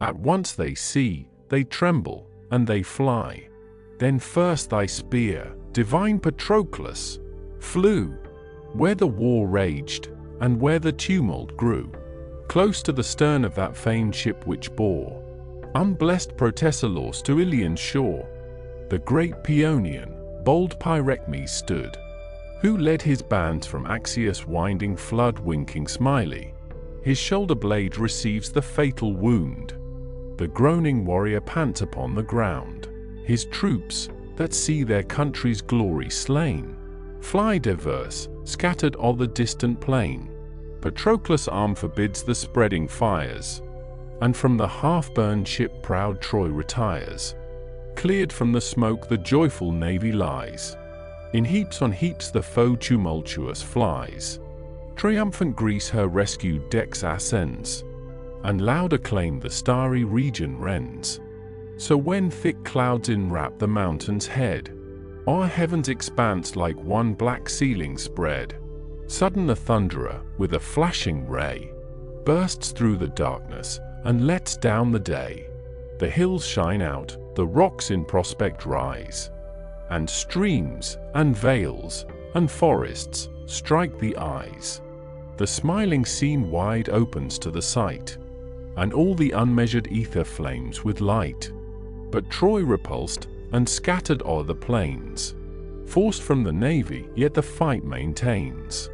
At once they see, they tremble, and they fly. Then first thy spear, divine Patroclus, flew, where the war raged, and where the tumult grew, close to the stern of that famed ship which bore unblessed Patroclus to Ilian's shore. The great Paeonian, bold Pyrecmes stood, who led his bands from Achilles' winding flood, winking smiley. His shoulder blade receives the fatal wound. The groaning warrior pants upon the ground. His troops, that see their country's glory slain, fly diverse, scattered o'er the distant plain. Patroclus' arm forbids the spreading fires, and from the half-burned ship proud Troy retires. Cleared from the smoke the joyful navy lies. In heaps on heaps the foe tumultuous flies. Triumphant Greece her rescued decks ascends, and loud acclaim the starry region rends. So when thick clouds enwrap the mountain's head, o'er heaven's expanse like one black ceiling spread, sudden the thunderer, with a flashing ray, bursts through the darkness, and lets down the day. The hills shine out, the rocks in prospect rise, and streams, and vales, and forests strike the eyes. The smiling scene wide opens to the sight, and all the unmeasured ether flames with light. But Troy repulsed, and scattered o'er the plains, forced from the navy, yet the fight maintains.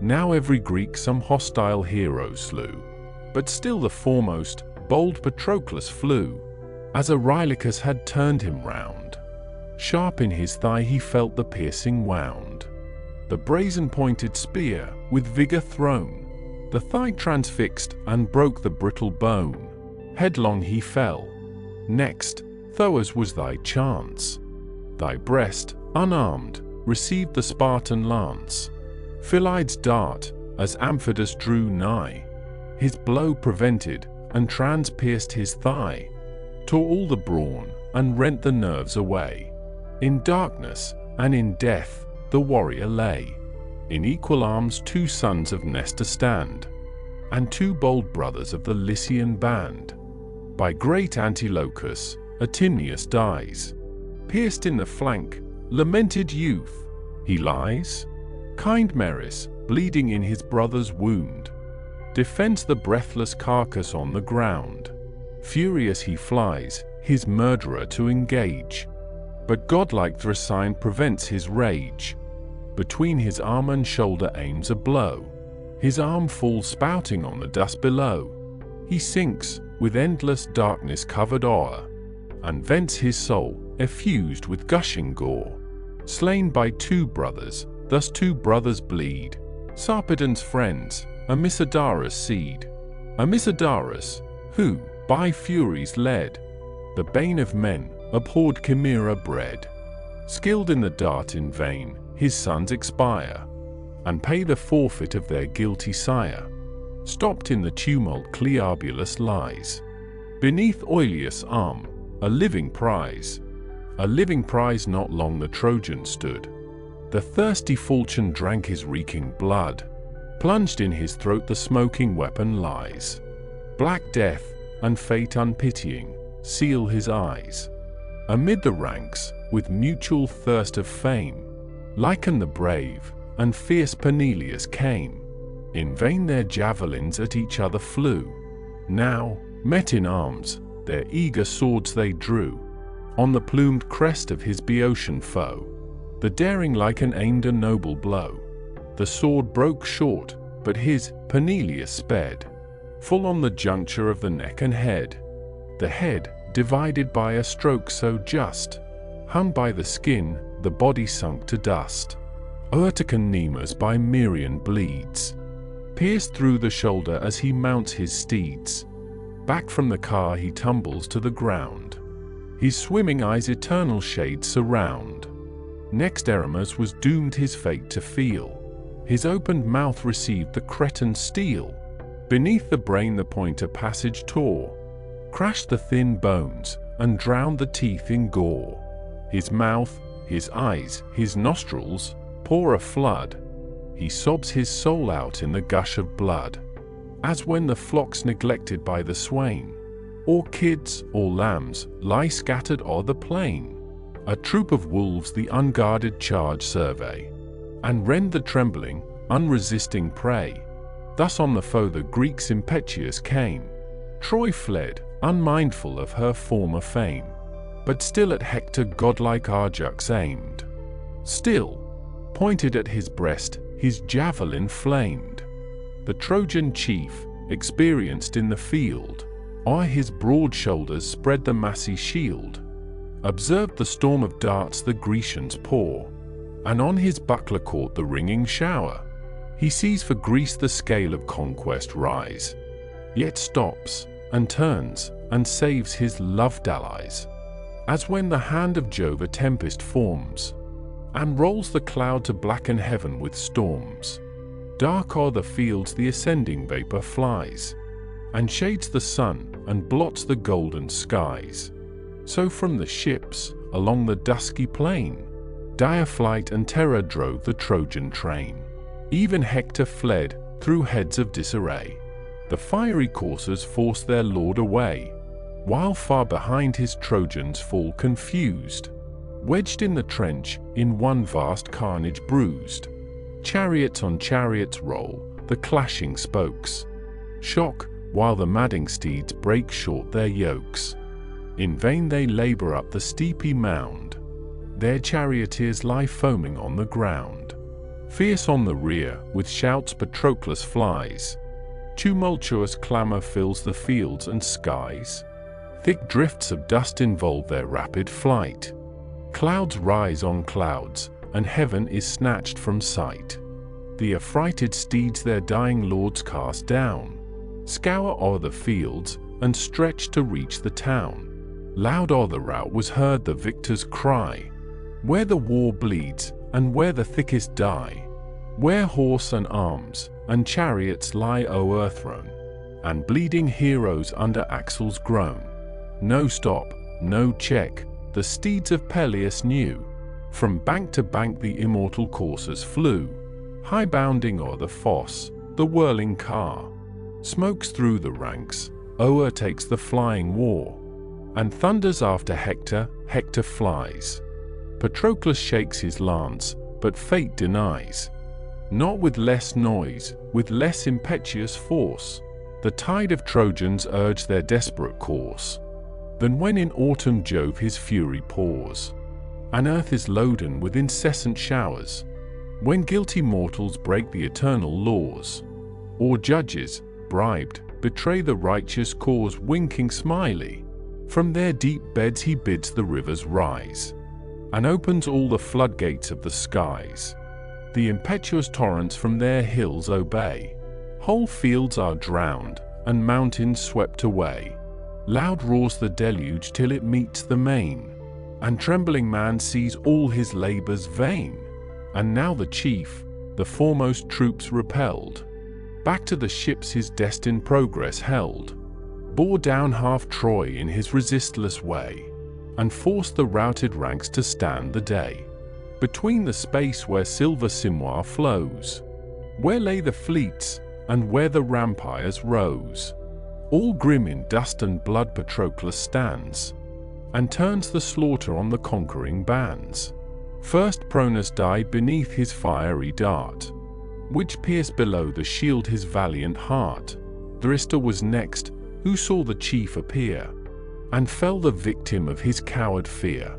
Now every Greek some hostile hero slew, but still the foremost, bold Patroclus flew, as Aurelius had turned him round. Sharp in his thigh he felt the piercing wound. The brazen-pointed spear, with vigor thrown, the thigh transfixed, and broke the brittle bone. Headlong he fell. Next, though as was thy chance, thy breast, unarmed, received the Spartan lance. Philide's dart, as Amphidas drew nigh, his blow prevented, and transpierced his thigh, tore all the brawn, and rent the nerves away. In darkness, and in death, the warrior lay. In equal arms 2 sons of Nestor stand, and 2 bold brothers of the Lycian band. By great Antilochus, Athenius dies. Pierced in the flank, lamented youth, he lies. Kind Meris, bleeding in his brother's wound, defends the breathless carcass on the ground. Furious he flies, his murderer to engage, but godlike Thrasine prevents his rage. Between his arm and shoulder aims a blow. His arm falls spouting on the dust below. He sinks, with endless darkness covered o'er, and vents his soul, effused with gushing gore. Slain by 2 brothers, thus 2 brothers bleed. Sarpedon's friends, Amisodarus' seed. Amisodarus, who, by Furies led, the bane of men, abhorred Chimera bred. Skilled in the dart in vain, his sons expire, and pay the forfeit of their guilty sire. Stopped in the tumult Cleobulus lies, beneath Oileus' arm, a living prize. A living prize not long the Trojan stood. The thirsty falchion drank his reeking blood. Plunged in his throat the smoking weapon lies. Black death, and fate unpitying, seal his eyes. Amid the ranks, with mutual thirst of fame, Lycon the brave, and fierce Peneleus came. In vain their javelins at each other flew. Now, met in arms, their eager swords they drew. On the plumed crest of his Boeotian foe, the daring Lycon aimed a noble blow. The sword broke short, but his Peneleus sped, full on the juncture of the neck and head. The head, divided by a stroke so just, hung by the skin, the body sunk to dust. Urticon Nemus by Merion bleeds, pierced through the shoulder as he mounts his steeds. Back from the car he tumbles to the ground. His swimming eyes eternal shades surround. Next Eremus was doomed his fate to feel. His opened mouth received the Cretan steel. Beneath the brain the point a passage tore, crashed the thin bones, and drowned the teeth in gore. His mouth, his eyes, his nostrils, pour a flood. He sobs his soul out in the gush of blood. As when the flock's neglected by the swain, or kids or lambs lie scattered o'er the plain. A troop of wolves the unguarded charge survey, and rend the trembling, unresisting prey. Thus on the foe the Greeks impetuous came. Troy fled, unmindful of her former fame, but still at Hector godlike Ajax aimed. Still, pointed at his breast, his javelin flamed. The Trojan chief, experienced in the field, o'er his broad shoulders spread the massy shield, observed the storm of darts the Grecians pour, and on his buckler caught the ringing shower. He sees for Greece the scale of conquest rise, yet stops, and turns, and saves his loved allies. As when the hand of Jove a tempest forms, and rolls the cloud to blacken heaven with storms. Dark o'er the fields the ascending vapor flies, and shades the sun, and blots the golden skies. So from the ships, along the dusky plain, dire flight and terror drove the Trojan train. Even Hector fled, through heads of disarray. The fiery coursers forced their lord away, while far behind his Trojans fall confused, wedged in the trench, in one vast carnage bruised. Chariots on chariots roll, the clashing spokes shock, while the madding steeds break short their yokes. In vain they labor up the steepy mound, their charioteers lie foaming on the ground. Fierce on the rear, with shouts Patroclus flies. Tumultuous clamor fills the fields and skies. Thick drifts of dust involve their rapid flight. Clouds rise on clouds, and heaven is snatched from sight. The affrighted steeds their dying lords cast down, scour o'er the fields, and stretch to reach the town. Loud o'er the rout was heard the victor's cry, where the war bleeds, and where the thickest die, where horse and arms, and chariots lie o'erthrown, and bleeding heroes under axles groan. No stop, no check, the steeds of Peleus knew. From bank to bank the immortal coursers flew, high bounding o'er the fosse, the whirling car smokes through the ranks, o'ertakes the flying war, and thunders after Hector. Hector flies. Patroclus shakes his lance, but fate denies. Not with less noise, with less impetuous force, the tide of Trojans urge their desperate course, than when in autumn Jove his fury pours, and earth is loaden with incessant showers, when guilty mortals break the eternal laws, or judges, bribed, betray the righteous cause. Winking smiley, from their deep beds he bids the rivers rise, and opens all the floodgates of the skies. The impetuous torrents from their hills obey. Whole fields are drowned, and mountains swept away. Loud roars the deluge till it meets the main, and trembling man sees all his labors vain. And now the chief, the foremost troops repelled, back to the ships his destined progress held, bore down half Troy in his resistless way, and forced the routed ranks to stand the day. Between the space where silver Simois flows, where lay the fleets, and where the rampires rose, all grim in dust and blood Patroclus stands, and turns the slaughter on the conquering bands. First Pronus died beneath his fiery dart, which pierced below the shield his valiant heart. Thrister was next, who saw the chief appear, and fell the victim of his coward fear.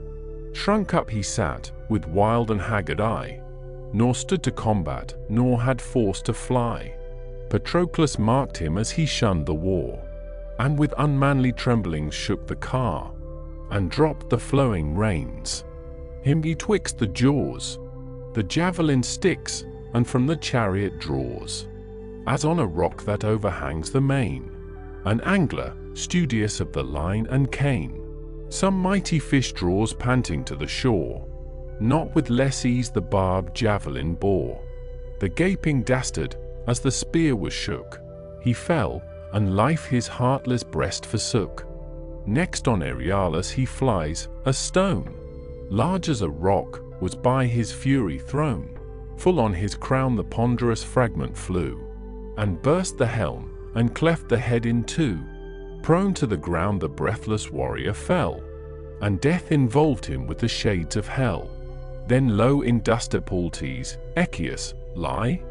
Shrunk up he sat, with wild and haggard eye, nor stood to combat, nor had force to fly. Patroclus marked him as he shunned the war, and with unmanly tremblings shook the car, and dropped the flowing reins. Him betwixt the jaws, the javelin sticks, and from the chariot draws, as on a rock that overhangs the main, an angler, studious of the line and cane, some mighty fish draws panting to the shore. Not with less ease the barbed javelin bore. The gaping dastard, as the spear was shook, he fell, and life his heartless breast forsook. Next on Euryalus he flies, a stone, large as a rock, was by his fury thrown. Full on his crown the ponderous fragment flew, and burst the helm, and cleft the head in two. Prone to the ground the breathless warrior fell, and death involved him with the shades of hell. Then low in dust Epaltes, Echius, lie,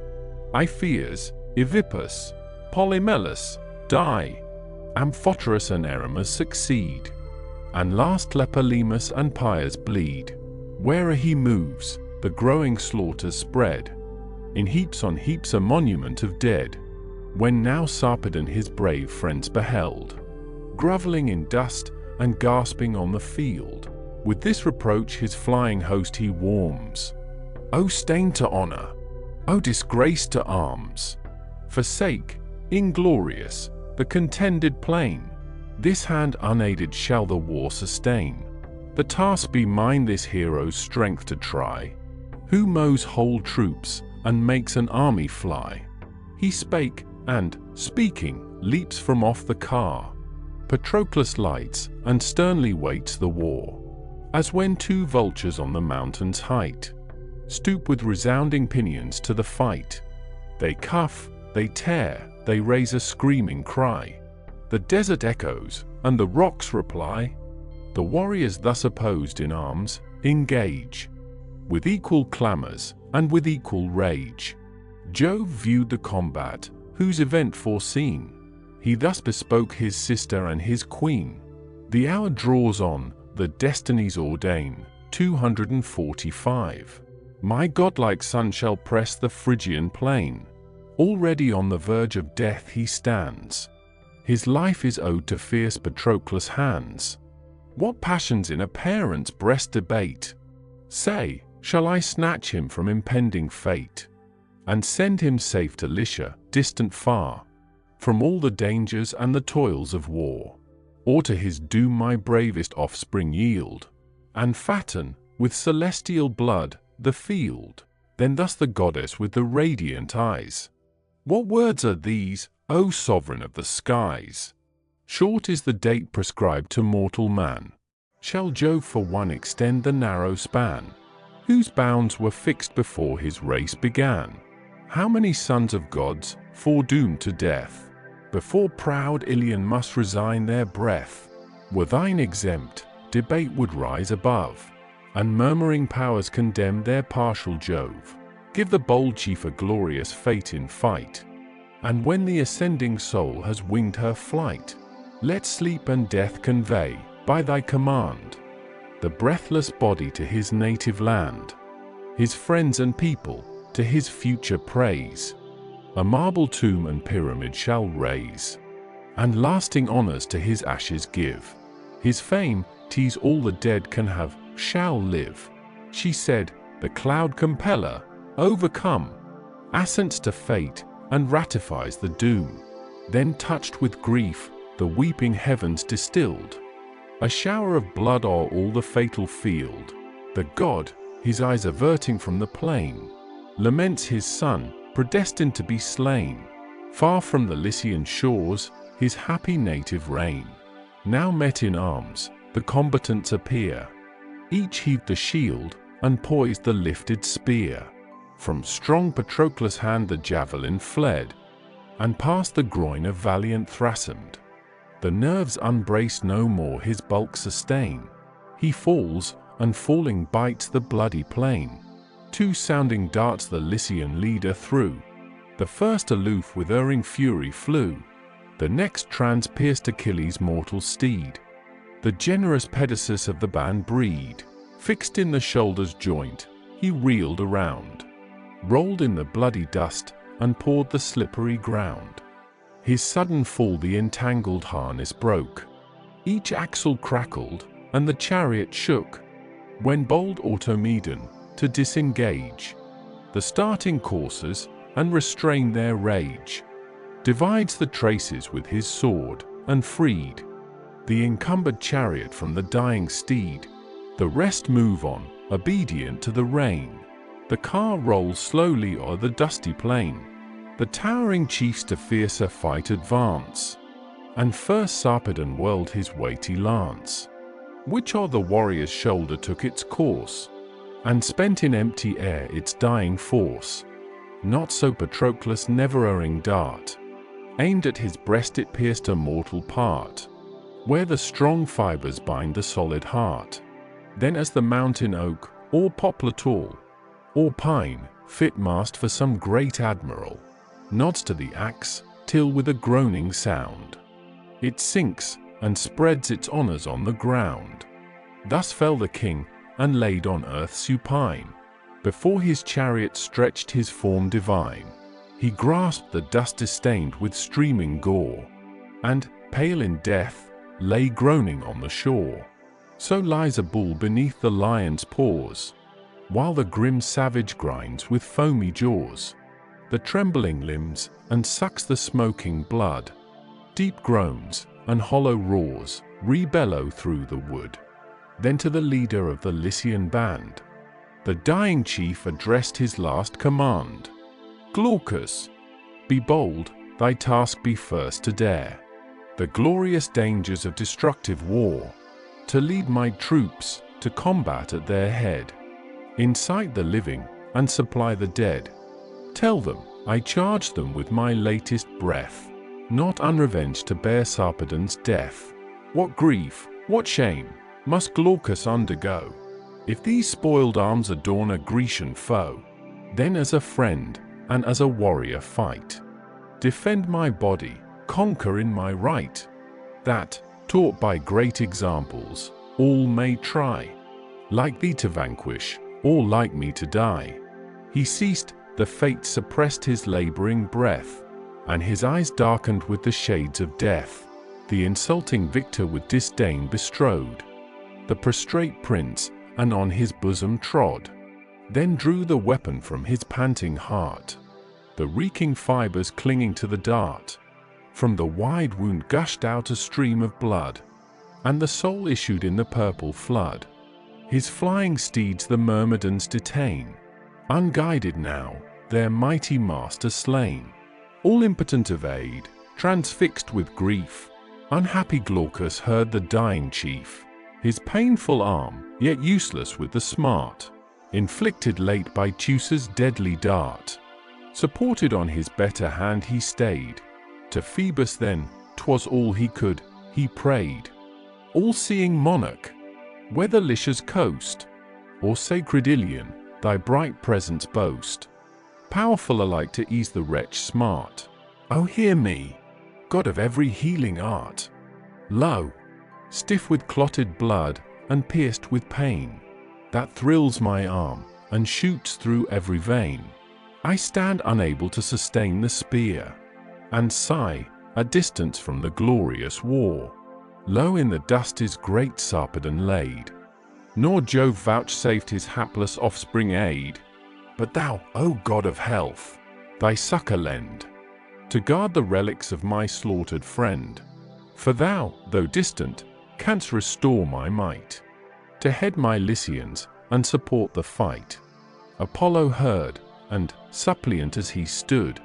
Iphias, Evippus, Polymelus, die, Amphoterus and Eremus succeed, and last Tlepolemus and Pyres bleed. Where'er he moves, the growing slaughters spread, in heaps on heaps a monument of dead. When now Sarpedon his brave friends beheld, grovelling in dust and gasping on the field, with this reproach his flying host he warms: O stain to honour! O disgrace to arms! Forsake, inglorious, the contended plain. This hand unaided shall the war sustain. The task be mine this hero's strength to try, who mows whole troops and makes an army fly. He spake, and, speaking, leaps from off the car. Patroclus lights, and sternly waits the war, as when two vultures on the mountain's height stoop with resounding pinions to the fight. They cuff, they tear, they raise a screaming cry. The desert echoes, and the rocks reply. The warriors thus opposed in arms, engage, with equal clamours, and with equal rage. Jove viewed the combat, whose event foreseen, he thus bespoke his sister and his queen. The hour draws on, the destinies ordain. 245. My godlike son shall press the Phrygian plain. Already on the verge of death he stands. His life is owed to fierce Patroclus' hands. What passions in a parent's breast debate? Say, shall I snatch him from impending fate, and send him safe to Lycia, distant far, from all the dangers and the toils of war? Or to his doom my bravest offspring yield, and fatten, with celestial blood, the field? Then thus the goddess with the radiant eyes: What words are these, O sovereign of the skies? Short is the date prescribed to mortal man. Shall Jove for one extend the narrow span, whose bounds were fixed before his race began? How many sons of gods, foredoomed to death, before proud Ilion must resign their breath? Were thine exempt, debate would rise above, and murmuring powers condemn their partial Jove. Give the bold chief a glorious fate in fight, and when the ascending soul has winged her flight, let sleep and death convey, by thy command, the breathless body to his native land, his friends and people to his future praise. A marble tomb and pyramid shall raise, and lasting honors to his ashes give. His fame, 'tis all the dead can have, shall live. She said, the cloud compeller, overcome, assents to fate, and ratifies the doom. Then touched with grief, the weeping heavens distilled a shower of blood o'er all the fatal field. The god, his eyes averting from the plain, laments his son, predestined to be slain. Far from the Lycian shores, his happy native reign. Now met in arms, the combatants appear. Each heaved the shield, and poised the lifted spear. From strong Patroclus' hand the javelin fled, and past the groin of valiant Thrasymed. The nerves unbraced no more his bulk sustain. He falls, and falling bites the bloody plain. Two sounding darts the Lycian leader threw. The first aloof with erring fury flew. The next transpierced Achilles' mortal steed. The generous Pedasus of the band breed, fixed in the shoulder's joint, he reeled around, rolled in the bloody dust, and pawed the slippery ground. His sudden fall the entangled harness broke. Each axle crackled, and the chariot shook, when bold Automedon, to disengage the starting coursers, and restrain their rage, divides the traces with his sword, and freed the encumbered chariot from the dying steed. The rest move on, obedient to the rein. The car rolls slowly o'er the dusty plain. The towering chiefs to fiercer fight advance, and first Sarpedon whirled his weighty lance, which o'er the warrior's shoulder took its course, and spent in empty air its dying force. Not so Patroclus' never-erring dart, Aimed at his breast it pierced a mortal part, where the strong fibers bind the solid heart. Then as the mountain oak, or poplar tall, or pine, fit mast for some great admiral, nods to the axe, till with a groaning sound it sinks, and spreads its honours on the ground. Thus fell the king, and laid on earth supine. Before his chariot stretched his form divine. He grasped the dust distained with streaming gore, and, pale in death, lay groaning on the shore. So lies a bull beneath the lion's paws, while the grim savage grinds with foamy jaws the trembling limbs, and sucks the smoking blood. Deep groans, and hollow roars, rebellow through the wood. Then to the leader of the Lycian band, the dying chief addressed his last command. Glaucus, be bold, thy task be first to dare the glorious dangers of destructive war, to lead my troops to combat at their head, incite the living, and supply the dead. Tell them, I charge them with my latest breath, not unrevenged to bear Sarpedon's death. What grief, what shame, must Glaucus undergo, if these spoiled arms adorn a Grecian foe? Then as a friend, and as a warrior fight, defend my body, conquer in my right, that, taught by great examples, all may try, like thee to vanquish, or like me to die. He ceased, the fates suppressed his labouring breath, and his eyes darkened with the shades of death. The insulting victor with disdain bestrode the prostrate prince, and on his bosom trod. Then drew the weapon from his panting heart, the reeking fibers clinging to the dart. From the wide wound gushed out a stream of blood, and the soul issued in the purple flood. His flying steeds the Myrmidons detain, unguided now, their mighty master slain. All impotent of aid, transfixed with grief, unhappy Glaucus heard the dying chief, his painful arm, yet useless with the smart, inflicted late by Teucer's deadly dart. Supported on his better hand he stayed, to Phoebus then, 'twas all he could, he prayed. All-seeing monarch, whether Lycia's coast, or sacred Ilion, thy bright presence boast, powerful alike to ease the wretch smart. O hear me, God of every healing art. Lo, stiff with clotted blood, and pierced with pain, that thrills my arm, and shoots through every vein, I stand unable to sustain the spear, and sigh, at distance from the glorious war. Low in the dust is great Sarpedon laid, nor Jove vouchsafed his hapless offspring aid. But thou, O God of health, thy succour lend, to guard the relics of my slaughtered friend. For thou, though distant, canst restore my might, to head my Lycians, and support the fight. Apollo heard, and, suppliant as he stood,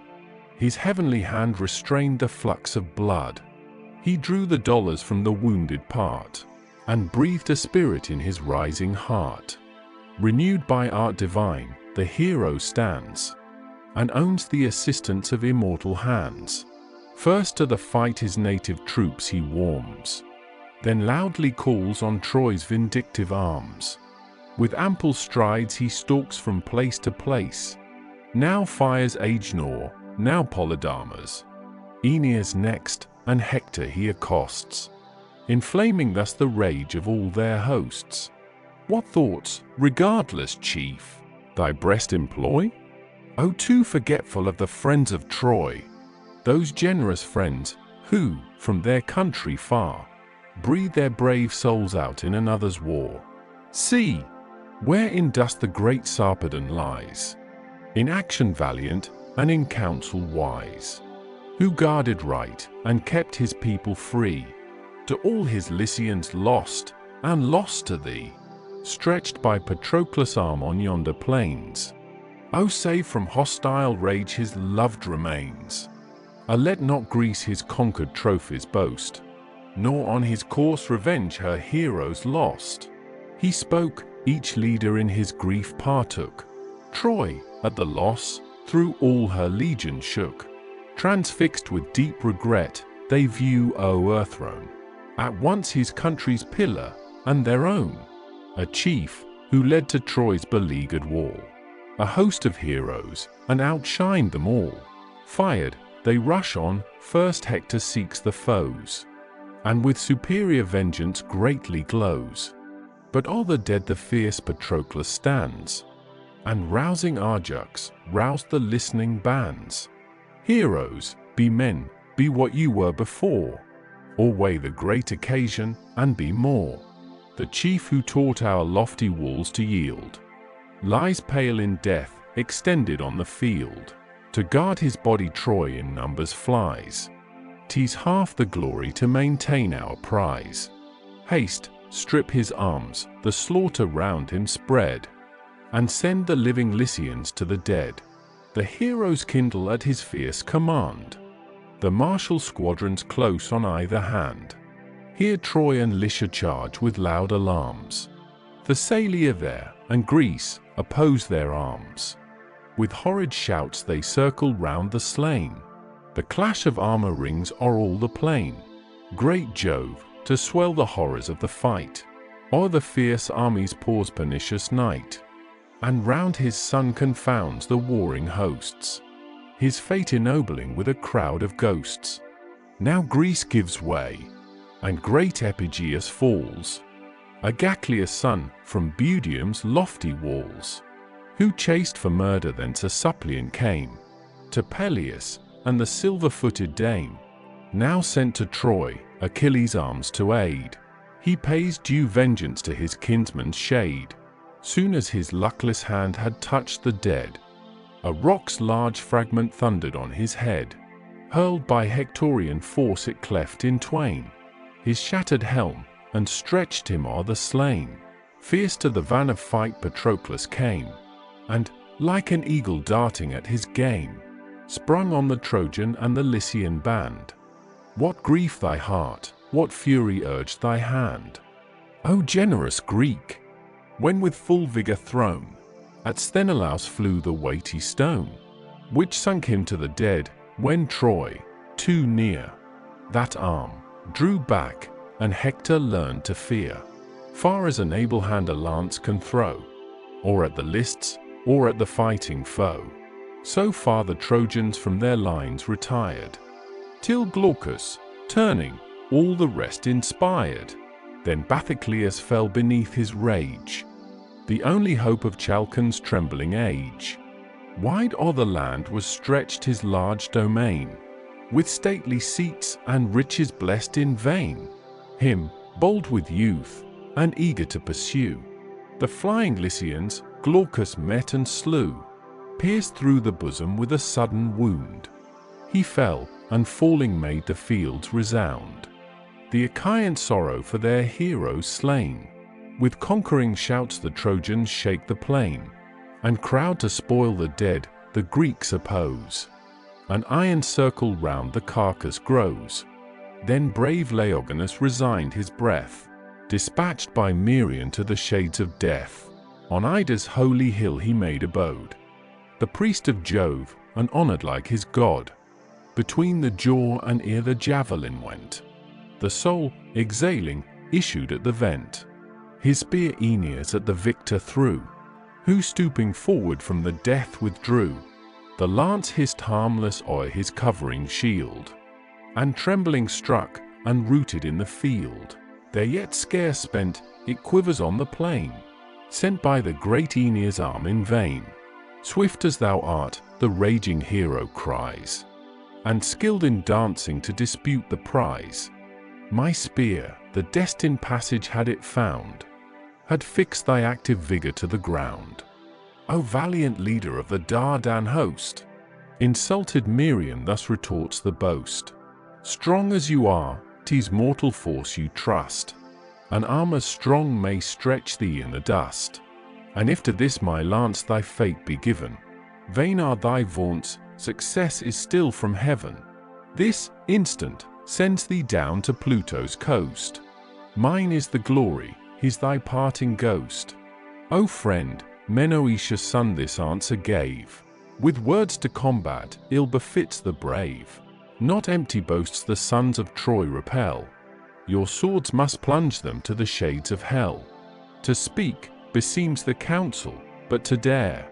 his heavenly hand restrained the flux of blood. He drew the dolours from the wounded part, and breathed a spirit in his rising heart. Renewed by art divine, the hero stands, and owns the assistance of immortal hands. First to the fight his native troops he warms, then loudly calls on Troy's vindictive arms. With ample strides he stalks from place to place, now fires Agenor, now Polydamas, Aeneas next, and Hector he accosts, inflaming thus the rage of all their hosts. What thoughts, regardless chief, thy breast employ? O too forgetful of the friends of Troy, those generous friends, who, from their country far, breathe their brave souls out in another's war. See, where in dust the great Sarpedon lies, in action valiant, and in counsel wise, who guarded right, and kept his people free, to all his Lycians lost, and lost to thee, stretched by Patroclus' arm on yonder plains. O save from hostile rage his loved remains. Let not Greece his conquered trophies boast, nor on his course revenge her heroes lost. He spoke, each leader in his grief partook. Troy, at the loss, through all her legion shook. Transfixed with deep regret, they view o'erthrown, at once his country's pillar and their own, a chief who led to Troy's beleaguered wall, a host of heroes, and outshined them all. Fired, they rush on, first Hector seeks the foes, and with superior vengeance greatly glows. But o'er the dead the fierce Patroclus stands, and rousing Ajax, roused the listening bands. Heroes, be men, be what you were before, or weigh the great occasion, and be more. The chief who taught our lofty walls to yield, lies pale in death, extended on the field. To guard his body Troy in numbers flies. 'Tis half the glory to maintain our prize. Haste, strip his arms, the slaughter round him spread, and send the living Lycians to the dead. The heroes kindle at his fierce command, the martial squadrons close on either hand. Here Troy and Lycia charge with loud alarms. Thessalia there, and Greece, oppose their arms. With horrid shouts they circle round the slain. The clash of armor rings o'er all the plain. Great Jove, to swell the horrors of the fight, o'er the fierce armies pours pernicious night, and round his son confounds the warring hosts, his fate ennobling with a crowd of ghosts. Now Greece gives way, and great Epigeius falls, Agaclius' son, from Budium's lofty walls, who chased for murder thence a suppliant came, to Peleus, and the silver-footed dame, now sent to Troy, Achilles' arms to aid. He pays due vengeance to his kinsman's shade. Soon as his luckless hand had touched the dead, a rock's large fragment thundered on his head. Hurled by Hectorian force it cleft in twain his shattered helm, and stretched him o'er the slain. Fierce to the van of fight Patroclus came, and, like an eagle darting at his game, sprung on the Trojan and the Lycian band. What grief thy heart, what fury urged thy hand, O generous Greek, when with full vigour thrown, at Sthenelaus flew the weighty stone, which sunk him to the dead, when Troy, too near, that arm, drew back, and Hector learned to fear. Far as an able hand a lance can throw, or at the lists, or at the fighting foe, so far the Trojans from their lines retired, till Glaucus, turning, all the rest inspired. Then Bathycleus fell beneath his rage, the only hope of Chalcon's trembling age. Wide o'er the land was stretched his large domain, with stately seats and riches blessed in vain. Him, bold with youth, and eager to pursue the flying Lycians, Glaucus met and slew, pierced through the bosom with a sudden wound. He fell, and falling made the fields resound. The Achaean sorrow for their heroes slain. With conquering shouts the Trojans shake the plain, and crowd to spoil the dead, the Greeks oppose. An iron circle round the carcass grows. Then brave Laogonus resigned his breath, dispatched by Merion to the shades of death. On Ida's holy hill he made abode, the priest of Jove, and honoured like his god. Between the jaw and ear the javelin went, the soul, exhaling, issued at the vent. His spear Aeneas at the victor threw, who stooping forward from the death withdrew. The lance hissed harmless o'er his covering shield, and trembling struck, and rooted in the field. There yet scarce spent, it quivers on the plain, sent by the great Aeneas' arm in vain. Swift as thou art, the raging hero cries, and skilled in dancing to dispute the prize. My spear, the destined passage had it found, had fixed thy active vigour to the ground. O valiant leader of the Dardan host! Insulted Merion thus retorts the boast. Strong as you are, 'tis mortal force you trust. An arm as strong may stretch thee in the dust. And if to this my lance thy fate be given, vain are thy vaunts, success is still from heaven. This instant sends thee down to Pluto's coast. Mine is the glory, his thy parting ghost. O friend, Menoetius' son this answer gave. With words to combat, ill befits the brave. Not empty boasts the sons of Troy repel. Your swords must plunge them to the shades of hell. To speak beseems the council, but to dare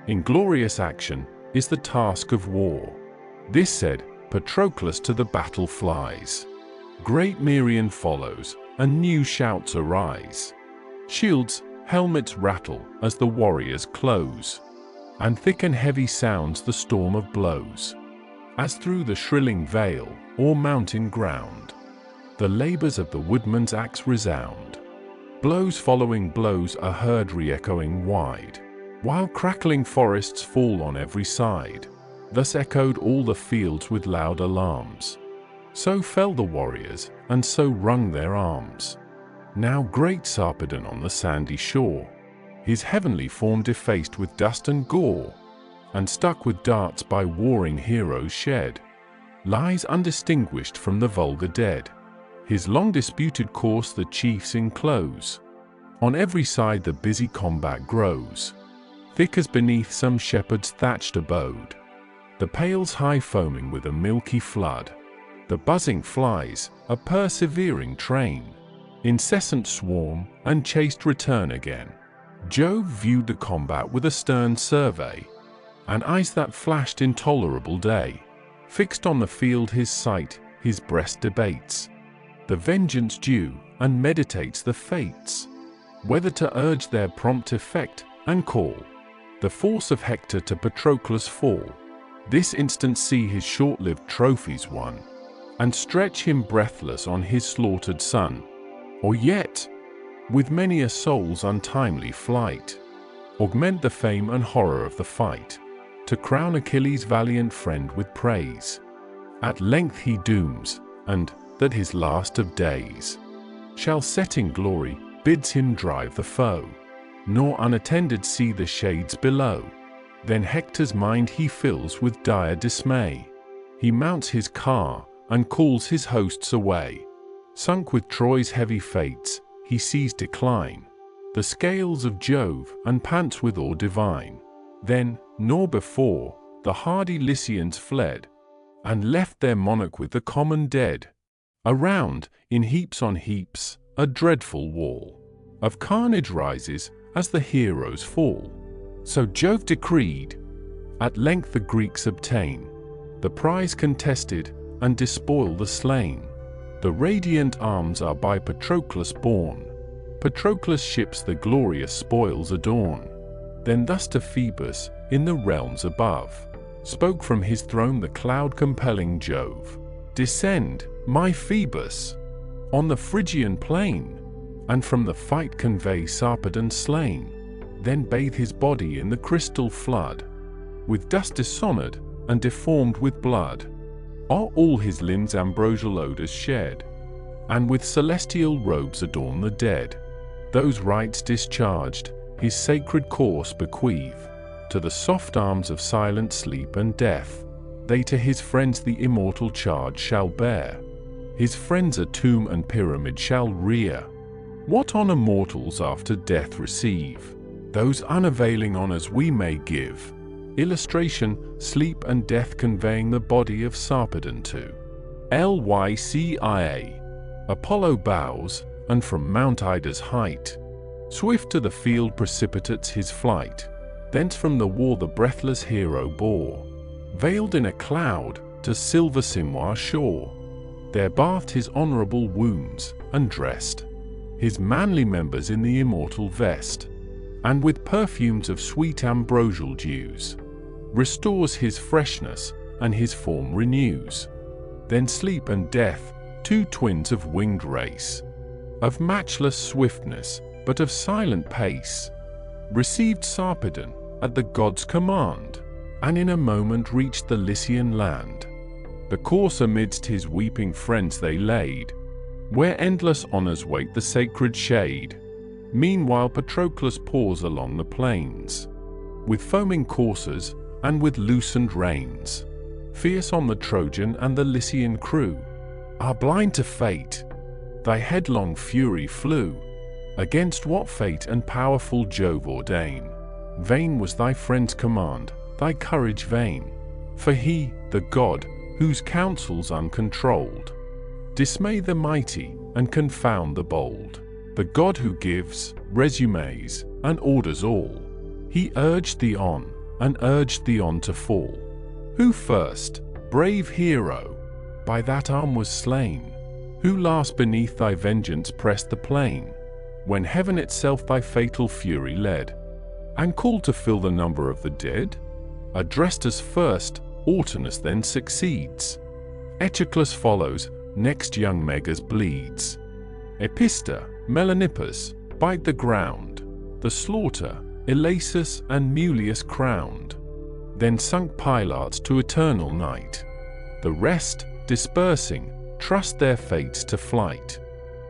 in glorious action is the task of war. This said, Patroclus to the battle flies. Great Merion follows, and new shouts arise. Shields, helmets rattle as the warriors close, and thick and heavy sounds the storm of blows. As through the shrilling vale, or mountain ground, the labors of the woodman's axe resound. Blows following blows are heard re-echoing wide, while crackling forests fall on every side. Thus echoed all the fields with loud alarms. So fell the warriors, and so rung their arms. Now great Sarpedon on the sandy shore, his heavenly form defaced with dust and gore, and stuck with darts by warring heroes shed, lies undistinguished from the vulgar dead. His long disputed course the chiefs enclose. On every side the busy combat grows, thick as beneath some shepherd's thatched abode. The pails high foaming with a milky flood, the buzzing flies, a persevering train, incessant swarm, and chaste return again. Jove viewed the combat with a stern survey, and eyes that flashed intolerable day. Fixed on the field his sight, his breast debates the vengeance due, and meditates the fates, whether to urge their prompt effect, and call the force of Hector to Patroclus' fall. This instant see his short-lived trophies won, and stretch him breathless on his slaughtered son. Or yet, with many a soul's untimely flight, augment the fame and horror of the fight, to crown Achilles' valiant friend with praise. At length he dooms, and, that his last of days shall set in glory, bids him drive the foe, nor unattended see the shades below. Then Hector's mind he fills with dire dismay. He mounts his car, and calls his hosts away. Sunk with Troy's heavy fates, he sees decline the scales of Jove, and pants with awe divine. Then, nor before, the hardy Lycians fled, and left their monarch with the common dead. Around, in heaps on heaps, a dreadful wall of carnage rises as the heroes fall. So Jove decreed. At length the Greeks obtain the prize contested, and despoil the slain. The radiant arms are by Patroclus borne. Patroclus' ships the glorious spoils adorn. Then thus to Phoebus, in the realms above, spoke from his throne the cloud-compelling Jove. Descend, my Phoebus, on the Phrygian plain, and from the fight convey Sarpedon slain. Then bathe his body in the crystal flood, with dust dishonored, and deformed with blood. Are all his limbs ambrosial odors shed, and with celestial robes adorn the dead. Those rites discharged, his sacred course bequeath to the soft arms of silent sleep and death. They to his friends the immortal charge shall bear. His friends a tomb and pyramid shall rear. What honor mortals after death receive, those unavailing honors we may give. Illustration, sleep and death conveying the body of Sarpedon to Lycia. Apollo bows, and from Mount Ida's height, swift to the field precipitates his flight. Thence from the war the breathless hero bore, veiled in a cloud, to silver Simois shore. There bathed his honorable wounds, and dressed his manly members in the immortal vest, and with perfumes of sweet ambrosial dews, restores his freshness, and his form renews. Then sleep and death, two twins of winged race, of matchless swiftness, but of silent pace, received Sarpedon at the god's command, and in a moment reached the Lycian land. The course amidst his weeping friends they laid, where endless honors wait the sacred shade. Meanwhile Patroclus pours along the plains, with foaming coursers, and with loosened reins. Fierce on the Trojan and the Lycian crew, are blind to fate. Thy headlong fury flew against what fate and powerful Jove ordain. Vain was thy friend's command, thy courage vain. For he, the god, whose counsels uncontrolled, dismay the mighty and confound the bold. The god who gives resumes and orders all. He urged thee on and urged thee on to fall. Who first, brave hero, by that arm was slain? Who last beneath thy vengeance pressed the plain, when heaven itself thy fatal fury led, and called to fill the number of the dead? Addressed as first, Autonous then succeeds. Patroclus follows, next young Megas bleeds. Epista, Melanippus, bite the ground. The slaughter, Elasus and Mulius crowned. Then sunk Pylarts to eternal night. The rest, dispersing, trust their fates to flight.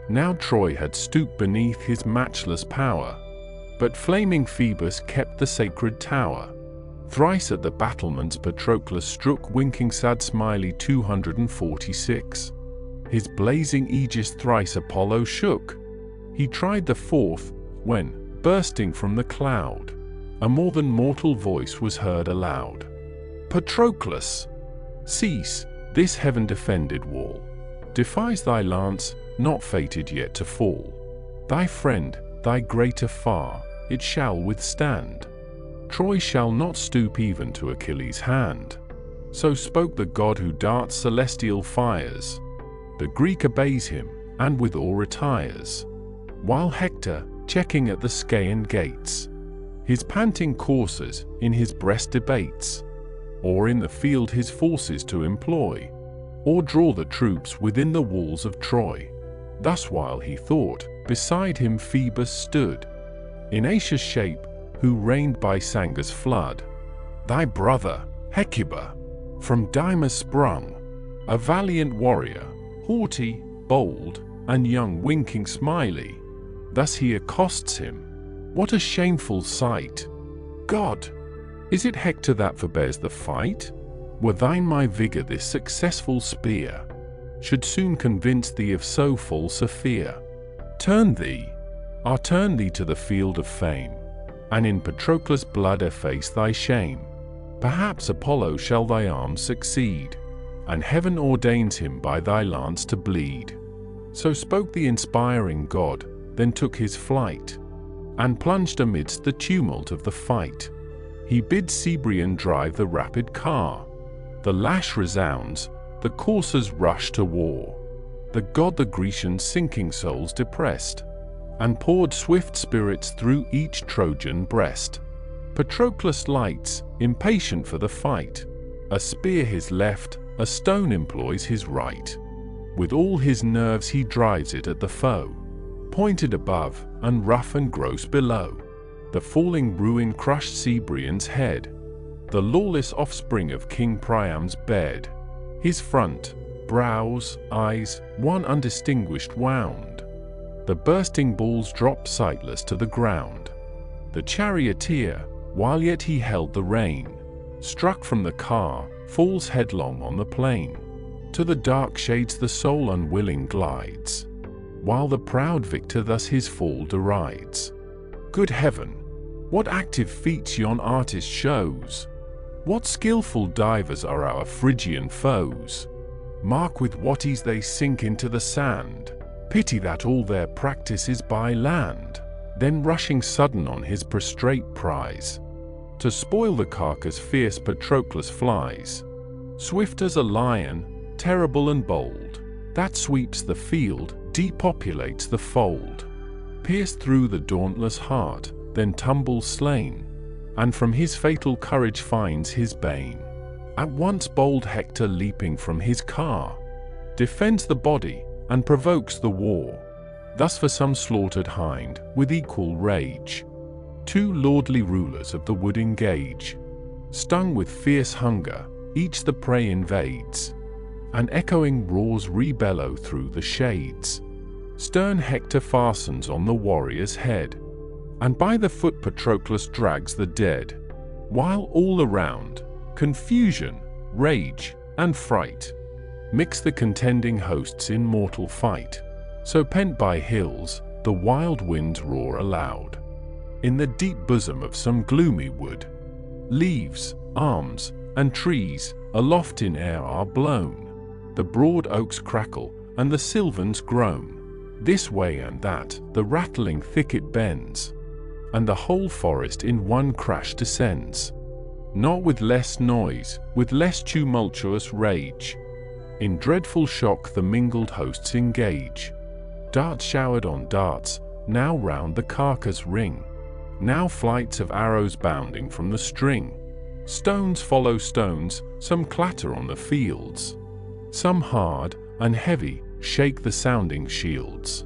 Now Troy had stooped beneath his matchless power, but flaming Phoebus kept the sacred tower. Thrice at the battlements Patroclus struck, winking sad smiley 246. His blazing aegis thrice Apollo shook. He tried the fourth, when, bursting from the cloud, a more than mortal voice was heard aloud. Patroclus, cease, this heaven-defended wall defies thy lance, not fated yet to fall. Thy friend, thy greater far, it shall withstand. Troy shall not stoop even to Achilles' hand. So spoke the god who darts celestial fires. The Greek obeys him, and with awe retires, while Hector, checking at the Scaean gates, his panting coursers in his breast debates, or in the field his forces to employ, or draw the troops within the walls of Troy. Thus while he thought, beside him Phoebus stood, in Asia's shape, who reigned by Sanga's flood. Thy brother, Hecuba, from Dymas sprung, a valiant warrior, haughty, bold, and young, winking smiley. Thus he accosts him. What a shameful sight! God, is it Hector that forbears the fight? Were thine my vigour, this successful spear should soon convince thee of so false a fear. Turn thee to the field of fame, and in Patroclus' blood efface thy shame. Perhaps Apollo shall thy arms succeed, and heaven ordains him by thy lance to bleed. So spoke the inspiring god, then took his flight, and plunged amidst the tumult of the fight. He bids Cebrian drive the rapid car. The lash resounds, the coursers rush to war. The god the Grecian sinking souls depressed, and poured swift spirits through each Trojan breast. Patroclus lights, impatient for the fight. A spear his left, a stone employs his right. With all his nerves he drives it at the foe, pointed above, and rough and gross below. The falling ruin crushed Cebrian's head, the lawless offspring of King Priam's bed. His front, brows, eyes, one undistinguished wound. The bursting balls dropped sightless to the ground. The charioteer, while yet he held the rein, struck from the car, falls headlong on the plain. To the dark shades the soul unwilling glides, while the proud victor thus his fall derides. Good heaven, what active feats yon artist shows! What skillful divers are our Phrygian foes! Mark with what ease they sink into the sand. Pity that all their practice is by land. Then rushing sudden on his prostrate prize, to spoil the carcass fierce Patroclus flies. Swift as a lion, terrible and bold, that sweeps the field, depopulates the fold. Pierced through the dauntless heart, then tumbles slain, and from his fatal courage finds his bane. At once bold Hector leaping from his car, defends the body, and provokes the war. Thus for some slaughtered hind, with equal rage, two lordly rulers of the wood engage. Stung with fierce hunger, each the prey invades, and echoing roars rebellow through the shades. Stern Hector fastens on the warrior's head, and by the foot Patroclus drags the dead, while all around, confusion, rage, and fright mix the contending hosts in mortal fight. So pent by hills, the wild winds roar aloud. In the deep bosom of some gloomy wood, leaves, arms, and trees, aloft in air are blown. The broad oaks crackle, and the sylvans groan. This way and that, the rattling thicket bends, and the whole forest in one crash descends. Not with less noise, with less tumultuous rage. In dreadful shock the mingled hosts engage. Darts showered on darts, now round the carcass ring. Now flights of arrows bounding from the string. Stones follow stones, some clatter on the fields. Some hard and heavy shake the sounding shields.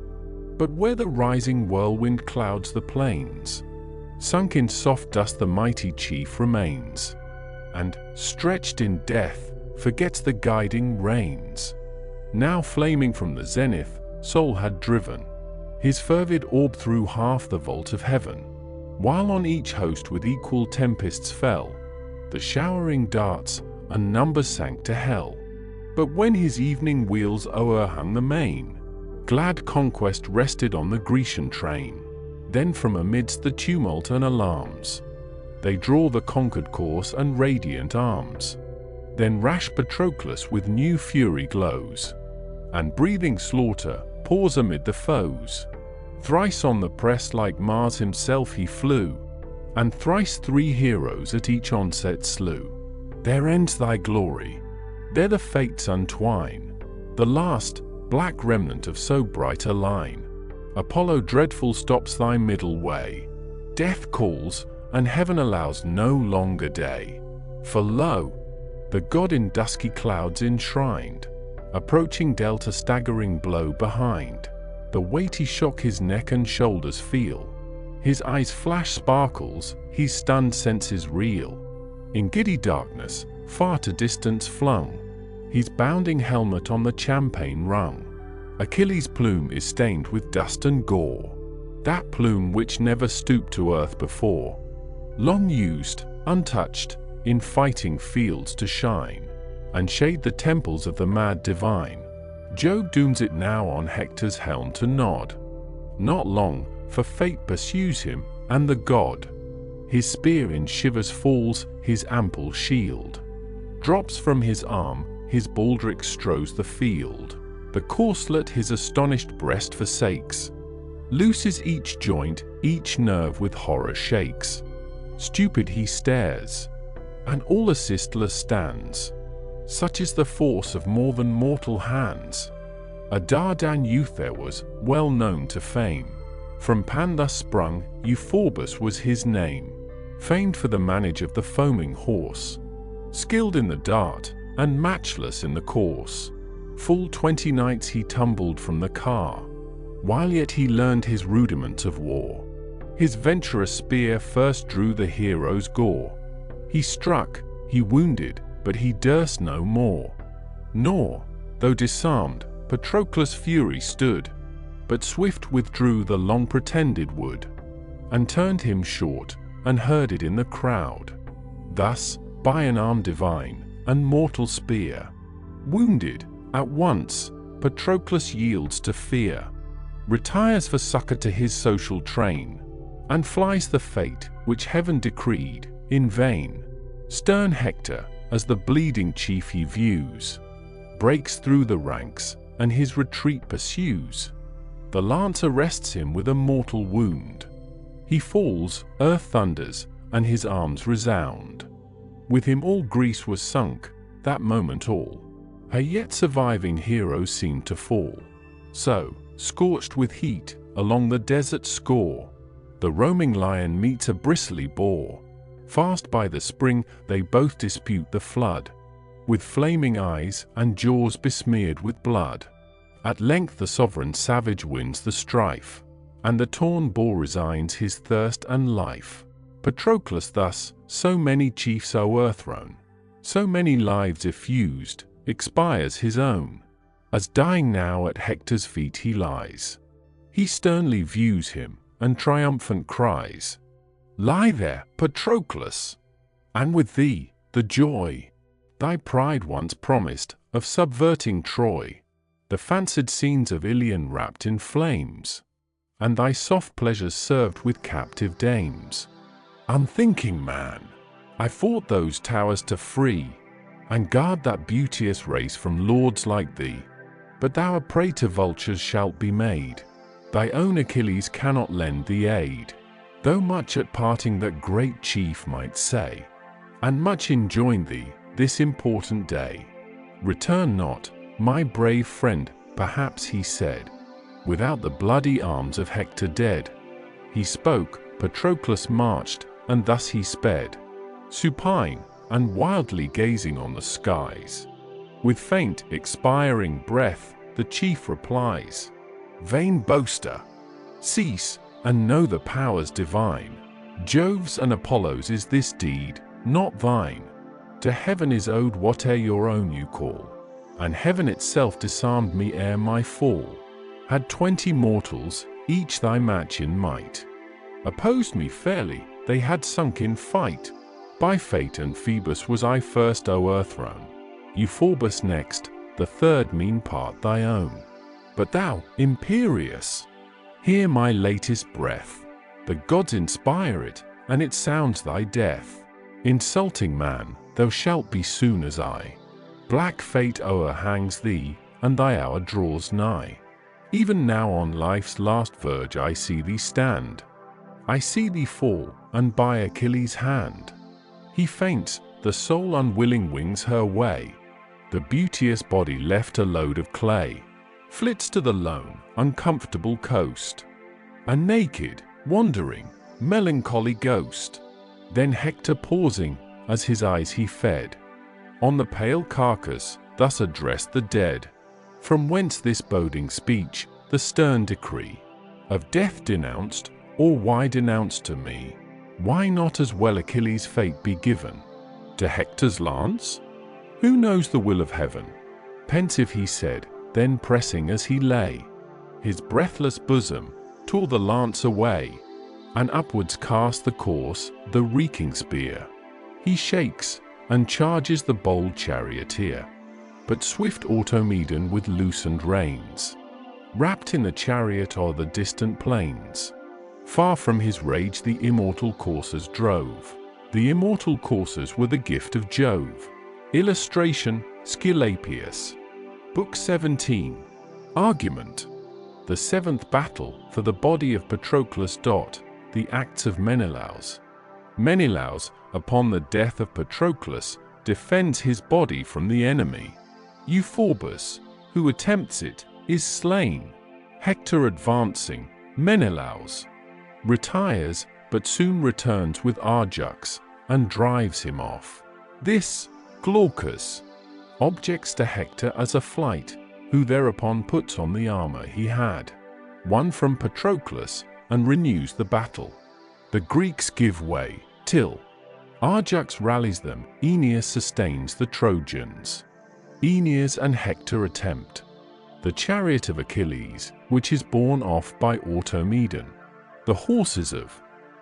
But where the rising whirlwind clouds the plains, sunk in soft dust the mighty chief remains, and, stretched in death, forgets the guiding reins. Now flaming from the zenith, Sol had driven his fervid orb through half the vault of heaven, while on each host with equal tempests fell. The showering darts, and numbers sank to hell. But when his evening wheels o'erhung the main, glad conquest rested on the Grecian train. Then from amidst the tumult and alarms, they draw the conquered course and radiant arms. Then rash Patroclus with new fury glows, and breathing slaughter, pours amid the foes. Thrice on the press like Mars himself he flew, and thrice 3 heroes at each onset slew. There ends thy glory, there the fates untwine, the last, black remnant of so bright a line. Apollo dreadful stops thy middle way. Death calls, and heaven allows no longer day. For lo, the god in dusky clouds enshrined, approaching dealt a staggering blow behind. The weighty shock his neck and shoulders feel. His eyes flash sparkles, his stunned senses reel. In giddy darkness, far to distance flung, his bounding helmet on the champaign rung. Achilles' plume is stained with dust and gore, that plume which never stooped to earth before. Long used, untouched, in fighting fields to shine, and shade the temples of the mad divine. Jove dooms it now on Hector's helm to nod. Not long, for fate pursues him, and the god. His spear in shivers falls, his ample shield drops from his arm, his baldric strows the field. The corslet his astonished breast forsakes, looses each joint, each nerve with horror shakes. Stupid he stares, and all assistless stands. Such is the force of more than mortal hands. A Dardan youth there was, well known to fame. From Pan thus sprung, Euphorbus was his name. Famed for the manage of the foaming horse, skilled in the dart, and matchless in the course. Full 20 nights he tumbled from the car, while yet he learned his rudiments of war. His venturous spear first drew the hero's gore. He struck, he wounded, but he durst no more. Nor, though disarmed, Patroclus' fury stood, but swift withdrew the long pretended wood, and turned him short, and herded in the crowd. Thus, by an arm divine, and mortal spear, wounded, at once, Patroclus yields to fear, retires for succor to his social train, and flies the fate which heaven decreed, in vain. Stern Hector, as the bleeding chief he views, breaks through the ranks, and his retreat pursues. The lance arrests him with a mortal wound. He falls, earth thunders, and his arms resound. With him all Greece was sunk, that moment all. Her yet surviving heroes seemed to fall. So, scorched with heat, along the desert score, the roaming lion meets a bristly boar. Fast by the spring they both dispute the flood, with flaming eyes and jaws besmeared with blood. At length the sovereign savage wins the strife, and the torn boar resigns his thirst and life. Patroclus thus, so many chiefs o'erthrown, so many lives effused, expires his own, as dying now at Hector's feet he lies. He sternly views him, and triumphant cries, "Lie there, Patroclus, and with thee, the joy thy pride once promised, of subverting Troy, the fancied scenes of Iliad wrapped in flames, and thy soft pleasures served with captive dames. Unthinking man, I fought those towers to free, and guard that beauteous race from lords like thee. But thou a prey to vultures shalt be made. Thy own Achilles cannot lend thee aid, though much at parting that great chief might say, and much enjoin thee this important day. Return not, my brave friend, perhaps he said, without the bloody arms of Hector dead. He spoke, Patroclus marched, and thus he sped, supine, and wildly gazing on the skies. With faint, expiring breath, the chief replies, Vain boaster, cease, and know the powers divine. Jove's and Apollo's is this deed, not thine. To heaven is owed whate'er your own you call, and heaven itself disarmed me ere my fall. Had 20 mortals, each thy match in might, opposed me fairly, they had sunk in fight. By fate and Phoebus was I first o'erthrown, Euphorbus next, the third mean part thy own. But thou, imperious, hear my latest breath. The gods inspire it, and it sounds thy death. Insulting man, thou shalt be soon as I. Black fate o'erhangs thee, and thy hour draws nigh. Even now on life's last verge I see thee stand. I see thee fall, and by Achilles' hand. He faints, the soul unwilling wings her way. The beauteous body left a load of clay, flits to the lone, uncomfortable coast, a naked, wandering, melancholy ghost. Then Hector pausing, as his eyes he fed on the pale carcass, thus addressed the dead. From whence this boding speech, the stern decree of death denounced, or why denounced to me? Why not as well Achilles' fate be given to Hector's lance? Who knows the will of heaven? Pensive he said, then pressing as he lay, his breathless bosom tore the lance away, and upwards cast the course, the reeking spear. He shakes, and charges the bold charioteer. But swift Automedon with loosened reins, wrapped in the chariot o'er the distant plains. Far from his rage the immortal coursers drove. The immortal coursers were the gift of Jove. Illustration, Scylapius. Book 17. Argument. The seventh battle for the body of Patroclus. The acts of Menelaus. Menelaus, upon the death of Patroclus, defends his body from the enemy. Euphorbus, who attempts it, is slain. Hector advancing, Menelaus retires, but soon returns with Ajax, and drives him off. This, Glaucus objects to Hector as a flight, who thereupon puts on the armor he had won from Patroclus, and renews the battle. The Greeks give way, till Ajax rallies them. Aeneas sustains the Trojans. Aeneas and Hector attempt the chariot of Achilles, which is borne off by Automedon. The horses of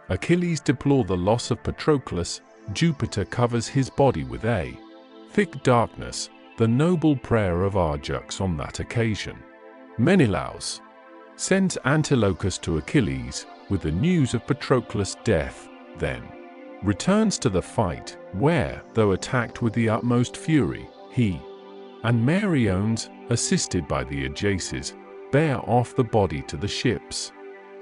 Achilles deplore the loss of Patroclus. Jupiter covers his body with a thick darkness, the noble prayer of Ajax on that occasion. Menelaus sends Antilochus to Achilles with the news of Patroclus' death, then returns to the fight, where, though attacked with the utmost fury, he and Meriones, assisted by the Ajaces, bear off the body to the ships.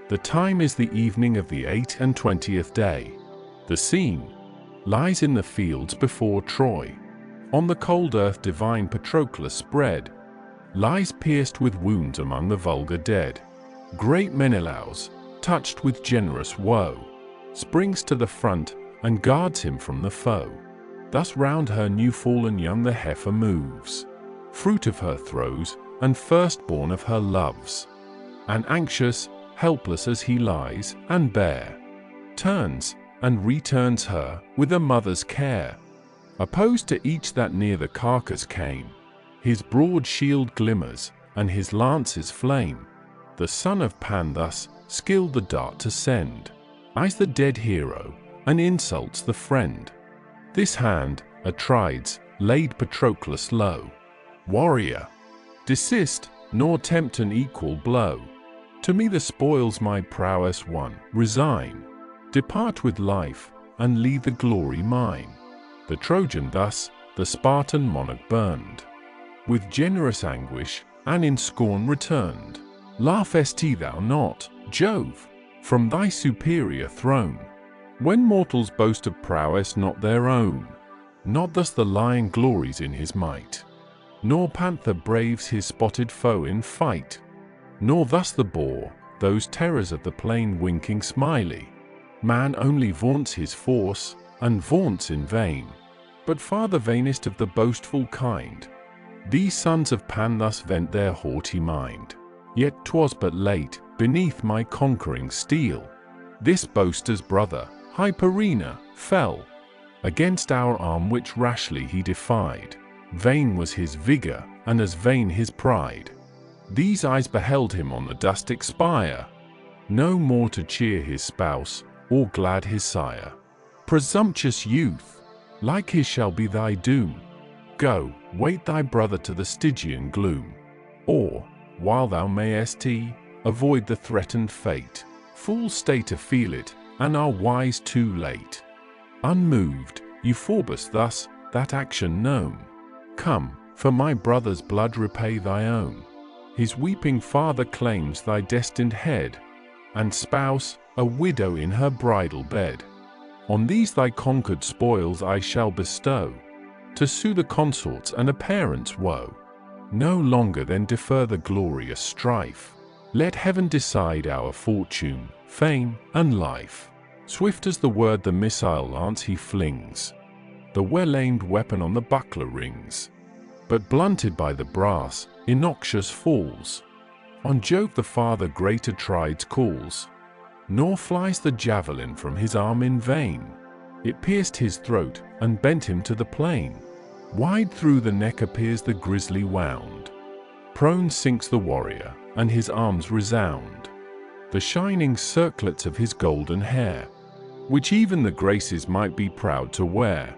The time is the evening of the 28th day. The scene lies in the fields before Troy. On the cold earth divine Patroclus spread, lies pierced with wounds among the vulgar dead. Great Menelaus, touched with generous woe, springs to the front, and guards him from the foe. Thus round her new-fallen young the heifer moves, fruit of her throes, and firstborn of her loves. And anxious, helpless as he lies, and bare, turns, and returns her, with a mother's care. Opposed to each that near the carcass came, his broad shield glimmers, and his lance's flame. The son of Pan thus, skilled the dart to send, eyes the dead hero, and insults the friend. This hand, Atrides, laid Patroclus low. Warrior, desist, nor tempt an equal blow. To me the spoils my prowess won, resign. Depart with life, and leave the glory mine. The Trojan thus, the Spartan monarch burned, with generous anguish, and in scorn returned. Laughest thou not, Jove, from thy superior throne, when mortals boast of prowess not their own? Not thus the lion glories in his might, nor panther braves his spotted foe in fight, nor thus the boar, those terrors of the plain winking smiley. Man only vaunts his force, and vaunts in vain, but far the vainest of the boastful kind. These sons of Pan thus vent their haughty mind. Yet 'twas but late, beneath my conquering steel, this boaster's brother, Hyperina, fell against our arm which rashly he defied. Vain was his vigor, and as vain his pride. These eyes beheld him on the dust expire, no more to cheer his spouse, or glad his sire. Presumptuous youth, like his shall be thy doom. Go, wait thy brother to the Stygian gloom, or, while thou mayest, avoid the threatened fate. Fools stay to feel it, and are wise too late. Unmoved, Euphorbus thus, that action known. Come, for my brother's blood repay thy own. His weeping father claims thy destined head, and spouse, a widow in her bridal bed. On these thy conquered spoils I shall bestow, to soothe the consorts and a parent's woe. No longer then defer the glorious strife. Let heaven decide our fortune, fame, and life. Swift as the word the missile lance he flings, the well-aimed weapon on the buckler rings, but blunted by the brass, innoxious falls. On Jove the Father great Atrides calls, nor flies the javelin from his arm in vain. It pierced his throat, and bent him to the plain. Wide through the neck appears the grisly wound. Prone sinks the warrior, and his arms resound. The shining circlets of his golden hair, which even the Graces might be proud to wear,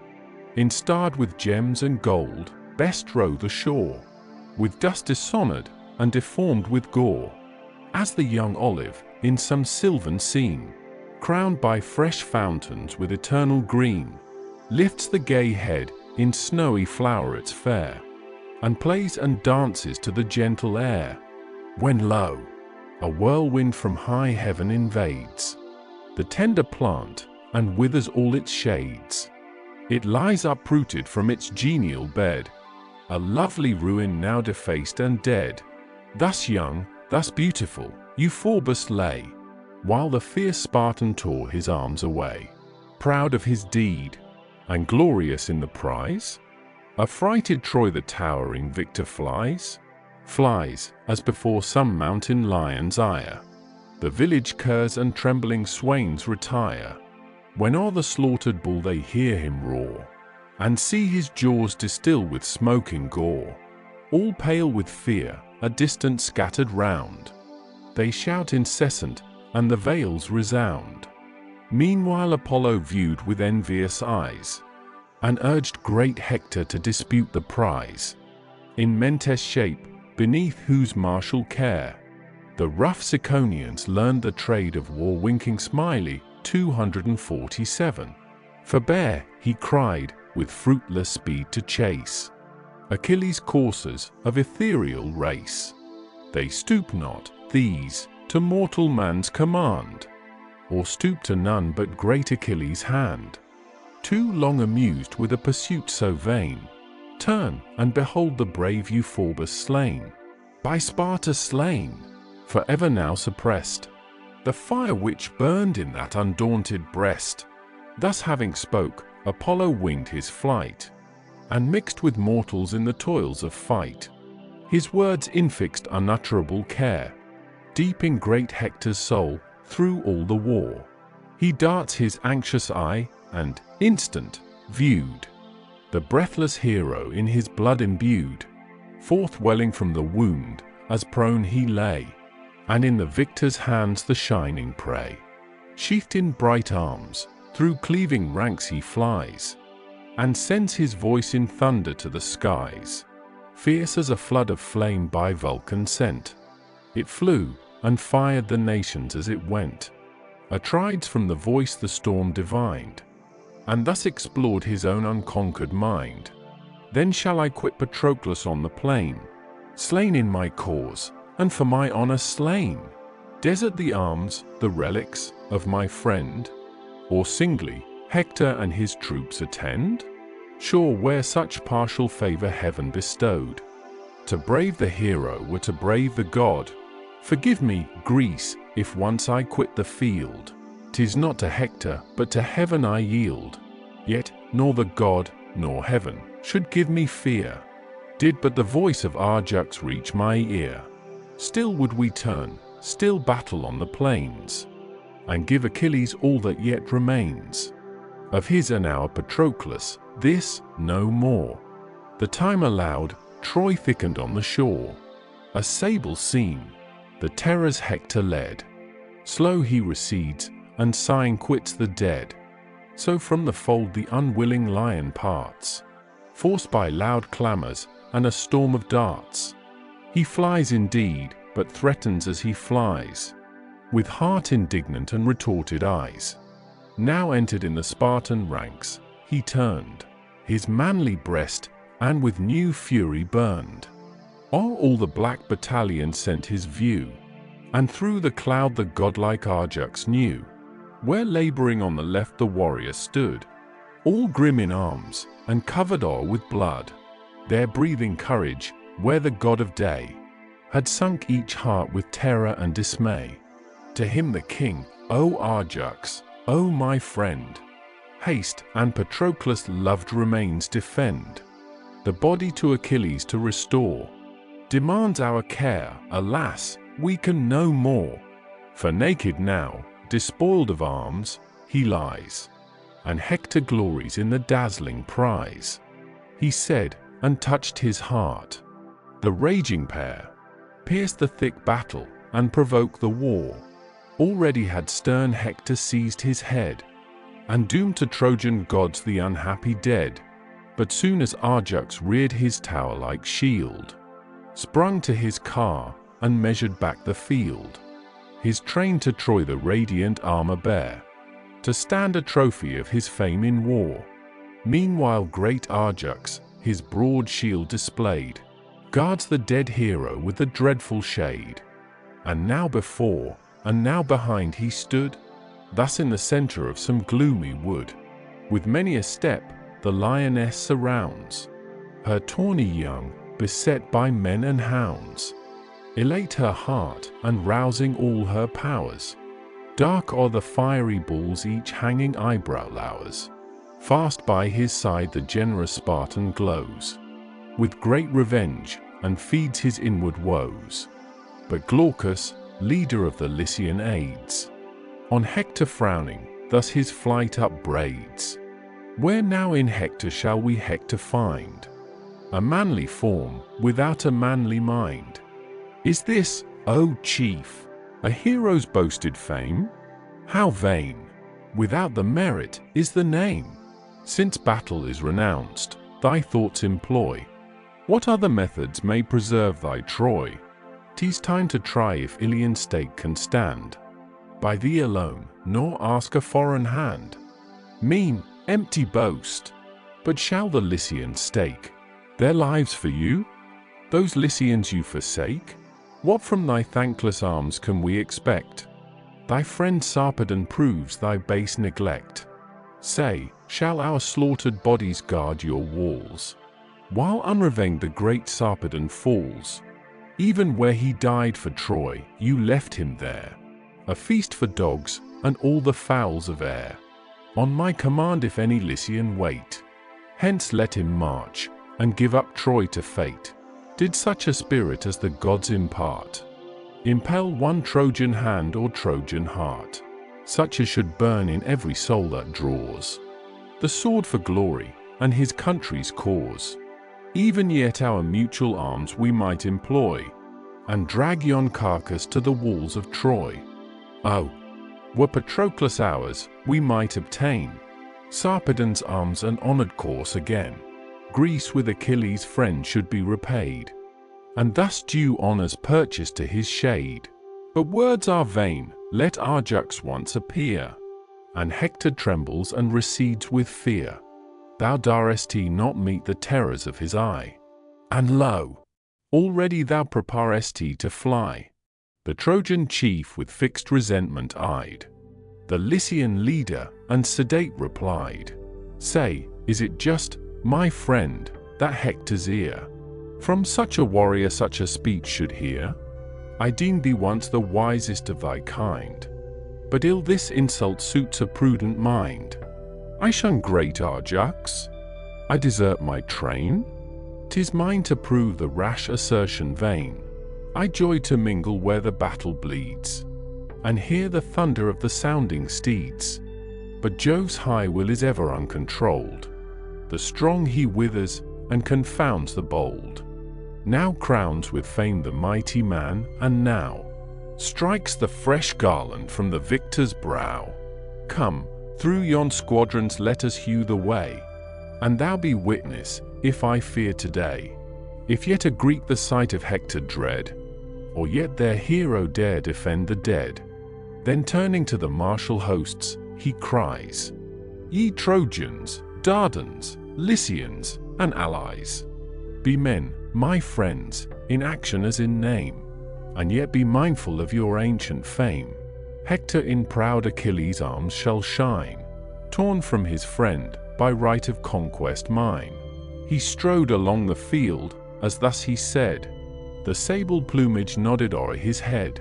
instarred with gems and gold, best row the shore, with dust dishonored, and deformed with gore, as the young olive, in some sylvan scene, crowned by fresh fountains with eternal green, lifts the gay head in snowy flowerets fair, and plays and dances to the gentle air, when lo, a whirlwind from high heaven invades the tender plant, and withers all its shades. It lies uprooted from its genial bed, a lovely ruin now defaced and dead. Thus young, thus beautiful, Euphorbus lay, while the fierce Spartan tore his arms away, proud of his deed, and glorious in the prize. Affrighted Troy the towering victor flies, as before some mountain lion's ire. The village curs and trembling swains retire, when o'er the slaughtered bull they hear him roar, and see his jaws distill with smoking gore. All pale with fear, a distance scattered round, they shout incessant, and the vales resound. Meanwhile Apollo viewed with envious eyes, and urged great Hector to dispute the prize. In Mentes shape, beneath whose martial care, the rough Ciconians learned the trade of war. Winking smiley, 247. Forbear, he cried, with fruitless speed to chase Achilles' coursers of ethereal race. They stoop not, these, to mortal man's command, or stoop to none but great Achilles' hand. Too long amused with a pursuit so vain, turn, and behold the brave Euphorbus slain. By Sparta slain, forever now suppressed, the fire which burned in that undaunted breast. Thus having spoke, Apollo winged his flight, and mixed with mortals in the toils of fight. His words infixed unutterable care, deep in great Hector's soul, through all the war. He darts his anxious eye, and, instant, viewed the breathless hero in his blood imbued, forth welling from the wound, as prone he lay, and in the victor's hands the shining prey. Sheathed in bright arms, through cleaving ranks he flies, and sends his voice in thunder to the skies. Fierce as a flood of flame by Vulcan sent, it flew, and fired the nations as it went. Atrides from the voice the storm divined, and thus explored his own unconquered mind. Then shall I quit Patroclus on the plain, slain in my cause, and for my honor slain? Desert the arms, the relics, of my friend? Or singly, Hector and his troops attend? Sure, where such partial favor heaven bestowed, to brave the hero were to brave the god. Forgive me, Greece, if once I quit the field. 'Tis not to Hector, but to heaven I yield. Yet, nor the god, nor heaven, should give me fear. Did but the voice of Ajax reach my ear, still would we turn, still battle on the plains, and give Achilles all that yet remains. Of his and our Patroclus, this, no more. The time allowed, Troy thickened on the shore. A sable scene, the terrors Hector led. Slow he recedes, and sighing quits the dead. So from the fold the unwilling lion parts, forced by loud clamors and a storm of darts. He flies indeed, but threatens as he flies, with heart indignant and retorted eyes. Now entered in the Spartan ranks, he turned his manly breast, and with new fury burned. O'er all the black battalion sent his view, and through the cloud the godlike Ajax knew, where laboring on the left the warrior stood, all grim in arms, and covered o'er with blood, there breathing courage, where the god of day had sunk each heart with terror and dismay. To him the king, O Ajax, O my friend, haste, and Patroclus' loved remains defend. The body to Achilles to restore demands our care. Alas, we can no more, for naked now, despoiled of arms, he lies, and Hector glories in the dazzling prize. He said, and touched his heart. The raging pair pierced the thick battle, and provoked the war. Already had stern Hector seized his head, and doomed to Trojan gods the unhappy dead. But soon as Ajax reared his tower-like shield, sprung to his car, and measured back the field, his train to Troy the radiant armor bear, to stand a trophy of his fame in war. Meanwhile great Ajax, his broad shield displayed, guards the dead hero with the dreadful shade. And now before, and now behind he stood, thus in the center of some gloomy wood. With many a step, the lioness surrounds her tawny young, beset by men and hounds. Elate her heart, and rousing all her powers, dark o'er the fiery bulls each hanging eyebrow lowers. Fast by his side the generous Spartan glows, with great revenge, and feeds his inward woes. But Glaucus, leader of the Lycian aids, on Hector frowning, thus his flight upbraids. Where now in Hector shall we Hector find? A manly form, without a manly mind. Is this, O chief, a hero's boasted fame? How vain, without the merit, is the name! Since battle is renounced, thy thoughts employ. What other methods may preserve thy Troy? 'Tis time to try if Ilian state can stand by thee alone, nor ask a foreign hand. Mean, empty boast! But shall the Lycians stake their lives for you? Those Lycians you forsake? What from thy thankless arms can we expect? Thy friend Sarpedon proves thy base neglect. Say, shall our slaughtered bodies guard your walls, while unrevenged the great Sarpedon falls? Even where he died for Troy, you left him there, a feast for dogs, and all the fowls of air. On my command if any Lycian wait, hence let him march, and give up Troy to fate. Did such a spirit as the gods impart impel one Trojan hand or Trojan heart, such as should burn in every soul that draws the sword for glory, and his country's cause, even yet our mutual arms we might employ, and drag yon carcass to the walls of Troy. Oh, were Patroclus ours, we might obtain Sarpedon's arms and honored course again. Greece with Achilles' friend should be repaid, and thus due honors purchased to his shade. But words are vain, let Ajax once appear, and Hector trembles and recedes with fear. Thou darest not meet the terrors of his eye. And lo, already thou preparest to fly. The Trojan chief with fixed resentment eyed the Lycian leader, and sedate replied, Say, is it just, my friend, that Hector's ear from such a warrior such a speech should hear? I deemed thee once the wisest of thy kind, but ill this insult suits a prudent mind. I shun great Ajax, I desert my train. 'Tis mine to prove the rash assertion vain. I joy to mingle where the battle bleeds, and hear the thunder of the sounding steeds. But Jove's high will is ever uncontrolled. The strong he withers, and confounds the bold. Now crowns with fame the mighty man, and now strikes the fresh garland from the victor's brow. Come, through yon squadrons let us hew the way, and thou be witness, if I fear today, if yet a Greek the sight of Hector dread, or yet their hero dare defend the dead. Then turning to the martial hosts, he cries, Ye Trojans, Dardans, Lycians, and allies, be men, my friends, in action as in name, and yet be mindful of your ancient fame. Hector in proud Achilles' arms shall shine, torn from his friend, by right of conquest mine. He strode along the field, as thus he said, the sable plumage nodded o'er his head.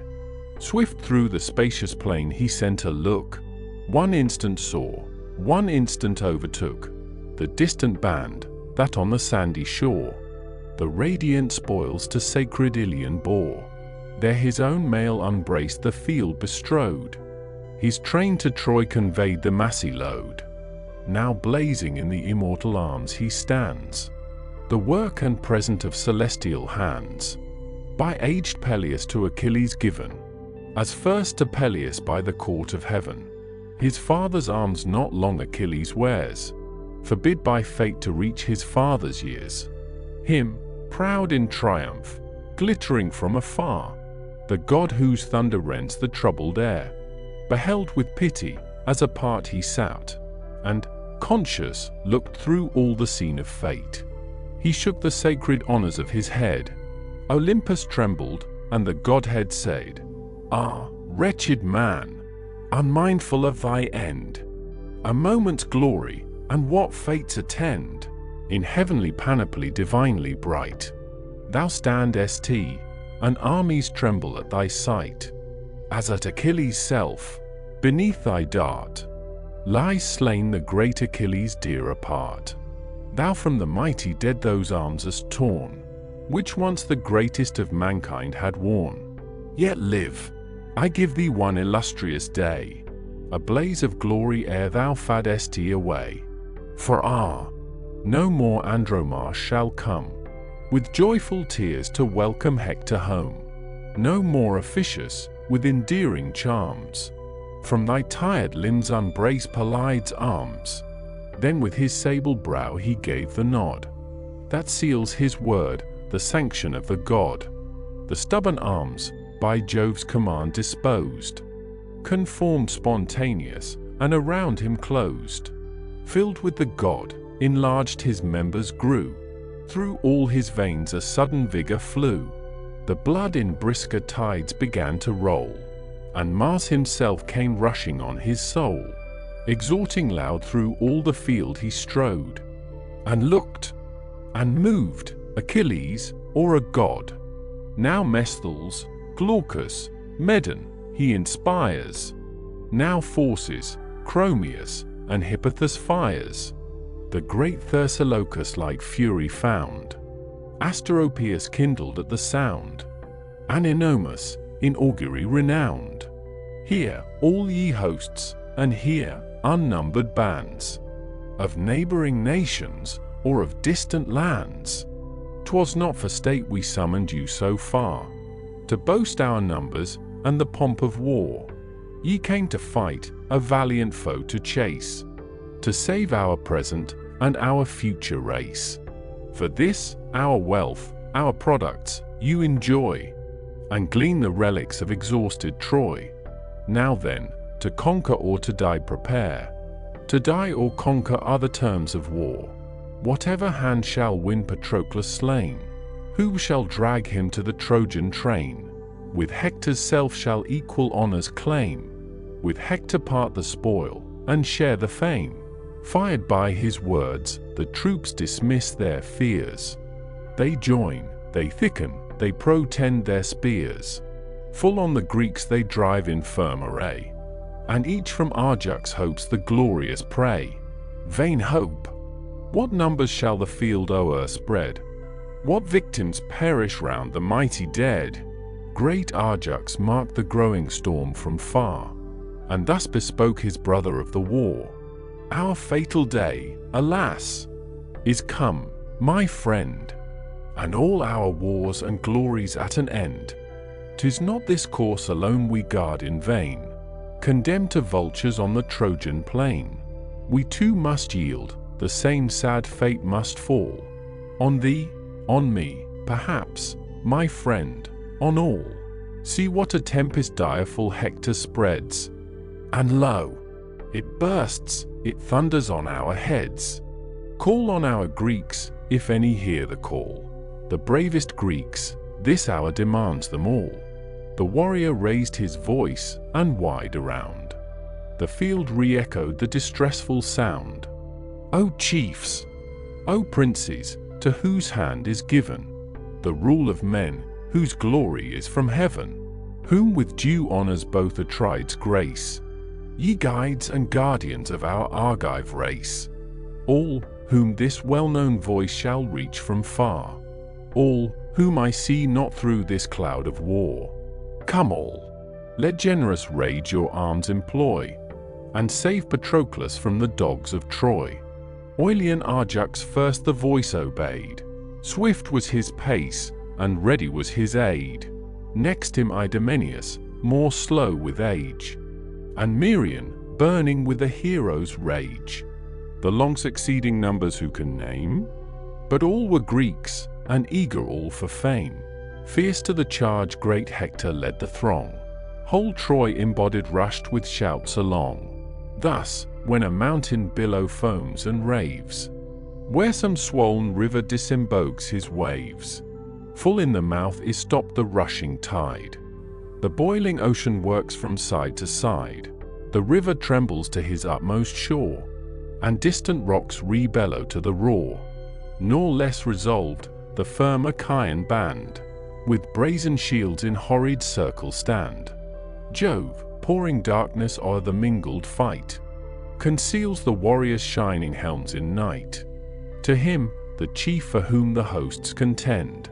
Swift through the spacious plain he sent a look, one instant saw, one instant overtook, the distant band, that on the sandy shore, the radiant spoils to sacred Iliad bore. There his own mail unbraced the field bestrode, his train to Troy conveyed the massy load. Now blazing in the immortal arms he stands, the work and present of celestial hands, by aged Peleus to Achilles given, as first to Peleus by the court of heaven. His father's arms not long Achilles wears, forbid by fate to reach his father's years. Him, proud in triumph, glittering from afar, the god whose thunder rents the troubled air, beheld with pity, as apart he sat, and, conscious, looked through all the scene of fate. He shook the sacred honors of his head. Olympus trembled, and the Godhead said, Ah, wretched man, unmindful of thy end, a moment's glory, and what fates attend, in heavenly panoply divinely bright. Thou standest, and armies tremble at thy sight, as at Achilles' self, beneath thy dart, lies slain the great Achilles dear apart. Thou from the mighty dead those arms hast torn, which once the greatest of mankind had worn. Yet live, I give thee one illustrious day, a blaze of glory ere thou fadest away. For no more Andromache shall come, with joyful tears to welcome Hector home. No more Officius, with endearing charms, from thy tired limbs unbrace Pelides' arms. Then with his sable brow he gave the nod, that seals his word, the sanction of the god. The stubborn arms, by Jove's command disposed, conformed spontaneous, and around him closed. Filled with the god, enlarged his members grew, through all his veins a sudden vigor flew. The blood in brisker tides began to roll, and Mars himself came rushing on his soul. Exhorting loud through all the field he strode, and looked, and moved, Achilles, or a god. Now Mesthles, Glaucus, Medon, he inspires, now forces, Chromius, and Hippothous fires. The great Thursilocus like fury found, Asteropaeus kindled at the sound, and Enomus, in augury renowned. Hear, all ye hosts, and hear, unnumbered bands, of neighboring nations, or of distant lands. 'Twas not for state we summoned you so far, to boast our numbers, and the pomp of war. Ye came to fight, a valiant foe to chase, to save our present, and our future race. For this, our wealth, our products, you enjoy, and glean the relics of exhausted Troy. Now then, To conquer or to die prepare. To die or conquer are the terms of war. Whatever hand shall win Patroclus slain, who shall drag him to the Trojan train? With Hector's self shall equal honors claim, with Hector part the spoil, and share the fame. Fired by his words, the troops dismiss their fears. They join, they thicken, they protend their spears. Full on the Greeks they drive in firm array, and each from Ajax hopes the glorious prey. Vain hope! What numbers shall the field o'er spread? What victims perish round the mighty dead? Great Ajax marked the growing storm from far, and thus bespoke his brother of the war. Our fatal day, alas, is come, my friend, and all our wars and glories at an end. 'Tis not this course alone we guard in vain, condemned to vultures on the Trojan plain. We too must yield, the same sad fate must fall. On thee, on me, perhaps, my friend, on all. See what a tempest direful Hector spreads, and lo! It bursts, it thunders on our heads. Call on our Greeks, if any hear the call. The bravest Greeks, this hour demands them all. The warrior raised his voice, and wide around the field re-echoed the distressful sound. O chiefs! O princes, to whose hand is given the rule of men, whose glory is from heaven, whom with due honors both Atrides grace, ye guides and guardians of our Argive race, all whom this well-known voice shall reach from far, all whom I see not through this cloud of war. Come all, let generous rage your arms employ, and save Patroclus from the dogs of Troy. Oilean Ajax first the voice obeyed, swift was his pace, and ready was his aid. Next him Idomeneus, more slow with age, and Merion, burning with a hero's rage. The long succeeding numbers who can name? But all were Greeks, and eager all for fame. Fierce to the charge great Hector led the throng. Whole Troy embodied rushed with shouts along. Thus, when a mountain billow foams and raves, where some swoln river disembogues his waves, full in the mouth is stopped the rushing tide. The boiling ocean works from side to side. The river trembles to his utmost shore, and distant rocks rebellow to the roar. Nor less resolved, the firm Achaean band, with brazen shields in horrid circle stand. Jove, pouring darkness o'er the mingled fight, conceals the warriors' shining helms in night. To him, the chief for whom the hosts contend,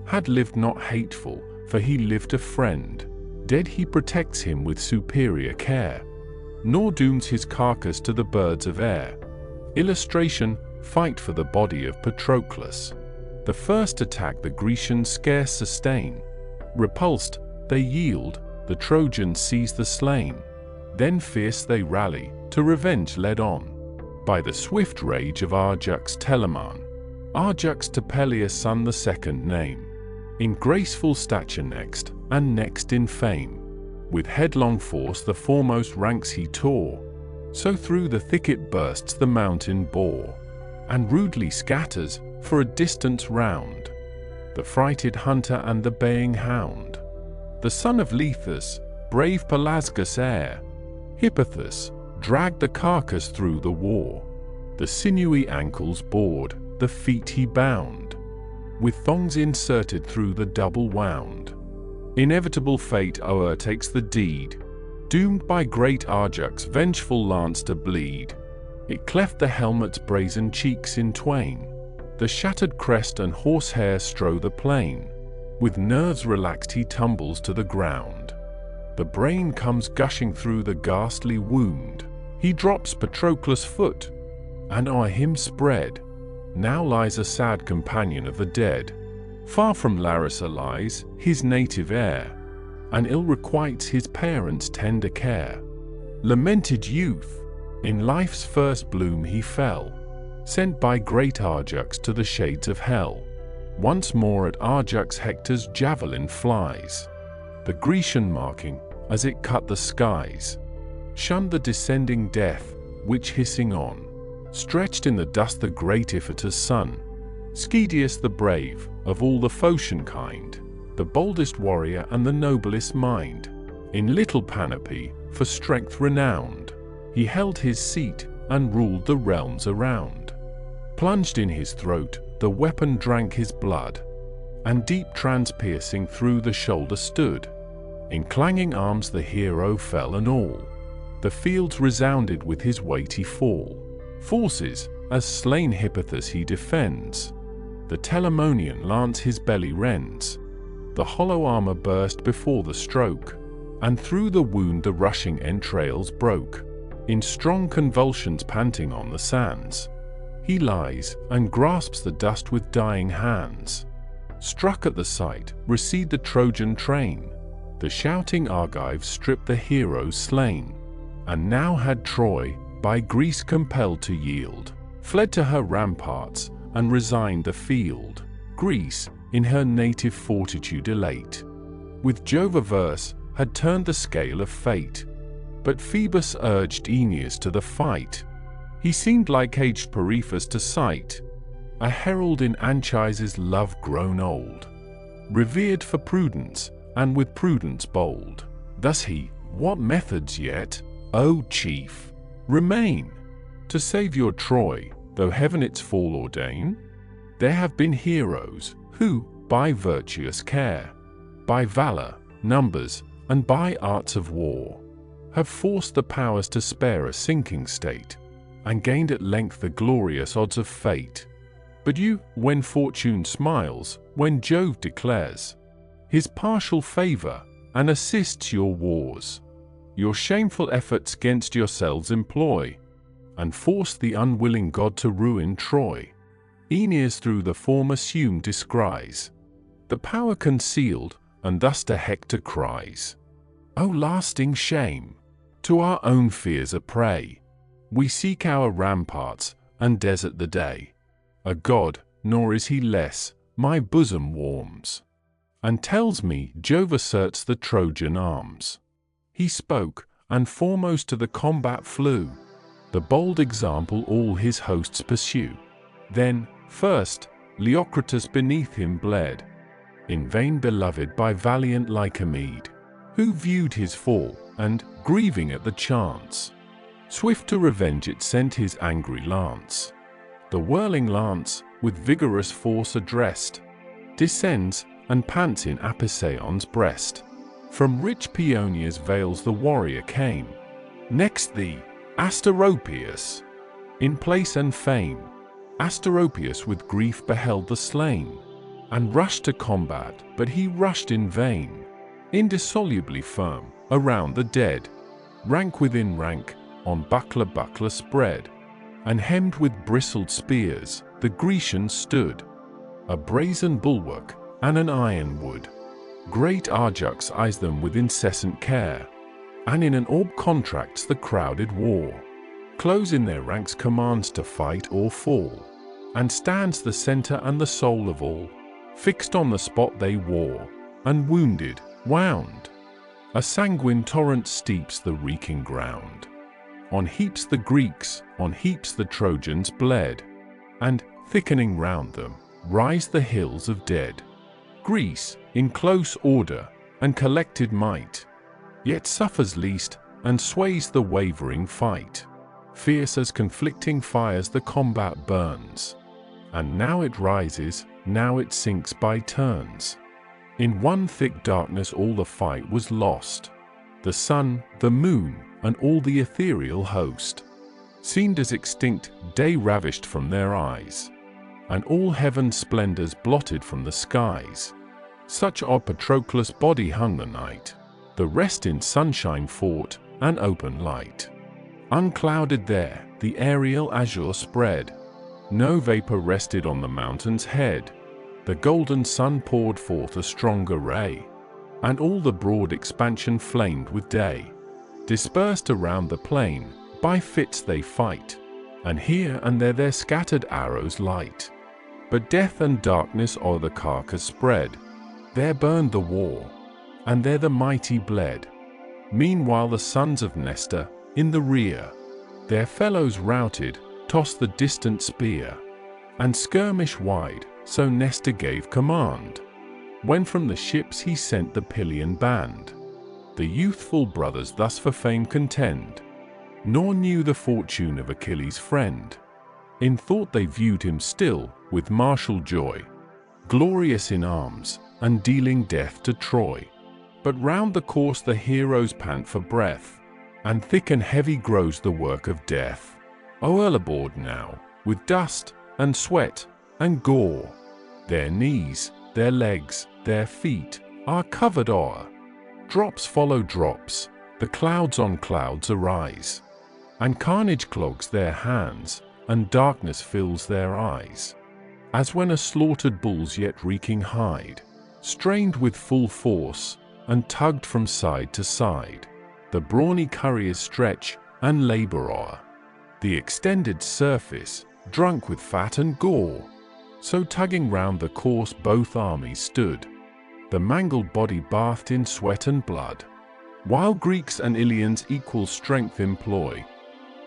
had lived not hateful, for he lived a friend. Dead he protects him with superior care, nor dooms his carcass to the birds of air. Illustration, fight for the body of Patroclus. The first attack the Grecians scarce sustain. Repulsed, they yield, the Trojans seize the slain. Then fierce they rally, to revenge led on by the swift rage of Ajax Telamon. Ajax to Peleus' son the second name, in graceful stature next, and next in fame. With headlong force the foremost ranks he tore, so through the thicket bursts the mountain boar, and rudely scatters, for a distance round, the frighted hunter and the baying hound. The son of Lethus, brave Pelasgus heir, Hippothous, dragged the carcass through the war. The sinewy ankles bored, the feet he bound, with thongs inserted through the double wound. Inevitable fate o'ertakes the deed, doomed by great Ajax' vengeful lance to bleed. It cleft the helmet's brazen cheeks in twain. The shattered crest and horsehair strew the plain. With nerves relaxed he tumbles to the ground. The brain comes gushing through the ghastly wound. He drops Patroclus' foot, and o'er him spread now lies a sad companion of the dead. Far from Larissa lies his native heir, and ill requites his parents' tender care. Lamented youth, in life's first bloom he fell, sent by great Ajax to the shades of hell. Once more at Ajax Hector's javelin flies, the Grecian marking, as it cut the skies. shunned the descending death, which hissing on, stretched in the dust the great Iphitus' son. Schedius the brave, of all the Phocian kind, the boldest warrior and the noblest mind, in little panoply, for strength renowned, he held his seat, and ruled the realms around. Plunged in his throat, the weapon drank his blood, and deep transpiercing through the shoulder stood. In clanging arms the hero fell, and all the fields resounded with his weighty fall. Forces, as slain Hippothous he defends, the Telamonian lance his belly rends. The hollow armor burst before the stroke, and through the wound the rushing entrails broke. In strong convulsions panting on the sands, he lies, and grasps the dust with dying hands. Struck at the sight, recede the Trojan train. The shouting Argives stripped the heroes slain. And now had Troy, by Greece compelled to yield, fled to her ramparts, and resigned the field. Greece, in her native fortitude elate, with Jove averse, had turned the scale of fate. But Phoebus urged Aeneas to the fight. He seemed like aged Periphas to sight, a herald in Anchises' love grown old, revered for prudence, and with prudence bold. Thus he, what methods yet, O chief, remain, to save your Troy, though heaven its fall ordain? There have been heroes, who, by virtuous care, by valor, numbers, and by arts of war, have forced the powers to spare a sinking state, and gained at length the glorious odds of fate. But you, when fortune smiles, when Jove declares his partial favor, and assists your wars, your shameful efforts 'gainst yourselves employ, and force the unwilling god to ruin Troy. Aeneas through the form assumed descries the power concealed, and thus to Hector cries, O lasting shame! To our own fears a prey, we seek our ramparts, and desert the day. A god, nor is he less, my bosom warms, and tells me Jove asserts the Trojan arms. He spoke, and foremost to the combat flew, the bold example all his hosts pursue. Then, first, Leocritus beneath him bled, in vain beloved by valiant Lycomed, who viewed his fall, and, grieving at the chance, swift to revenge it sent his angry lance. The whirling lance, with vigorous force addressed, descends, and pants in Apisaon's breast. From rich Paeonia's vales the warrior came. Next the Asteropaeus, in place and fame. Asteropaeus with grief beheld the slain, and rushed to combat, but he rushed in vain. Indissolubly firm, around the dead, rank within rank, on buckler spread, and hemmed with bristled spears, the Grecians stood, a brazen bulwark, and an iron wood. Great Ajax eyes them with incessant care, and in an orb contracts the crowded war. Close in their ranks commands to fight or fall, and stands the center and the soul of all, fixed on the spot they war, and wounded, wound. A sanguine torrent steeps the reeking ground. On heaps the Greeks, on heaps the Trojans bled, and, thickening round them, rise the hills of dead. Greece, in close order, and collected might, yet suffers least, and sways the wavering fight. Fierce as conflicting fires the combat burns, and now it rises, now it sinks by turns. In one thick darkness all the fight was lost. The sun, the moon, and all the ethereal host seemed as extinct, day ravished from their eyes, and all heaven's splendors blotted from the skies. Such odd Patroclus' body hung the night, the rest in sunshine fought, and open light. Unclouded there, the aerial azure spread, no vapor rested on the mountain's head. The golden sun poured forth a stronger ray, and all the broad expansion flamed with day. Dispersed around the plain, by fits they fight, and here and there their scattered arrows light. But death and darkness o'er the carcass spread. There burned the war, and there the mighty bled. Meanwhile the sons of Nestor, in the rear. Their fellows routed, tossed the distant spear, and skirmish wide, so Nestor gave command, when from the ships he sent the Pylian band. The youthful brothers thus for fame contend, nor knew the fortune of Achilles' friend. In thought they viewed him still, with martial joy, glorious in arms, and dealing death to Troy. But round the course the heroes pant for breath, and thick and heavy grows the work of death. O'er aboard now, with dust, and sweat, and gore, their knees, their legs, their feet, are covered o'er. Drops follow drops, the clouds on clouds arise, and carnage clogs their hands, and darkness fills their eyes. As when a slaughtered bull's yet reeking hide, strained with full force, and tugged from side to side, the brawny couriers stretch, and labor o'er the extended surface, drunk with fat and gore. So tugging round the course both armies stood, the mangled body bathed in sweat and blood, while Greeks and Ilians equal strength employ,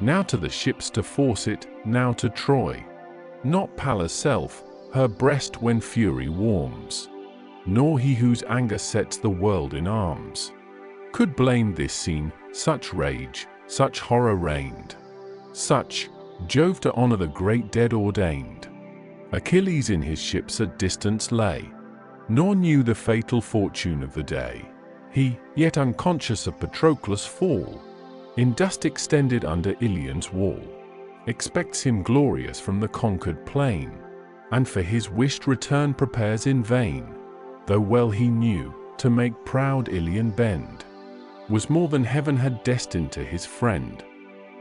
now to the ships to force it, now to Troy. Not Pallas' self, her breast when fury warms, nor he whose anger sets the world in arms, could blame this scene. Such rage, such horror reigned, such Jove to honor the great dead ordained. Achilles in his ships at distance lay, nor knew the fatal fortune of the day. He, yet unconscious of Patroclus' fall, in dust extended under Ilion's wall, expects him glorious from the conquered plain, and for his wished return prepares in vain, though well he knew, to make proud Ilion bend, was more than heaven had destined to his friend.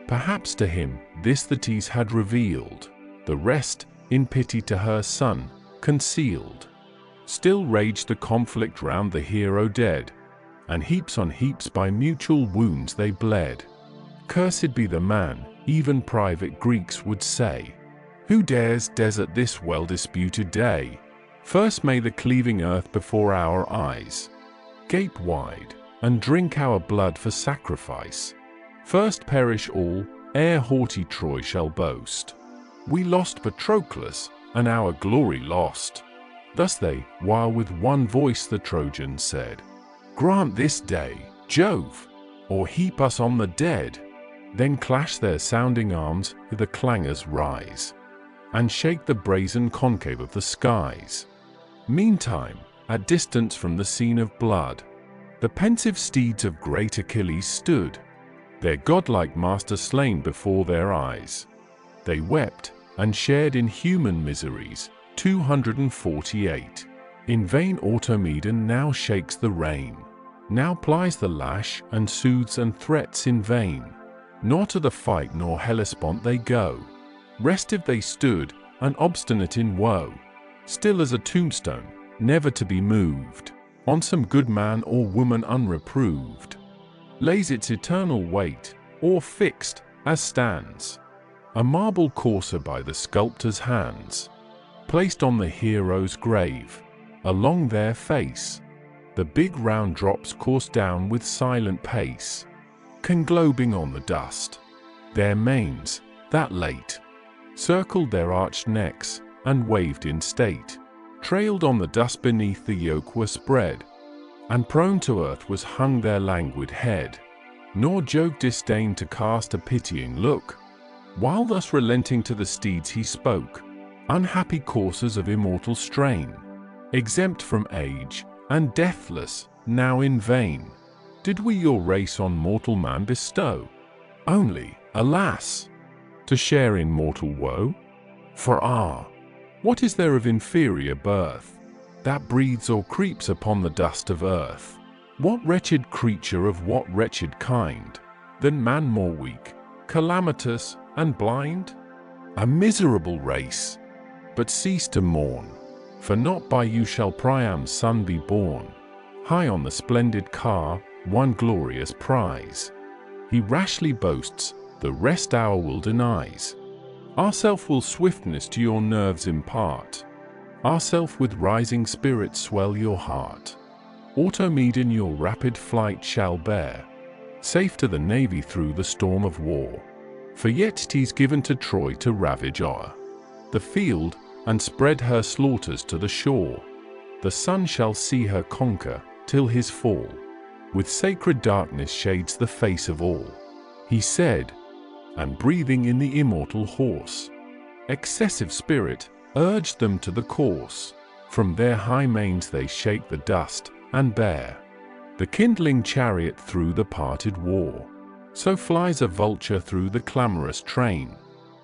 Perhaps to him this Thetis had revealed, the rest, in pity to her son, concealed. Still raged the conflict round the hero dead, and heaps on heaps by mutual wounds they bled. Cursed be the man, even private Greeks would say, who dares desert this well-disputed day. First may the cleaving earth before our eyes gape wide, and drink our blood for sacrifice. First perish all, ere haughty Troy shall boast, we lost Patroclus, and our glory lost. Thus they, while with one voice the Trojans said, grant this day, Jove, or heap us on the dead. Then clash their sounding arms, the clangors rise, and shake the brazen concave of the skies. Meantime, at distance from the scene of blood, the pensive steeds of great Achilles stood, their godlike master slain before their eyes. They wept, and shared in human miseries, 248. In vain Automedon now shakes the rein, now plies the lash, and soothes and threats in vain. Nor to the fight nor Hellespont they go, restive they stood, and obstinate in woe, still as a tombstone, never to be moved, on some good man or woman unreproved, lays its eternal weight, or fixed, as stands, a marble courser by the sculptor's hands, placed on the hero's grave. Along their face, the big round drops course down with silent pace, conglobing on the dust. Their manes, that late circled their arched necks, and waved in state, trailed on the dust beneath the yoke were spread, and prone to earth was hung their languid head. Nor Jove disdained to cast a pitying look, while thus relenting to the steeds he spoke, unhappy coursers of immortal strain, exempt from age, and deathless, now in vain did we your race on mortal man bestow, only, alas, to share in mortal woe? For what is there of inferior birth, that breathes or creeps upon the dust of earth? What wretched creature of what wretched kind, than man more weak, calamitous, and blind? A miserable race! But cease to mourn, for not by you shall Priam's son be born. High on the splendid car, one glorious prize, he rashly boasts, the rest our will denies. Ourself will swiftness to your nerves impart, ourself with rising spirit swell your heart. Automedon your rapid flight shall bear, safe to the navy through the storm of war. For yet 'tis given to Troy to ravage o'er the field, and spread her slaughters to the shore. The sun shall see her conquer, till his fall with sacred darkness shades the face of all. He said, and breathing in the immortal horse, excessive spirit, urged them to the course. From their high manes they shake the dust, and bear the kindling chariot through the parted war. So flies a vulture through the clamorous train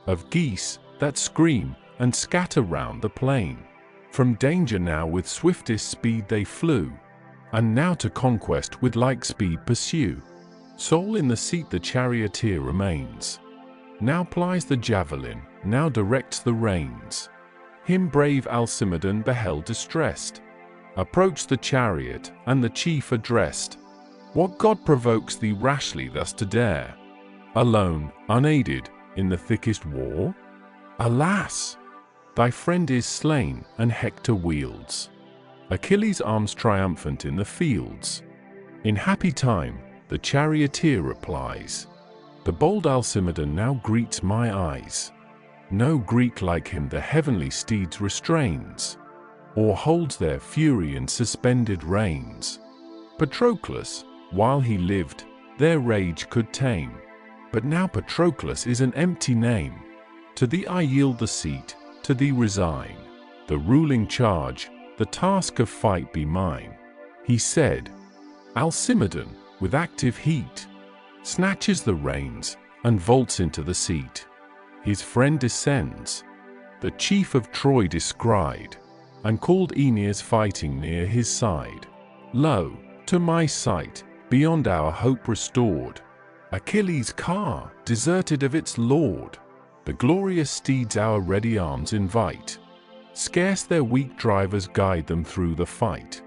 of geese that scream and scatter round the plain. From danger now with swiftest speed they flew, and now to conquest with like speed pursue. Sole in the seat the charioteer remains, now plies the javelin, now directs the reins. Him brave Alcimedon beheld distressed, approached the chariot, and the chief addressed, "What god provokes thee rashly thus to dare, alone, unaided, in the thickest war? Alas! Thy friend is slain, and Hector wields Achilles' arms triumphant in the fields." In happy time, the charioteer replies, "The bold Alcimedon now greets my eyes. No Greek like him the heavenly steeds restrains, or holds their fury in suspended reins. Patroclus, while he lived, their rage could tame, but now Patroclus is an empty name. To thee I yield the seat, to thee resign the ruling charge, the task of fight be mine." He said. Alcimedon, with active heat, snatches the reins, and vaults into the seat. His friend descends, the chief of Troy descried, and called Aeneas fighting near his side. "Lo, to my sight, beyond our hope restored, Achilles' car, deserted of its lord. The glorious steeds our ready arms invite, scarce their weak drivers guide them through the fight.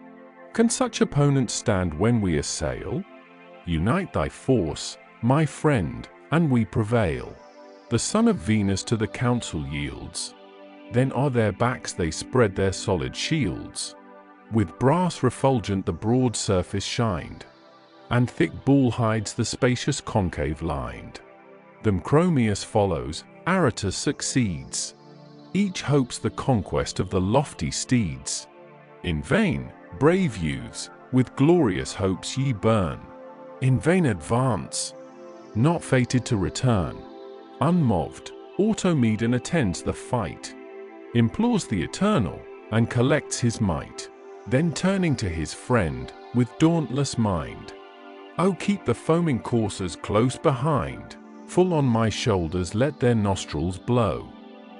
Can such opponents stand when we assail? Unite thy force, my friend, and we prevail." The son of Venus to the council yields. Then on their backs they spread their solid shields. With brass refulgent the broad surface shined, and thick bull hides the spacious concave lined. Them Chromius follows, Aratus succeeds. Each hopes the conquest of the lofty steeds. In vain, brave youths, with glorious hopes ye burn. In vain advance, not fated to return. Unmoved, Automedon attends the fight, implores the Eternal, and collects his might. Then turning to his friend, with dauntless mind, "O keep the foaming coursers close behind, full on my shoulders let their nostrils blow.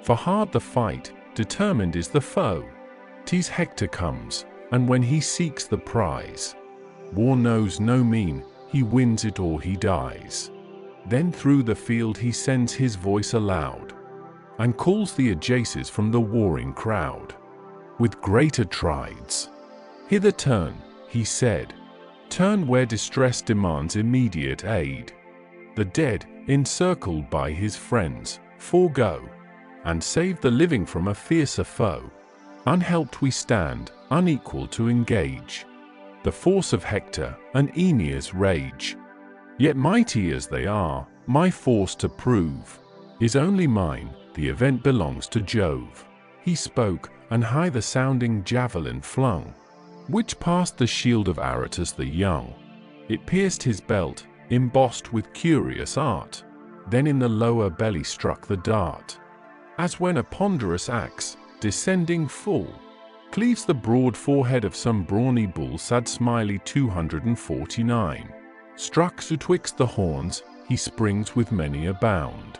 For hard the fight, determined is the foe. 'Tis Hector comes, and when he seeks the prize, war knows no mean, he wins it or he dies." Then through the field he sends his voice aloud, and calls the Ajaces from the warring crowd. With great Atrides, "Hither turn," he said, "turn where distress demands immediate aid. The dead, encircled by his friends, forego, and save the living from a fiercer foe. Unhelped we stand, unequal to engage the force of Hector and Aeneas' rage. Yet mighty as they are, my force to prove is only mine, the event belongs to Jove." He spoke, and high the sounding javelin flung, which passed the shield of Aratus the young. It pierced his belt, embossed with curious art, then in the lower belly struck the dart, as when a ponderous axe, descending full, cleaves the broad forehead of some brawny bull. Sad Smiley 249. Struck betwixt the horns, he springs with many a bound,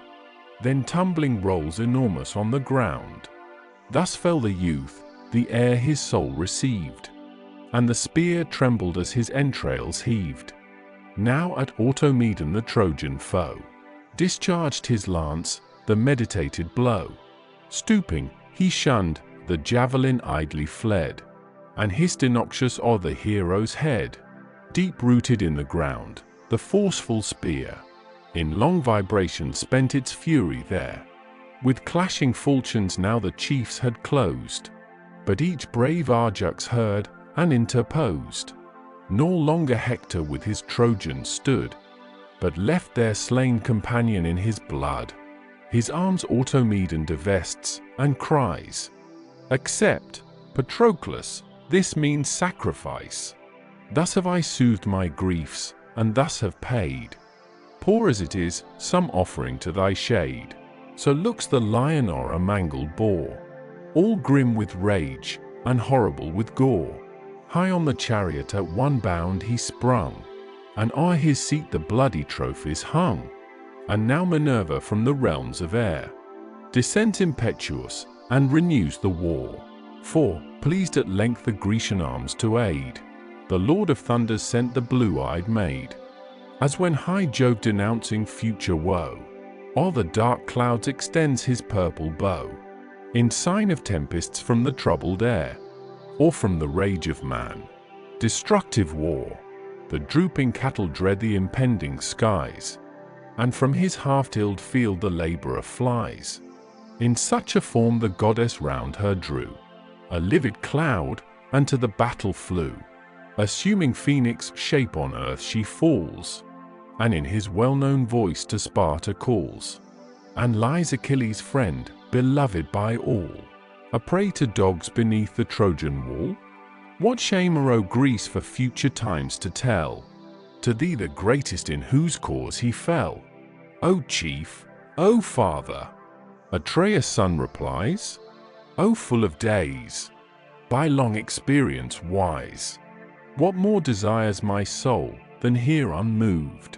then tumbling rolls enormous on the ground. Thus fell the youth, the air his soul received, and the spear trembled as his entrails heaved. Now at Automedon the Trojan foe discharged his lance, the meditated blow. Stooping, he shunned, the javelin idly fled, and hissed innoxious o'er the hero's head. Deep-rooted in the ground, the forceful spear, in long vibration spent its fury there. With clashing falchions now the chiefs had closed, but each brave Ajax heard, and interposed. Nor longer Hector with his Trojans stood, but left their slain companion in his blood. His arms Automedon divests, and cries, "Accept, Patroclus, this means sacrifice. Thus have I soothed my griefs, and thus have paid, poor as it is, some offering to thy shade." So looks the lion o'er a mangled boar, all grim with rage, and horrible with gore. High on the chariot at one bound he sprung, and o'er his seat the bloody trophies hung. And now Minerva from the realms of air descends impetuous, and renews the war. For, pleased at length the Grecian arms to aid, the Lord of Thunders sent the blue-eyed maid. As when high Jove denouncing future woe, o'er the dark clouds extends his purple bow, in sign of tempests from the troubled air, or from the rage of man, destructive war. The drooping cattle dread the impending skies, and from his half-tilled field the labourer flies. In such a form the goddess round her drew a livid cloud, and to the battle flew. Assuming phoenix shape on earth she falls, and in his well-known voice to Sparta calls. And lies Achilles' friend, beloved by all, a prey to dogs beneath the Trojan wall? What shame, O Greece, for future times to tell, to thee the greatest in whose cause he fell. O chief, O father, Atreus' son replies, O full of days, by long experience wise, what more desires my soul than here unmoved,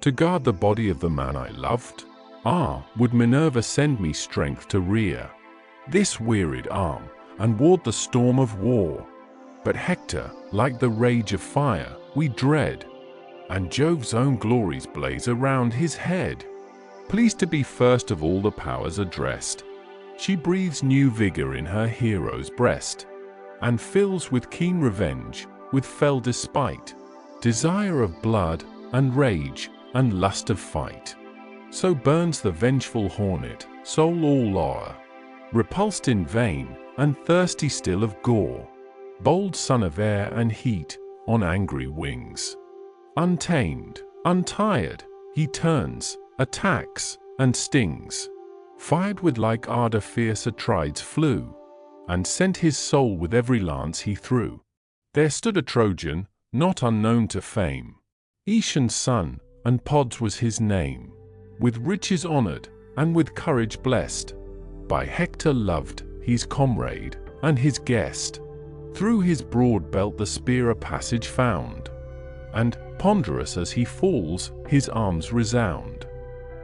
to guard the body of the man I loved? Ah, would Minerva send me strength to rear this wearied arm, and ward the storm of war. But Hector, like the rage of fire, we dread, and Jove's own glories blaze around his head. Pleased to be first of all the powers addressed, she breathes new vigor in her hero's breast, and fills with keen revenge, with fell despite, desire of blood, and rage, and lust of fight. So burns the vengeful hornet, soul all o'er, repulsed in vain, and thirsty still of gore. Bold son of air and heat, on angry wings, untamed, untired, he turns, attacks, and stings. Fired with like ardor fierce Atrides flew, and sent his soul with every lance he threw. There stood a Trojan, not unknown to fame, Aetion's son, and Pods was his name, with riches honored, and with courage blessed, by Hector loved, his comrade, and his guest. Through his broad belt the spear a passage found, and, ponderous as he falls, his arms resound.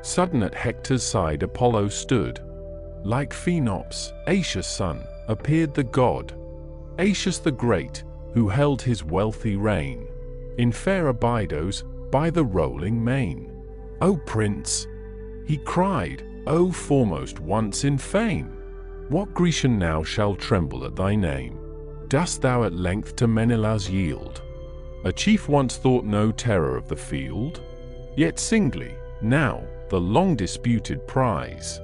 Sudden at Hector's side Apollo stood, like Phaenops, Aetion's son, appeared the god, Aetion the great, who held his wealthy reign in fair Abydos by the rolling main. O Prince, he cried, O foremost once in fame, what Grecian now shall tremble at thy name? Dost thou at length to Menelaus yield? A chief once thought no terror of the field, yet singly, now, the long-disputed prize,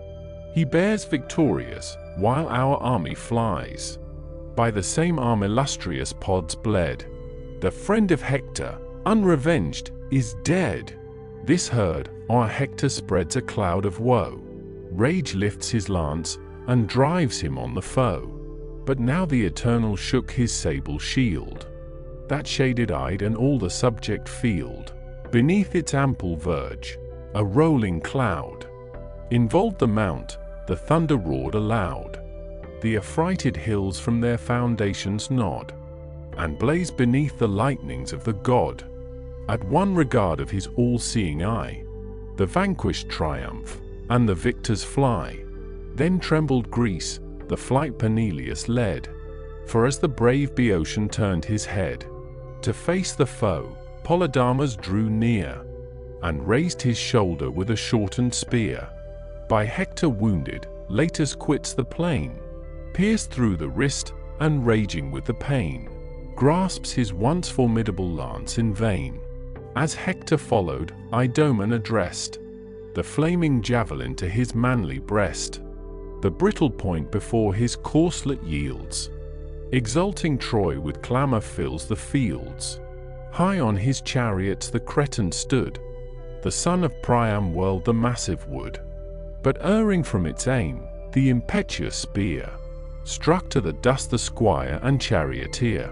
he bears victorious, while our army flies. By the same arm illustrious Pods bled, the friend of Hector, unrevenged, is dead. This heard, o'er Hector spreads a cloud of woe, rage lifts his lance, and drives him on the foe. But now the Eternal shook his sable shield, that shaded-eyed and all the subject field. Beneath its ample verge, a rolling cloud involved the mount, the thunder roared aloud. The affrighted hills from their foundations nod, and blaze beneath the lightnings of the god. At one regard of his all-seeing eye, the vanquished triumph, and the victors fly. Then trembled Greece, the flight Peneleus led, for as the brave Boeotian turned his head to face the foe, Polydamas drew near, and raised his shoulder with a shortened spear. By Hector wounded, Latus quits the plain, pierced through the wrist, and raging with the pain, grasps his once formidable lance in vain. As Hector followed, Idomen addressed the flaming javelin to his manly breast. The brittle point before his corslet yields. Exulting Troy with clamor fills the fields. High on his chariots the Cretan stood, The son of Priam whirled the massive wood, but erring from its aim, the impetuous spear struck to the dust the squire and charioteer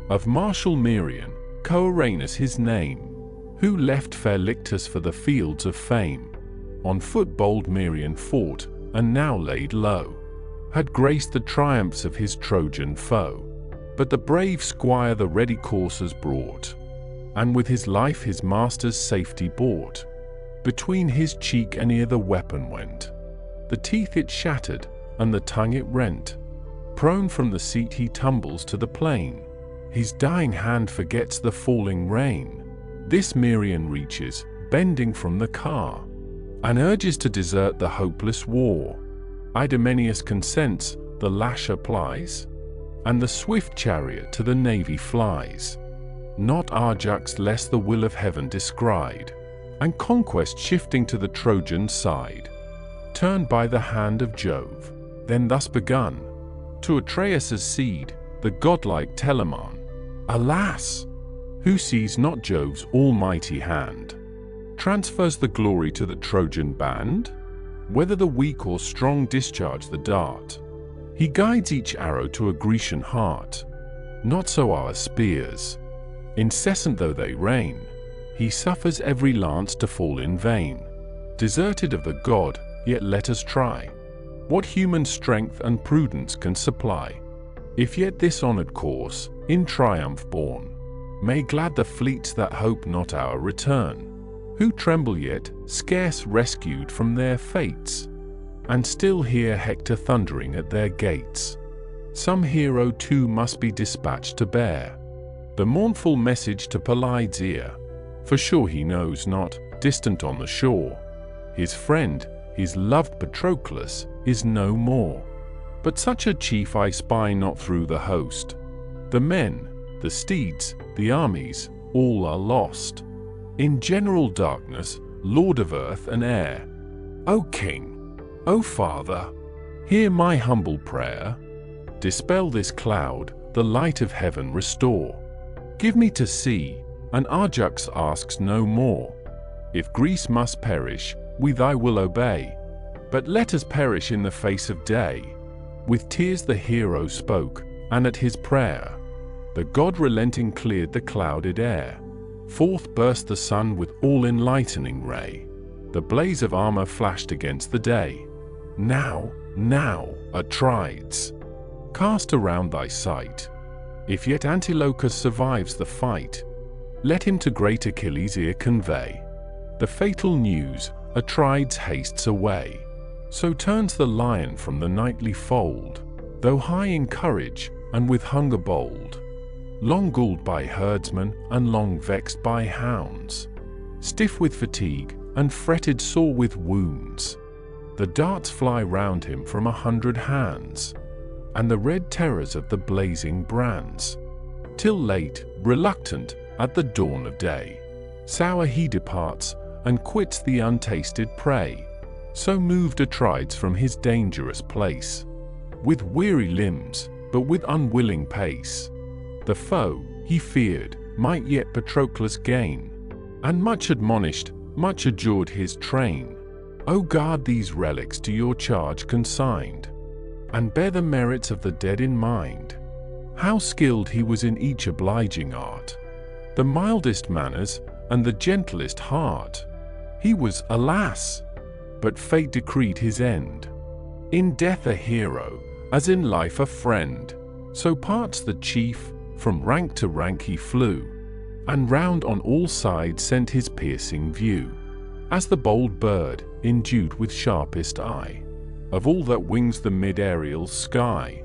of martial Merion, Coeranus his name, who left fair Lyctus for the fields of fame. On foot bold Merion fought, and now laid low, had graced the triumphs of his Trojan foe. But the brave squire the ready coursers brought, and with his life his master's safety bought. Between his cheek and ear the weapon went, the teeth it shattered, and the tongue it rent. Prone from the seat he tumbles to the plain, his dying hand forgets the falling rain. This Merion reaches, bending from the car, and urges to desert the hopeless war. Idomeneus consents, the lash applies, and the swift chariot to the navy flies. Not Ajax less the will of heaven descried, and conquest shifting to the Trojan side, turned by the hand of Jove, then thus begun, to Atreus' seed, the godlike Telamon. Alas! Who sees not Jove's almighty hand, transfers the glory to the Trojan band? Whether the weak or strong discharge the dart, he guides each arrow to a Grecian heart. Not so our spears, incessant though they rain, he suffers every lance to fall in vain. Deserted of the god, yet let us try what human strength and prudence can supply. If yet this honored course, in triumph borne, may glad the fleets that hope not our return, who tremble yet, scarce rescued from their fates, and still hear Hector thundering at their gates. Some hero too must be dispatched to bear the mournful message to Pelides' ear, for sure he knows not, distant on the shore, his friend, his loved Patroclus, is no more. But such a chief I spy not through the host. The men, the steeds, the armies, all are lost in general darkness, Lord of earth and air. O King, O Father, hear my humble prayer. Dispel this cloud, the light of heaven restore. Give me to see, and Ajax asks no more. If Greece must perish, we thy will obey. But let us perish in the face of day. With tears the hero spoke, and at his prayer, the god relenting cleared the clouded air. Forth burst the sun with all-enlightening ray. The blaze of armor flashed against the day. Now, Atrides, cast around thy sight. If yet Antilochus survives the fight, let him to great Achilles' ear convey the fatal news. Atrides hastes away. So turns the lion from the nightly fold, though high in courage and with hunger bold, long galled by herdsmen and long vexed by hounds, stiff with fatigue and fretted sore with wounds. The darts fly round him from 100 hands, and the red terrors of the blazing brands, till late, reluctant, at the dawn of day, sour he departs and quits the untasted prey. So moved Atrides from his dangerous place, with weary limbs, but with unwilling pace. The foe, he feared, might yet Patroclus gain, and much admonished, much adjured his train. O guard these relics to your charge consigned, and bear the merits of the dead in mind. How skilled he was in each obliging art, the mildest manners and the gentlest heart. He was, alas! But fate decreed his end. In death a hero, as in life a friend. So parts the chief, from rank to rank he flew, and round on all sides sent his piercing view. As the bold bird, endued with sharpest eye, of all that wings the mid-aerial sky,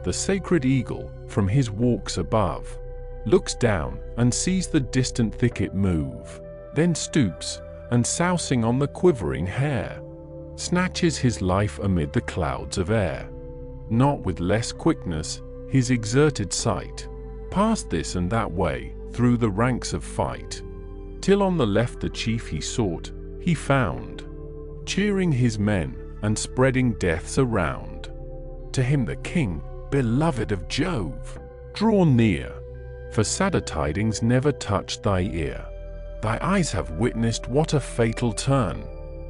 the sacred eagle, from his walks above, looks down and sees the distant thicket move, then stoops, and sousing on the quivering hair, snatches his life amid the clouds of air. Not with less quickness, his exerted sight passed this and that way through the ranks of fight, till on the left the chief he sought, he found, cheering his men and spreading deaths around. To him the king, beloved of Jove, draw near, for sadder tidings never touched thy ear. Thy eyes have witnessed what a fatal turn,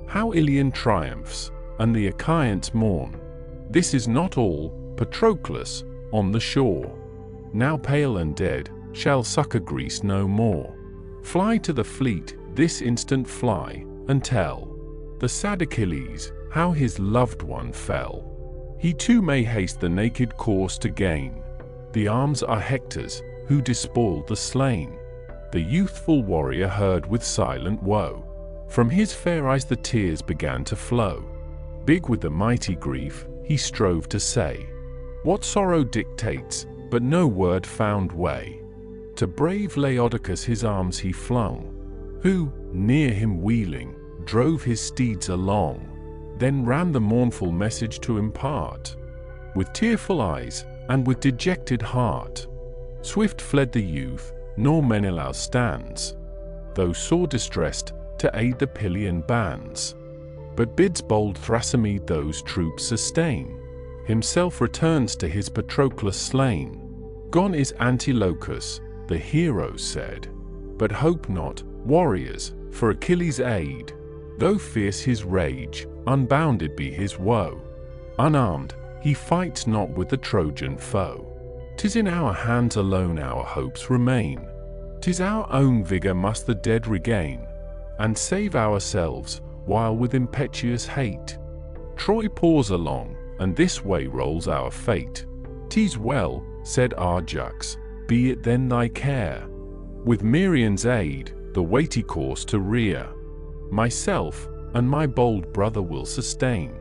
how Iliad triumphs, and the Achaeans mourn. This is not all, Patroclus, on the shore, now pale and dead, shall succor Greece no more. Fly to the fleet, this instant fly, and tell the sad Achilles how his loved one fell. He too may haste the naked course to gain. The arms are Hector's, who despoiled the slain. The youthful warrior heard with silent woe. From his fair eyes the tears began to flow. Big with the mighty grief, he strove to say what sorrow dictates, but no word found way. To brave Laodocus his arms he flung, who, near him wheeling, drove his steeds along. Then ran the mournful message to impart. With tearful eyes, and with dejected heart, swift fled the youth, nor Menelaus stands, though sore distressed, to aid the Pylian bands. But bids bold Thrasymed those troops sustain. Himself returns to his Patroclus slain. Gone is Antilochus, the hero said. But hope not, warriors, for Achilles' aid. Though fierce his rage, unbounded be his woe. Unarmed, he fights not with the Trojan foe. 'Tis in our hands alone our hopes remain. 'Tis our own vigor must the dead regain, and save ourselves, while with impetuous hate Troy pours along, and this way rolls our fate. 'Tis well, said Ajax, be it then thy care, with Merian's aid, the weighty course to rear. Myself and my bold brother will sustain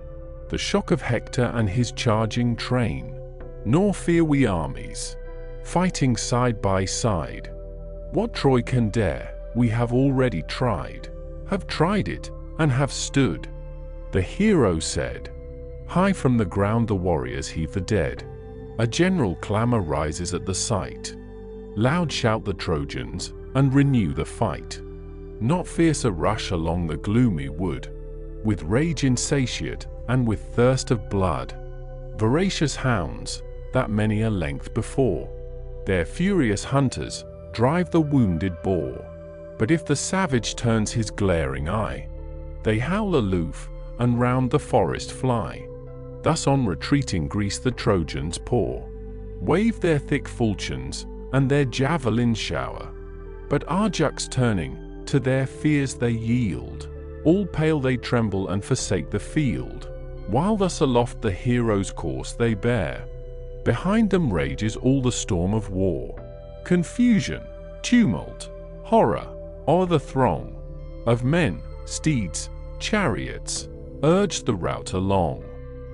the shock of Hector and his charging train. Nor fear we armies, fighting side by side. What Troy can dare, we have already tried, have tried it, and have stood. The hero said. High from the ground the warriors heave the dead. A general clamor rises at the sight. Loud shout the Trojans, and renew the fight. Not fiercer rush along the gloomy wood, with rage insatiate, and with thirst of blood. Voracious hounds, that many a length before, their furious hunters, drive the wounded boar. But if the savage turns his glaring eye, they howl aloof, and round the forest fly. Thus on retreating Greece the Trojans pour, wave their thick falchions, and their javelins shower. But Ajax turning, to their fears they yield. All pale they tremble and forsake the field. While thus aloft the hero's course they bear, behind them rages all the storm of war. Confusion, tumult, horror, o'er the throng of men, steeds, chariots, urge the rout along.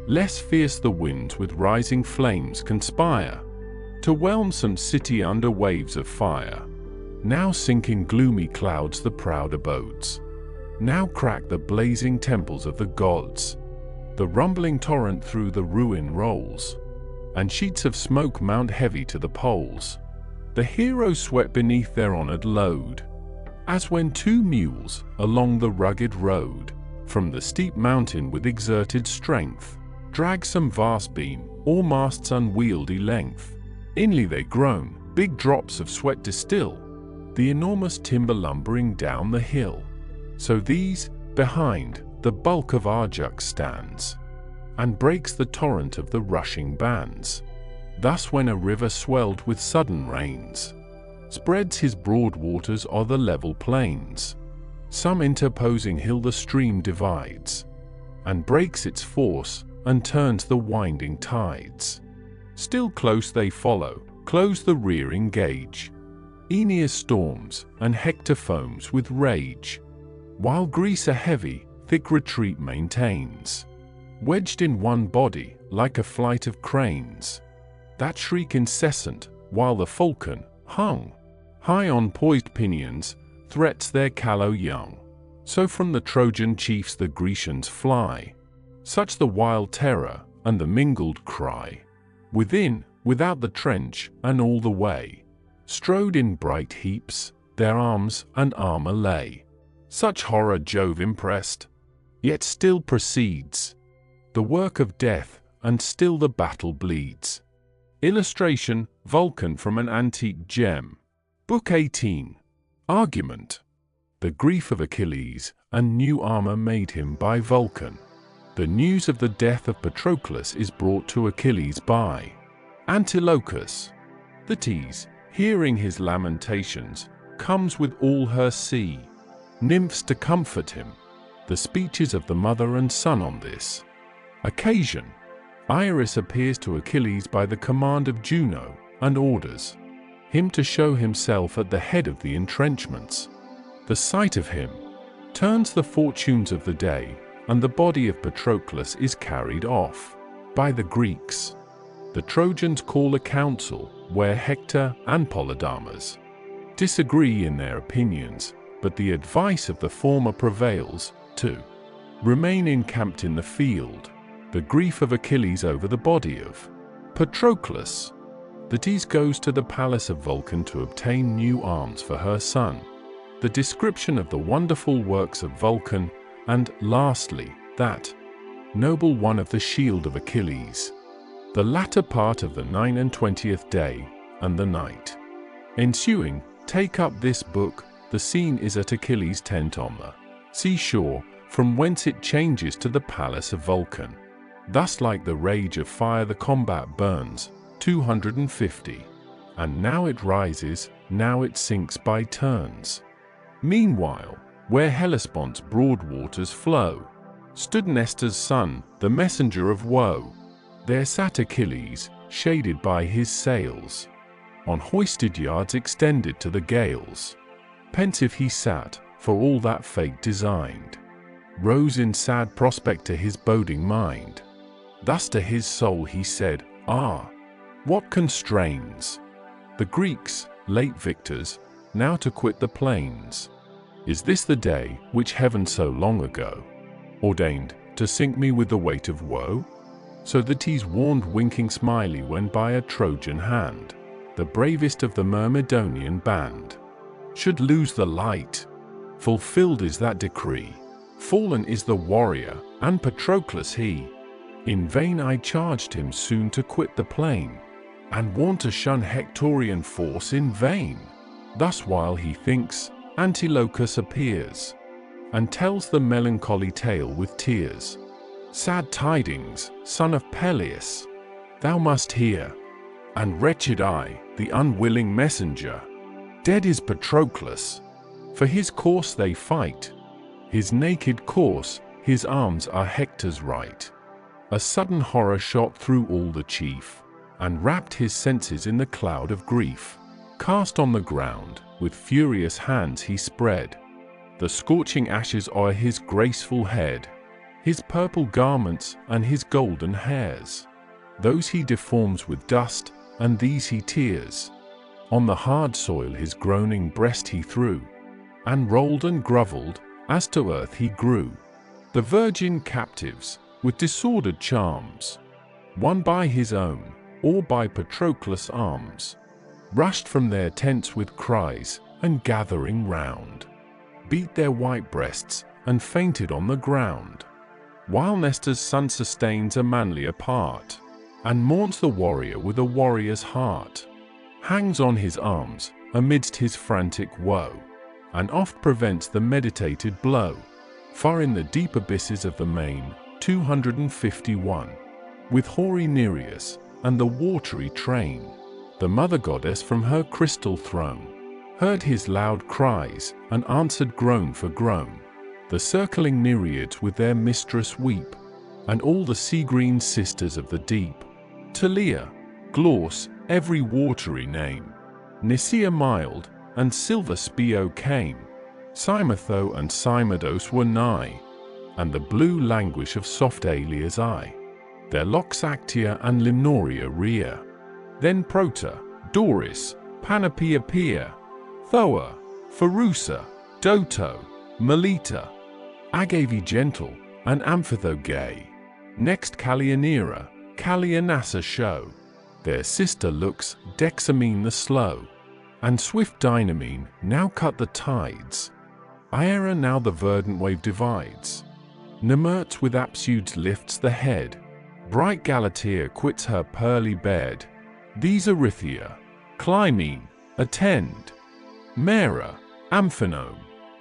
Less fierce the winds with rising flames conspire to whelm some city under waves of fire. Now sink in gloomy clouds the proud abodes. Now crack the blazing temples of the gods. The rumbling torrent through the ruin rolls, and sheets of smoke mount heavy to the poles. The heroes sweat beneath their honored load, as when two mules, along the rugged road, from the steep mountain with exerted strength, drag some vast beam, or mast's unwieldy length. Inly they groan, big drops of sweat distill, the enormous timber lumbering down the hill. So these, behind, the bulk of Ajax stands, and breaks the torrent of the rushing bands. Thus when a river swelled with sudden rains, spreads his broad waters o'er the level plains, some interposing hill the stream divides, and breaks its force, and turns the winding tides. Still close they follow, close the rear engage. Aeneas storms, and Hector foams with rage, while Greece a heavy, thick retreat maintains, wedged in one body, like a flight of cranes, that shriek incessant, while the falcon, hung high on poised pinions, threats their callow young. So from the Trojan chiefs the Grecians fly, such the wild terror, and the mingled cry. Within, without the trench, and all the way, strode in bright heaps, their arms and armor lay. Such horror Jove impressed, yet still proceeds the work of death, and still the battle bleeds. Illustration, Vulcan from an antique gem. Book 18. Argument. The grief of Achilles, and new armor made him by Vulcan. The news of the death of Patroclus is brought to Achilles by Antilochus. Thetis, hearing his lamentations, comes with all her sea nymphs to comfort him. The speeches of the mother and son on this occasion. Iris appears to Achilles by the command of Juno, and orders him to show himself at the head of the entrenchments. The sight of him turns the fortunes of the day, and the body of Patroclus is carried off by the Greeks. The Trojans call a council, where Hector and Polydamas disagree in their opinions, but the advice of the former prevails, to remain encamped in the field. The grief of Achilles over the body of Patroclus. Thetis goes to the palace of Vulcan to obtain new arms for her son. The description of the wonderful works of Vulcan, and, lastly, that noble one of the shield of Achilles. The latter part of the 29th day, and the night ensuing, take up this book. The scene is at Achilles' tent on the seashore, from whence it changes to the palace of Vulcan. Thus like the rage of fire the combat burns, 250. And now it rises, now it sinks by turns. Meanwhile, where Hellespont's broad waters flow, stood Nestor's son, the messenger of woe. There sat Achilles, shaded by his sails, on hoisted yards extended to the gales. Pensive he sat, for all that fate designed rose in sad prospect to his boding mind. Thus to his soul he said, "Ah, what constrains the Greeks, late victors, now to quit the plains? Is this the day which heaven so long ago ordained to sink me with the weight of woe?" So that he's warned winking Smiley when by a Trojan hand the bravest of the Myrmidonian band should lose the light. Fulfilled is that decree, fallen is the warrior, and Patroclus he. In vain I charged him soon to quit the plain, and warned to shun Hectorian force in vain. Thus while he thinks, Antilochus appears, and tells the melancholy tale with tears. "Sad tidings, son of Peleus, thou must hear, and wretched I, the unwilling messenger. Dead is Patroclus, for his course they fight, his naked corse, his arms are Hector's right." A sudden horror shot through all the chief, and wrapped his senses in the cloud of grief. Cast on the ground, with furious hands he spread the scorching ashes o'er his graceful head, his purple garments and his golden hairs. Those he deforms with dust, and these he tears. On the hard soil his groaning breast he threw, and rolled and grovelled, as to earth he grew. The virgin captives, with disordered charms, won by his own, or by Patroclus' arms, rushed from their tents with cries, and gathering round, beat their white breasts, and fainted on the ground. While Nestor's son sustains a manlier part, and mourns the warrior with a warrior's heart, hangs on his arms, amidst his frantic woe, and oft prevents the meditated blow. Far in the deep abysses of the main, 251, with hoary Nereus, and the watery train, the mother goddess from her crystal throne, heard his loud cries, and answered groan for groan. The circling Nereids with their mistress weep, and all the sea-green sisters of the deep. Talia, Glauce, every watery name, Nicaea mild, and silver Spio came. Cymotho and Cymodos were nigh, and the blue languish of soft Alia's eye. Their locks Actia and Limnoria rear. Then Prota, Doris, Panopea appear, Thoa, Pharusa, Doto, Melita, Agave gentle, and Amphitho gay. Next Callianira, Callianassa show. Their sister looks, Dexamine the slow, and swift Dynamine now cut the tides. Aera now the verdant wave divides. Nemertes with Apsudes lifts the head. Bright Galatea quits her pearly bed. These Erythea, Clymene, attend. Mera, Amphinome,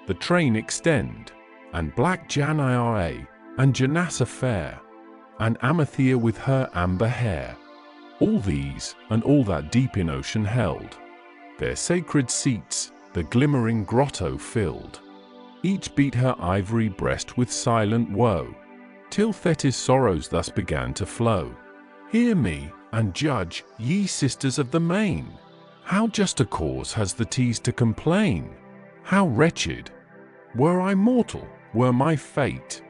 the train extend, and black Janira, and Janassa fair, and Amathea with her amber hair. All these, and all that deep in ocean held, their sacred seats, the glimmering grotto filled. Each beat her ivory breast with silent woe, till Thetis' sorrows thus began to flow. Hear me, and judge, ye sisters of the main, how just a cause has the Thetis to complain? How wretched! Were I mortal, were my fate,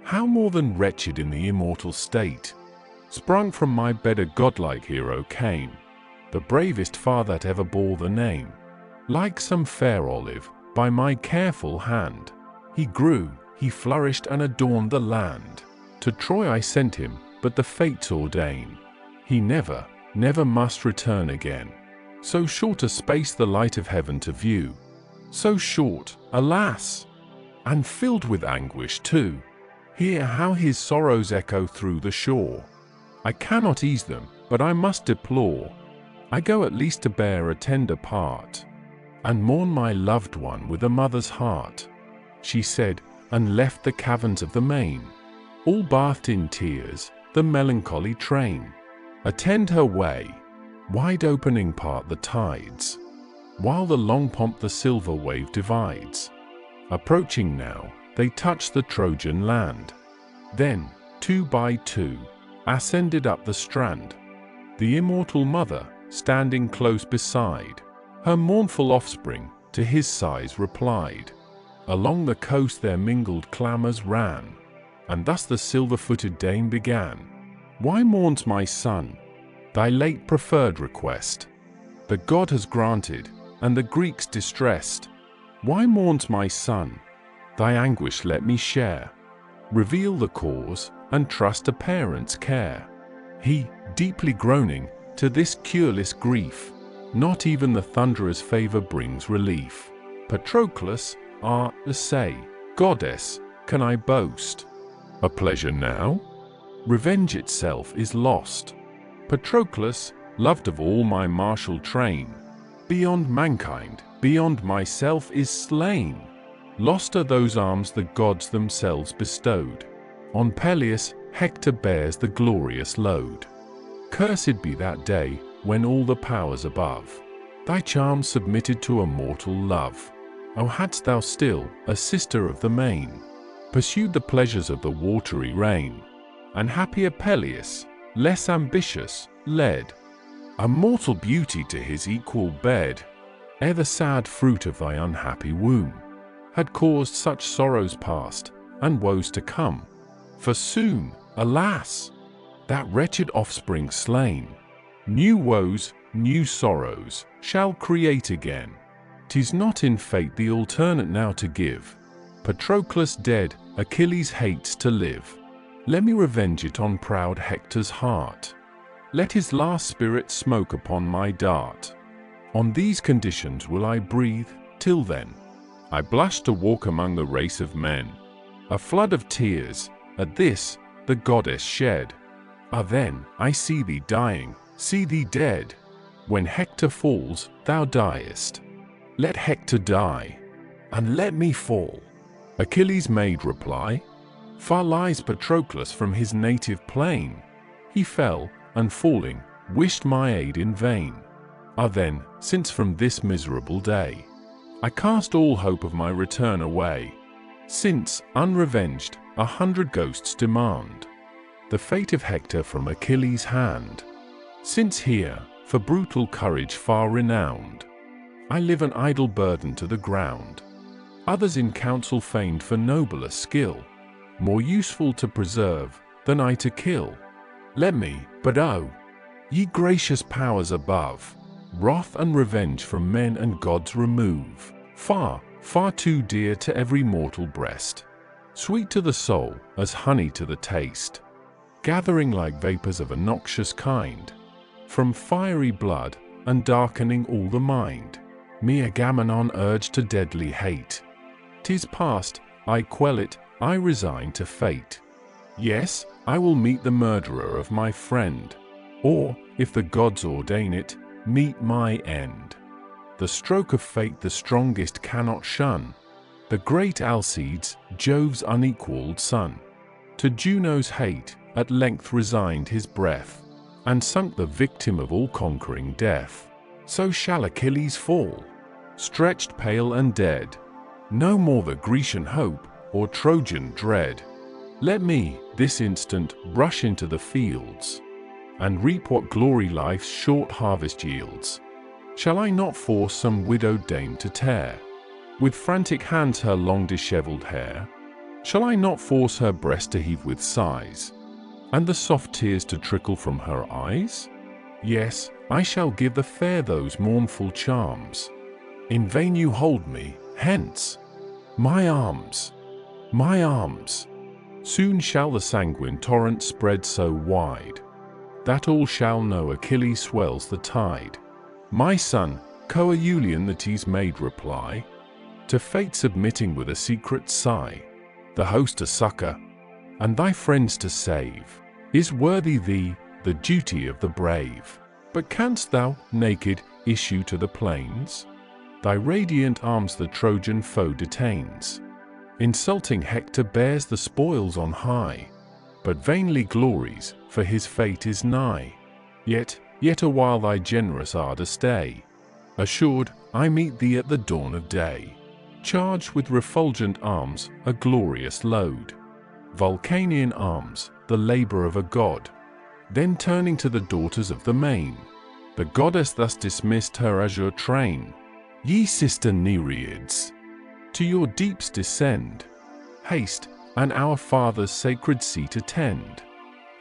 how more than wretched in the immortal state? Sprung from my bed a godlike hero came, the bravest far that ever bore the name. Like some fair olive, by my careful hand, he grew, he flourished and adorned the land. To Troy I sent him, but the fates ordain he never, never must return again. So short a space the light of heaven to view, so short, alas, and filled with anguish too. Hear how his sorrows echo through the shore. I cannot ease them, but I must deplore. I go at least to bear a tender part, and mourn my loved one with a mother's heart. She said, and left the caverns of the main, all bathed in tears, the melancholy train. Attend her way, wide opening part the tides, while the long pomp the silver wave divides. Approaching now, they touch the Trojan land. Then, 2 by 2, ascended up the strand, the immortal mother, standing close beside. Her mournful offspring, to his sighs replied. Along the coast their mingled clamours ran, and thus the silver-footed dame began. Why mourns my son? Thy late preferred request the god has granted, and the Greeks distressed. Why mourns my son? Thy anguish let me share. Reveal the cause, and trust a parent's care. He, deeply groaning, to this cureless grief, not even the thunderer's favour brings relief. Patroclus, say, goddess, can I boast a pleasure now? Revenge itself is lost. Patroclus, loved of all my martial train, beyond mankind, beyond myself is slain. Lost are those arms the gods themselves bestowed. On Peleus, Hector bears the glorious load. Cursed be that day, when all the powers above thy charms submitted to a mortal love. O hadst thou still, a sister of the main, pursued the pleasures of the watery reign, and happier Peleus, less ambitious, led a mortal beauty to his equal bed, ere the sad fruit of thy unhappy womb had caused such sorrows past, and woes to come. For soon, alas, that wretched offspring slain, new woes, new sorrows, shall create again. 'Tis not in fate the alternate now to give. Patroclus dead, Achilles hates to live. Let me revenge it on proud Hector's heart. Let his last spirit smoke upon my dart. On these conditions will I breathe, till then I blush to walk among the race of men. A flood of tears, at this, the goddess shed. Ah, then, I see thee dying, see thee dead. When Hector falls, thou diest. Let Hector die, and let me fall. Achilles made reply. Far lies Patroclus from his native plain. He fell, and falling, wished my aid in vain. Ah, then, since from this miserable day I cast all hope of my return away, since, unrevenged, 100 ghosts demand the fate of Hector from Achilles' hand, since here, for brutal courage far renowned, I live an idle burden to the ground. Others in council famed for nobler skill, more useful to preserve than I to kill. Let me, but oh, ye gracious powers above, wrath and revenge from men and gods remove. Far, far too dear to every mortal breast, sweet to the soul as honey to the taste, gathering like vapors of a noxious kind, from fiery blood and darkening all the mind. Me Agamemnon urged to deadly hate. 'Tis past, I quell it, I resign to fate. Yes, I will meet the murderer of my friend, or, if the gods ordain it, meet my end. The stroke of fate the strongest cannot shun. The great Alcides, Jove's unequalled son, to Juno's hate at length resigned his breath, and sunk the victim of all-conquering death. So shall Achilles fall, stretched pale and dead. No more the Grecian hope, or Trojan dread. Let me, this instant, rush into the fields, and reap what glory life's short harvest yields. Shall I not force some widowed dame to tear, with frantic hands, her long dishevelled hair? Shall I not force her breast to heave with sighs, and the soft tears to trickle from her eyes? Yes, I shall give the fair those mournful charms. In vain you hold me, hence! My arms! My arms! Soon shall the sanguine torrent spread so wide, that all shall know Achilles swells the tide. My son, Coeulian, the tease made reply, to fate submitting with a secret sigh. The host to succor, and thy friends to save, is worthy thee, the duty of the brave. But canst thou, naked, issue to the plains? Thy radiant arms the Trojan foe detains. Insulting Hector bears the spoils on high, but vainly glories, for his fate is nigh. Yet a while thy generous ardour stay, assured, I meet thee at the dawn of day, charged with refulgent arms, a glorious load. Vulcanian arms, the labour of a god. Then turning to the daughters of the main, the goddess thus dismissed her azure train. Ye sister Nereids, to your deeps descend. Haste, and our father's sacred seat attend.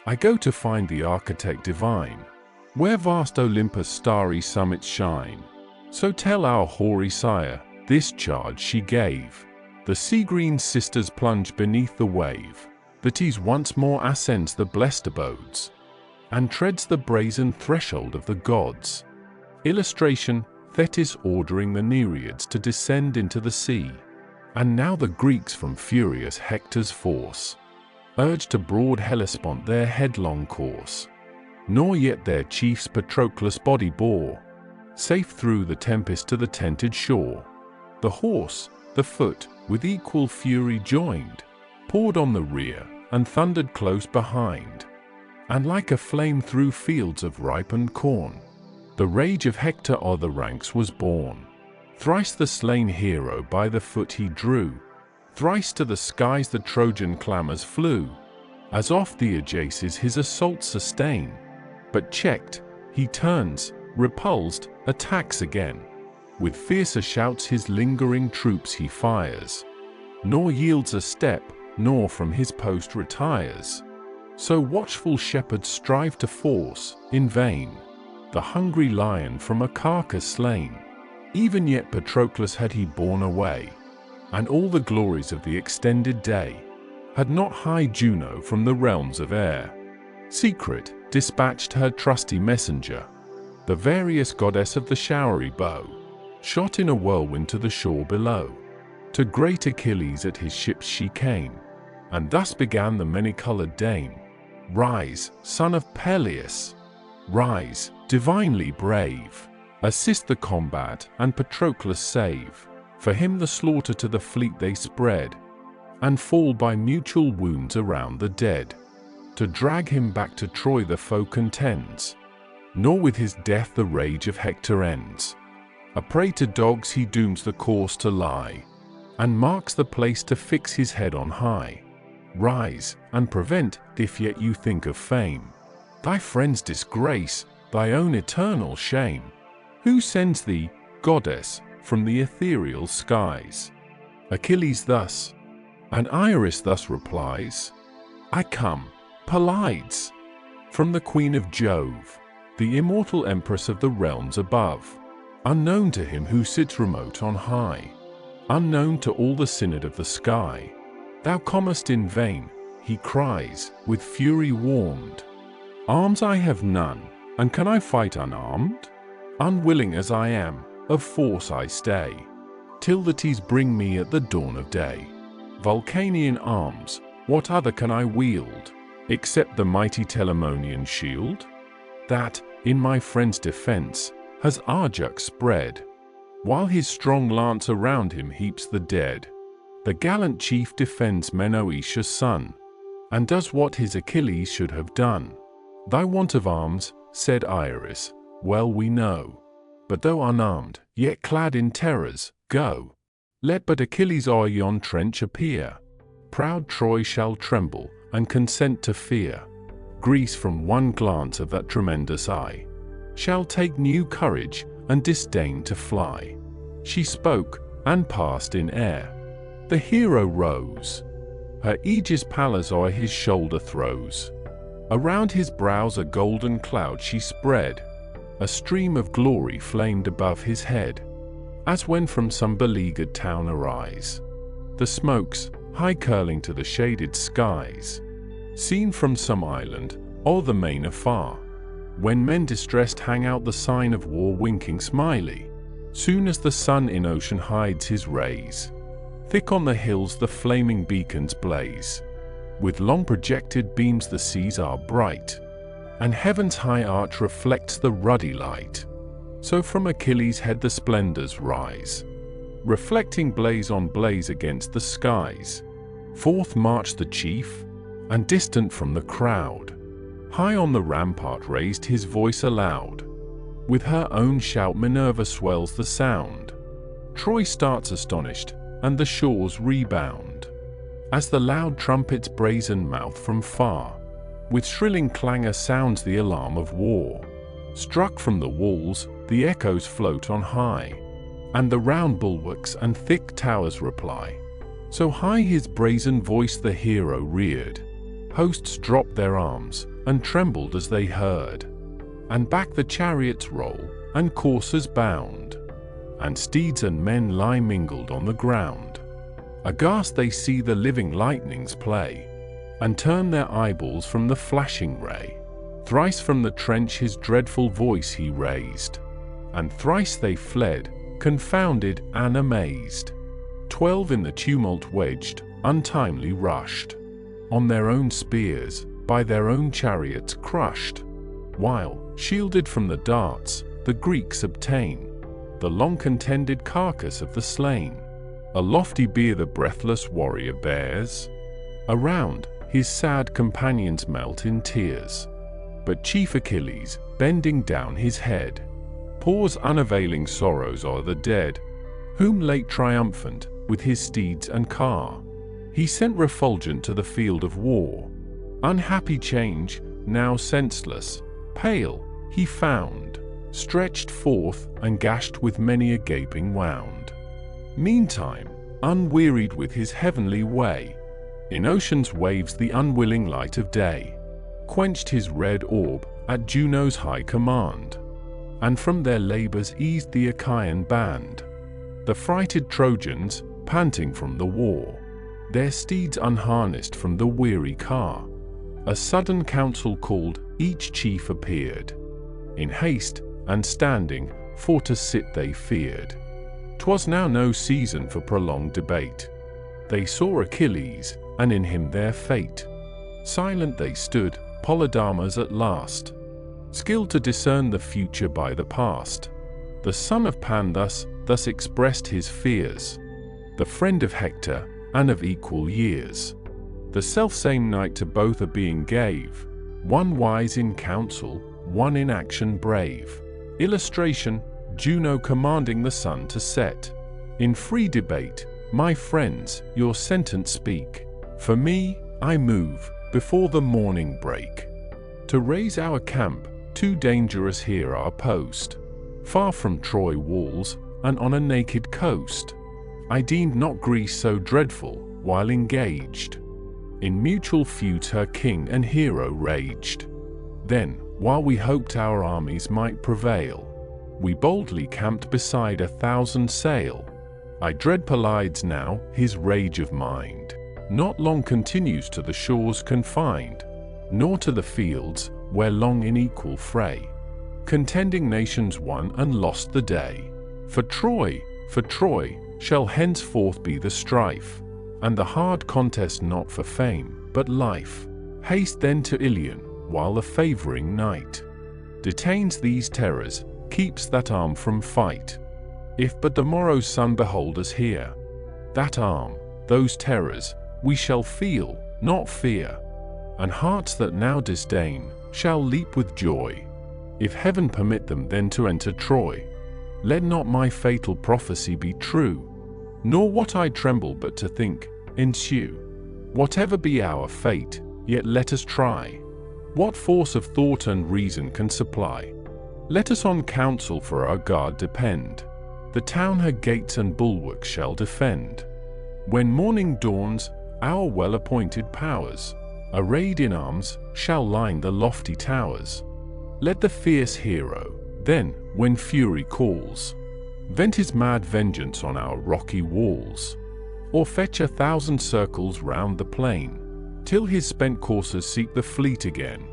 I go to find the architect divine, where vast Olympus' starry summits shine. So tell our hoary sire, this charge she gave. The sea-green sisters plunge beneath the wave. The Thetis once more ascends the blessed abodes, and treads the brazen threshold of the gods. Illustration, Thetis ordering the Nereids to descend into the sea. And now the Greeks from furious Hector's force, urged to broad Hellespont their headlong course. Nor yet their chief's Patroclus body bore, safe through the tempest to the tented shore. The horse, the foot, with equal fury joined, poured on the rear, and thundered close behind. And like a flame through fields of ripened corn, the rage of Hector o'er the ranks was borne. Thrice the slain hero by the foot he drew, thrice to the skies the Trojan clamours flew, as oft the Ajaces his assault sustain. But checked, he turns, repulsed, attacks again. With fiercer shouts his lingering troops he fires, nor yields a step, nor from his post retires. So watchful shepherds strive to force, in vain, the hungry lion from a carcass slain. Even yet Patroclus had he borne away, and all the glories of the extended day, had not high Juno from the realms of air, secret, dispatched her trusty messenger, the various goddess of the showery bow, shot in a whirlwind to the shore below. To great Achilles at his ships she came, and thus began the many-coloured dame. Rise, son of Peleus, rise, divinely brave, assist the combat and Patroclus save. For him the slaughter to the fleet they spread, and fall by mutual wounds around the dead. To drag him back to Troy the foe contends, nor with his death the rage of Hector ends. A prey to dogs he dooms the course to lie, and marks the place to fix his head on high. Rise, and prevent, if yet you think of fame, thy friend's disgrace, thy own eternal shame. Who sends thee, goddess, from the ethereal skies? Achilles thus, and Iris thus replies, I come, Pelides, from the queen of Jove, the immortal empress of the realms above, unknown to him who sits remote on high, unknown to all the synod of the sky. Thou comest in vain, he cries, with fury warmed. Arms I have none, and can I fight unarmed? Unwilling as I am, of force I stay, till the Theses bring me at the dawn of day. Vulcanian arms, what other can I wield, except the mighty Telamonian shield? That, in my friend's defence, has Ajax spread, while his strong lance around him heaps the dead. The gallant chief defends Menoetius' son, and does what his Achilles should have done. Thy want of arms, said Iris, well we know. But though unarmed, yet clad in terrors, go. Let but Achilles o'er yon trench appear. Proud Troy shall tremble, and consent to fear. Greece from one glance of that tremendous eye shall take new courage, and disdain to fly. She spoke, and passed in air. The hero rose. Her aegis Pallas o'er his shoulder throws. Around his brows a golden cloud she spread. A stream of glory flamed above his head, as when from some beleaguered town arise the smokes, high curling to the shaded skies, seen from some island, or the main afar, when men distressed hang out the sign of war winking smiley, soon as the sun in ocean hides his rays. Thick on the hills the flaming beacons blaze. With long projected beams the seas are bright, and heaven's high arch reflects the ruddy light. So from Achilles' head the splendors rise, reflecting blaze on blaze against the skies. Forth marched the chief, and distant from the crowd, high on the rampart raised his voice aloud. With her own shout Minerva swells the sound. Troy starts astonished, and the shores rebound, as the loud trumpet's brazen mouth from far, with shrilling clangor sounds the alarm of war. Struck from the walls, the echoes float on high, and the round bulwarks and thick towers reply. So high his brazen voice the hero reared. Hosts dropped their arms, and trembled as they heard. And back the chariots roll, and coursers bound, and steeds and men lie mingled on the ground. Aghast they see the living lightnings play, and turn their eyeballs from the flashing ray. Thrice from the trench his dreadful voice he raised, and thrice they fled, confounded and amazed. 12 in the tumult wedged, untimely rushed, on their own spears, by their own chariots crushed. While, shielded from the darts, the Greeks obtain the long-contended carcass of the slain. A lofty bier the breathless warrior bears. Around, his sad companions melt in tears. But chief Achilles, bending down his head, pours unavailing sorrows o'er the dead, whom late triumphant, with his steeds and car, he sent refulgent to the field of war. Unhappy change, now senseless, pale, he found, stretched forth and gashed with many a gaping wound. Meantime, unwearied with his heavenly way, in ocean's waves the unwilling light of day quenched his red orb at Juno's high command, and from their labors eased the Achaean band. The frighted Trojans, panting from the war, their steeds unharnessed from the weary car, a sudden council called, each chief appeared. In haste, and standing, for to sit they feared. 'Twas now no season for prolonged debate. They saw Achilles, and in him their fate. Silent they stood, Polydamas at last, skilled to discern the future by the past. The son of Pan thus expressed his fears, the friend of Hector, and of equal years. The selfsame night to both a being gave, one wise in counsel, one in action brave. Illustration, Juno commanding the sun to set. In free debate, my friends, your sentence speak. For me, I move, before the morning break, to raise our camp, too dangerous here our post. Far from Troy walls, and on a naked coast. I deemed not Greece so dreadful, while engaged in mutual feuds her king and hero raged. Then, while we hoped our armies might prevail, we boldly camped beside 1,000 sail. I dread Pelides now, his rage of mind not long continues to the shores confined, nor to the fields, where long in equal fray contending nations won and lost the day. For Troy, shall henceforth be the strife, and the hard contest not for fame, but life. Haste then to Ilion, while the favouring night detains these terrors, keeps that arm from fight. If but the morrow's sun behold us here, that arm, those terrors we shall feel, not fear, and hearts that now disdain shall leap with joy, if heaven permit them then to enter Troy. Let not my fatal prophecy be true, nor what I tremble but to think ensue. Whatever be our fate, yet let us try what force of thought and reason can supply. Let us on counsel for our guard depend, the town her gates and bulwarks shall defend. When morning dawns, our well-appointed powers, arrayed in arms, shall line the lofty towers. Let the fierce hero, then, when fury calls, vent his mad vengeance on our rocky walls, or fetch 1,000 circles round the plain, till his spent coursers seek the fleet again.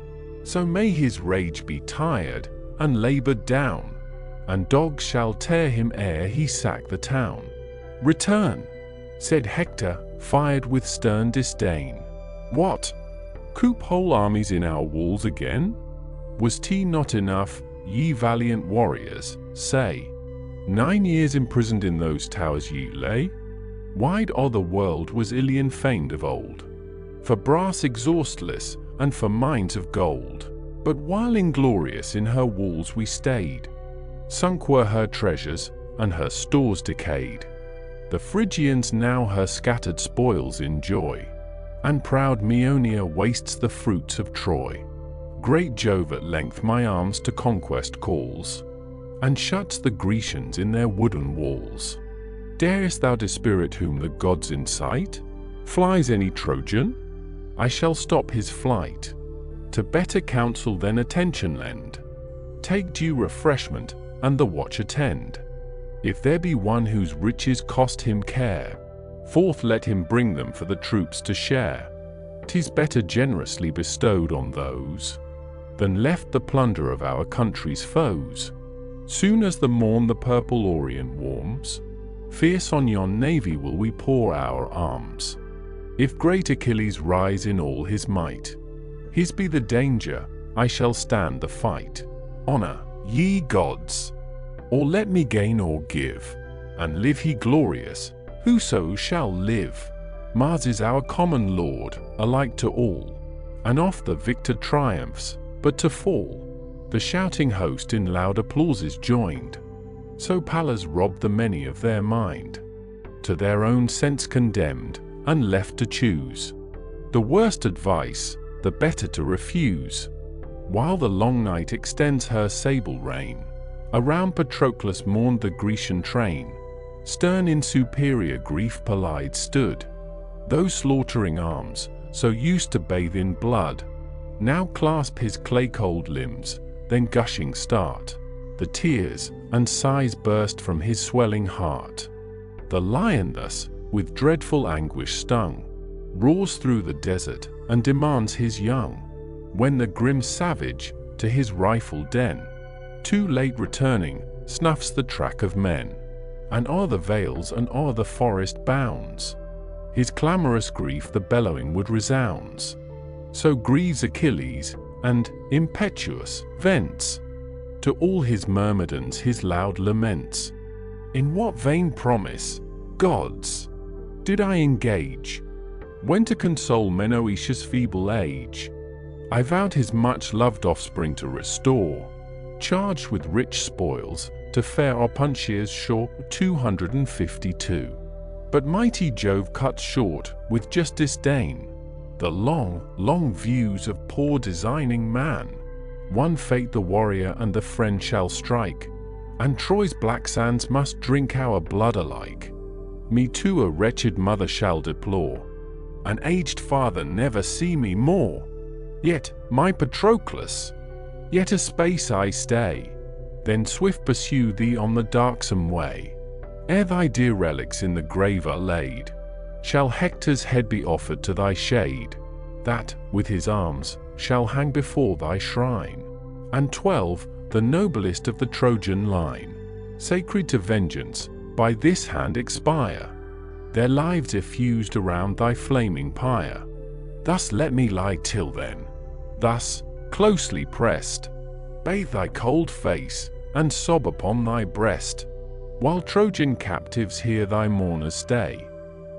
So may his rage be tired and labored down, and dogs shall tear him ere he sack the town. Return, said Hector, fired with stern disdain. What? Coop whole armies in our walls again? Was 't not enough, ye valiant warriors, say? 9 years imprisoned in those towers ye lay? Wide o'er the world was Iliad famed of old, for brass exhaustless, and for mines of gold. But while inglorious in her walls we stayed, sunk were her treasures, and her stores decayed. The Phrygians now her scattered spoils enjoy, and proud Maeonia wastes the fruits of Troy. Great Jove at length my arms to conquest calls, and shuts the Grecians in their wooden walls. Darest thou dispirit whom the gods incite? Flies any Trojan? I shall stop his flight. To better counsel then attention lend. Take due refreshment, and the watch attend. If there be one whose riches cost him care, forth let him bring them for the troops to share. 'Tis better generously bestowed on those, than left the plunder of our country's foes. Soon as the morn the purple Orient warms, fierce on yon navy will we pour our arms. If great Achilles rise in all his might, his be the danger, I shall stand the fight. Honor, ye gods! Or let me gain or give, and live he glorious, whoso shall live. Mars is our common lord, alike to all, and oft the victor triumphs, but to fall the shouting host in loud applauses joined. So Pallas robbed the many of their mind, to their own sense condemned, and left to choose the worst advice, the better to refuse. While the long night extends her sable reign, around Patroclus mourned the Grecian train. Stern in superior grief Pelide stood. Those slaughtering arms, so used to bathe in blood, now clasp his clay-cold limbs, then gushing start. The tears and sighs burst from his swelling heart. The lion thus, with dreadful anguish stung, roars through the desert and demands his young. When the grim savage, to his rifle den, too late returning, snuffs the track of men, and o'er the vales and o'er the forest bounds, his clamorous grief the bellowing wood resounds. So grieves Achilles, and, impetuous, vents to all his myrmidons his loud laments. In what vain promise, gods, did I engage, when to console Menoetius' feeble age? I vowed his much-loved offspring to restore, charged with rich spoils, to fair Opuntia's shore 252. But mighty Jove cut short, with just disdain, the long, long views of poor designing man. One fate the warrior and the friend shall strike, and Troy's black sands must drink our blood alike. Me too a wretched mother shall deplore, an aged father never see me more. Yet, my Patroclus, yet a space I stay, then swift pursue thee on the darksome way. Ere thy dear relics in the grave are laid, shall Hector's head be offered to thy shade, that, with his arms, shall hang before thy shrine. And 12, the noblest of the Trojan line, sacred to vengeance, by this hand expire, their lives effused around thy flaming pyre. Thus let me lie till then, thus, closely pressed, bathe thy cold face, and sob upon thy breast, while Trojan captives hear thy mourners stay.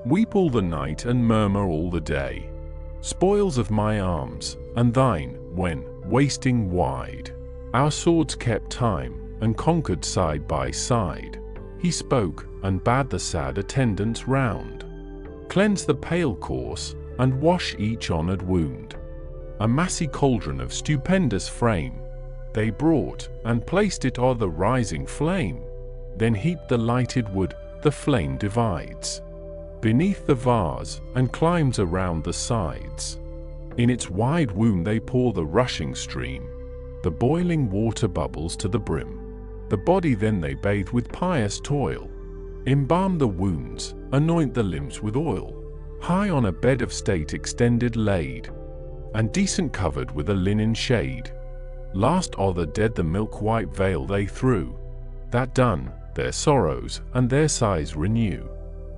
Weep all the night and murmur all the day. Spoils of my arms, and thine, when, wasting wide, our swords kept time, and conquered side by side. He spoke, and bade the sad attendants round cleanse the pale corse, and wash each honoured wound. A massy cauldron of stupendous frame they brought, and placed it o'er the rising flame. Then heaped the lighted wood, the flame divides beneath the vase, and climbs around the sides. In its wide wound they pour the rushing stream, the boiling water bubbles to the brim. The body then they bathe with pious toil, embalm the wounds, anoint the limbs with oil. High on a bed of state extended laid, and decent covered with a linen shade. Last o'er the dead the milk-white veil they threw, that done, their sorrows and their sighs renew.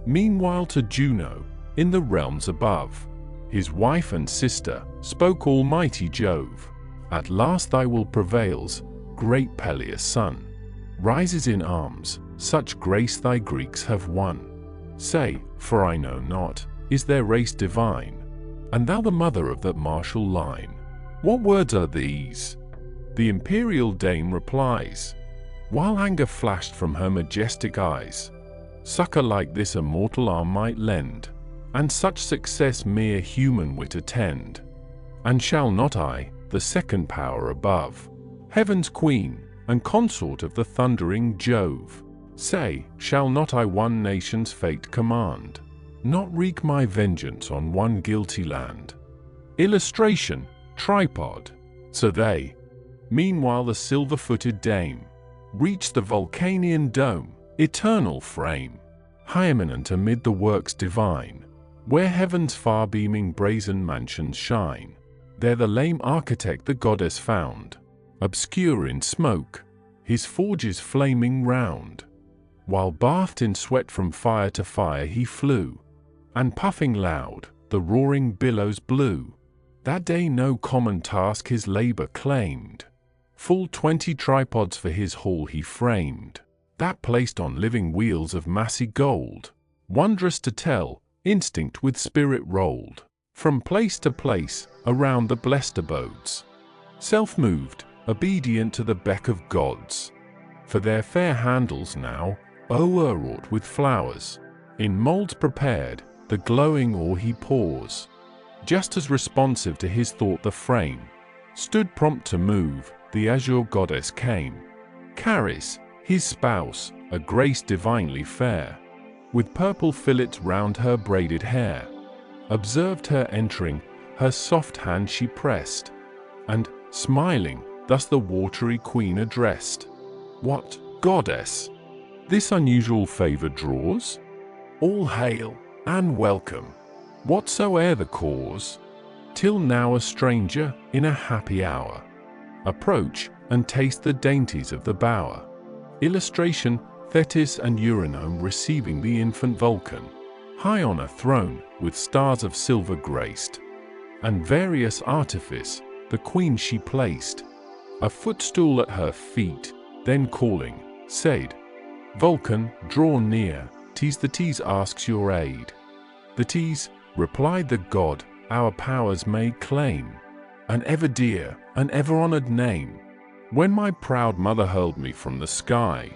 Meanwhile to Juno, in the realms above, his wife and sister, spoke almighty Jove. At last thy will prevails, great Peleus' son. Rises in arms, such grace thy Greeks have won. Say, for I know not, is their race divine? And thou the mother of that martial line, what words are these? The imperial dame replies, while anger flashed from her majestic eyes. Succor like this a mortal arm might lend, and such success mere human wit attend. And shall not I, the second power above, heaven's queen, and consort of the thundering Jove, say, shall not I one nation's fate command, not wreak my vengeance on one guilty land? Illustration, tripod. So they, meanwhile the silver-footed dame, reached the Vulcanian dome, eternal frame, high eminent amid the works divine, where heaven's far-beaming brazen mansions shine. There the lame architect the goddess found, obscure in smoke, his forges flaming round. While bathed in sweat from fire to fire he flew, and puffing loud, the roaring billows blew. That day no common task his labour claimed, full 20 tripods for his hall he framed, that placed on living wheels of massy gold, wondrous to tell, instinct with spirit rolled, from place to place, around the blessed abodes, self-moved, obedient to the beck of gods. For their fair handles now, o'erwrought with flowers, in moulds prepared, the glowing ore he pours. Just as responsive to his thought the frame stood prompt to move, the azure goddess came. Charis, his spouse, a grace divinely fair, with purple fillets round her braided hair, observed her entering, her soft hand she pressed, and, smiling, thus the watery queen addressed. What, goddess, this unusual favour draws? All hail, and welcome, whatsoe'er the cause. Till now a stranger, in a happy hour, approach, and taste the dainties of the bower. Illustration, Thetis and Eurynome receiving the infant Vulcan, high on a throne, with stars of silver graced, and various artifice, the queen she placed a footstool at her feet, then calling, said, Vulcan, draw near, the Tease asks your aid. The Tease, replied the god, our powers may claim, an ever dear, an ever honored name. When my proud mother hurled me from the sky,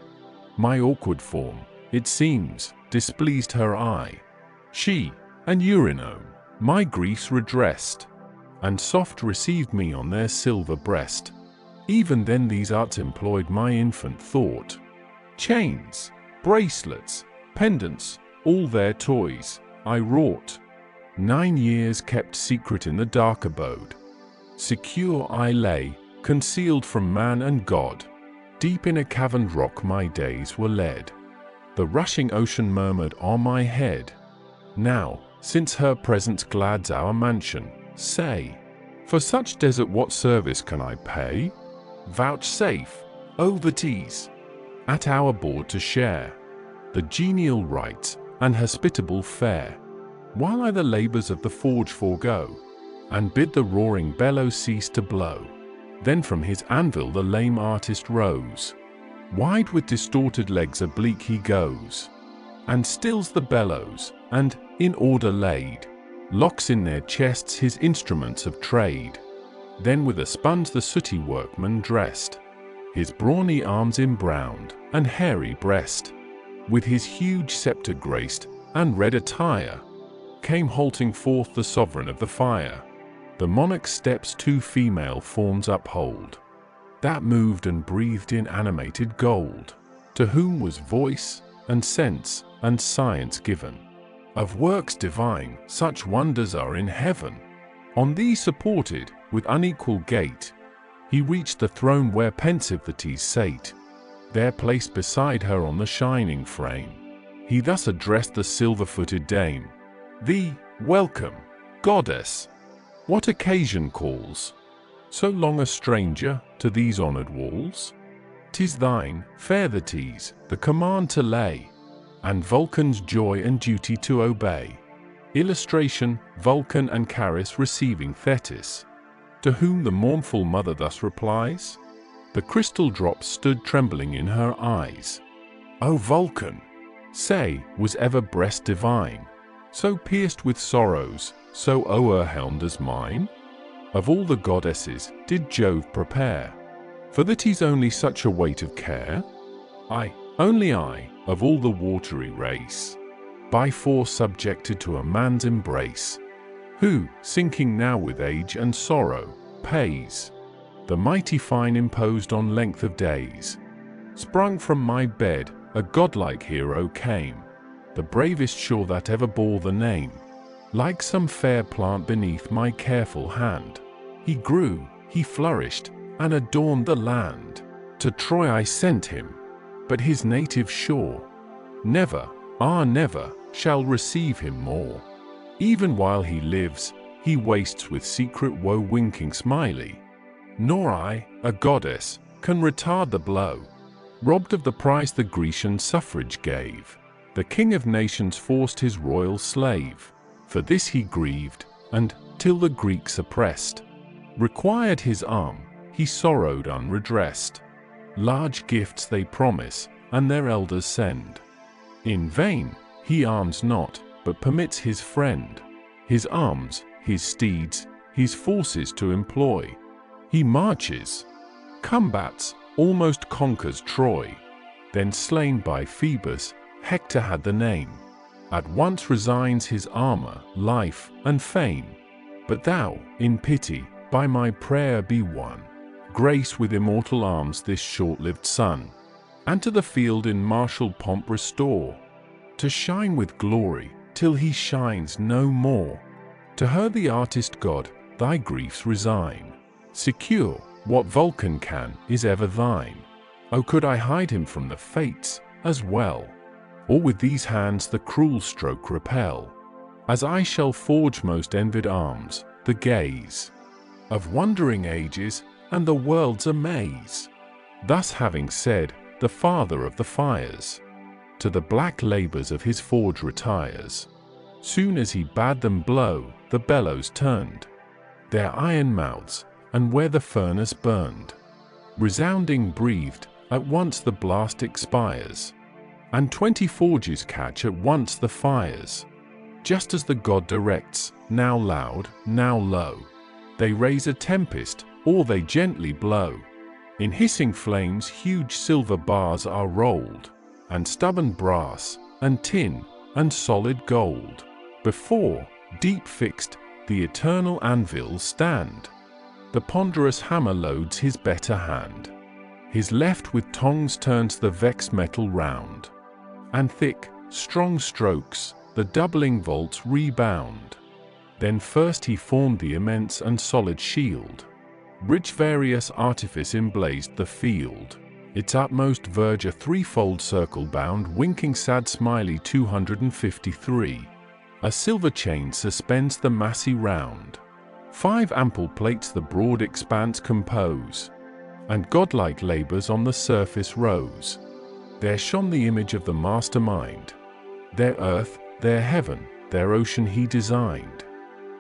my awkward form, it seems, displeased her eye. She, and Eurynome, my griefs redressed, and soft received me on their silver breast. Even then these arts employed my infant thought. Chains, bracelets, pendants, all their toys, I wrought. 9 years kept secret in the dark abode. Secure I lay, concealed from man and God. Deep in a caverned rock my days were led. The rushing ocean murmured on my head. Now, since her presence glads our mansion, say, for such desert what service can I pay? Vouchsafe, O the Tease, at our board to share the genial rites and hospitable fare, while I the labours of the forge forego, and bid the roaring bellows cease to blow. Then from his anvil the lame artist rose, wide with distorted legs oblique he goes, and stills the bellows, and, in order laid, locks in their chests his instruments of trade. Then with a sponge the sooty workman dressed, his brawny arms embrowned, and hairy breast, with his huge sceptre graced, and red attire, came halting forth the sovereign of the fire. The monarch's steps 2 female forms uphold, that moved and breathed in animated gold, to whom was voice, and sense, and science given. Of works divine, such wonders are in heaven. On these supported, with unequal gait, he reached the throne where pensive Thetis sate. There placed beside her on the shining frame, he thus addressed the silver-footed dame. "Thee, welcome, goddess! What occasion calls so long a stranger to these honored walls? 'Tis thine, fair Thetis, the command to lay, and Vulcan's joy and duty to obey." Illustration: Vulcan and Charis receiving Thetis, to whom the mournful mother thus replies. The crystal drops stood trembling in her eyes. "O Vulcan, say, was ever breast divine, so pierced with sorrows, so o'erwhelmed as mine? Of all the goddesses did Jove prepare for Thetis only such a weight of care? Only I, of all the watery race, by force subjected to a man's embrace, who, sinking now with age and sorrow, pays the mighty fine imposed on length of days. Sprung from my bed, a godlike hero came, the bravest sure that ever bore the name. Like some fair plant beneath my careful hand, he grew, he flourished, and adorned the land. To Troy I sent him, but his native shore never, never, shall receive him more. Even while he lives, he wastes with secret woe, winking smiley. Nor I, a goddess, can retard the blow. Robbed of the prize the Grecian suffrage gave, the king of nations forced his royal slave. For this he grieved, and, till the Greeks oppressed, required his arm, he sorrowed unredressed. Large gifts they promise, and their elders send. In vain, he arms not, but permits his friend his arms, his steeds, his forces to employ. He marches, combats, almost conquers Troy. Then slain by Phoebus, Hector had the name. At once resigns his armor, life, and fame. But thou, in pity, by my prayer be won. Grace with immortal arms this short-lived son, and to the field in martial pomp restore, to shine with glory, till he shines no more. To her the artist god, thy griefs resign. Secure, what Vulcan can, is ever thine. Oh, could I hide him from the fates, as well, or with these hands the cruel stroke repel, as I shall forge most envied arms, the gaze of wondering ages, and the world's amaze. Thus having said, the father of the fires to the black labors of his forge retires. Soon as he bade them blow, the bellows turned their iron mouths, and where the furnace burned, resounding breathed, at once the blast expires, and 20 forges catch at once the fires. Just as the god directs, now loud, now low, they raise a tempest, or they gently blow. In hissing flames huge silver bars are rolled, and stubborn brass, and tin, and solid gold. Before, deep fixed, the eternal anvils stand. The ponderous hammer loads his better hand. His left with tongs turns the vexed metal round, and thick, strong strokes, the doubling volts rebound. Then first he formed the immense and solid shield. Rich various artifice emblazed the field. Its utmost verge a threefold circle bound, winking sad smiley 253. A silver chain suspends the massy round. 5 ample plates the broad expanse compose, and godlike labors on the surface rose. There shone the image of the mastermind. Their earth, their heaven, their ocean he designed.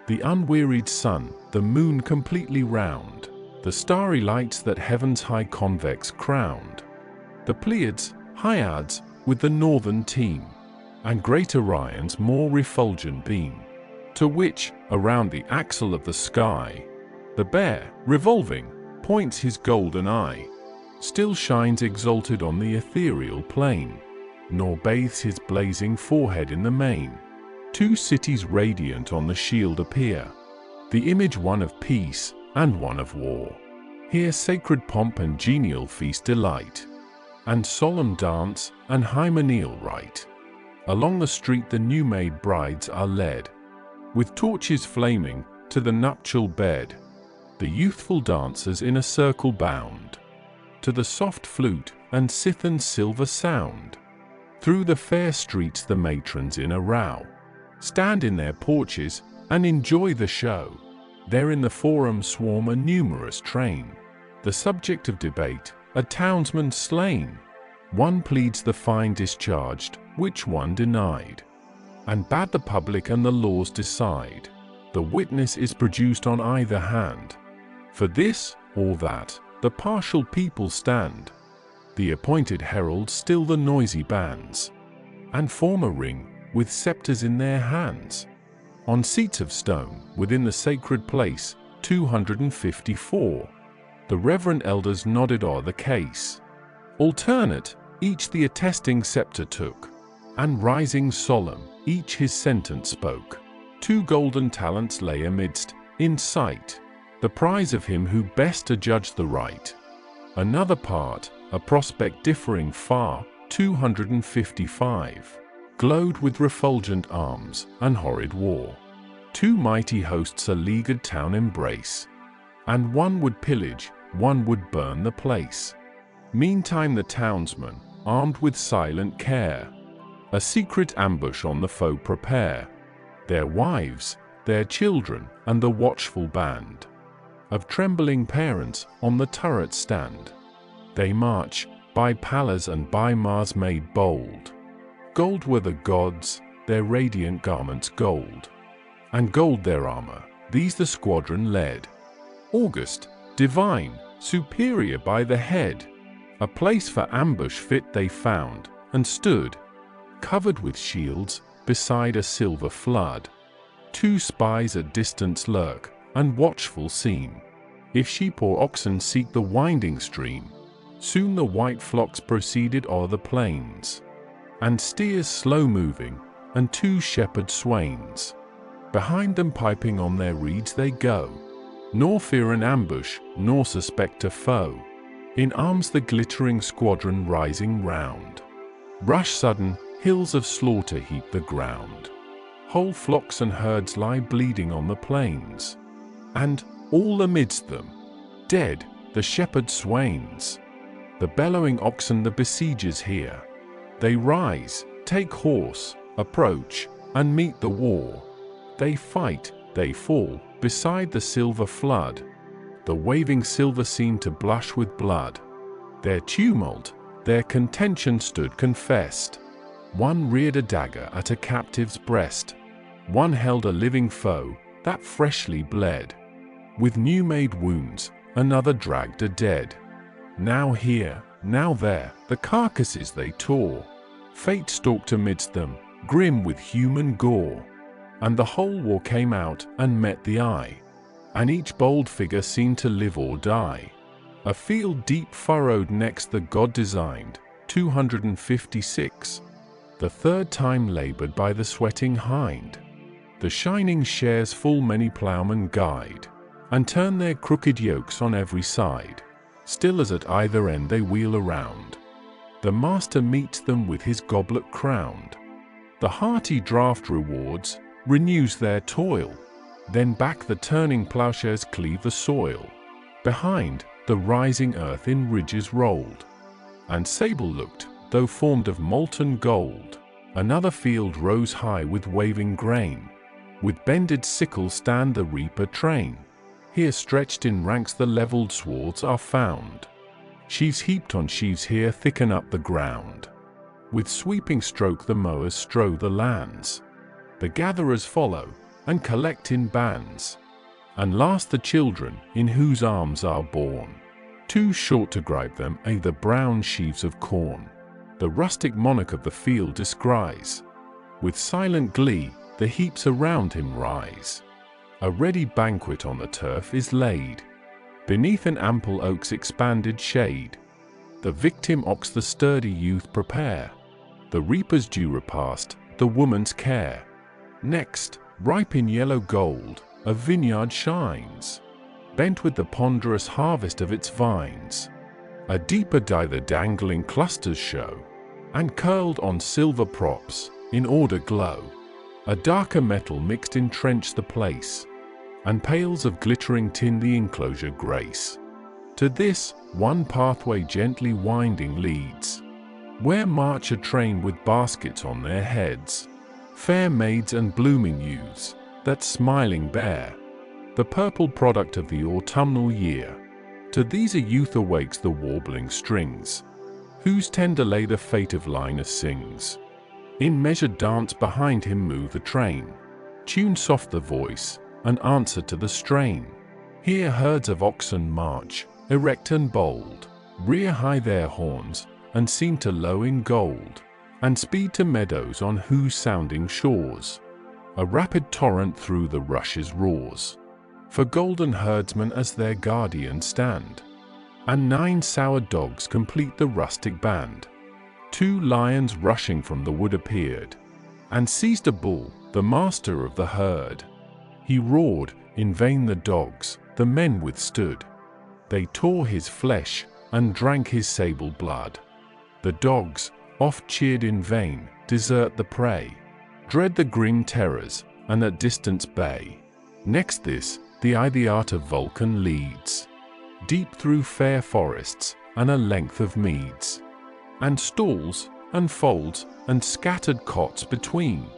The unwearied sun, the moon completely round, the starry lights that heaven's high convex crowned. The Pleiads, Hyads, with the northern team, and great Orion's more refulgent beam, to which, around the axle of the sky, the bear, revolving, points his golden eye, still shines exalted on the ethereal plain, nor bathes his blazing forehead in the main. Two cities radiant on the shield appear, the image one of peace and one of war. Here sacred pomp and genial feast delight, and solemn dance and hymeneal rite. Along the street the new-made brides are led, with torches flaming, to the nuptial bed. The youthful dancers in a circle bound, to the soft flute and cithern silver sound. Through the fair streets the matrons in a row stand in their porches and enjoy the show. There in the forum swarm a numerous train, the subject of debate, a townsman slain. One pleads the fine discharged, which one denied, and bade the public and the laws decide. The witness is produced on either hand. For this or that, the partial people stand. The appointed heralds still the noisy bands, and form a ring, with scepters in their hands. On seats of stone, within the sacred place, 254, the reverend elders nodded o'er the case. Alternate, each the attesting scepter took, and rising solemn, each his sentence spoke. 2 golden talents lay amidst, in sight, the prize of him who best adjudged the right. Another part, a prospect differing far, 255, glowed with refulgent arms and horrid war. 2 mighty hosts a leaguered town embrace, and one would pillage, one would burn the place. Meantime the townsmen, armed with silent care, a secret ambush on the foe prepare. Their wives, their children, and the watchful band of trembling parents on the turret stand. They march, by Pallas and by Mars made bold. Gold were the gods, their radiant garments gold, and gold their armor. These the squadron led, august, divine, superior by the head. A place for ambush fit they found, and stood, covered with shields, beside a silver flood. 2 spies at distance lurk, and watchful seem. If sheep or oxen seek the winding stream, soon the white flocks proceeded o'er the plains, and steers slow-moving, and 2 shepherd swains. Behind them piping on their reeds they go, nor fear an ambush, nor suspect a foe. In arms the glittering squadron rising round, rush sudden, hills of slaughter heap the ground. Whole flocks and herds lie bleeding on the plains, and, all amidst them, dead, the shepherd swains. The bellowing oxen the besiegers hear. They rise, take horse, approach, and meet the war. They fight, they fall, beside the silver flood. The waving silver seemed to blush with blood. Their tumult, their contention stood confessed. One reared a dagger at a captive's breast. One held a living foe, that freshly bled. With new-made wounds, another dragged a dead. Now here, now there, the carcasses they tore. Fate stalked amidst them, grim with human gore. And the whole war came out and met the eye, and each bold figure seemed to live or die. A field deep furrowed next the god designed, 256. The third time labored by the sweating hind. The shining shares full many ploughmen guide, and turn their crooked yokes on every side. Still as at either end they wheel around, the master meets them with his goblet crowned. The hearty draught rewards, renews their toil. Then back the turning ploughshares cleave the soil. Behind, the rising earth in ridges rolled, and sable looked, though formed of molten gold. Another field rose high with waving grain. With bended sickles stand the reaper train. Here stretched in ranks the levelled swards are found. Sheaves heaped on sheaves here thicken up the ground. With sweeping stroke the mowers strow the lands. The gatherers follow, and collect in bands. And last the children, in whose arms are born. Too short to gripe them, the brown sheaves of corn. The rustic monarch of the field descries. With silent glee, the heaps around him rise. A ready banquet on the turf is laid, beneath an ample oak's expanded shade. The victim ox the sturdy youth prepare, the reaper's due repast, the woman's care. Next, ripe in yellow gold, a vineyard shines, bent with the ponderous harvest of its vines. A deeper dye the dangling clusters show, and curled on silver props, in order glow. A darker metal mixed entrench the place, and pails of glittering tin the enclosure grace. To this, one pathway gently winding leads, where march a train with baskets on their heads, fair maids and blooming youths, that smiling bear the purple product of the autumnal year. To these a youth awakes the warbling strings, whose tender lay the fate of Linus sings. In measured dance behind him move the train, tune soft the voice, and answer to the strain. Here herds of oxen march, erect and bold, rear high their horns, and seem to low in gold, and speed to meadows on whose sounding shores a rapid torrent through the rushes roars. For golden herdsmen as their guardian stand, and 9 sour dogs complete the rustic band. 2 lions rushing from the wood appeared, and seized a bull, the master of the herd. He roared, in vain the dogs, the men withstood. They tore his flesh, and drank his sable blood. The dogs, oft cheered in vain, desert the prey, dread the grim terrors, and at distance bay. Next this, the eye the art of Vulcan leads, deep through fair forests, and a length of meads, and stalls, and folds, and scattered cots between,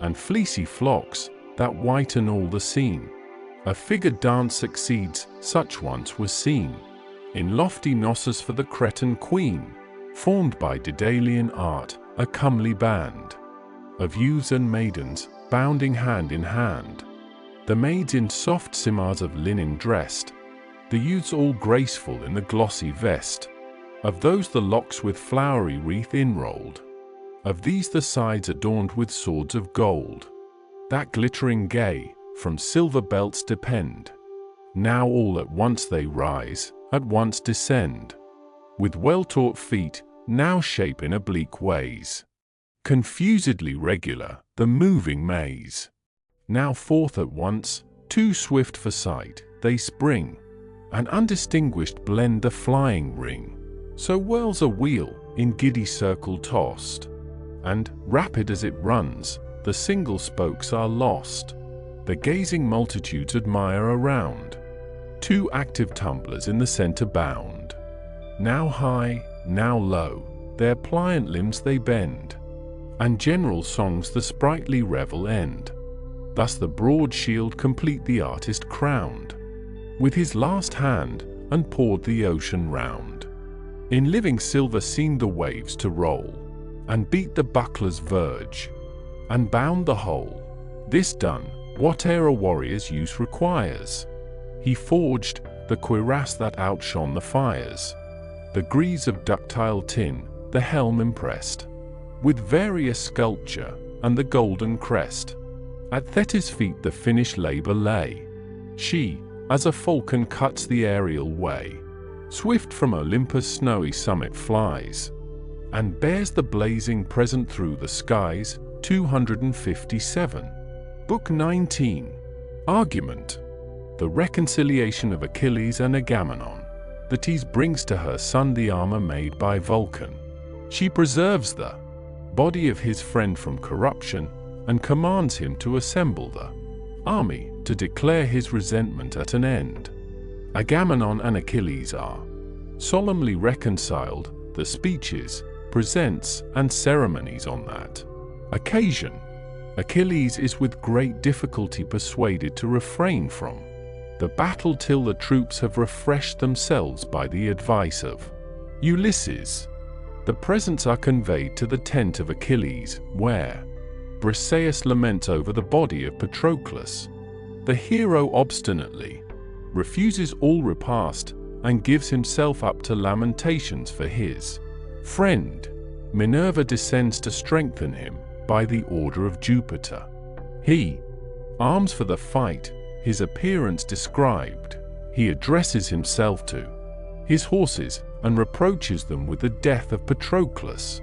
and fleecy flocks, that whiten all the scene. A figured dance succeeds, such once was seen, in lofty Knossos for the Cretan queen, formed by Daedalian art, a comely band of youths and maidens, bounding hand in hand. The maids in soft simars of linen dressed, the youths all graceful in the glossy vest. Of those the locks with flowery wreath enrolled, of these the sides adorned with swords of gold, that glittering gay, from silver belts depend. Now all at once they rise, at once descend, with well-taught feet, now shape in oblique ways, confusedly regular, the moving maze. Now forth at once, too swift for sight, they spring, and undistinguished blend the flying ring. So whirls a wheel, in giddy circle tossed, and, rapid as it runs, the single spokes are lost. The gazing multitudes admire around, 2 active tumblers in the center bound. Now high, now low, their pliant limbs they bend, and general songs the sprightly revel end. Thus the broad shield complete the artist crowned, with his last hand, and poured the ocean round. In living silver seemed the waves to roll, and beat the buckler's verge, and bound the whole. This done, whate'er a warrior's use requires, he forged the cuirass that outshone the fires, the greaves of ductile tin, the helm impressed with various sculpture, and the golden crest. At Thetis' feet the finished labor lay. She, as a falcon cuts the aerial way, swift from Olympus' snowy summit flies, and bears the blazing present through the skies. 257. Book 19. Argument. The reconciliation of Achilles and Agamemnon. Thetis brings to her son the armor made by Vulcan. She preserves the body of his friend from corruption, and commands him to assemble the army to declare his resentment at an end. Agamemnon and Achilles are solemnly reconciled. The speeches, presents, and ceremonies on that occasion. Achilles is with great difficulty persuaded to refrain from the battle till the troops have refreshed themselves by the advice of Ulysses. The presents are conveyed to the tent of Achilles, where Briseis laments over the body of Patroclus. The hero obstinately refuses all repast, and gives himself up to lamentations for his friend. Minerva descends to strengthen him, by the order of Jupiter. He arms for the fight, his appearance described. He addresses himself to his horses and reproaches them with the death of Patroclus.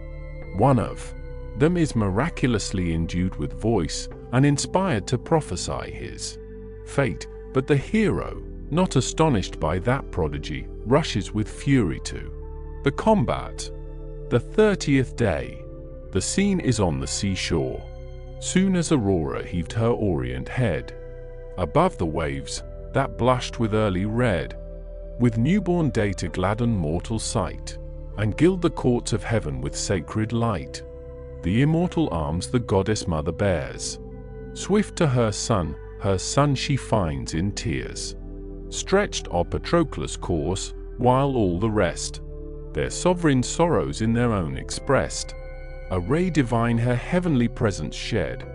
One of them is miraculously endued with voice and inspired to prophesy his fate, but the hero, not astonished by that prodigy, rushes with fury to the combat. The 30th day. The scene is on the seashore. Soon as Aurora heaved her orient head above the waves that blushed with early red, with newborn day to gladden mortal sight, and gild the courts of heaven with sacred light, the immortal arms the goddess mother bears. Swift to her son she finds in tears, stretched o'er Patroclus' course, while all the rest their sovereign sorrows in their own expressed. A ray divine her heavenly presence shed,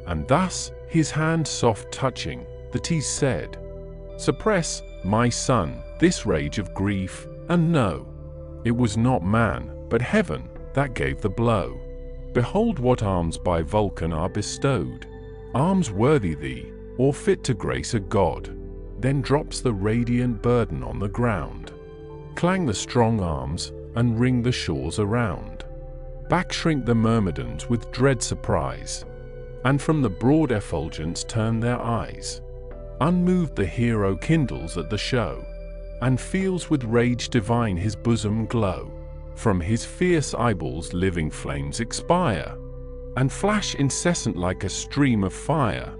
and thus his hand soft touching, that he said, "Suppress, my son, this rage of grief, and know it was not man, but heaven, that gave the blow. Behold what arms by Vulcan are bestowed, arms worthy thee, or fit to grace a god." Then drops the radiant burden on the ground. Clang the strong arms, and ring the shores around. Back shrink the Myrmidons with dread surprise, and from the broad effulgence turn their eyes. Unmoved the hero kindles at the show, and feels with rage divine his bosom glow. From his fierce eyeballs living flames expire, and flash incessant like a stream of fire.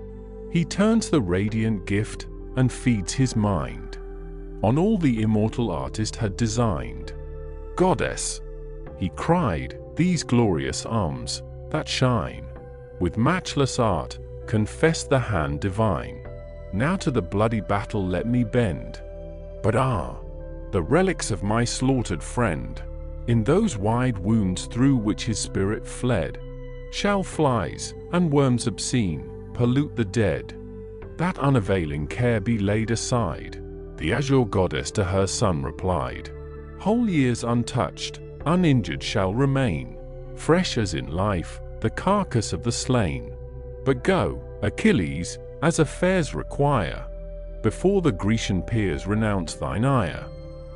He turns the radiant gift, and feeds his mind on all the immortal artist had designed. "Goddess," he cried, "these glorious arms, that shine with matchless art, confess the hand divine. Now to the bloody battle let me bend. But the relics of my slaughtered friend, in those wide wounds through which his spirit fled, shall flies and worms obscene pollute the dead? That unavailing care be laid aside." The azure goddess to her son replied, "Whole years untouched, uninjured shall remain, fresh as in life, the carcass of the slain. But go, Achilles, as affairs require, before the Grecian peers renounce thine ire.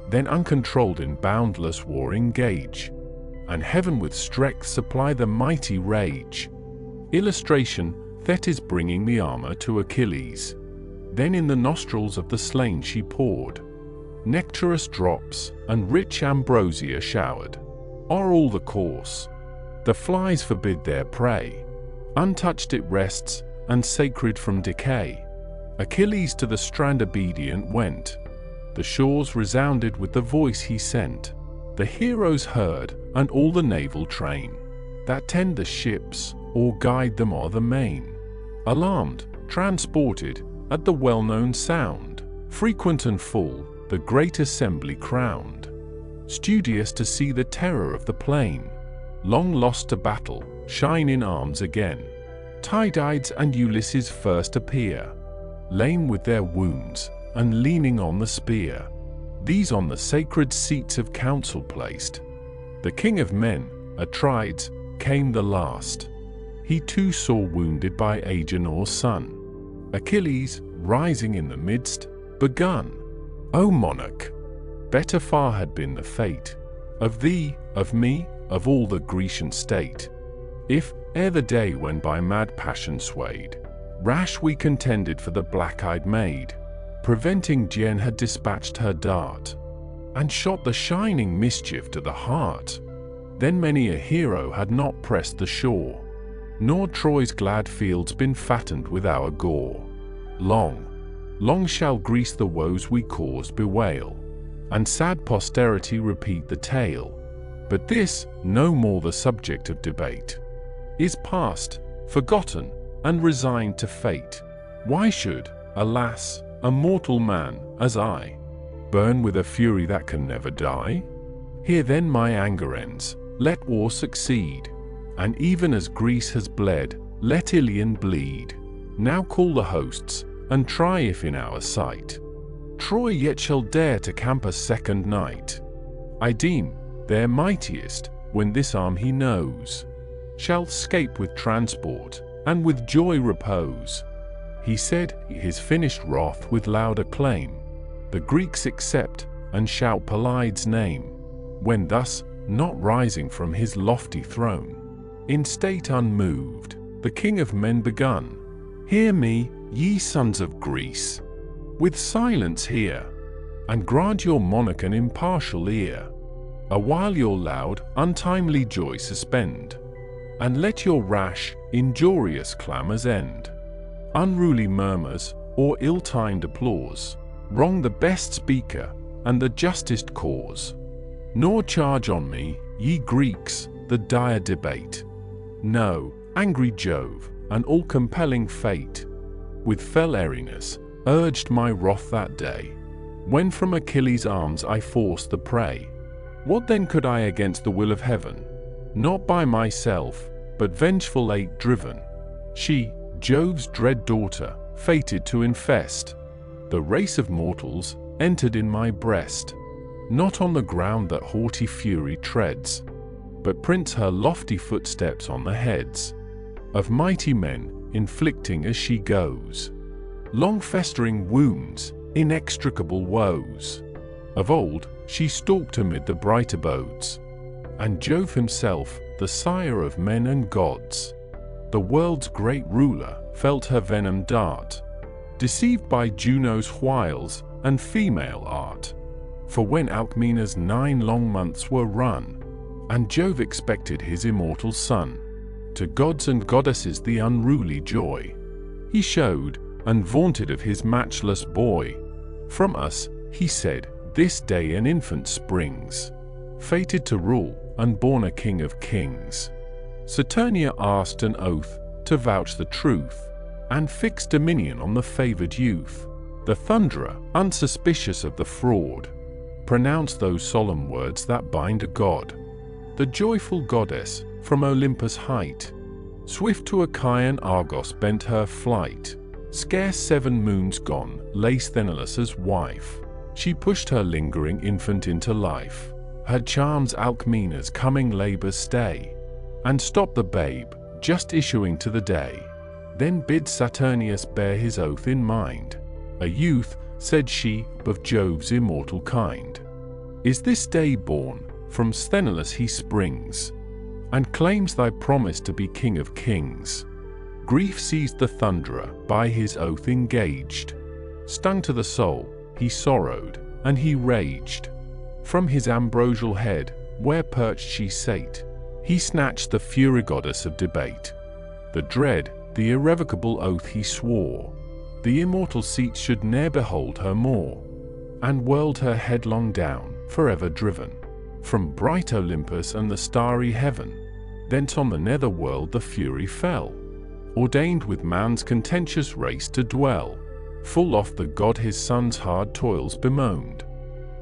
Then uncontrolled in boundless war engage, and heaven with strength supply the mighty rage." Illustration: Thetis bringing the armor to Achilles. Then in the nostrils of the slain she poured nectarous drops, and rich ambrosia showered o'er all the course. The flies forbid their prey, untouched it rests, and sacred from decay. Achilles to the strand obedient went, the shores resounded with the voice he sent. The heroes heard, and all the naval train that tend the ships, or guide them o'er the main. Alarmed, transported, at the well-known sound, frequent and full, the great assembly crowned. Studious to see the terror of the plain, long lost to battle, shine in arms again. Tydides and Ulysses first appear, lame with their wounds, and leaning on the spear. These on the sacred seats of council placed. The king of men, Atrides, came the last. He too sore wounded by Agenor's son. Achilles, rising in the midst, begun, "O monarch, better far had been the fate of thee, of me, of all the Grecian state, if, ere the day when by mad passion swayed, rash we contended for the black-eyed maid, preventing Jen had dispatched her dart, and shot the shining mischief to the heart. Then many a hero had not pressed the shore, nor Troy's glad fields been fattened with our gore. Long, long shall Greece the woes we caused bewail, and sad posterity repeat the tale. But this, no more the subject of debate, is past, forgotten, and resigned to fate. Why should, alas, a mortal man, as I, burn with a fury that can never die? Here then my anger ends, let war succeed, and even as Greece has bled, let Ilion bleed. Now call the hosts, and try if in our sight Troy yet shall dare to camp a second night. I deem their mightiest, when this arm he knows, shalt scape with transport, and with joy repose. He said his finished wrath with loud acclaim. The Greeks accept, and shout Pelides' name, when thus, not rising from his lofty throne, in state unmoved, the king of men begun. Hear me, ye sons of Greece, with silence hear, and grant your monarch an impartial ear. Awhile your loud, untimely joy suspend, and let your rash, injurious clamours end. Unruly murmurs, or ill-timed applause, wrong the best speaker, and the justest cause. Nor charge on me, ye Greeks, the dire debate. No, angry Jove, and all-compelling fate, with fell airiness, urged my wrath that day, when from Achilles' arms I forced the prey. What then could I against the will of heaven? Not by myself, but vengeful ate driven. She, Jove's dread daughter, fated to infest the race of mortals, entered in my breast. Not on the ground that haughty fury treads, but prints her lofty footsteps on the heads of mighty men, inflicting as she goes long festering wounds, inextricable woes. Of old, she stalked amid the bright abodes, and Jove himself, the sire of men and gods, the world's great ruler, felt her venom dart, deceived by Juno's wiles and female art. For when Alcmena's 9 long months were run, and Jove expected his immortal son, to gods and goddesses the unruly joy he showed, and vaunted of his matchless boy. From us, he said, this day an infant springs, fated to rule, and born a king of kings. Saturnia asked an oath to vouch the truth, and fix dominion on the favored youth. The thunderer, unsuspicious of the fraud, pronounced those solemn words that bind a god. The joyful goddess, from Olympus' height, swift to Achaean Argos bent her flight. Scarce 7 moons gone, lay Sthenelus' wife. She pushed her lingering infant into life. Her charms Alcmena's coming labours stay, and stop the babe, just issuing to the day. Then bid Saturnius bear his oath in mind. A youth, said she, of Jove's immortal kind, is this day born. From Sthenelus he springs, and claims thy promise to be king of kings. Grief seized the thunderer, by his oath engaged. Stung to the soul, he sorrowed, and he raged. From his ambrosial head, where perched she sate, he snatched the fury goddess of debate. The dread, the irrevocable oath he swore, the immortal seat should ne'er behold her more, and whirled her headlong down, forever driven, from bright Olympus and the starry heaven. Thence on the nether world the fury fell, ordained with man's contentious race to dwell. Full oft the god his son's hard toils bemoaned,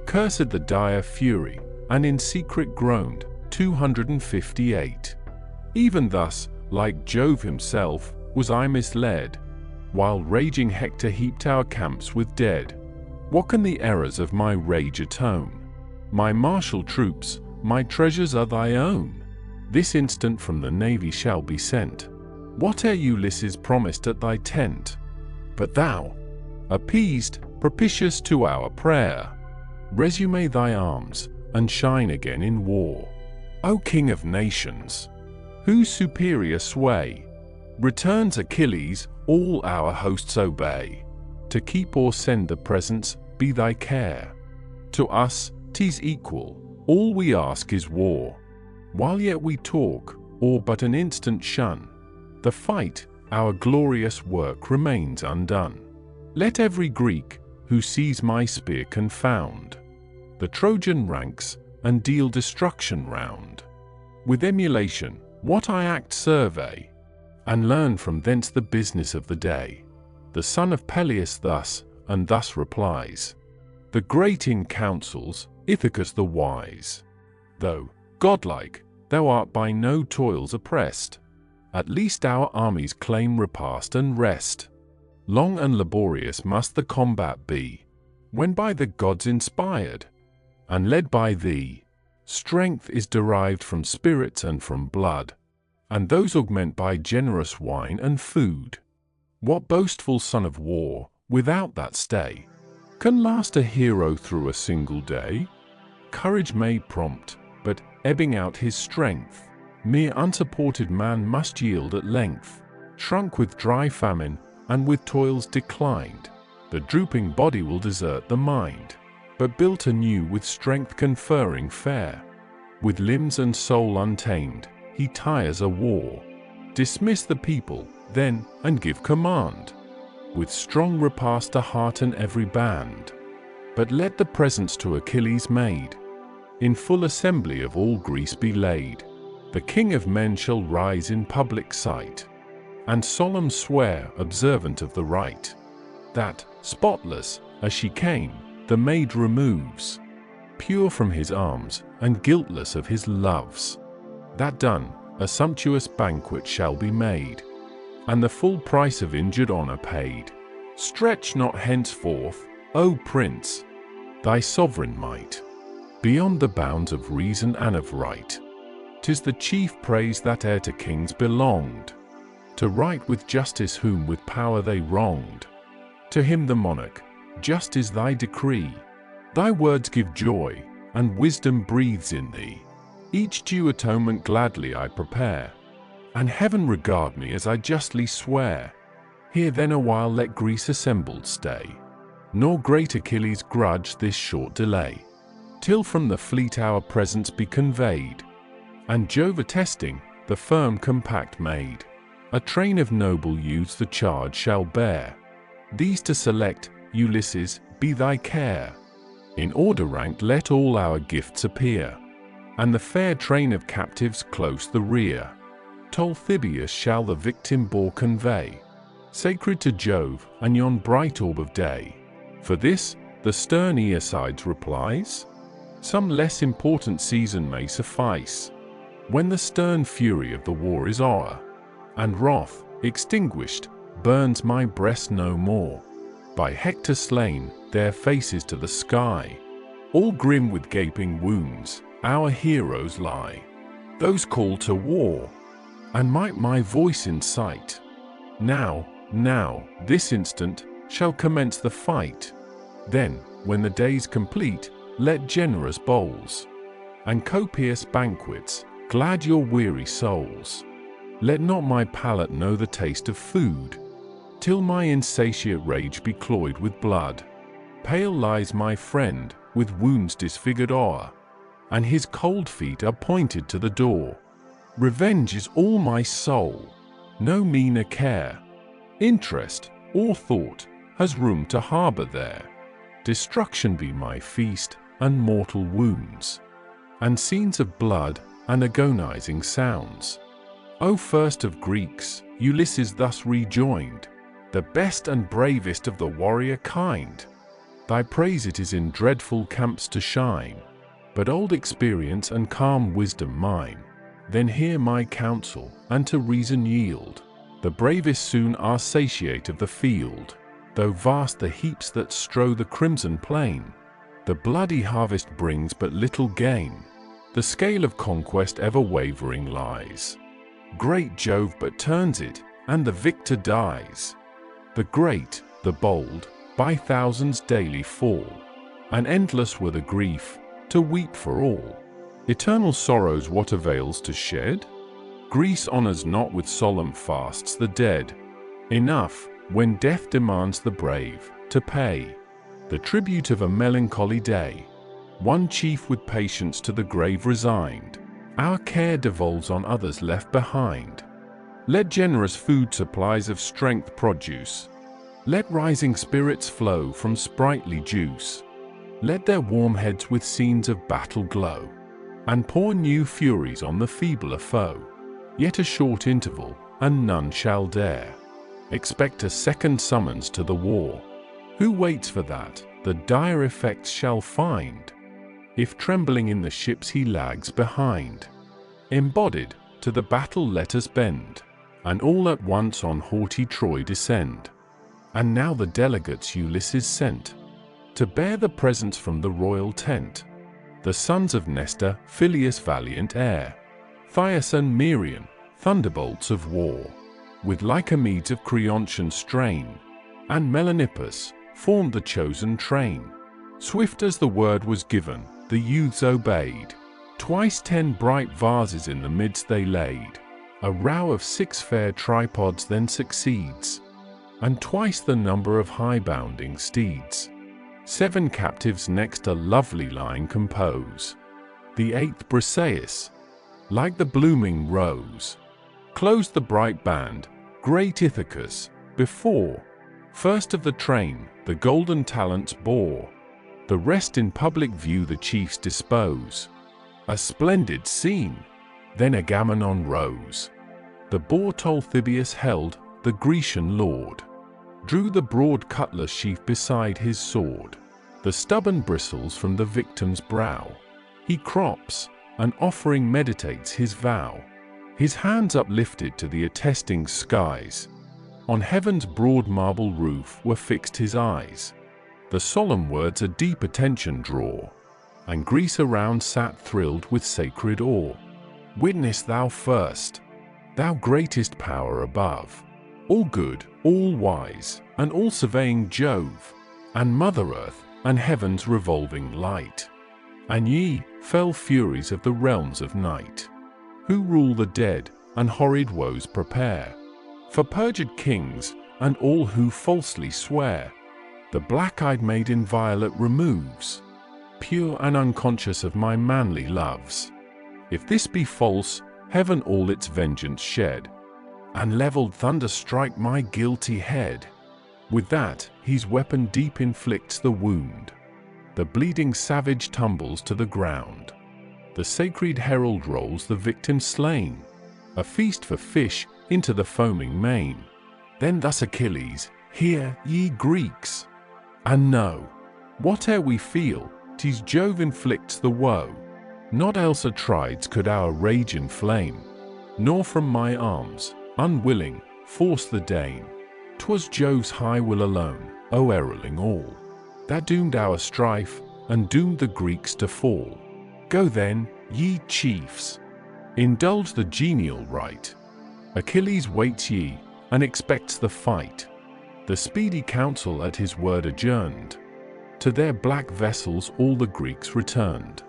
cursed the dire fury, and in secret groaned. 258. Even thus, like Jove himself, was I misled, while raging Hector heaped our camps with dead. What can the errors of my rage atone? My martial troops, my treasures are thy own. This instant from the navy shall be sent whate'er Ulysses promised at thy tent. But thou, appeased, propitious to our prayer, resume thy arms, and shine again in war. O King of nations, whose superior sway returns Achilles, all our hosts obey. To keep or send the presents be thy care. To us 'tis equal, all we ask is war. While yet we talk, or but an instant shun the fight, our glorious work remains undone. Let every Greek, who sees my spear confound the Trojan ranks, and deal destruction round. With emulation, what I act survey, and learn from thence the business of the day. The son of Peleus thus, and thus replies. The great in counsels, Ithacus the wise. Though, godlike, thou art by no toils oppressed. At least our armies claim repast and rest. Long and laborious must the combat be, when by the gods inspired, and led by thee. Strength is derived from spirits and from blood. and those augment by generous wine and food. What boastful son of war, without that stay, can last a hero through a single day? Courage may prompt, but ebbing out his strength, mere unsupported man must yield at length. Shrunk with dry famine, and with toils declined, the drooping body will desert the mind, but built anew with strength conferring fair. With limbs and soul untamed, he tires a war. Dismiss the people, then, and give command. With strong repast to hearten every band. But let the presents to Achilles made in full assembly of all Greece be laid. The king of men shall rise in public sight, and solemn swear, observant of the rite, that, spotless as she came, the maid removes, pure from his arms, and guiltless of his loves. That done, a sumptuous banquet shall be made, and the full price of injured honor paid. Stretch not henceforth, O prince, thy sovereign might, beyond the bounds of reason and of right. 'Tis the chief praise that e'er to kings belonged, to right with justice whom with power they wronged. To him the monarch, just is thy decree. Thy words give joy, and wisdom breathes in thee. Each due atonement gladly I prepare, and heaven regard me as I justly swear. Here then awhile let Greece assembled stay, nor great Achilles grudge this short delay, till from the fleet our presence be conveyed, and Jove attesting, the firm compact made. A train of noble youths the charge shall bear. These to select, Ulysses, be thy care. In order ranked let all our gifts appear, and the fair train of captives close the rear. Talthybius shall the victim bore convey, sacred to Jove and yon bright orb of day. For this, the stern Aeacides replies, some less important season may suffice, when the stern fury of the war is o'er, and wrath, extinguished, burns my breast no more. By Hector slain, their faces to the sky, all grim with gaping wounds, our heroes lie. Those called to war, and might my voice incite. Now, this instant, shall commence the fight. Then, when the day's complete, let generous bowls and copious banquets glad your weary souls. Let not my palate know the taste of food, till my insatiate rage be cloyed with blood. Pale lies my friend, with wounds disfigured o'er, and his cold feet are pointed to the door. Revenge is all my soul, no meaner care. Interest, or thought, has room to harbor there. Destruction be my feast, and mortal wounds, and scenes of blood, and agonizing sounds. O first of Greeks, Ulysses thus rejoined, the best and bravest of the warrior kind. Thy praise it is in dreadful camps to shine, but old experience and calm wisdom mine. Then hear my counsel, and to reason yield. The bravest soon are satiate of the field, though vast the heaps that strow the crimson plain. The bloody harvest brings but little gain, the scale of conquest ever wavering lies. Great Jove but turns it, and the victor dies. The great, the bold, by thousands daily fall, and endless were the grief, to weep for all. Eternal sorrows what avails to shed? Greece honors not with solemn fasts the dead. Enough, when death demands the brave, to pay the tribute of a melancholy day. One chief with patience to the grave resigned, our care devolves on others left behind. Let generous food supplies of strength produce, let rising spirits flow from sprightly juice. Let their warm heads with scenes of battle glow, and pour new furies on the feebler foe. Yet a short interval, and none shall dare expect a second summons to the war. Who waits for that, the dire effects shall find, if trembling in the ships he lags behind. Embodied, to the battle let us bend, and all at once on haughty Troy descend. And now the delegates Ulysses sent, to bear the presents from the royal tent. The sons of Nestor, Phyleus' valiant heir, Thias and Merion, thunderbolts of war, with Lycomedes of Creontian strain, and Melanippus, formed the chosen train. Swift as the word was given, the youths obeyed. Twice 10 bright vases in the midst they laid. A row of 6 fair tripods then succeeds, and twice the number of high-bounding steeds. 7 captives next a lovely line compose. The 8th Briseis, like the blooming rose, closed the bright band, great Ithacus, before. First of the train, the golden talents bore. The rest in public view the chiefs dispose. A splendid scene! Then Agamemnon rose. The boar Talthybius held, the Grecian lord, drew the broad cutlass sheath beside his sword. The stubborn bristles from the victim's brow he crops, and offering meditates his vow. His hands uplifted to the attesting skies, on heaven's broad marble roof were fixed his eyes. The solemn words a deep attention draw, and Greece around sat thrilled with sacred awe. Witness thou first, thou greatest power above, all good, all wise, and all surveying Jove, and Mother Earth, and heaven's revolving light, and ye, fell furies of the realms of night, who rule the dead, and horrid woes prepare for perjured kings, and all who falsely swear. The black-eyed maiden Violet removes, pure and unconscious of my manly loves. If this be false, heaven all its vengeance shed, and levelled thunder strike my guilty head. With that, his weapon deep inflicts the wound. The bleeding savage tumbles to the ground. The sacred herald rolls the victim slain, a feast for fish into the foaming main. Then thus Achilles, hear, ye Greeks, and know, whate'er we feel, 'tis Jove inflicts the woe. Not else atrides could our rage inflame, nor from my arms, unwilling, force the Dane. 'Twas Jove's high will alone, o'erruling all, that doomed our strife, and doomed the Greeks to fall. Go then, ye chiefs, indulge the genial rite. Achilles waits ye, and expects the fight. The speedy council at his word adjourned. To their black vessels all the Greeks returned.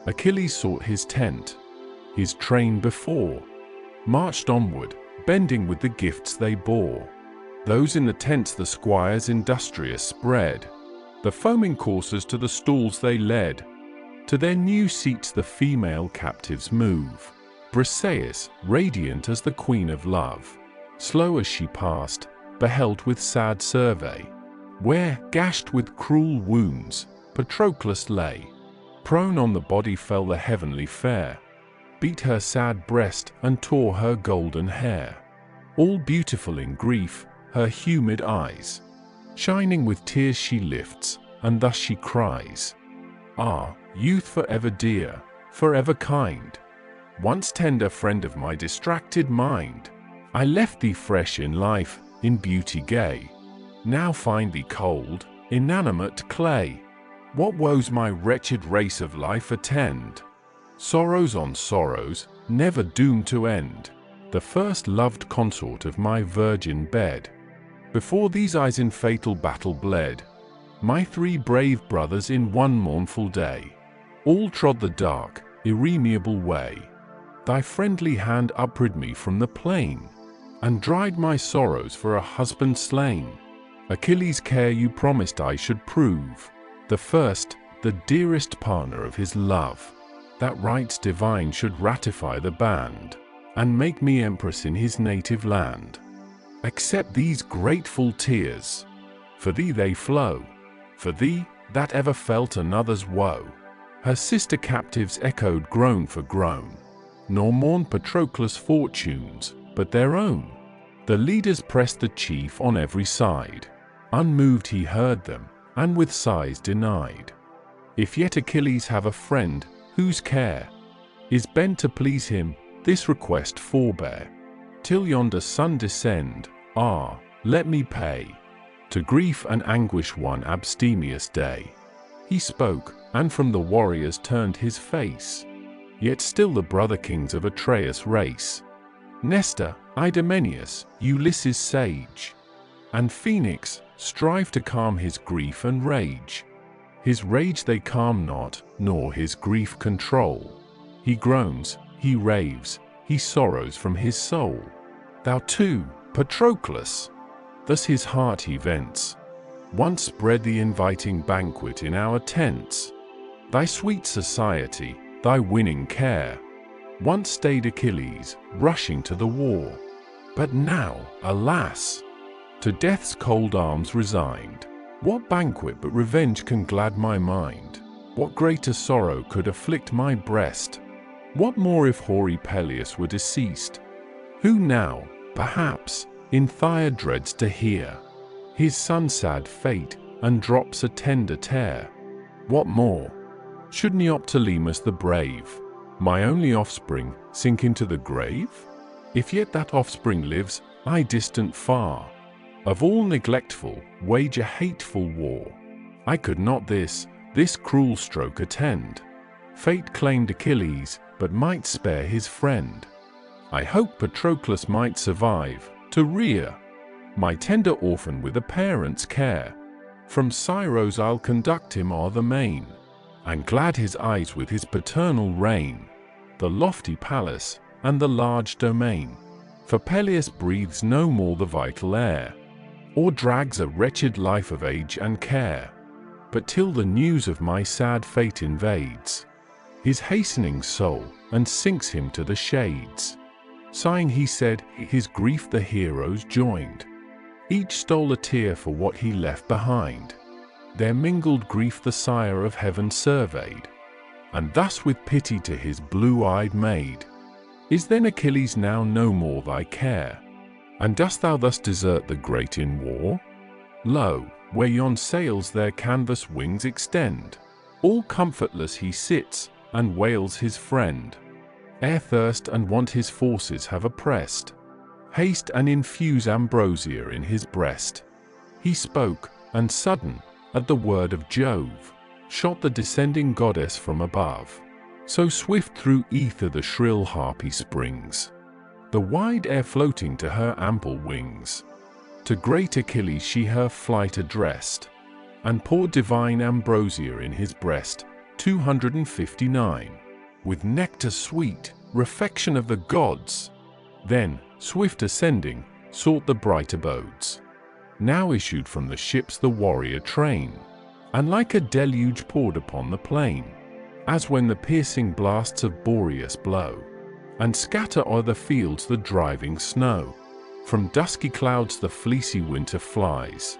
Achilles sought his tent, his train before, marched onward, bending with the gifts they bore. Those in the tents the squires industrious spread, the foaming coursers to the stalls they led. To their new seats the female captives move. Briseis, radiant as the queen of love, slow as she passed, beheld with sad survey, where, gashed with cruel wounds, Patroclus lay. Prone on the body fell the heavenly fair, beat her sad breast and tore her golden hair. All beautiful in grief, her humid eyes, shining with tears she lifts, and thus she cries, Ah, youth forever dear, forever kind, once tender friend of my distracted mind, I left thee fresh in life, in beauty gay, now find thee cold, inanimate clay. What woes my wretched race of life attend? Sorrows on sorrows, never doomed to end, the first loved consort of my virgin bed. Before these eyes in fatal battle bled, my 3 brave brothers in one mournful day, all trod the dark, irremediable way. Thy friendly hand uprid me from the plain, and dried my sorrows for a husband slain. Achilles' care you promised I should prove, the first, the dearest partner of his love, that rites divine should ratify the band, and make me empress in his native land. Accept these grateful tears, for thee they flow, for thee, that ever felt another's woe. Her sister captives echoed groan for groan, nor mourned Patroclus' fortunes, but their own. The leaders pressed the chief on every side, unmoved he heard them, and with sighs denied. If yet Achilles have a friend, whose care is bent to please him, this request forbear, till yonder sun descend, let me pay to grief and anguish one abstemious day. He spoke, and from the warriors turned his face, yet still the brother kings of Atreus' race Nestor, Idomeneus, Ulysses sage, and Phoenix strive to calm his grief and rage. His rage they calm not, nor his grief control. He groans, he raves, he sorrows from his soul. Thou too, Patroclus, thus his heart he vents. Once spread the inviting banquet in our tents. Thy sweet society, thy winning care, once stayed Achilles, rushing to the war. But now, alas, to death's cold arms resigned. What banquet but revenge can glad my mind? What greater sorrow could afflict my breast? What more if hoary Peleus were deceased? Who now, perhaps, in Tyre dreads to hear his son's sad fate, and drops a tender tear? What more? Should Neoptolemus the brave, my only offspring, sink into the grave? If yet that offspring lives, I distant far, of all neglectful, wage a hateful war. I could not this cruel stroke attend. Fate claimed Achilles, but might spare his friend. I hope Patroclus might survive, to rear my tender orphan with a parent's care. From Scyros I'll conduct him o'er the main, and glad his eyes with his paternal reign, the lofty palace, and the large domain. For Peleus breathes no more the vital air, or drags a wretched life of age and care. But till the news of my sad fate invades his hastening soul, and sinks him to the shades. Sighing he said, his grief the heroes joined. Each stole a tear for what he left behind. Their mingled grief the sire of heaven surveyed, and thus with pity to his blue-eyed maid: Is then Achilles now no more thy care? And dost thou thus desert the great in war? Lo, where yon sails their canvas wings extend, all comfortless he sits, and wails his friend, ere thirst and want his forces have oppressed. Haste and infuse ambrosia in his breast. He spoke, and sudden, at the word of Jove, shot the descending goddess from above. So swift through ether the shrill harpy springs, the wide air floating to her ample wings. To great Achilles she her flight addressed, and poured divine ambrosia in his breast. 259. With nectar sweet, refection of the gods. Then, swift ascending, sought the bright abodes. Now issued from the ships the warrior train, and like a deluge poured upon the plain, as when the piercing blasts of Boreas blow, and scatter o'er the fields the driving snow. From dusky clouds the fleecy winter flies,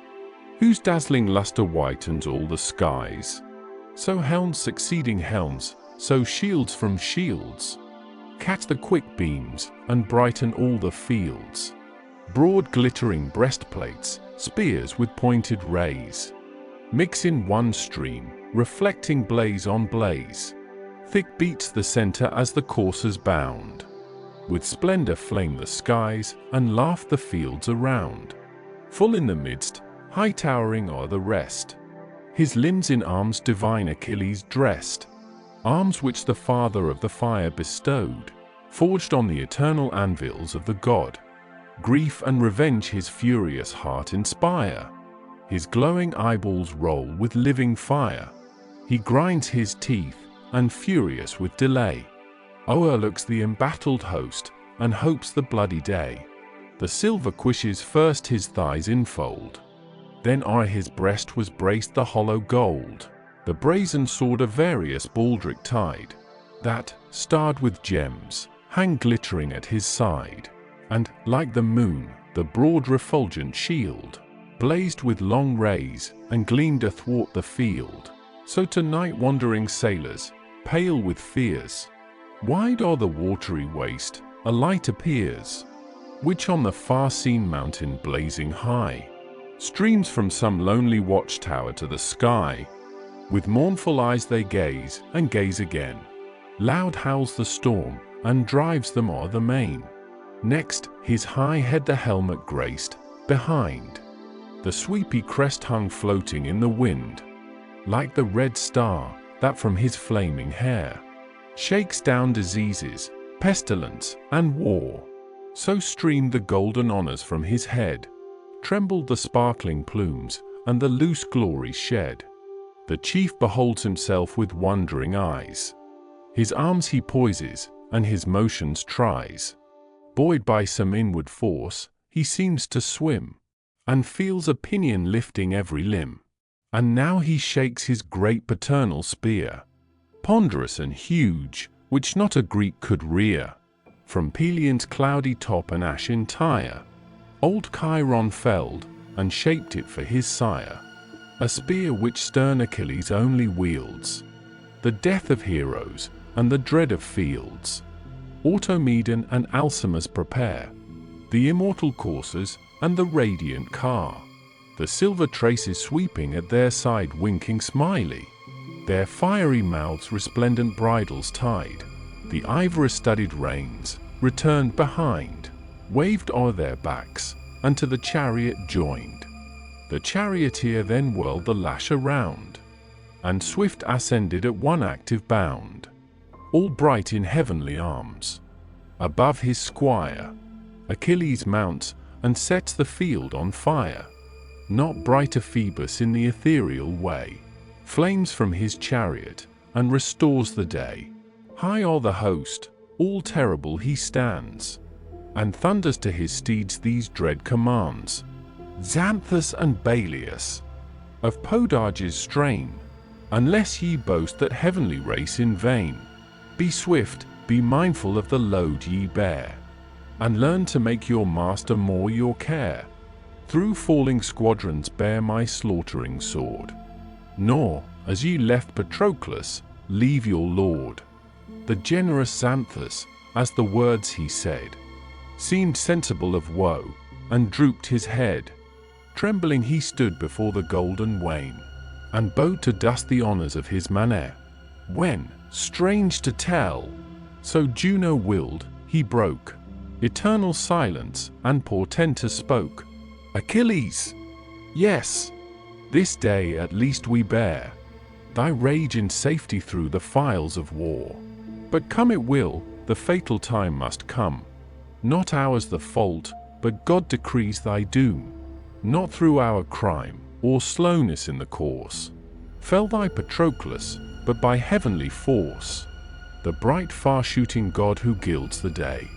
whose dazzling lustre whitens all the skies. So helms succeeding helms, so shields from shields, catch the quick beams, and brighten all the fields. Broad glittering breastplates, spears with pointed rays, mix in one stream, reflecting blaze on blaze. Thick beats the center as the coursers bound. With splendor flame the skies, and laugh the fields around. Full in the midst, high towering o'er the rest, his limbs in arms divine Achilles dressed, arms which the Father of the Fire bestowed, forged on the eternal anvils of the god. Grief and revenge his furious heart inspire, his glowing eyeballs roll with living fire. He grinds his teeth, and furious with delay, o'erlooks the embattled host, and hopes the bloody day. The silver quishes first his thighs enfold, then o'er his breast was braced the hollow gold, the brazen sword of various baldric tied, that, starred with gems, hang glittering at his side. And, like the moon, the broad refulgent shield blazed with long rays, and gleamed athwart the field. So to night-wandering sailors, pale with fears, wide o'er the watery waste, a light appears, which on the far-seen mountain blazing high, streams from some lonely watchtower to the sky. With mournful eyes they gaze, and gaze again. Loud howls the storm, and drives them o'er the main. Next, his high head the helmet graced, behind, the sweepy crest hung floating in the wind, like the red star, that from his flaming hair shakes down diseases, pestilence, and war. So streamed the golden honors from his head, trembled the sparkling plumes, and the loose glories shed. The chief beholds himself with wondering eyes. His arms he poises, and his motions tries. Buoyed by some inward force, he seems to swim, and feels a pinion lifting every limb. And now he shakes his great paternal spear, ponderous and huge, which not a Greek could rear. From Pelion's cloudy top an ash entire, old Chiron felled, and shaped it for his sire. A spear which stern Achilles only wields, the death of heroes, and the dread of fields. Automedon and Alcimus prepare, the immortal coursers, and the radiant car. The silver traces sweeping at their side winking smiley, their fiery mouths resplendent bridles tied. The ivory-studded reins, returned behind, waved o'er their backs, and to the chariot joined. The charioteer then whirled the lash around, and swift ascended at one active bound, all bright in heavenly arms. Above his squire, Achilles mounts, and sets the field on fire. Not brighter Phoebus in the ethereal way, flames from his chariot, and restores the day. High o'er the host, all terrible he stands, and thunders to his steeds these dread commands. Xanthus and Balius, of Podarges strain, unless ye boast that heavenly race in vain, be swift, be mindful of the load ye bear, and learn to make your master more your care. Through falling squadrons bear my slaughtering sword, nor, as ye left Patroclus, leave your lord. The generous Xanthus, as the words he said, seemed sensible of woe, and drooped his head. Trembling he stood before the golden wain, and bowed to dust the honors of his manner. When, strange to tell, so Juno willed, he broke eternal silence, and portentous spoke. Achilles! Yes, this day at least we bear thy rage in safety through the files of war. But come it will, the fatal time must come. Not ours the fault, but God decrees thy doom. Not through our crime, or slowness in the course, fell thy Patroclus, but by heavenly force. The bright far-shooting God who gilds the day,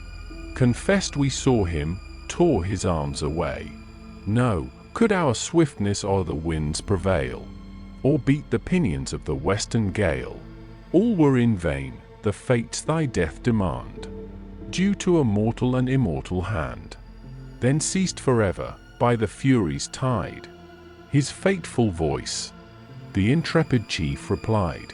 confessed we saw him, tore his arms away. No, could our swiftness o'er the winds prevail, or beat the pinions of the western gale, all were in vain, the fates thy death demand, due to a mortal and immortal hand. Then ceased forever, by the Furies tied, his fateful voice. The intrepid chief replied,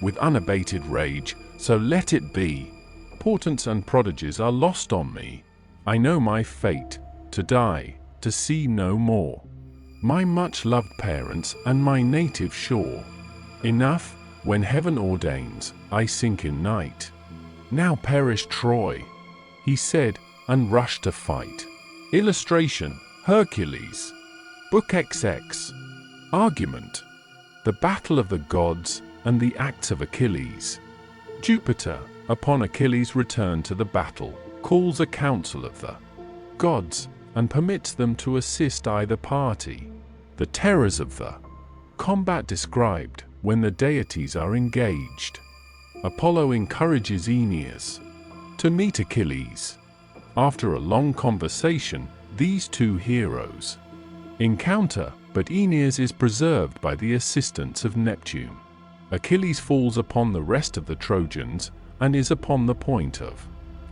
with unabated rage, so let it be. Portents and prodigies are lost on me. I know my fate, to die, to see no more my much-loved parents and my native shore. Enough, when heaven ordains, I sink in night. Now perish Troy, he said, and rushed to fight. Illustration, Hercules. Book XX. Argument, the battle of the gods, and the acts of Achilles. Jupiter, upon Achilles' return to the battle, calls a council of the gods, and permits them to assist either party. The terrors of the combat described, when the deities are engaged. Apollo encourages Aeneas to meet Achilles. After a long conversation, these two heroes encounter, but Aeneas is preserved by the assistance of Neptune. Achilles falls upon the rest of the Trojans, and is upon the point of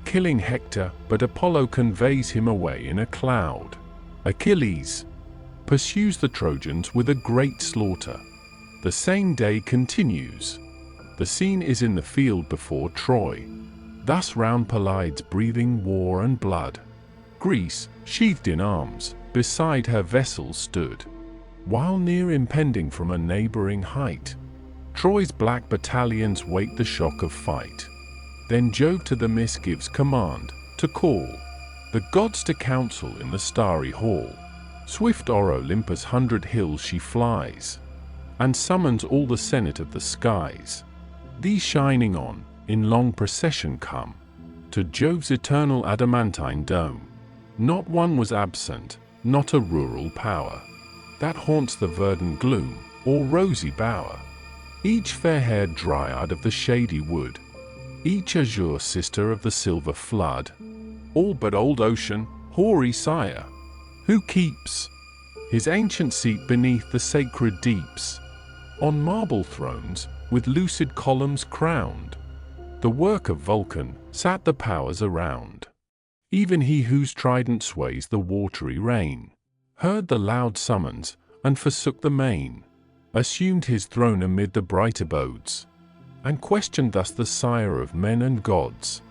killing Hector, but Apollo conveys him away in a cloud. Achilles pursues the Trojans with a great slaughter. The same day continues. The scene is in the field before Troy. Thus round Pelides breathing war and blood, Greece, sheathed in arms, beside her vessels stood, while near impending from a neighboring height, Troy's black battalions wait the shock of fight. Then Jove to the Mys gives command, to call the gods to council in the starry hall. Swift o'er Olympus' 100 hills she flies, and summons all the senate of the skies. These shining on, in long procession come, to Jove's eternal adamantine dome. Not one was absent, not a rural power, that haunts the verdant gloom, or rosy bower. Each fair-haired dryad of the shady wood, each azure sister of the silver flood, all but old ocean, hoary sire, who keeps his ancient seat beneath the sacred deeps, on marble thrones, with lucid columns crowned. The work of Vulcan sat the powers around. Even he whose trident sways the watery reign, heard the loud summons, and forsook the main, assumed his throne amid the bright abodes, and questioned thus the sire of men and gods.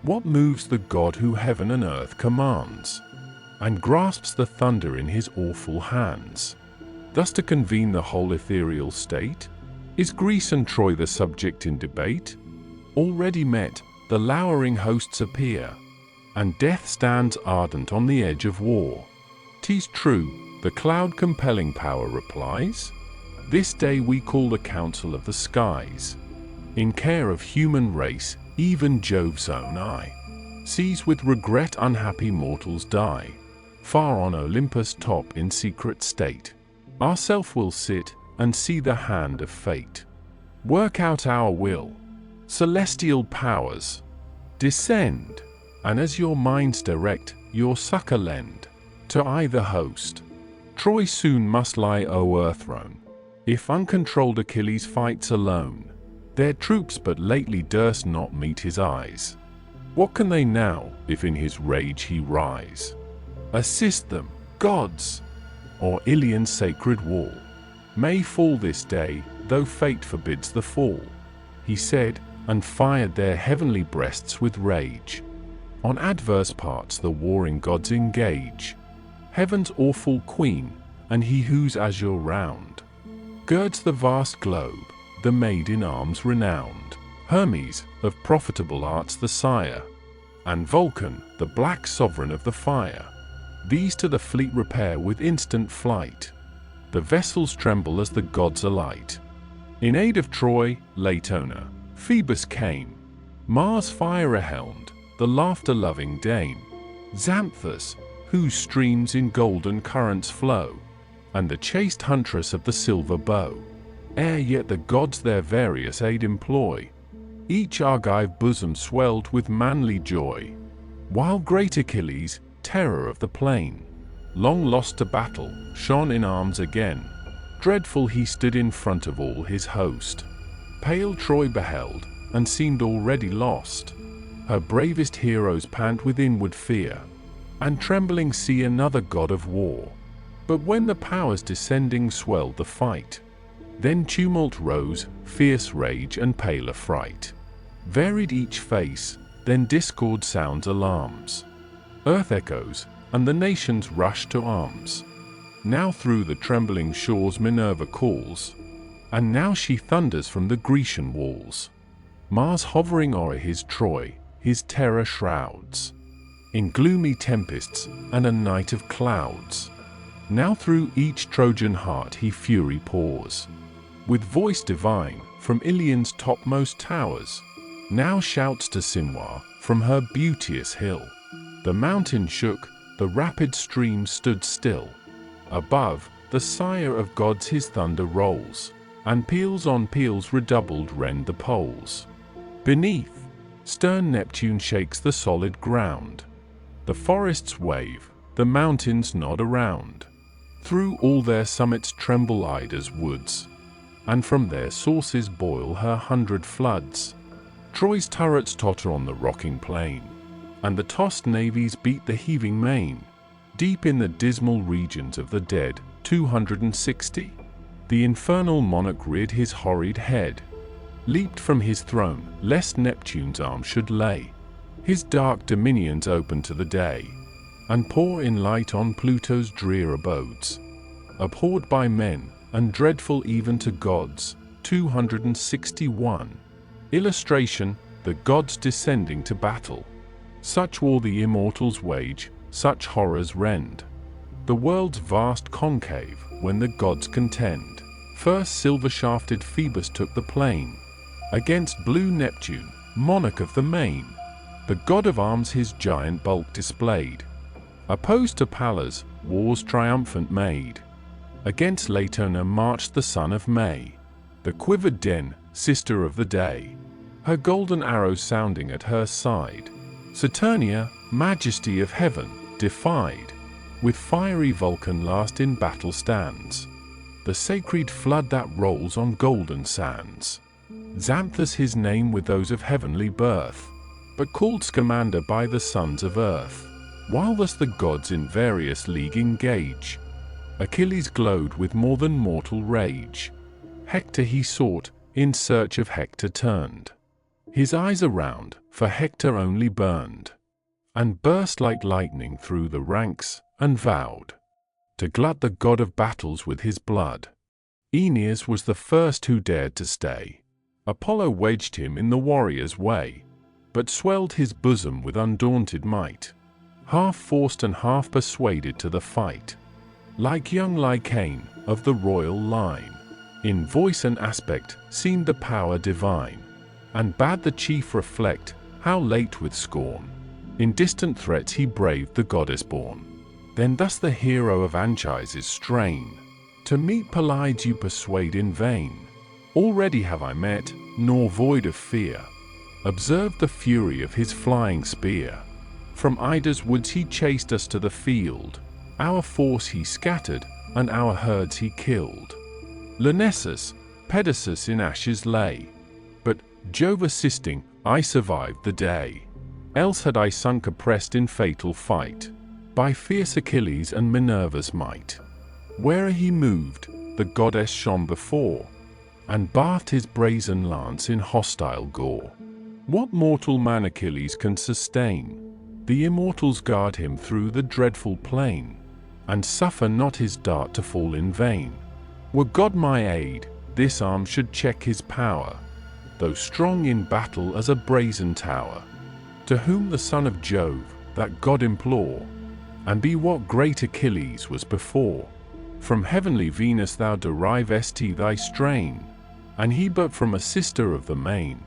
What moves the god who heaven and earth commands, and grasps the thunder in his awful hands, thus to convene the whole ethereal state? Is Greece and Troy the subject in debate? Already met, the lowering hosts appear, and death stands ardent on the edge of war. 'Tis true, the cloud-compelling power replies, this day we call the council of the skies. In care of human race, even Jove's own eye sees with regret unhappy mortals die. Far on Olympus' top in secret state, ourself will sit and see the hand of fate work out our will. Celestial powers, descend, and as your minds direct, your succor lend to either host. Troy soon must lie o'erthrown, if uncontrolled Achilles fights alone. Their troops but lately durst not meet his eyes. What can they now, if in his rage he rise? Assist them, gods, or Ilion's sacred wall may fall this day, though fate forbids the fall. He said, and fired their heavenly breasts with rage. On adverse parts the warring gods engage. Heaven's awful queen, and he whose azure round girds the vast globe, the maid in arms renowned, Hermes, of profitable arts the sire, and Vulcan, the black sovereign of the fire. These to the fleet repair with instant flight. The vessels tremble as the gods alight. In aid of Troy, Latona, Phoebus came, Mars fire-helmed, the laughter-loving dame, Xanthus, whose streams in golden currents flow, and the chaste huntress of the silver bow. Ere yet the gods their various aid employ, each Argive bosom swelled with manly joy, while great Achilles, terror of the plain, long lost to battle, shone in arms again. Dreadful he stood in front of all his host. Pale Troy beheld, and seemed already lost. Her bravest heroes pant with inward fear, and trembling see another god of war. But when the powers descending swelled the fight, then tumult rose, fierce rage and pale affright. Varied each face, then discord sounds alarms. Earth echoes, and the nations rush to arms. Now through the trembling shores Minerva calls, and now she thunders from the Grecian walls. Mars hovering o'er his Troy, his terror shrouds in gloomy tempests and a night of clouds. Now through each Trojan heart he fury pours, with voice divine from Ilion's topmost towers. Now shouts to Sinwar from her beauteous hill. The mountain shook, the rapid stream stood still. Above, the sire of gods his thunder rolls, and peals on peals redoubled rend the poles. Beneath, stern Neptune shakes the solid ground. The forests wave, the mountains nod around. Through all their summits tremble Ida's woods, and from their sources boil her 100 floods. Troy's turrets totter on the rocking plain, and the tossed navies beat the heaving main. Deep in the dismal regions of the dead, 260, the infernal monarch reared his horrid head, leaped from his throne, lest Neptune's arm should lay his dark dominions open to the day, and pour in light on Pluto's drear abodes, abhorred by men, and dreadful even to gods. 261. Illustration: the gods descending to battle. Such war the immortals wage, such horrors rend the world's vast concave when the gods contend. First silver-shafted Phoebus took the plain against blue Neptune, monarch of the main. the god of arms his giant bulk displayed. Opposed to Pallas, war's triumphant made. Against Latona marched the son of May, the quivered Den, sister of the day, her golden arrows sounding at her side. Saturnia, majesty of heaven, defied, with fiery Vulcan last in battle stands, the sacred flood that rolls on golden sands. Xanthus his name with those of heavenly birth, but called Scamander by the sons of earth. While thus the gods in various league engage, Achilles glowed with more than mortal rage. Hector he sought, in search of Hector turned his eyes around, for Hector only burned, and burst like lightning through the ranks, and vowed to glut the god of battles with his blood. Aeneas was the first who dared to stay. Apollo wedged him in the warrior's way, but swelled his bosom with undaunted might, half forced and half persuaded to the fight. Like young Lycaon, of the royal line, in voice and aspect seemed the power divine, and bade the chief reflect, how late with scorn in distant threats he braved the goddess born. Then thus the hero of Anchises' strain, to meet Pelides you persuade in vain. Already have I met, nor void of fear, observed the fury of his flying spear. From Ida's woods he chased us to the field, our force he scattered, and our herds he killed. Lyrnessus, Pedasus in ashes lay, but, Jove assisting, I survived the day. Else had I sunk oppressed in fatal fight, by fierce Achilles and Minerva's might. Where'er he moved, the goddess shone before, and bathed his brazen lance in hostile gore. What mortal man Achilles can sustain? The immortals guard him through the dreadful plain, and suffer not his dart to fall in vain. Were God my aid, this arm should check his power, though strong in battle as a brazen tower. To whom the son of Jove, that god implore, and be what great Achilles was before. From heavenly Venus thou derivest thy strain, and he but from a sister of the main,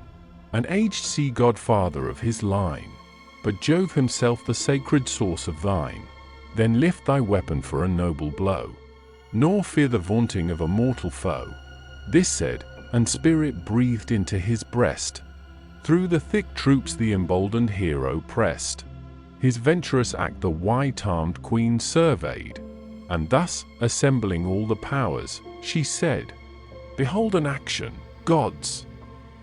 an aged sea godfather of his line. But Jove himself the sacred source of thine. Then lift thy weapon for a noble blow, nor fear the vaunting of a mortal foe. This said, and spirit breathed into his breast. Through the thick troops the emboldened hero pressed. His venturous act the white-armed queen surveyed, and thus, assembling all the powers, she said, Behold an action, gods,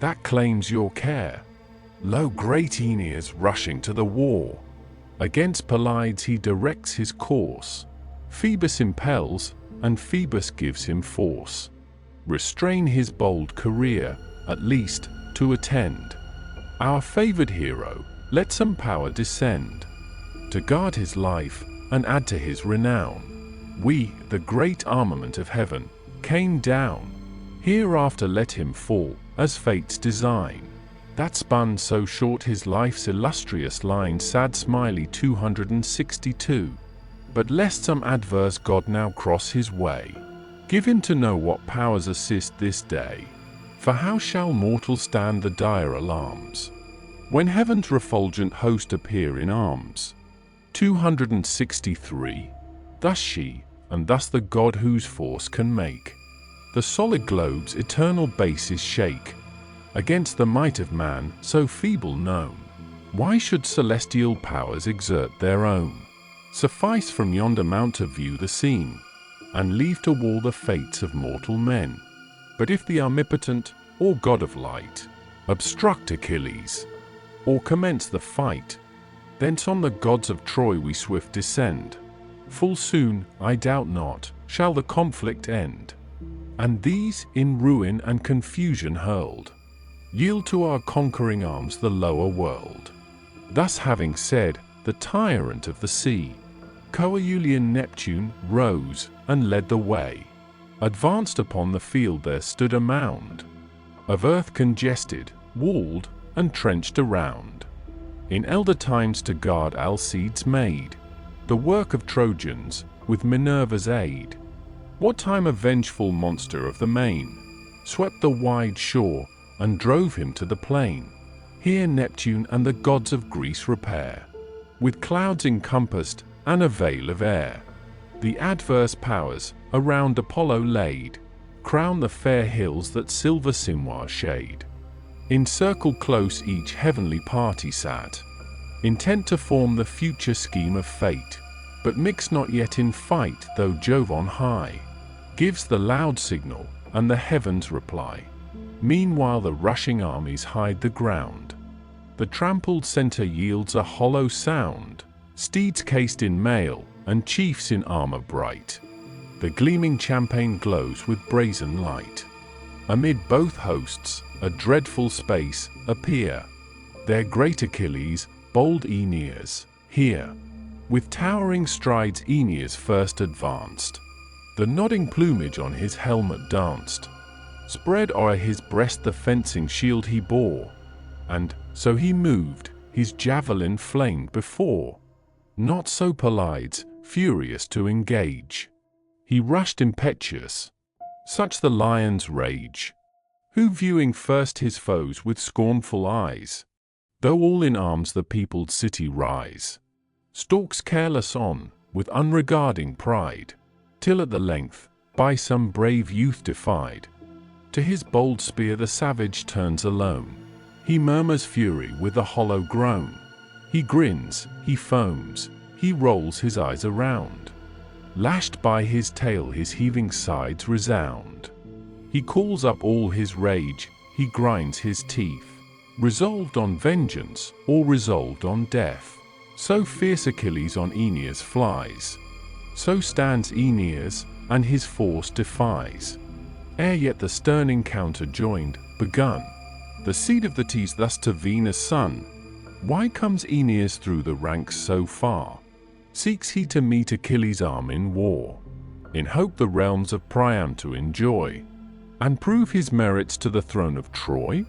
that claims your care. Lo, great Aeneas rushing to the war. Against Pelides he directs his course. Phoebus impels, and Phoebus gives him force. Restrain his bold career, at least, to attend. Our favoured hero, let some power descend, to guard his life, and add to his renown. We, the great armament of heaven, came down. Hereafter let him fall, as fate's design, that spun so short his life's illustrious line. Sad Smiley 262. But lest some adverse god now cross his way, give him to know what powers assist this day. For how shall mortal stand the dire alarms, when heaven's refulgent host appear in arms? 263. Thus she, and thus the god whose force can make the solid globe's eternal bases shake. Against the might of man, so feeble known, why should celestial powers exert their own? Suffice from yonder mount to view the scene, and leave to wall the fates of mortal men. But if the omnipotent, or god of light, obstruct Achilles, or commence the fight, thence on the gods of Troy we swift descend. Full soon, I doubt not, shall the conflict end, and these, in ruin and confusion hurled, yield to our conquering arms the lower world. Thus having said, the tyrant of the sea, Coelulian Neptune, rose, and led the way. Advanced upon the field there stood a mound, of earth congested, walled, and trenched around. In elder times to guard Alcides made, the work of Trojans, with Minerva's aid. What time a vengeful monster of the main swept the wide shore, and drove him to the plain. Here Neptune and the gods of Greece repair, with clouds encompassed and a veil of air. The adverse powers, around Apollo laid, crown the fair hills that silver Simwa shade. In circle close each heavenly party sat, intent to form the future scheme of fate, but mix not yet in fight, though Jove on high gives the loud signal, and the heavens reply. Meanwhile the rushing armies hide the ground. The trampled center yields a hollow sound, steeds cased in mail, and chiefs in armor bright. The gleaming champaign glows with brazen light. Amid both hosts, a dreadful space appear. There great Achilles, bold Aeneas, here. With towering strides Aeneas first advanced. The nodding plumage on his helmet danced. Spread o'er his breast the fencing shield he bore, and, so he moved, his javelin flamed before. Not so Pelides, furious to engage. He rushed impetuous, such the lion's rage, who viewing first his foes with scornful eyes, though all in arms the peopled city rise, stalks careless on, with unregarding pride, till at the length, by some brave youth defied, to his bold spear the savage turns alone. He murmurs fury with a hollow groan. He grins, he foams, he rolls his eyes around. Lashed by his tail his heaving sides resound. He calls up all his rage, he grinds his teeth, resolved on vengeance, or resolved on death. So fierce Achilles on Aeneas flies. So stands Aeneas, and his force defies. Ere yet the stern encounter joined, begun, the seed of the tease thus to Venus' son. Why comes Aeneas through the ranks so far? Seeks he to meet Achilles' arm in war, in hope the realms of Priam to enjoy, and prove his merits to the throne of Troy?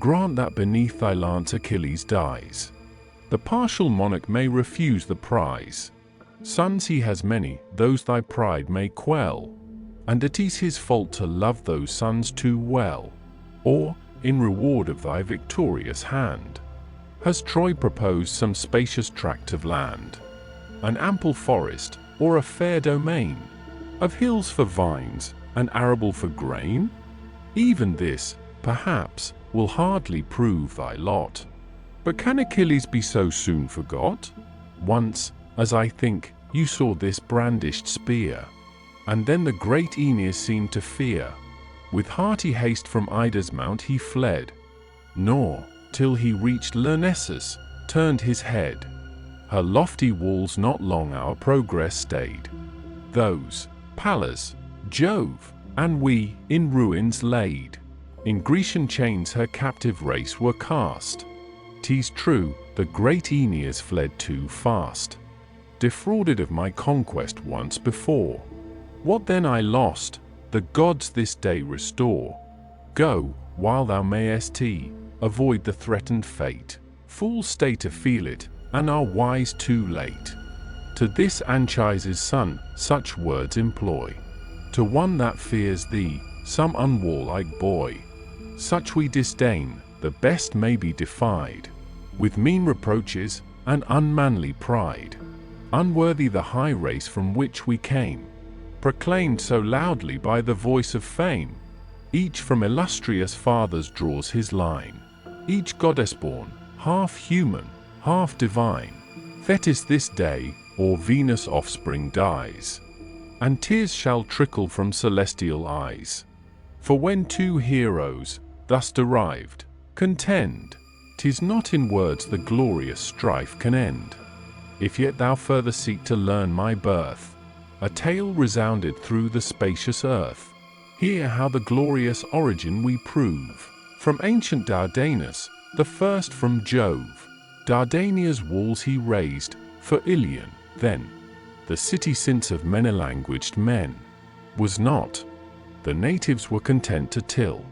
Grant that beneath thy lance Achilles dies. The partial monarch may refuse the prize. Sons he has many, those thy pride may quell, and it is his fault to love those sons too well. Or, in reward of thy victorious hand, has Troy proposed some spacious tract of land, an ample forest, or a fair domain, of hills for vines, and arable for grain? Even this, perhaps, will hardly prove thy lot. But can Achilles be so soon forgot? Once, as I think, you saw this brandished spear, and then the great Aeneas seemed to fear. With hearty haste from Ida's mount he fled, nor, till he reached Lyrnessus, turned his head. Her lofty walls not long our progress stayed. Those, Pallas, Jove, and we, in ruins laid. In Grecian chains her captive race were cast. 'Tis true, the great Aeneas fled too fast, defrauded of my conquest once before. What then I lost, the gods this day restore. Go, while thou mayest, avoid the threatened fate. Fools stay to feel it, and are wise too late. To this Anchises' son, such words employ. To one that fears thee, some unwarlike boy. Such we disdain, the best may be defied, with mean reproaches, and unmanly pride. Unworthy the high race from which we came, proclaimed so loudly by the voice of fame. Each from illustrious fathers draws his line, each goddess-born, half human, half divine. Thetis this day, or Venus' offspring dies, and tears shall trickle from celestial eyes. For when two heroes, thus derived, contend, 'tis not in words the glorious strife can end. If yet thou further seek to learn my birth, a tale resounded through the spacious earth. Hear how the glorious origin we prove, from ancient Dardanus, the first from Jove. Dardania's walls he raised, for Ilion, then, the city since of many languaged men, was not. The natives were content to till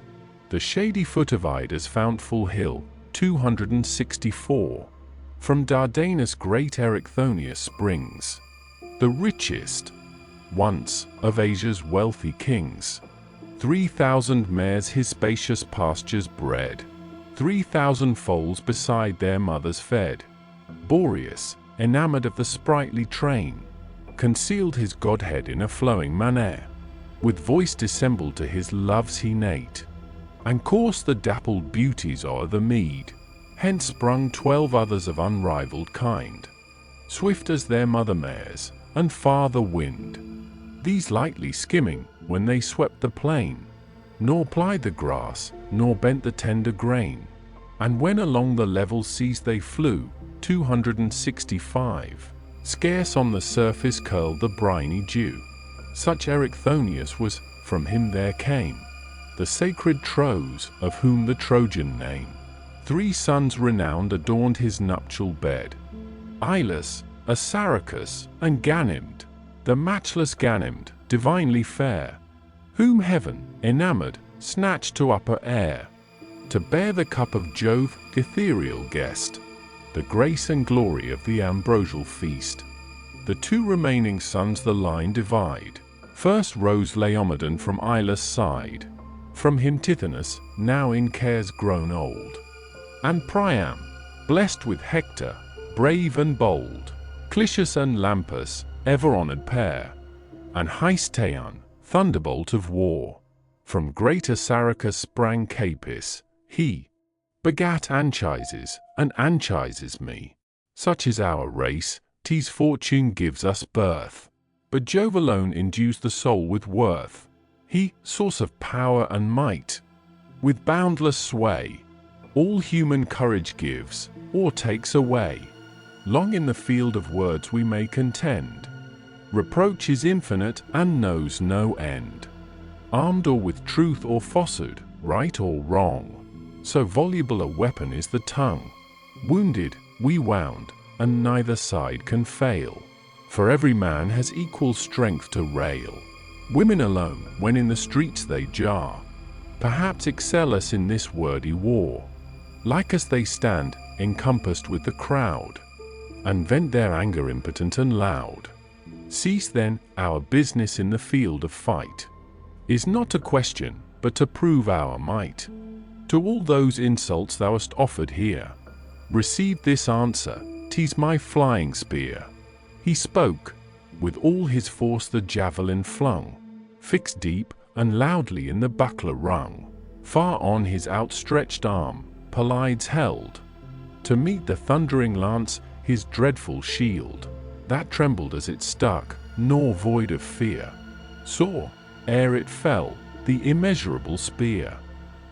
the shady foot of Ida's fountful hill, 264. From Dardanus great Erichthonius springs, the richest, once, of Asia's wealthy kings. 3,000 mares his spacious pastures bred, 3,000 foals beside their mothers fed. Boreas, enamored of the sprightly train, concealed his godhead in a flowing manner, with voice dissembled to his loves he nate, and coursed the dappled beauties o'er the mead. Hence sprung 12 others of unrivalled kind, swift as their mother mares, and far the wind. These lightly skimming, when they swept the plain, nor plied the grass, nor bent the tender grain. And when along the level seas they flew, 265, scarce on the surface curled the briny dew. Such Erichthonius was, from him there came the sacred Tros, of whom the Trojan name. 3 sons renowned adorned his nuptial bed, Ilus, Assaracus, and Ganymede, the matchless Ganymede, divinely fair, whom heaven, enamored, snatched to upper air, to bear the cup of Jove, ethereal guest, the grace and glory of the ambrosial feast. The 2 remaining sons the line divide. First rose Laomedon from Ilus' side, from him Tithonus, now in cares grown old, and Priam, blessed with Hector, brave and bold, Clitius and Lampus, ever-honored pair, and Hystation, thunderbolt of war. From great Assaracus sprang Capys, he begat Anchises, and Anchises me. Such is our race, 'tis fortune gives us birth, but Jove alone endues the soul with worth. He, source of power and might, with boundless sway, all human courage gives, or takes away. Long in the field of words we may contend, reproach is infinite and knows no end. Armed or with truth or falsehood, right or wrong, so voluble a weapon is the tongue. Wounded, we wound, and neither side can fail, for every man has equal strength to rail. Women alone, when in the streets they jar, perhaps excel us in this wordy war. Like us they stand, encompassed with the crowd, and vent their anger impotent and loud. Cease then, our business in the field of fight is not to question, but to prove our might. To all those insults thou hast offered here, receive this answer, 'tis my flying spear. He spoke, with all his force the javelin flung, fixed deep and loudly in the buckler rung. Far on his outstretched arm, Pelides held, to meet the thundering lance, his dreadful shield, that trembled as it stuck, nor void of fear, saw, ere it fell, the immeasurable spear.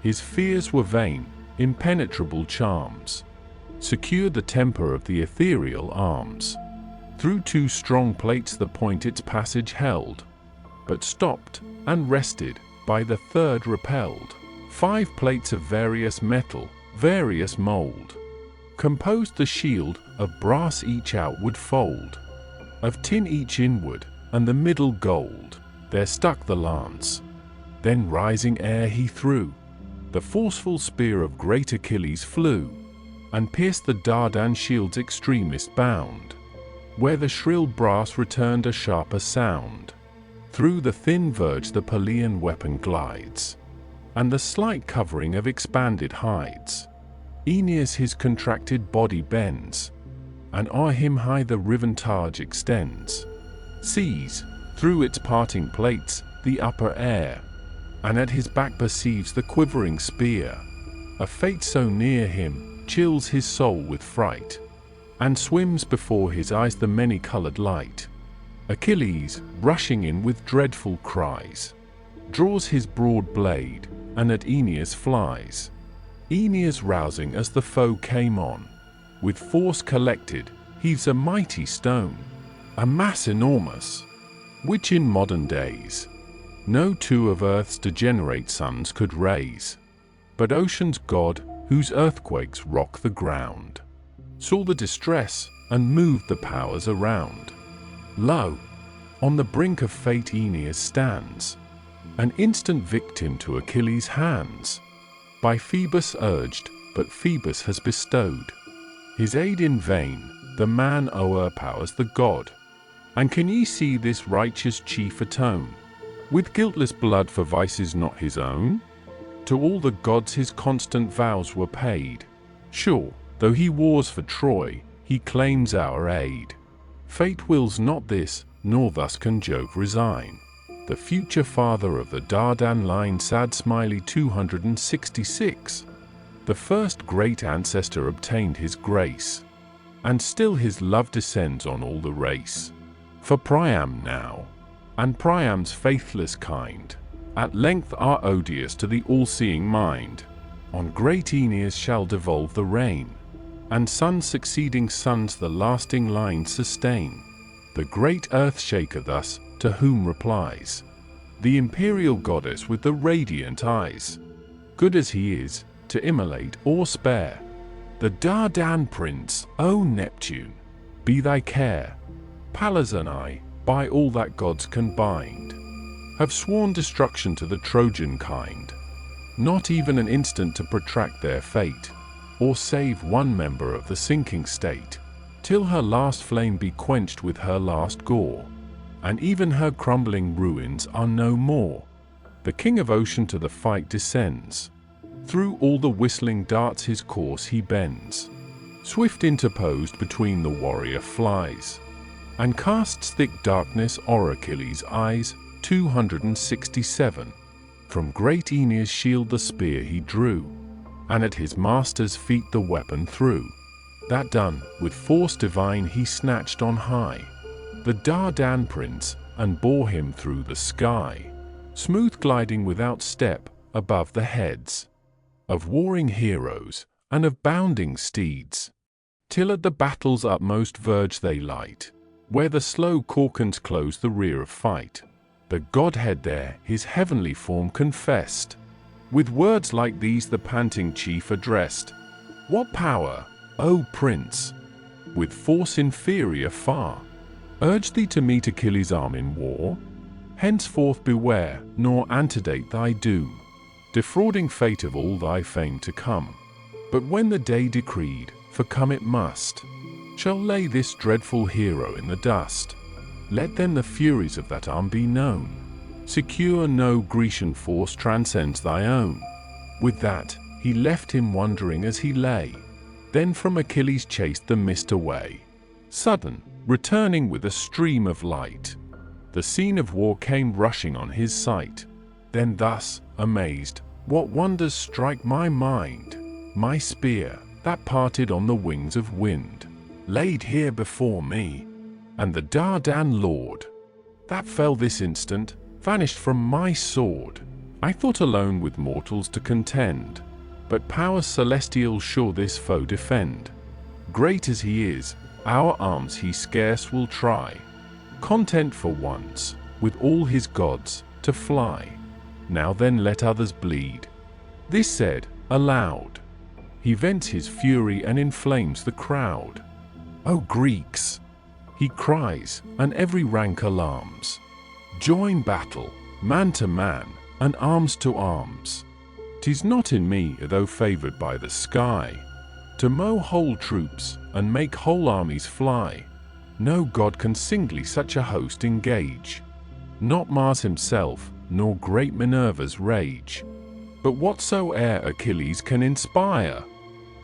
His fears were vain, impenetrable charms secured the temper of the ethereal arms. Through 2 strong plates the point its passage held, but stopped, and rested, by the 3rd repelled. 5 plates of various metal, various mould, composed the shield, of brass each outward fold, of tin each inward, and the middle gold. There stuck the lance. Then rising ere he threw, the forceful spear of great Achilles flew, and pierced the Dardan shield's extremest bound, where the shrill brass returned a sharper sound. Through the thin verge the Pelian weapon glides, and the slight covering of expanded hides. Aeneas his contracted body bends, and o'er him high the riven targe extends. Sees, through its parting plates, the upper air, and at his back perceives the quivering spear. A fate so near him chills his soul with fright, and swims before his eyes the many-colored light. Achilles, rushing in with dreadful cries, draws his broad blade, and at Aeneas flies. Aeneas rousing as the foe came on, with force collected, heaves a mighty stone, a mass enormous, which in modern days no 2 of earth's degenerate sons could raise. But ocean's god, whose earthquakes rock the ground, saw the distress, and moved the powers around. Lo! On the brink of fate Aeneas stands, an instant victim to Achilles' hands. By Phoebus urged, but Phoebus has bestowed his aid in vain, the man o'erpowers the god. And can ye see this righteous chief atone with guiltless blood for vices not his own? To all the gods his constant vows were paid. Sure, though he wars for Troy, he claims our aid. Fate wills not this, nor thus can Jove resign. The future father of the Dardan line, sad smiley 266. The first great ancestor obtained his grace, and still his love descends on all the race. For Priam now, and Priam's faithless kind, at length are odious to the all-seeing mind. On great Aeneas shall devolve the reign, and sons succeeding sons the lasting line sustain. The great earth-shaker thus, to whom replies the imperial goddess with the radiant eyes. Good as he is, to immolate or spare the Dardan prince, O Neptune, be thy care. Pallas and I, by all that gods can bind, have sworn destruction to the Trojan kind, not even an instant to protract their fate, or save one member of the sinking state, till her last flame be quenched with her last gore, and even her crumbling ruins are no more. The king of ocean to the fight descends, through all the whistling darts his course he bends, swift interposed between the warrior flies, and casts thick darkness o'er Achilles' eyes. 267. From great Aeneas' shield the spear he drew, and at his master's feet the weapon threw. That done, with force divine he snatched on high the Dardan prince, and bore him through the sky, smooth gliding without step, above the heads of warring heroes, and of bounding steeds, till at the battle's utmost verge they light, where the slow Corcans close the rear of fight. The Godhead there his heavenly form confessed. With words like these the panting chief addressed, "What power, O Prince, with force inferior far, urged thee to meet Achilles' arm in war? Henceforth beware, nor antedate thy doom, defrauding fate of all thy fame to come. But when the day decreed, for come it must, shall lay this dreadful hero in the dust. Let then the furies of that arm be known. Secure no Grecian force transcends thy own." With that, he left him wondering as he lay. Then from Achilles chased the mist away, sudden, returning with a stream of light. The scene of war came rushing on his sight. Then thus, amazed, "What wonders strike my mind? My spear, that parted on the wings of wind, laid here before me, and the Dardan lord, that fell this instant, vanished from my sword. I thought alone with mortals to contend, but powers celestial sure this foe defend. Great as he is, our arms he scarce will try, content for once, with all his gods, to fly. Now then let others bleed." This said, aloud, he vents his fury and inflames the crowd. "O Greeks," he cries, and every rank alarms, "join battle, man to man, and arms to arms. 'Tis not in me, though favoured by the sky, to mow whole troops, and make whole armies fly. No god can singly such a host engage, not Mars himself, nor great Minerva's rage. But whatsoe'er Achilles can inspire,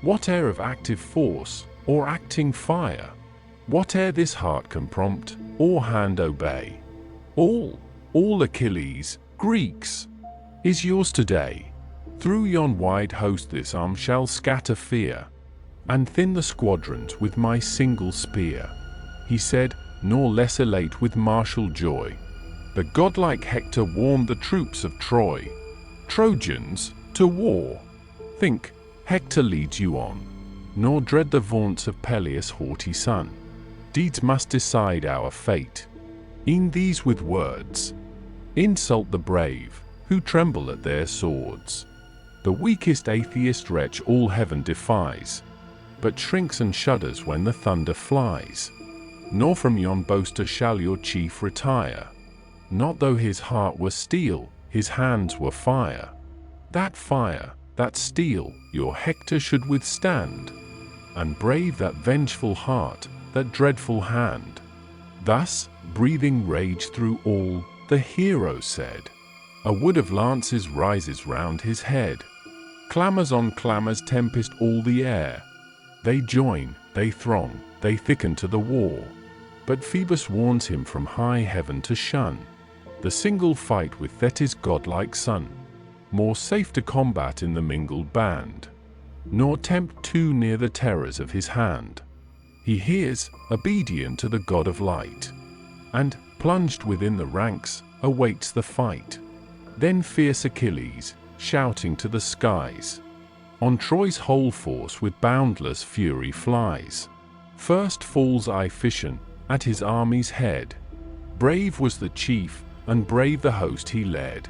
whate'er of active force, or acting fire, whate'er this heart can prompt, or hand obey, all Achilles, Greeks, is yours today. Through yon wide host this arm shall scatter fear, and thin the squadrons with my single spear." He said, nor less elate with martial joy. The godlike Hector warned the troops of Troy. "Trojans, to war! Think, Hector leads you on, nor dread the vaunts of Peleus' haughty son. Deeds must decide our fate. E'en these with words insult the brave, who tremble at their swords. The weakest atheist wretch all heaven defies, but shrinks and shudders when the thunder flies. Nor from yon boaster shall your chief retire, not though his heart were steel, his hands were fire. That fire, that steel, your Hector should withstand, and brave that vengeful heart, that dreadful hand." Thus, breathing rage through all, the hero said, A wood of lances rises round his head. Clamours on clamours tempest all the air. They join, they throng, they thicken to the war. But Phoebus warns him from high heaven to shun the single fight with Thetis' godlike son, more safe to combat in the mingled band, nor tempt too near the terrors of his hand. He hears, obedient to the god of light, and, plunged within the ranks, awaits the fight. Then fierce Achilles, shouting to the skies, on Troy's whole force with boundless fury flies. First falls Iphicyon at his army's head. Brave was the chief, and brave the host he led.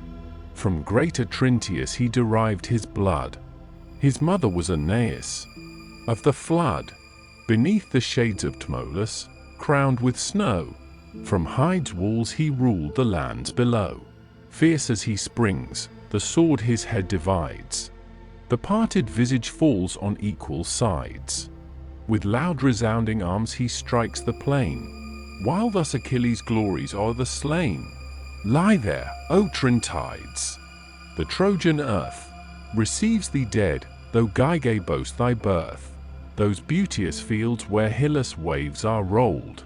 From great Atrynteus he derived his blood. His mother was Aeneas, of the flood. Beneath the shades of Tmolus, crowned with snow, from Hyde's walls he ruled the lands below. Fierce as he springs, the sword his head divides. The parted visage falls on equal sides. With loud resounding arms he strikes the plain, while thus Achilles glories o'er the slain. Lie there, O Trinities! The Trojan earth receives thee dead, though Gygae boast thy birth. Those beauteous fields where Hyllus waves are rolled,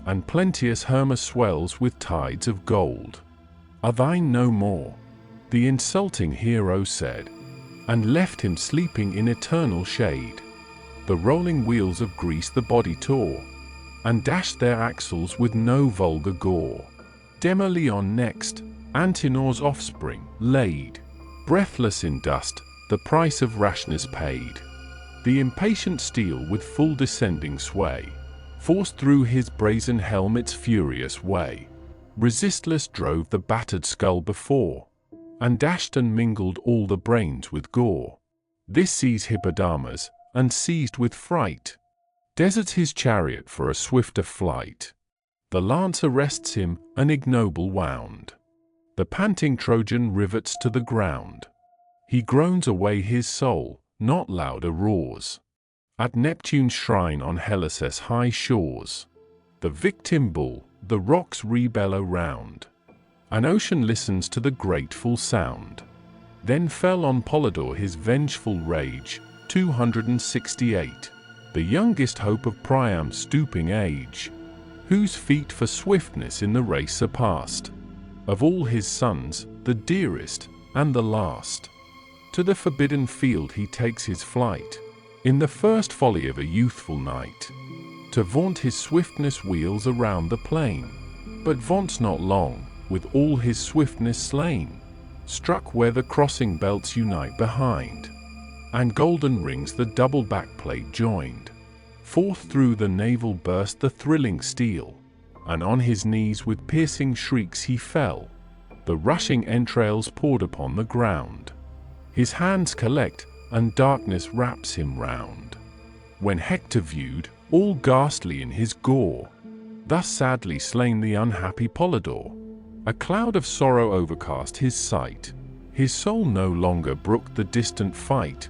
and plenteous Hermus swells with tides of gold, are thine no more, the insulting hero said, and left him sleeping in eternal shade. The rolling wheels of Greece the body tore, and dashed their axles with no vulgar gore. Demoleon next, Antenor's offspring, laid, breathless in dust, the price of rashness paid. The impatient steel with full descending sway forced through his brazen helm its furious way. Resistless drove the battered skull before, and dashed and mingled all the brains with gore. This sees Hippodamas, and seized with fright, deserts his chariot for a swifter flight. The lance arrests him, an ignoble wound. The panting Trojan rivets to the ground. He groans away his soul, not louder roars. At Neptune's shrine on Hellas' high shores, the victim bull, the rocks rebellow round. An ocean listens to the grateful sound. Then fell on Polydor his vengeful rage, 268, the youngest hope of Priam's stooping age, whose feet for swiftness in the race surpassed. Of all his sons, the dearest, and the last. To the forbidden field he takes his flight, in the first folly of a youthful knight, to vaunt his swiftness wheels around the plain, but vaunts not long, with all his swiftness slain, struck where the crossing belts unite behind, and golden rings the double backplate joined. Forth through the navel burst the thrilling steel, and on his knees with piercing shrieks he fell. The rushing entrails poured upon the ground. His hands collect, and darkness wraps him round. When Hector viewed, all ghastly in his gore, thus sadly slain the unhappy Polydor, a cloud of sorrow overcast his sight. His soul no longer brooked the distant fight.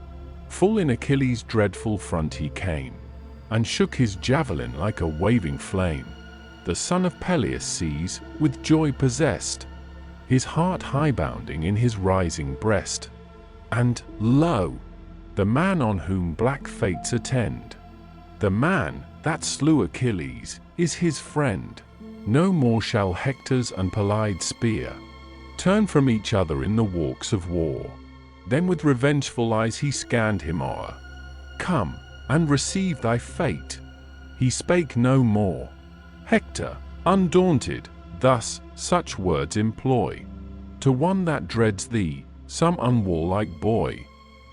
Full in Achilles' dreadful front he came, and shook his javelin like a waving flame. The son of Peleus sees, with joy possessed, his heart high-bounding in his rising breast. And, lo! the man on whom black fates attend, the man that slew Achilles, is his friend. No more shall Hector's and Pelides' spear turn from each other in the walks of war. Then with revengeful eyes he scanned him o'er. Come, and receive thy fate. He spake no more. Hector, undaunted, thus such words employ. To one that dreads thee, some unwarlike boy,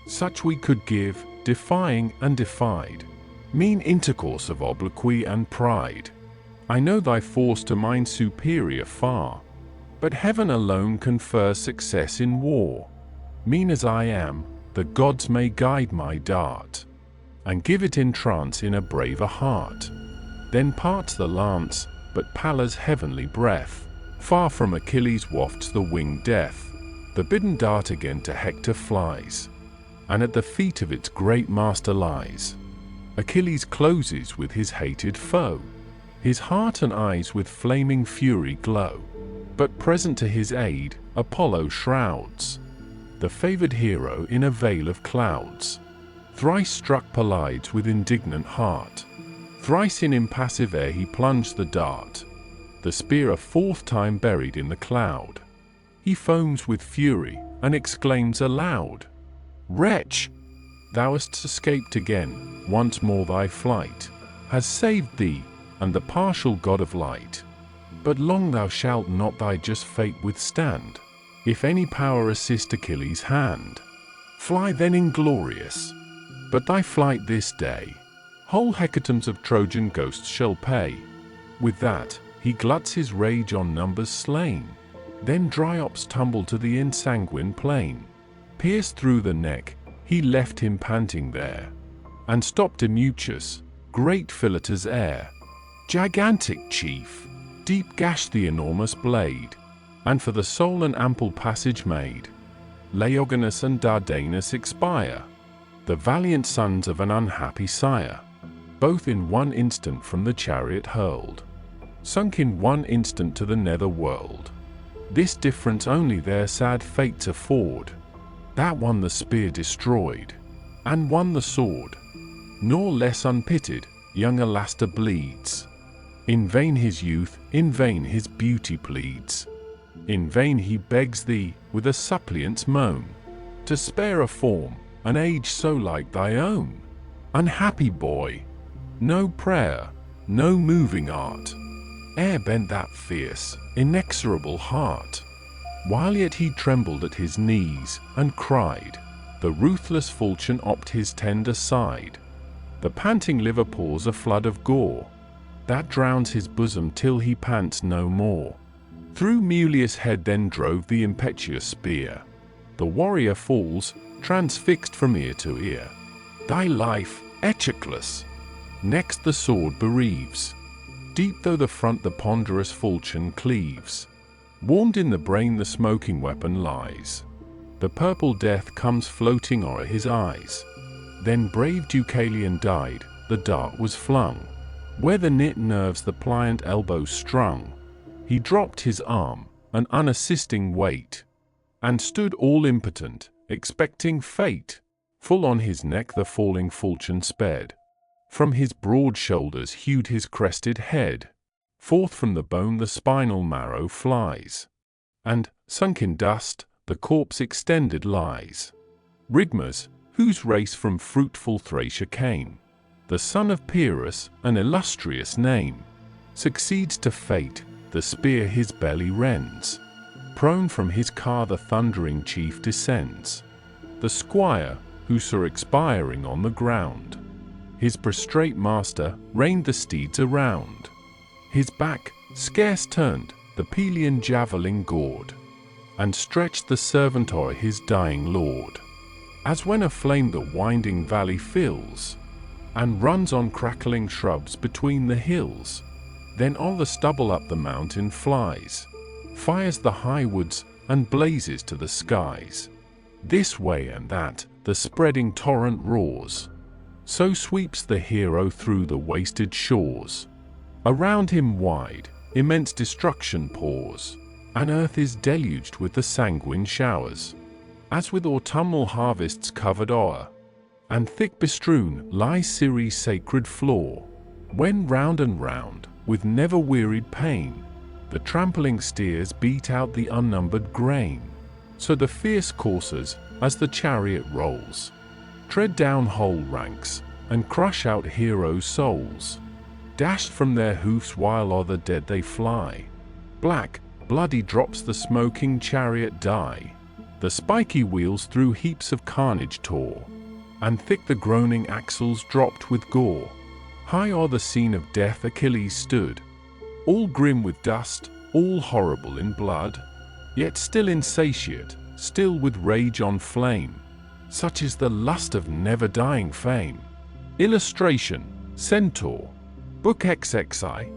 such we could give, defying and defied, mean intercourse of obloquy and pride. I know thy force to mine superior far, but heaven alone confers success in war. Mean as I am, the gods may guide my dart, and give it entrance in a braver heart. Then parts the lance, but Pallas' heavenly breath far from Achilles wafts the winged death. The bidden dart again to Hector flies, and at the feet of its great master lies. Achilles closes with his hated foe, his heart and eyes with flaming fury glow. but present to his aid, Apollo shrouds the favored hero in a veil of clouds. Thrice struck Pelides with indignant heart. Thrice in impassive air he plunged the dart, the spear a fourth time buried in the cloud. He foams with fury, and exclaims aloud, "Wretch! Thou hast escaped again, once more thy flight has saved thee, and the partial god of light. But long thou shalt not thy just fate withstand, if any power assist Achilles' hand. Fly then inglorious, but thy flight this day whole hecatombs of Trojan ghosts shall pay." With that, he gluts his rage on numbers slain. Then Dryops tumbled to the ensanguined plain. Pierced through the neck, he left him panting there, and stopped Demuchus, great Philota's heir. Gigantic chief, deep gashed the enormous blade, and for the soul an ample passage made. Laogonus and Dardanus expire, the valiant sons of an unhappy sire, both in one instant from the chariot hurled, sunk in one instant to the nether world. This difference only their sad fates afford, that one the spear destroyed, and one the sword. Nor less unpitied, young Alastor bleeds. In vain his youth, in vain his beauty pleads. In vain he begs thee, with a suppliant's moan, to spare a form, an age so like thy own. Unhappy boy! No prayer, no moving art, e'er bent that fierce, inexorable heart. While yet he trembled at his knees, and cried, the ruthless falchion opt his tender side. The panting liver pours a flood of gore, that drowns his bosom till he pants no more. Through Mulius' head then drove the impetuous spear. The warrior falls, transfixed from ear to ear. Thy life, Patroclus! Next the sword bereaves. Deep though the front the ponderous falchion cleaves. Warmed in the brain the smoking weapon lies. The purple death comes floating o'er his eyes. Then brave Deucalion died, the dart was flung where the knit nerves the pliant elbow strung. He dropped his arm, an unassisting weight, and stood all impotent, expecting fate. Full on his neck the falling falchion sped. From his broad shoulders hewed his crested head. Forth from the bone the spinal marrow flies, and, sunk in dust, the corpse extended lies. Rigmus, whose race from fruitful Thracia came, the son of Pyrrhus, an illustrious name, succeeds to fate, the spear his belly rends. Prone from his car the thundering chief descends. The squire, who saw expiring on the ground, his prostrate master reined the steeds around. His back, scarce turned, the Pelian javelin gored, and stretched the servant o'er his dying lord. As when a flame the winding valley fills, and runs on crackling shrubs between the hills, then all the stubble up the mountain flies, fires the high woods, and blazes to the skies. This way and that, the spreading torrent roars, so sweeps the hero through the wasted shores. Around him wide, immense destruction pours, and earth is deluged with the sanguine showers, as with autumnal harvests covered o'er, and thick bestrewn lies Ceres' sacred floor, when round and round, with never wearied pain, the trampling steers beat out the unnumbered grain. So the fierce coursers, as the chariot rolls, tread down whole ranks, and crush out heroes' souls, dashed from their hoofs while o'er the dead they fly. Black, bloody drops the smoking chariot die, the spiky wheels through heaps of carnage tore, and thick the groaning axles dropped with gore. High o'er the scene of death Achilles stood, all grim with dust, all horrible in blood, yet still insatiate, still with rage on flame. Such is the lust of never-dying fame. Illustration: Centaur. Book XXI.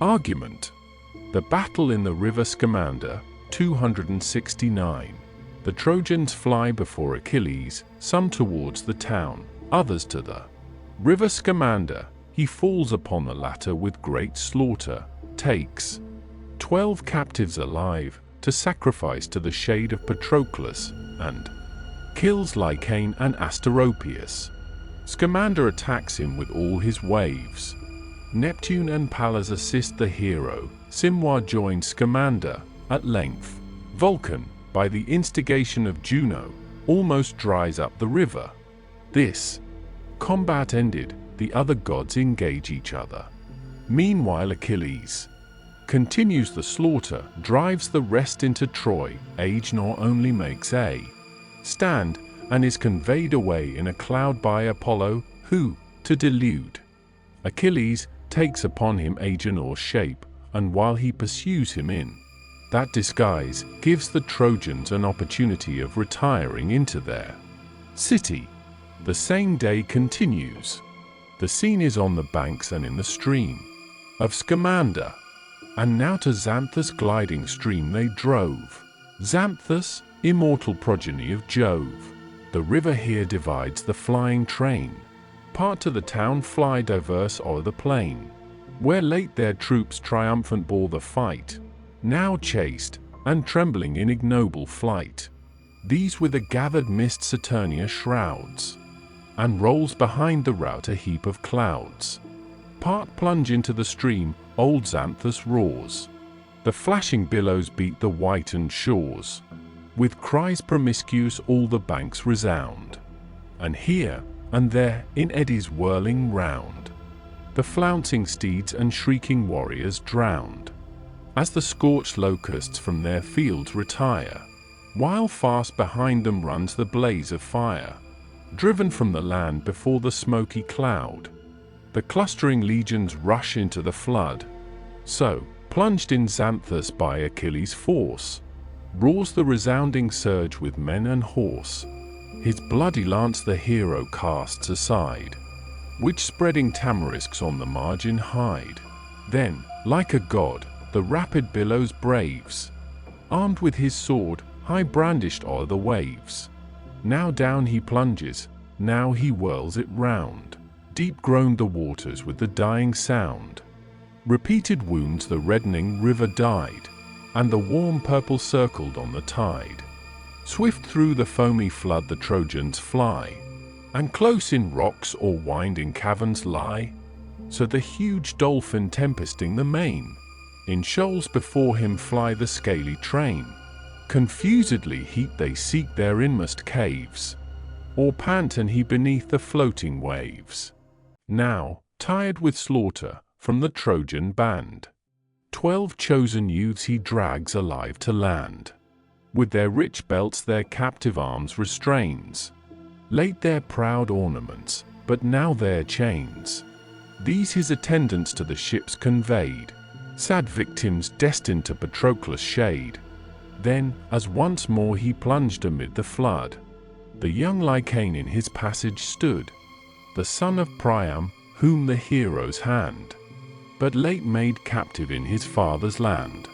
Argument: the battle in the river Scamander, 269. The Trojans fly before Achilles, some towards the town, others to the river Scamander. He falls upon the latter with great slaughter, takes 12 captives alive, to sacrifice to the shade of Patroclus, and kills Lycaon and Asteropaeus. Scamander attacks him with all his waves. Neptune and Pallas assist the hero. Simwa joins Scamander. At length, Vulcan, by the instigation of Juno, almost dries up the river. This combat ended, the other gods engage each other. Meanwhile Achilles continues the slaughter, drives the rest into Troy. Agenor only makes a stand, and is conveyed away in a cloud by Apollo, who, to delude Achilles, takes upon him Agenor's shape, and while he pursues him in that disguise, gives the Trojans an opportunity of retiring into their city. The same day continues. The scene is on the banks and in the stream of Scamander. And now to Xanthus' gliding stream they drove. Xanthus, immortal progeny of Jove. The river here divides the flying train. Part to the town fly diverse o'er the plain, where late their troops triumphant bore the fight, now chased, and trembling in ignoble flight. These with a gathered mist Saturnia shrouds, and rolls behind the rout a heap of clouds. Part plunge into the stream, old Xanthus roars. The flashing billows beat the whitened shores. With cries promiscuous all the banks resound. And here, and there, in eddies whirling round, the flouncing steeds and shrieking warriors drowned, as the scorched locusts from their fields retire, while fast behind them runs the blaze of fire, driven from the land before the smoky cloud. The clustering legions rush into the flood. So, plunged in Xanthus by Achilles' force, roars the resounding surge with men and horse. His bloody lance the hero casts aside, which spreading tamarisks on the margin hide. Then, like a god, the rapid billows braves, armed with his sword, high brandished o'er the waves. Now down he plunges, now he whirls it round. Deep groaned the waters with the dying sound. Repeated wounds the reddening river dyed, and the warm purple circled on the tide. Swift through the foamy flood the Trojans fly, and close in rocks or winding caverns lie. So the huge dolphin tempesting the main, in shoals before him fly the scaly train. Confusedly heat they seek their inmost caves, or pant and he beneath the floating waves. Now, tired with slaughter, from the Trojan band, 12 chosen youths he drags alive to land. With their rich belts their captive arms restrains, late their proud ornaments, but now their chains. These his attendants to the ships conveyed, sad victims destined to Patroclus' shade. Then, as once more he plunged amid the flood, the young Lycaon in his passage stood, the son of Priam, whom the hero's hand but late made captive in his father's land.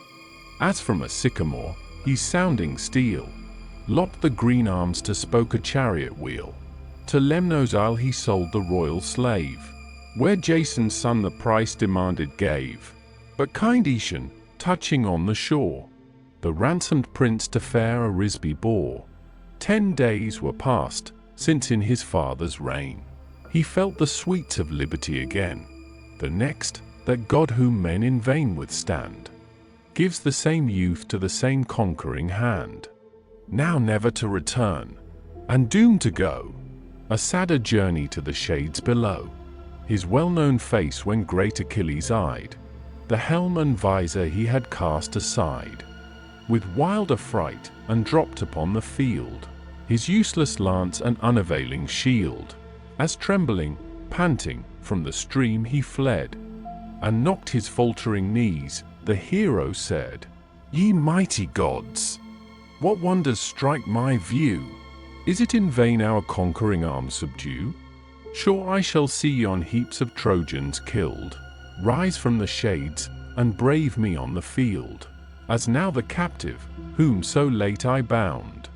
As from a sycamore, he sounding steel, lopped the green arms to spoke a chariot wheel. To Lemnos isle he sold the royal slave, where Jason's son the price demanded gave. But kind Aetion, touching on the shore, the ransomed prince to fair Arisbe bore. 10 days were past, since in his father's reign he felt the sweets of liberty again. The next, that God whom men in vain withstand, gives the same youth to the same conquering hand, now never to return, and doomed to go a sadder journey to the shades below. His well-known face when great Achilles eyed, the helm and visor he had cast aside, with wild affright, and dropped upon the field his useless lance and unavailing shield, as trembling, panting, from the stream he fled, and knocked his faltering knees. The hero said, "Ye mighty gods, what wonders strike my view? Is it in vain our conquering arms subdue? Sure I shall see yon heaps of Trojans killed rise from the shades, and brave me on the field, as now the captive, whom so late I bound,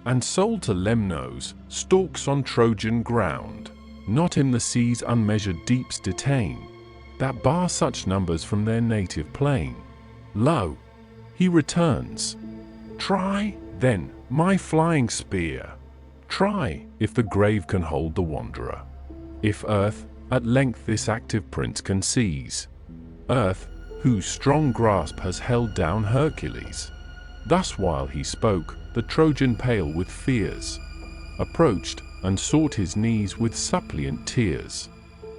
and sold to Lemnos, stalks on Trojan ground, not in the sea's unmeasured deeps detain, that bar such numbers from their native plain. Lo, he returns. Try, then, my flying spear. Try, if the grave can hold the wanderer. If earth, at length this active prince can seize. Earth, whose strong grasp has held down Hercules. Thus while he spoke, the Trojan pale with fears approached, and sought his knees with suppliant tears.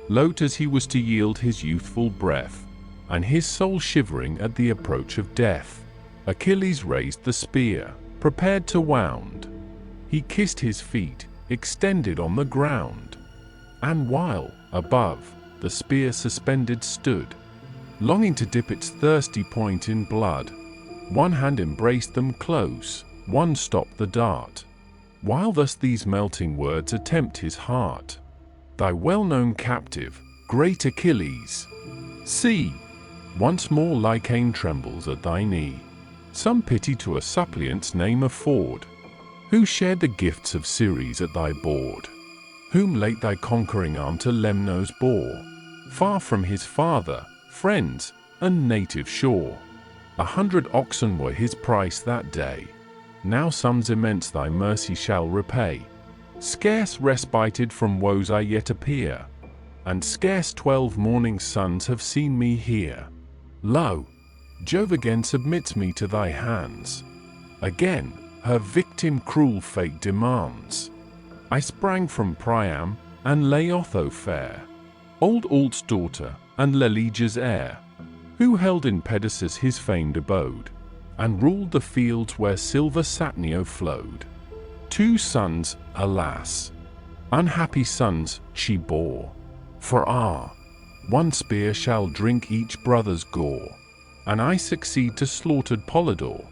Loth as he was to yield his youthful breath, and his soul shivering at the approach of death, Achilles raised the spear, prepared to wound. He kissed his feet, extended on the ground, and while, above, the spear suspended stood, longing to dip its thirsty point in blood, one hand embraced them close, one stopped the dart. While thus these melting words attempt his heart, thy well-known captive, great Achilles, see, once more Lycaon trembles at thy knee. Some pity to a suppliant's name afford, who shared the gifts of Ceres at thy board, whom late thy conquering arm to Lemnos bore, far from his father, friends, and native shore. 100 oxen were his price that day. Now sums immense thy mercy shall repay. Scarce respited from woes I yet appear, and scarce 12 morning suns have seen me here. Lo, Jove again submits me to thy hands. Again, her victim cruel fate demands. I sprang from Priam, and Laotho fair, old Alt's daughter, and Lelegia's heir, who held in Pedasus his famed abode, and ruled the fields where silver Satnio flowed. 2 sons, alas, unhappy sons, she bore. For one spear shall drink each brother's gore, and I succeed to slaughtered Polydore.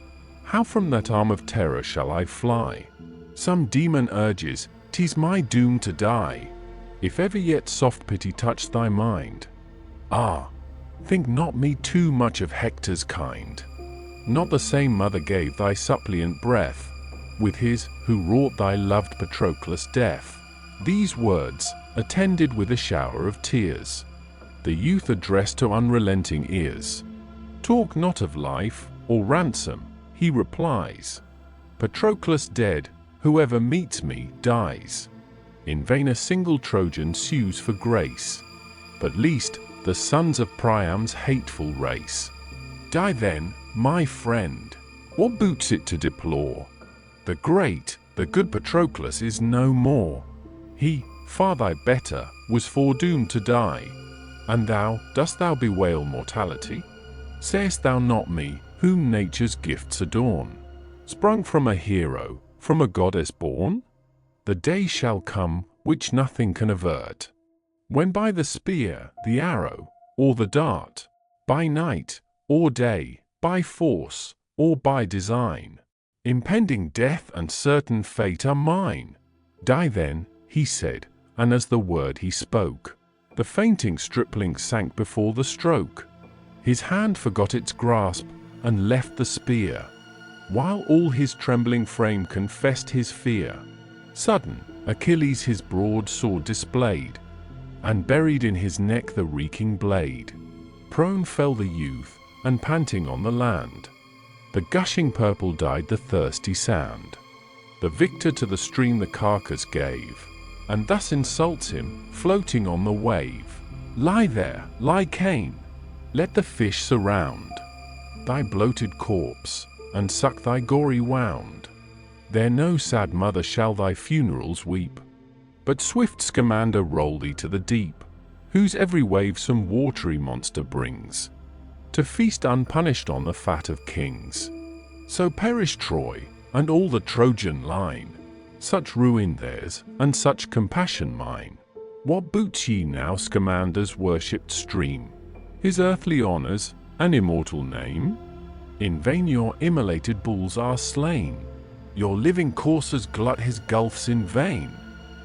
How from that arm of terror shall I fly? Some demon urges, 'tis my doom to die. If ever yet soft pity touch thy mind, think not me too much of Hector's kind. Not the same mother gave thy suppliant breath, with his who wrought thy loved Patroclus' death. These words, attended with a shower of tears, the youth addressed to unrelenting ears. Talk not of life, or ransom, he replies. Patroclus dead, whoever meets me, dies. In vain a single Trojan sues for grace, but least the sons of Priam's hateful race. Die then, my friend, what boots it to deplore? The great, the good Patroclus is no more. He, far thy better, was foredoomed to die. And thou, dost thou bewail mortality? Sayest thou not me, whom nature's gifts adorn, sprung from a hero, from a goddess born? The day shall come, which nothing can avert, when by the spear, the arrow, or the dart, by night, or day, by force, or by design, impending death and certain fate are mine. Die then, he said, and as the word he spoke, the fainting stripling sank before the stroke. His hand forgot its grasp, and left the spear, while all his trembling frame confessed his fear. Sudden, Achilles his broadsword displayed, and buried in his neck the reeking blade. Prone fell the youth, and panting on the land, the gushing purple dyed the thirsty sand. The victor to the stream the carcass gave, and thus insults him, floating on the wave. Lie there, Lycaon, let the fish surround thy bloated corpse, and suck thy gory wound. There no sad mother shall thy funerals weep, but swift Scamander roll thee to the deep, whose every wave some watery monster brings, to feast unpunished on the fat of kings. So perish Troy, and all the Trojan line, such ruin theirs, and such compassion mine. What boots ye now Scamander's worshipped stream, his earthly honours, and immortal name? In vain your immolated bulls are slain, your living coursers glut his gulfs in vain.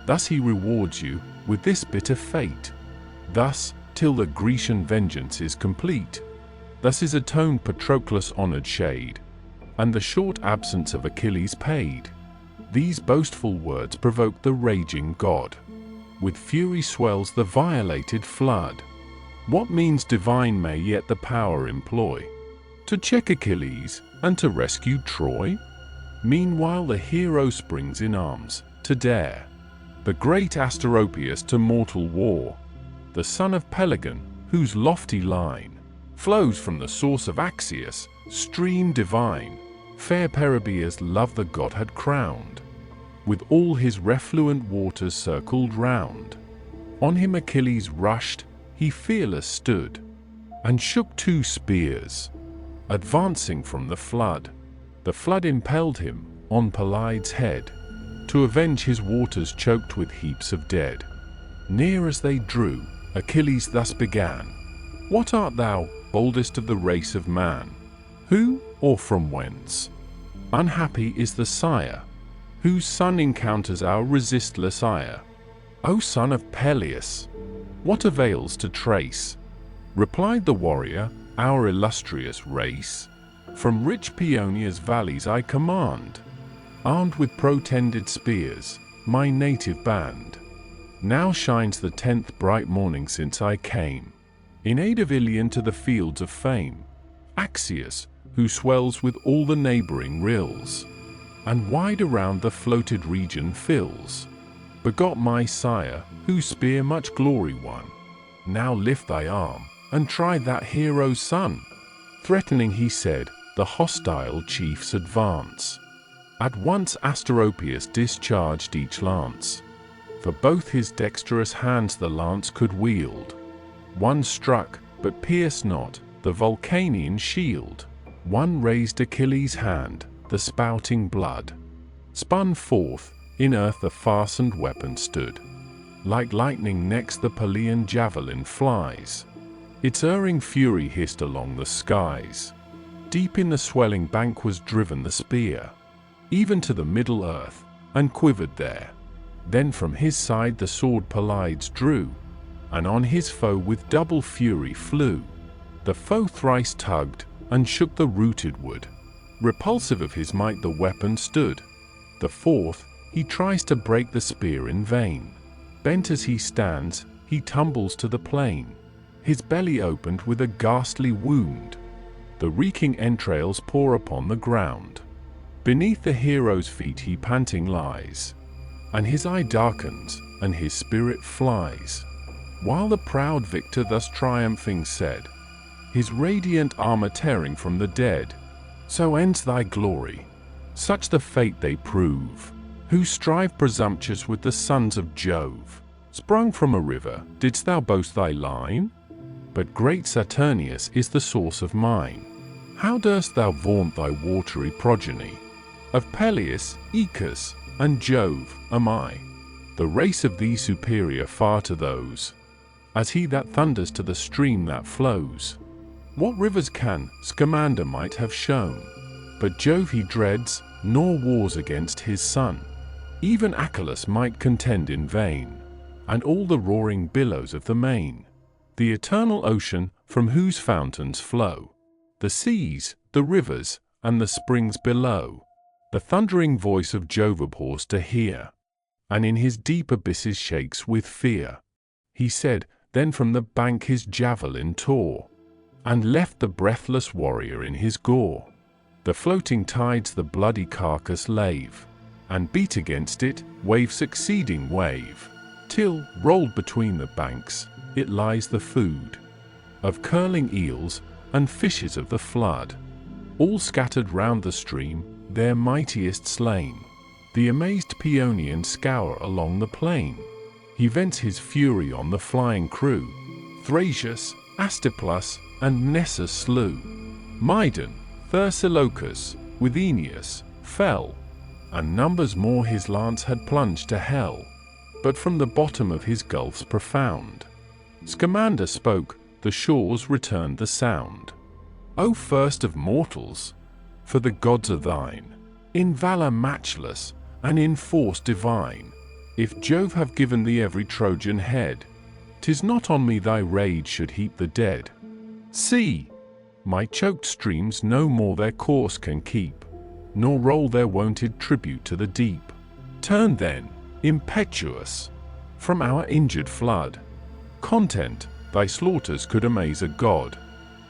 Thus he rewards you with this bitter fate, thus till the Grecian vengeance is complete. Thus is atoned Patroclus' honoured shade, and the short absence of Achilles paid. These boastful words provoke the raging god, with fury swells the violated flood. What means divine may yet the power employ to check Achilles and to rescue Troy? Meanwhile the hero springs in arms to dare the great Asteropaeus to mortal war, the son of Pelagon, whose lofty line flows from the source of Axius, stream divine. Fair Peribea's love the god had crowned, with all his refluent waters circled round. On him Achilles rushed, he fearless stood, and shook 2 spears, advancing from the flood. The flood impelled him on Pelides' head, to avenge his waters choked with heaps of dead. Near as they drew, Achilles thus began, "What art thou, boldest of the race of man? Who, or from whence? Unhappy is the sire, whose son encounters our resistless ire. O son of Peleus, what avails to trace?" Replied the warrior, "Our illustrious race from rich Paeonia's valleys I command, armed with protended spears, my native band. Now shines the 10th bright morning since I came in aid of Iliad to the fields of fame. Axius, who swells with all the neighboring rills, and wide around the floated region fills, begot my sire, whose spear much glory won. Now lift thy arm, and try that hero's son." Threatening he said, the hostile chiefs advance. At once Asteropaeus discharged each lance, for both his dexterous hands the lance could wield. One struck, but pierced not, the Vulcanian shield. One raised Achilles' hand, the spouting blood spun forth, in earth the fastened weapon stood. Like lightning next the Pelean javelin flies, its erring fury hissed along the skies. Deep in the swelling bank was driven the spear, even to the middle earth, and quivered there. Then from his side the sword Pelides drew, and on his foe with double fury flew. The foe thrice tugged, and shook the rooted wood. Repulsive of his might the weapon stood. The 4th, he tries to break the spear in vain. Bent as he stands, he tumbles to the plain, his belly opened with a ghastly wound. The reeking entrails pour upon the ground. Beneath the hero's feet he panting lies, and his eye darkens, and his spirit flies. While the proud victor thus triumphing said, his radiant armor tearing from the dead, "So ends thy glory, such the fate they prove, who strive presumptuous with the sons of Jove. Sprung from a river, didst thou boast thy line? But great Saturnius is the source of mine. How durst thou vaunt thy watery progeny? Of Peleus, Aeacus, and Jove am I, the race of thee superior far to those, as he that thunders to the stream that flows. What rivers can Scamander might have shown? But Jove he dreads, nor wars against his son. Even Achilles might contend in vain, and all the roaring billows of the main, the eternal ocean from whose fountains flow the seas, the rivers, and the springs below. The thundering voice of Jove abhors to hear, and in his deep abysses shakes with fear." He said, then from the bank his javelin tore, and left the breathless warrior in his gore. The floating tides the bloody carcass lave, and beat against it, wave succeeding wave, till, rolled between the banks, it lies the food of curling eels and fishes of the flood, all scattered round the stream, their mightiest slain. The amazed Paeonians scour along the plain. He vents his fury on the flying crew. Thrasius, Astyplus, and Nessus slew. Mydon, Thursilochus, with Aeneas, fell, and numbers more his lance had plunged to hell. But from the bottom of his gulfs profound, Scamander spoke, the shores returned the sound. "O first of mortals, for the gods are thine, in valor matchless, and in force divine. If Jove have given thee every Trojan head, 'tis not on me thy rage should heap the dead. See, my choked streams no more their course can keep, nor roll their wonted tribute to the deep. Turn then, impetuous, from our injured flood. Content, thy slaughters could amaze a god.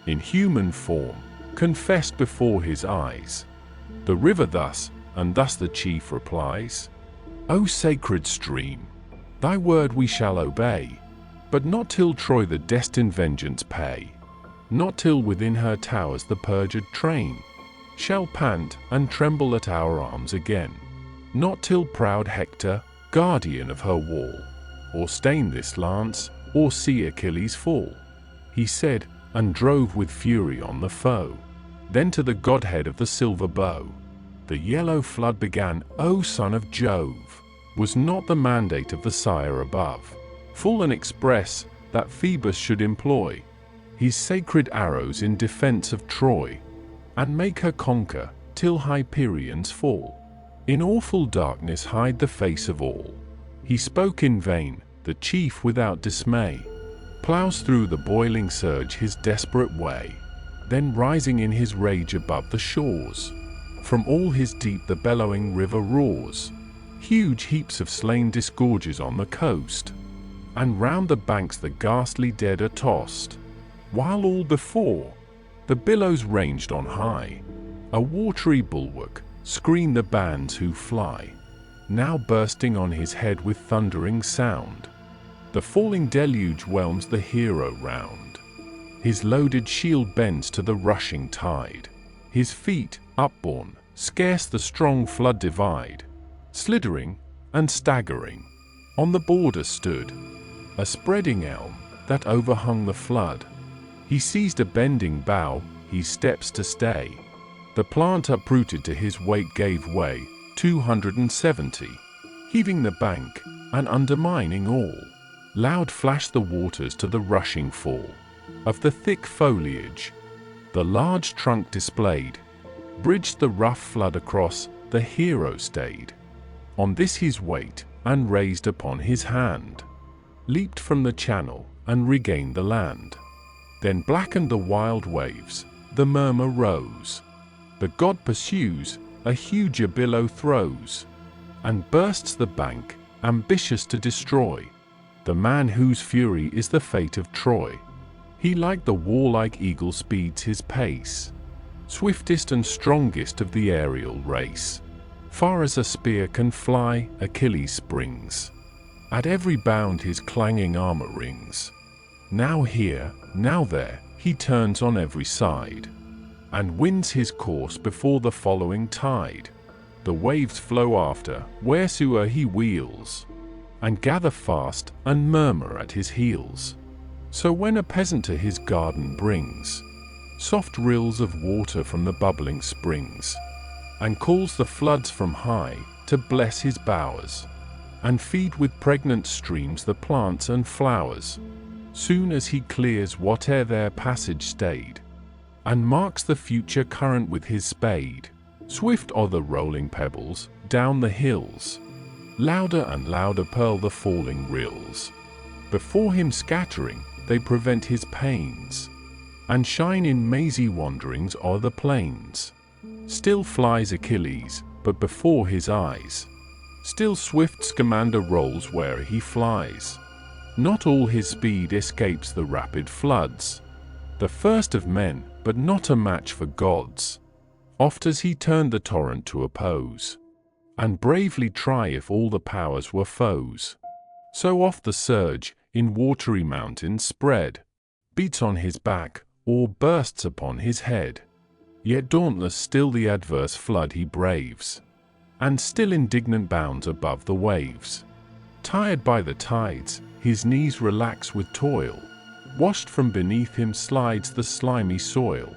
In human form, confessed before his eyes. The river thus, and thus the chief replies, "O sacred stream, thy word we shall obey, but not till Troy the destined vengeance pay, not till within her towers the perjured train shall pant and tremble at our arms again, not till proud Hector, guardian of her wall, or stain this lance, or see Achilles fall." He said, and drove with fury on the foe. Then to the godhead of the silver bow the yellow flood began. "O son of Jove, was not the mandate of the sire above, full and express, that Phoebus should employ his sacred arrows in defense of Troy, and make her conquer, till Hyperions fall, in awful darkness hide the face of all?" He spoke in vain. The chief without dismay plows through the boiling surge his desperate way. Then rising in his rage above the shores, from all his deep the bellowing river roars. Huge heaps of slain disgorges on the coast, and round the banks the ghastly dead are tossed, while all before the billows ranged on high, a watery bulwark, screen the bands who fly. Now bursting on his head with thundering sound, the falling deluge whelms the hero round. His loaded shield bends to the rushing tide. His feet, upborne, scarce the strong flood divide. Sliddering and staggering, on the border stood a spreading elm that overhung the flood. He seized a bending bough, he steps to stay. The plant uprooted to his weight gave way, 270, heaving the bank and undermining all. Loud flashed the waters to the rushing fall of the thick foliage. The large trunk displayed bridged the rough flood across. The hero stayed on this his weight, and raised upon his hand, leaped from the channel and regained the land. Then blackened the wild waves, the murmur rose. The god pursues, a huger billow throws, and bursts the bank, ambitious to destroy the man whose fury is the fate of Troy. He like the warlike eagle speeds his pace, swiftest and strongest of the aerial race. Far as a spear can fly, Achilles springs. At every bound his clanging armor rings. Now here, now there, he turns on every side, and wins his course before the following tide. The waves flow after, wheresoe'er he wheels, and gather fast, and murmur at his heels. So when a peasant to his garden brings soft rills of water from the bubbling springs, and calls the floods from high to bless his bowers, and feed with pregnant streams the plants and flowers, soon as he clears whate'er their passage stayed, and marks the future current with his spade, swift are the rolling pebbles down the hills, louder and louder purl the falling rills. Before him scattering, they prevent his pains, and shine in mazy wanderings o'er the plains. Still flies Achilles, but before his eyes still swift Scamander rolls where he flies. Not all his speed escapes the rapid floods, the first of men, but not a match for gods. Oft as he turned the torrent to oppose, and bravely try if all the powers were foes, so oft the surge, in watery mountains spread, beats on his back, or bursts upon his head. Yet dauntless still the adverse flood he braves, and still indignant bounds above the waves. Tired by the tides, his knees relax with toil, washed from beneath him slides the slimy soil.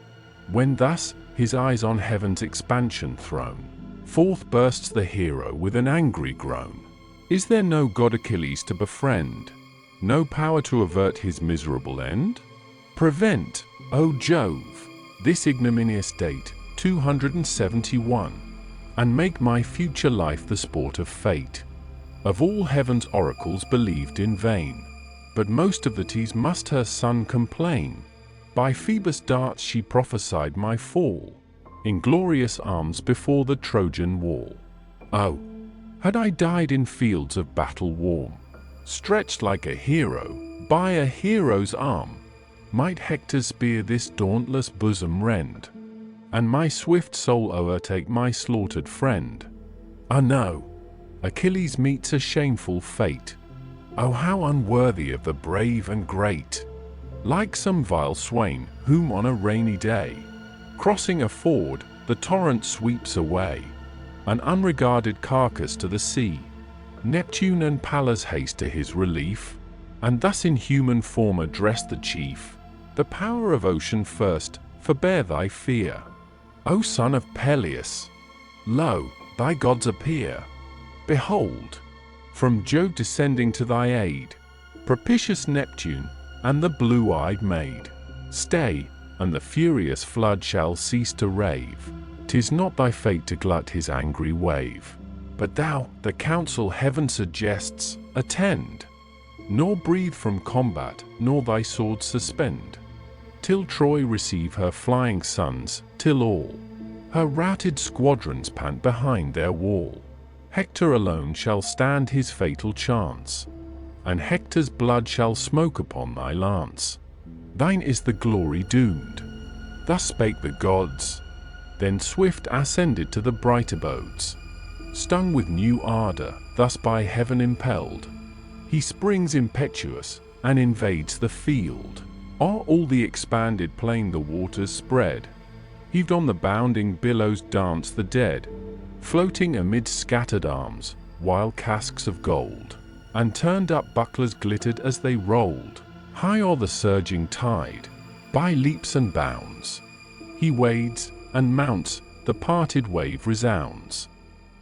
When thus, his eyes on heaven's expansion thrown, forth bursts the hero with an angry groan. Is there no god Achilles to befriend? No power to avert his miserable end? Prevent, O Jove, this ignominious date, 271, and make my future life the sport of fate. Of all heaven's oracles believed in vain, but most of the T's must her son complain. By Phoebus' darts she prophesied my fall, in glorious arms before the Trojan War. Oh, had I died in fields of battle warm, stretched like a hero, by a hero's arm, might Hector's spear this dauntless bosom rend, and my swift soul o'ertake my slaughtered friend. Ah no! Achilles meets a shameful fate. Oh, how unworthy of the brave and great! Like some vile swain, whom on a rainy day, crossing a ford, the torrent sweeps away, an unregarded carcass to the sea. Neptune and Pallas haste to his relief, and thus in human form address the chief. The power of ocean first, forbear thy fear. O son of Peleus, lo, thy gods appear. Behold, from Jove descending to thy aid, propitious Neptune and the blue-eyed maid. Stay, and the furious flood shall cease to rave. 'Tis not thy fate to glut his angry wave. But thou, the counsel heaven suggests, attend, nor breathe from combat, nor thy sword suspend, till Troy receive her flying sons, till all her routed squadrons pant behind their wall. Hector alone shall stand his fatal chance, and Hector's blood shall smoke upon thy lance. Thine is the glory doomed. Thus spake the gods. Then swift ascended to the bright abodes. Stung with new ardor, thus by heaven impelled, he springs impetuous, and invades the field. O'er all the expanded plain the waters spread, heaved on the bounding billows dance the dead, floating amid scattered arms, while casques of gold, and turned up bucklers glittered as they rolled. High o'er the surging tide, by leaps and bounds, he wades, and mounts, the parted wave resounds.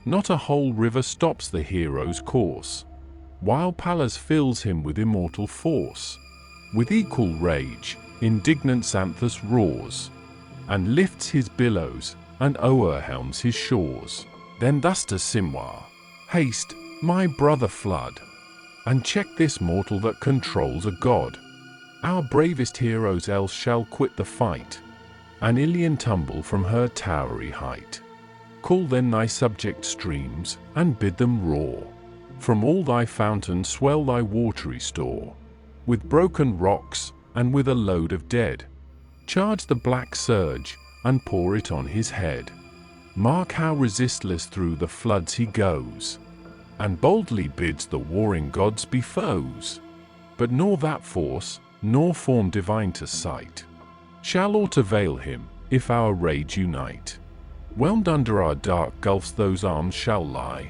Not a whole river stops the hero's course, while Pallas fills him with immortal force. With equal rage, indignant Xanthus roars, and lifts his billows, and o'erwhelms his shores. Then thus to Simwa, haste, my brother flood, and check this mortal that controls a god. Our bravest heroes else shall quit the fight, and Ilion tumble from her towery height. Call then thy subject streams, and bid them roar. From all thy fountains swell thy watery store. With broken rocks, and with a load of dead, charge the black surge, and pour it on his head. Mark how resistless through the floods he goes, and boldly bids the warring gods be foes. But nor that force, nor form divine to sight, shall aught avail him, if our rage unite. Whelmed under our dark gulfs those arms shall lie,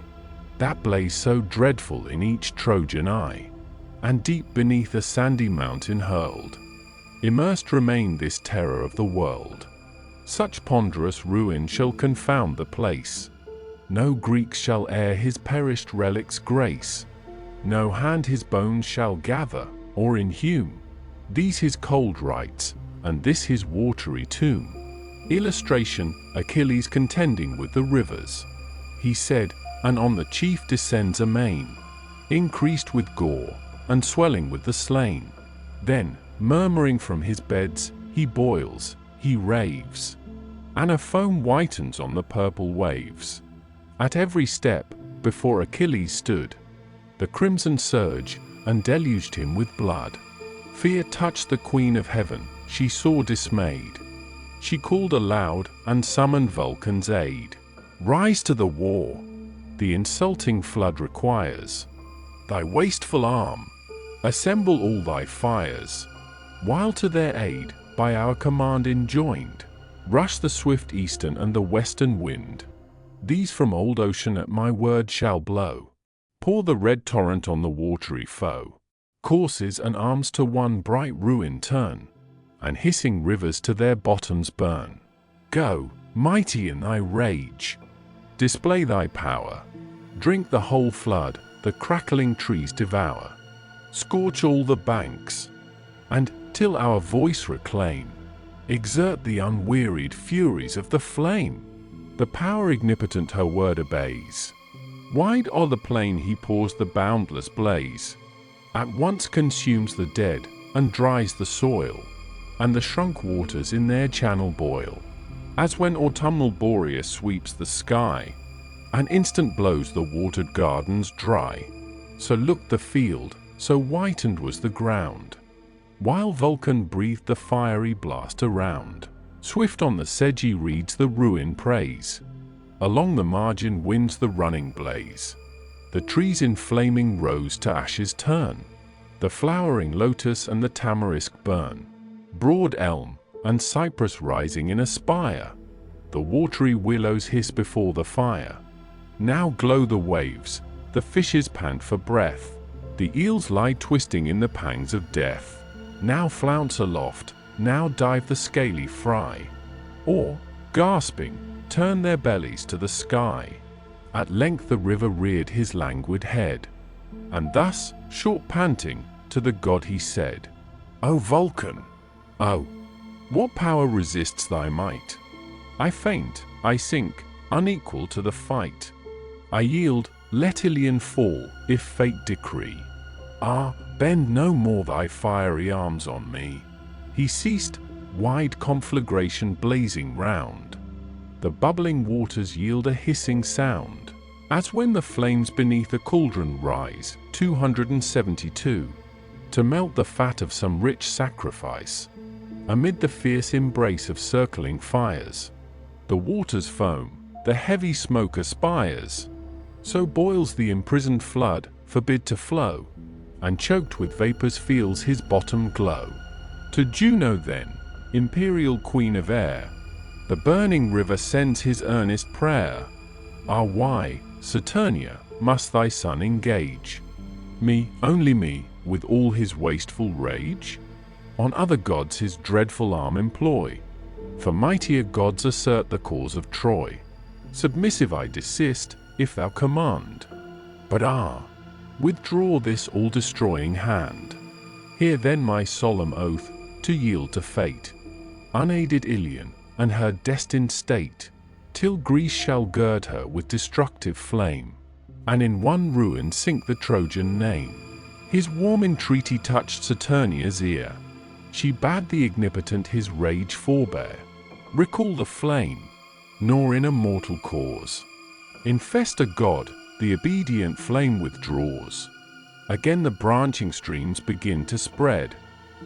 that blaze so dreadful in each Trojan eye, and deep beneath a sandy mountain hurled, immersed remain this terror of the world. Such ponderous ruin shall confound the place, no Greek shall e'er his perished relics grace, no hand his bones shall gather, or inhume, these his cold rites, and this his watery tomb. Illustration, Achilles contending with the rivers. He said, and on the chief descends amain, increased with gore, and swelling with the slain. Then, murmuring from his beds, he boils, he raves, and a foam whitens on the purple waves. At every step, before Achilles stood, the crimson surge, and deluged him with blood. Fear touched the queen of heaven, she saw dismayed. She called aloud, and summoned Vulcan's aid. Rise to the war, the insulting flood requires thy wasteful arm, assemble all thy fires, while to their aid, by our command enjoined, rush the swift eastern and the western wind. These from old ocean at my word shall blow, pour the red torrent on the watery foe, courses and arms to one bright ruin turn, and hissing rivers to their bottoms burn. Go, mighty in thy rage, display thy power, drink the whole flood, the crackling trees devour, scorch all the banks, and, till our voice reclaim, exert the unwearied furies of the flame. The power ignipotent her word obeys. Wide o'er the plain he pours the boundless blaze, at once consumes the dead, and dries the soil, and the shrunk waters in their channel boil. As when autumnal Boreas sweeps the sky, an instant blows the watered gardens dry, so looked the field, so whitened was the ground, while Vulcan breathed the fiery blast around. Swift on the sedgy reeds the ruin praise. Along the margin winds the running blaze. The trees in flaming rows to ashes turn. The flowering lotus and the tamarisk burn. Broad elm and cypress rising in a spire. The watery willows hiss before the fire. Now glow the waves, the fishes pant for breath. The eels lie twisting in the pangs of death. Now flounce aloft, now dive the scaly fry. Or, gasping, turn their bellies to the sky. At length the river reared his languid head, and thus, short panting, to the god he said, "O Vulcan, oh, what power resists thy might? I faint, I sink, unequal to the fight. I yield, let Ilion fall, if fate decree. Ah, bend no more thy fiery arms on me." He ceased, wide conflagration blazing round. The bubbling waters yield a hissing sound, as when the flames beneath a cauldron rise, 272, to melt the fat of some rich sacrifice. Amid the fierce embrace of circling fires, the waters foam, the heavy smoke aspires. So boils the imprisoned flood, forbid to flow, and choked with vapors feels his bottom glow. To Juno then, imperial queen of air, the burning river sends his earnest prayer. Ah, why, Saturnia, must thy son engage me, only me, with all his wasteful rage? On other gods his dreadful arm employ, for mightier gods assert the cause of Troy. Submissive I desist, if thou command. But withdraw this all-destroying hand. Hear then my solemn oath, to yield to fate, unaided Ilion, and her destined state, till Greece shall gird her with destructive flame, and in one ruin sink the Trojan name. His warm entreaty touched Saturnia's ear. She bade the ignipotent his rage forbear, recall the flame, nor in a mortal cause infest a god, the obedient flame withdraws. Again the branching streams begin to spread,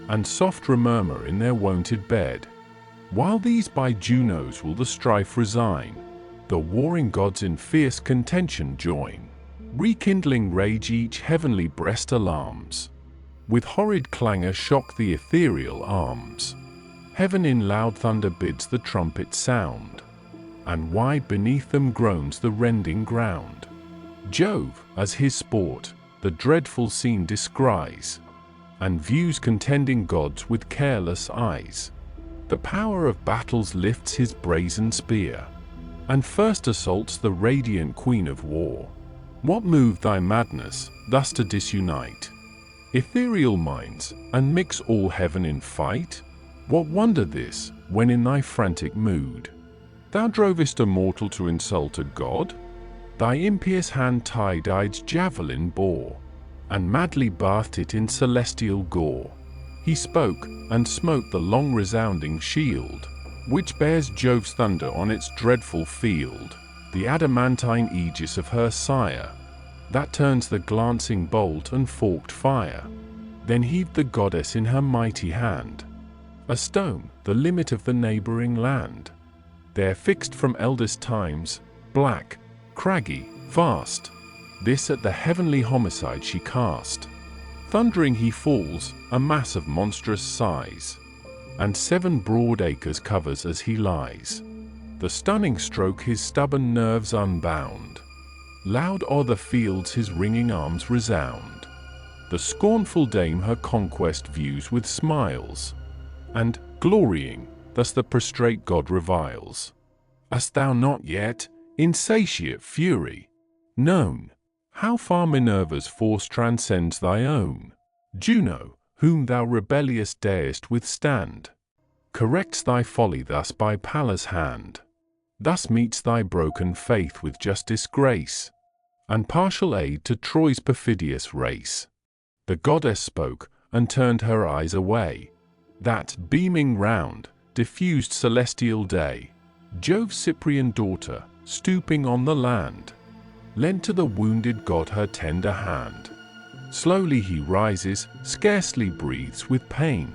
and soft remurmur in their wonted bed. While these by Juno's will the strife resign, the warring gods in fierce contention join. Rekindling rage each heavenly breast alarms, with horrid clangor shock the ethereal arms. Heaven in loud thunder bids the trumpet sound, and wide beneath them groans the rending ground. Jove, as his sport, the dreadful scene descries, and views contending gods with careless eyes. The power of battles lifts his brazen spear, and first assaults the radiant queen of war. What moved thy madness, thus to disunite ethereal minds, and mix all heaven in fight? What wonder this, when in thy frantic mood thou drovest a mortal to insult a god? Thy impious hand tie-dyed's javelin bore, and madly bathed it in celestial gore. He spoke, and smote the long resounding shield, which bears Jove's thunder on its dreadful field, the adamantine aegis of her sire, that turns the glancing bolt and forked fire. Then heaved the goddess in her mighty hand a stone, the limit of the neighboring land, there fixed from eldest times, black, craggy, vast. This at the heavenly homicide she cast. Thundering he falls, a mass of monstrous size, and 7 broad acres covers as he lies. The stunning stroke his stubborn nerves unbound. Loud o'er the fields his ringing arms resound. The scornful dame her conquest views with smiles, and, glorying, thus the prostrate god reviles. Hast thou not yet, insatiate fury, known how far Minerva's force transcends thy own? Juno, whom thou rebellious darest withstand, corrects thy folly thus by Pallas' hand. Thus meets thy broken faith with justice grace, and partial aid to Troy's perfidious race. The goddess spoke, and turned her eyes away, that, beaming round, diffused celestial day. Jove's Cyprian daughter, stooping on the land, lent to the wounded god her tender hand. Slowly he rises, scarcely breathes with pain,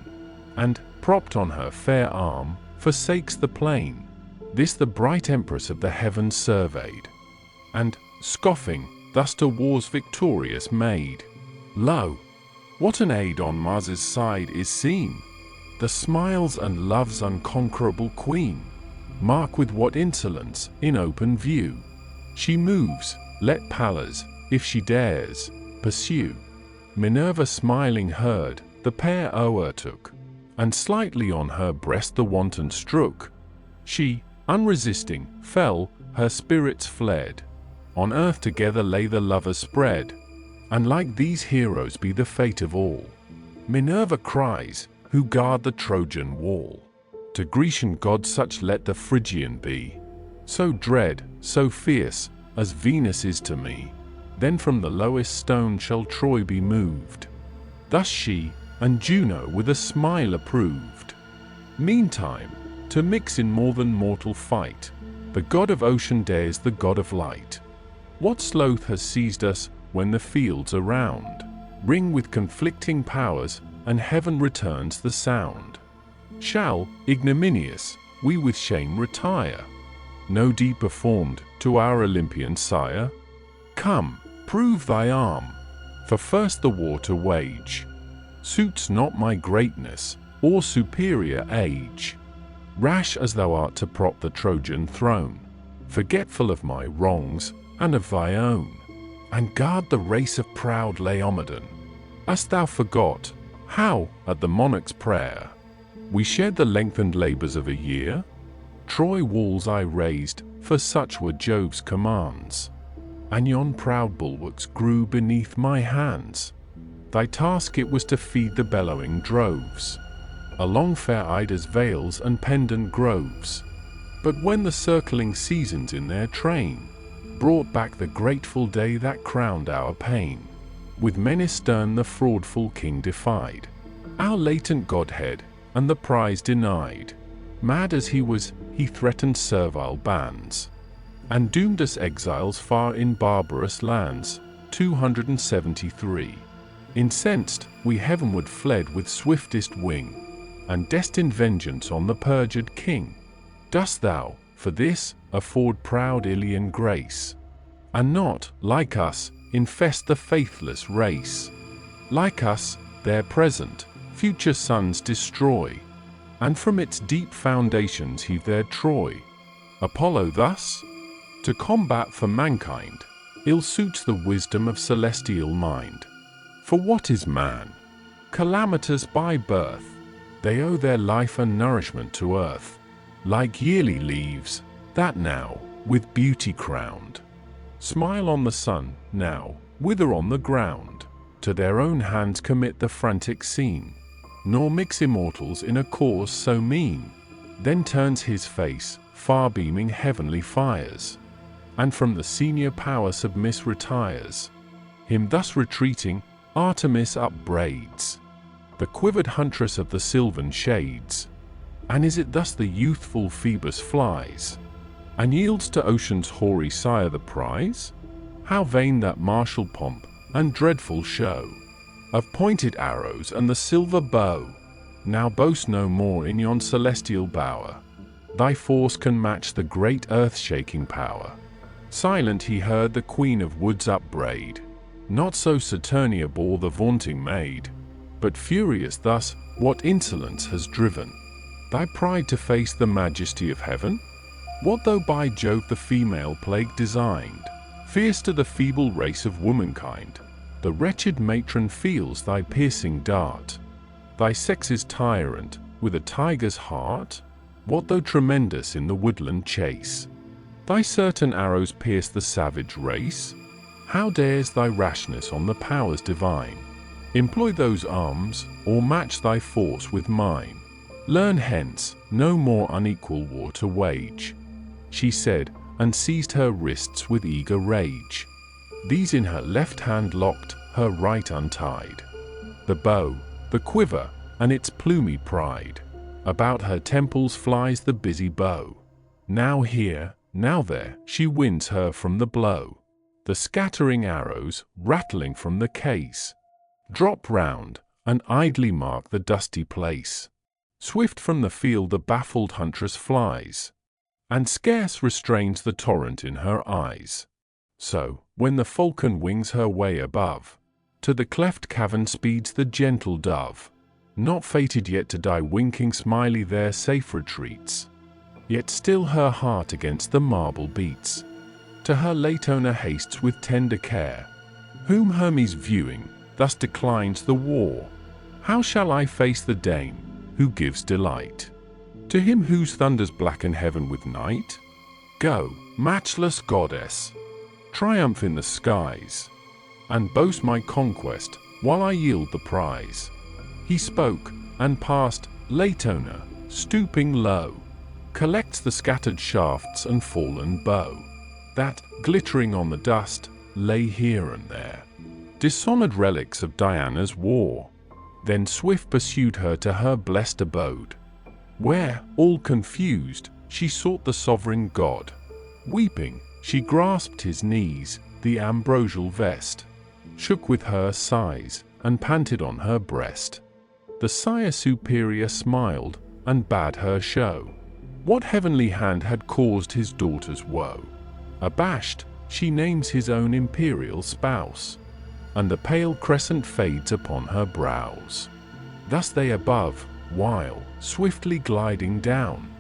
and, propped on her fair arm, forsakes the plain. This the bright empress of the heavens surveyed, and, scoffing, thus to war's victorious maid. Lo! What an aid on Mars's side is seen! The smiles and love's unconquerable queen. Mark with what insolence, in open view, she moves, let Pallas, if she dares, pursue. Minerva smiling heard, the pair o'ertook, and slightly on her breast the wanton strook. She, unresisting, fell, her spirits fled. On earth together lay the lovers spread, and like these heroes be the fate of all. Minerva cries, who guard the Trojan wall. To Grecian gods such let the Phrygian be, so dread, so fierce, as Venus is to me. Then from the lowest stone shall Troy be moved. Thus she, and Juno with a smile approved. Meantime, to mix in more than mortal fight, the god of ocean dares the god of light. What sloth has seized us, when the fields around ring with conflicting powers, and heaven returns the sound? Shall, ignominious, we with shame retire? No deed performed to our Olympian sire? Come, prove thy arm, for first the war to wage suits not my greatness, or superior age. Rash as thou art to prop the Trojan throne, forgetful of my wrongs, and of thy own, and guard the race of proud Laomedon. Hast thou forgot, how, at the monarch's prayer, we shared the lengthened labors of a year? Troy walls I raised, for such were Jove's commands, and yon proud bulwarks grew beneath my hands. Thy task it was to feed the bellowing droves along fair Ida's vales and pendant groves. But when the circling seasons in their train brought back the grateful day that crowned our pain, with menace stern the fraudful king defied our latent godhead, and the prize denied. Mad as he was, he threatened servile bands, and doomed us exiles far in barbarous lands. 273. Incensed, we heavenward fled with swiftest wing, and destined vengeance on the perjured king. Dost thou, for this, afford proud Ilian grace, and not, like us, infest the faithless race? Like us, their present, future sons destroy, and from its deep foundations heave their Troy. Apollo thus, to combat for mankind, ill suits the wisdom of celestial mind. For what is man? Calamitous by birth, they owe their life and nourishment to earth, like yearly leaves, that now, with beauty crowned, smile on the sun, now, wither on the ground. To their own hands commit the frantic scene, nor mix immortals in a cause so mean. Then turns his face, far beaming heavenly fires, and from the senior power submiss retires. Him thus retreating, Artemis upbraids, the quivered huntress of the sylvan shades. And is it thus the youthful Phoebus flies, and yields to ocean's hoary sire the prize? How vain that martial pomp, and dreadful show, of pointed arrows and the silver bow! Now boast no more in yon celestial bower, thy force can match the great earth-shaking power. Silent he heard the queen of woods upbraid, not so Saturnia bore the vaunting maid, but furious thus, what insolence has driven thy pride to face the majesty of heaven? What though by Jove the female plague designed, fierce to the feeble race of womankind? The wretched matron feels thy piercing dart, thy sex is tyrant, with a tiger's heart? What though tremendous in the woodland chase, thy certain arrows pierce the savage race? How dares thy rashness on the powers divine employ those arms, or match thy force with mine? Learn hence, no more unequal war to wage, she said, and seized her wrists with eager rage. These in her left hand locked, her right untied. The bow, the quiver, and its plumy pride, about her temples flies the busy bow. Now here, now there, she wins her from the blow. The scattering arrows, rattling from the case, drop round, and idly mark the dusty place. Swift from the field the baffled huntress flies, and scarce restrains the torrent in her eyes. So, when the falcon wings her way above, to the cleft cavern speeds the gentle dove, not fated yet to die, winking smiley there safe retreats. Yet still her heart against the marble beats. To her late owner hastes with tender care, whom Hermes viewing, thus declines the war. How shall I face the dame, who gives delight to him whose thunders blacken heaven with night? Go, matchless goddess, triumph in the skies, and boast my conquest, while I yield the prize. He spoke, and past, Latona, stooping low, collects the scattered shafts and fallen bow, that, glittering on the dust, lay here and there, dishonored relics of Diana's war. Then swift pursued her to her blessed abode, where, all confused, she sought the sovereign god. Weeping, she grasped his knees, the ambrosial vest, shook with her sighs, and panted on her breast. The sire superior smiled, and bade her show what heavenly hand had caused his daughter's woe. Abashed, she names his own imperial spouse, and the pale crescent fades upon her brows. Thus they above, while, swiftly gliding down,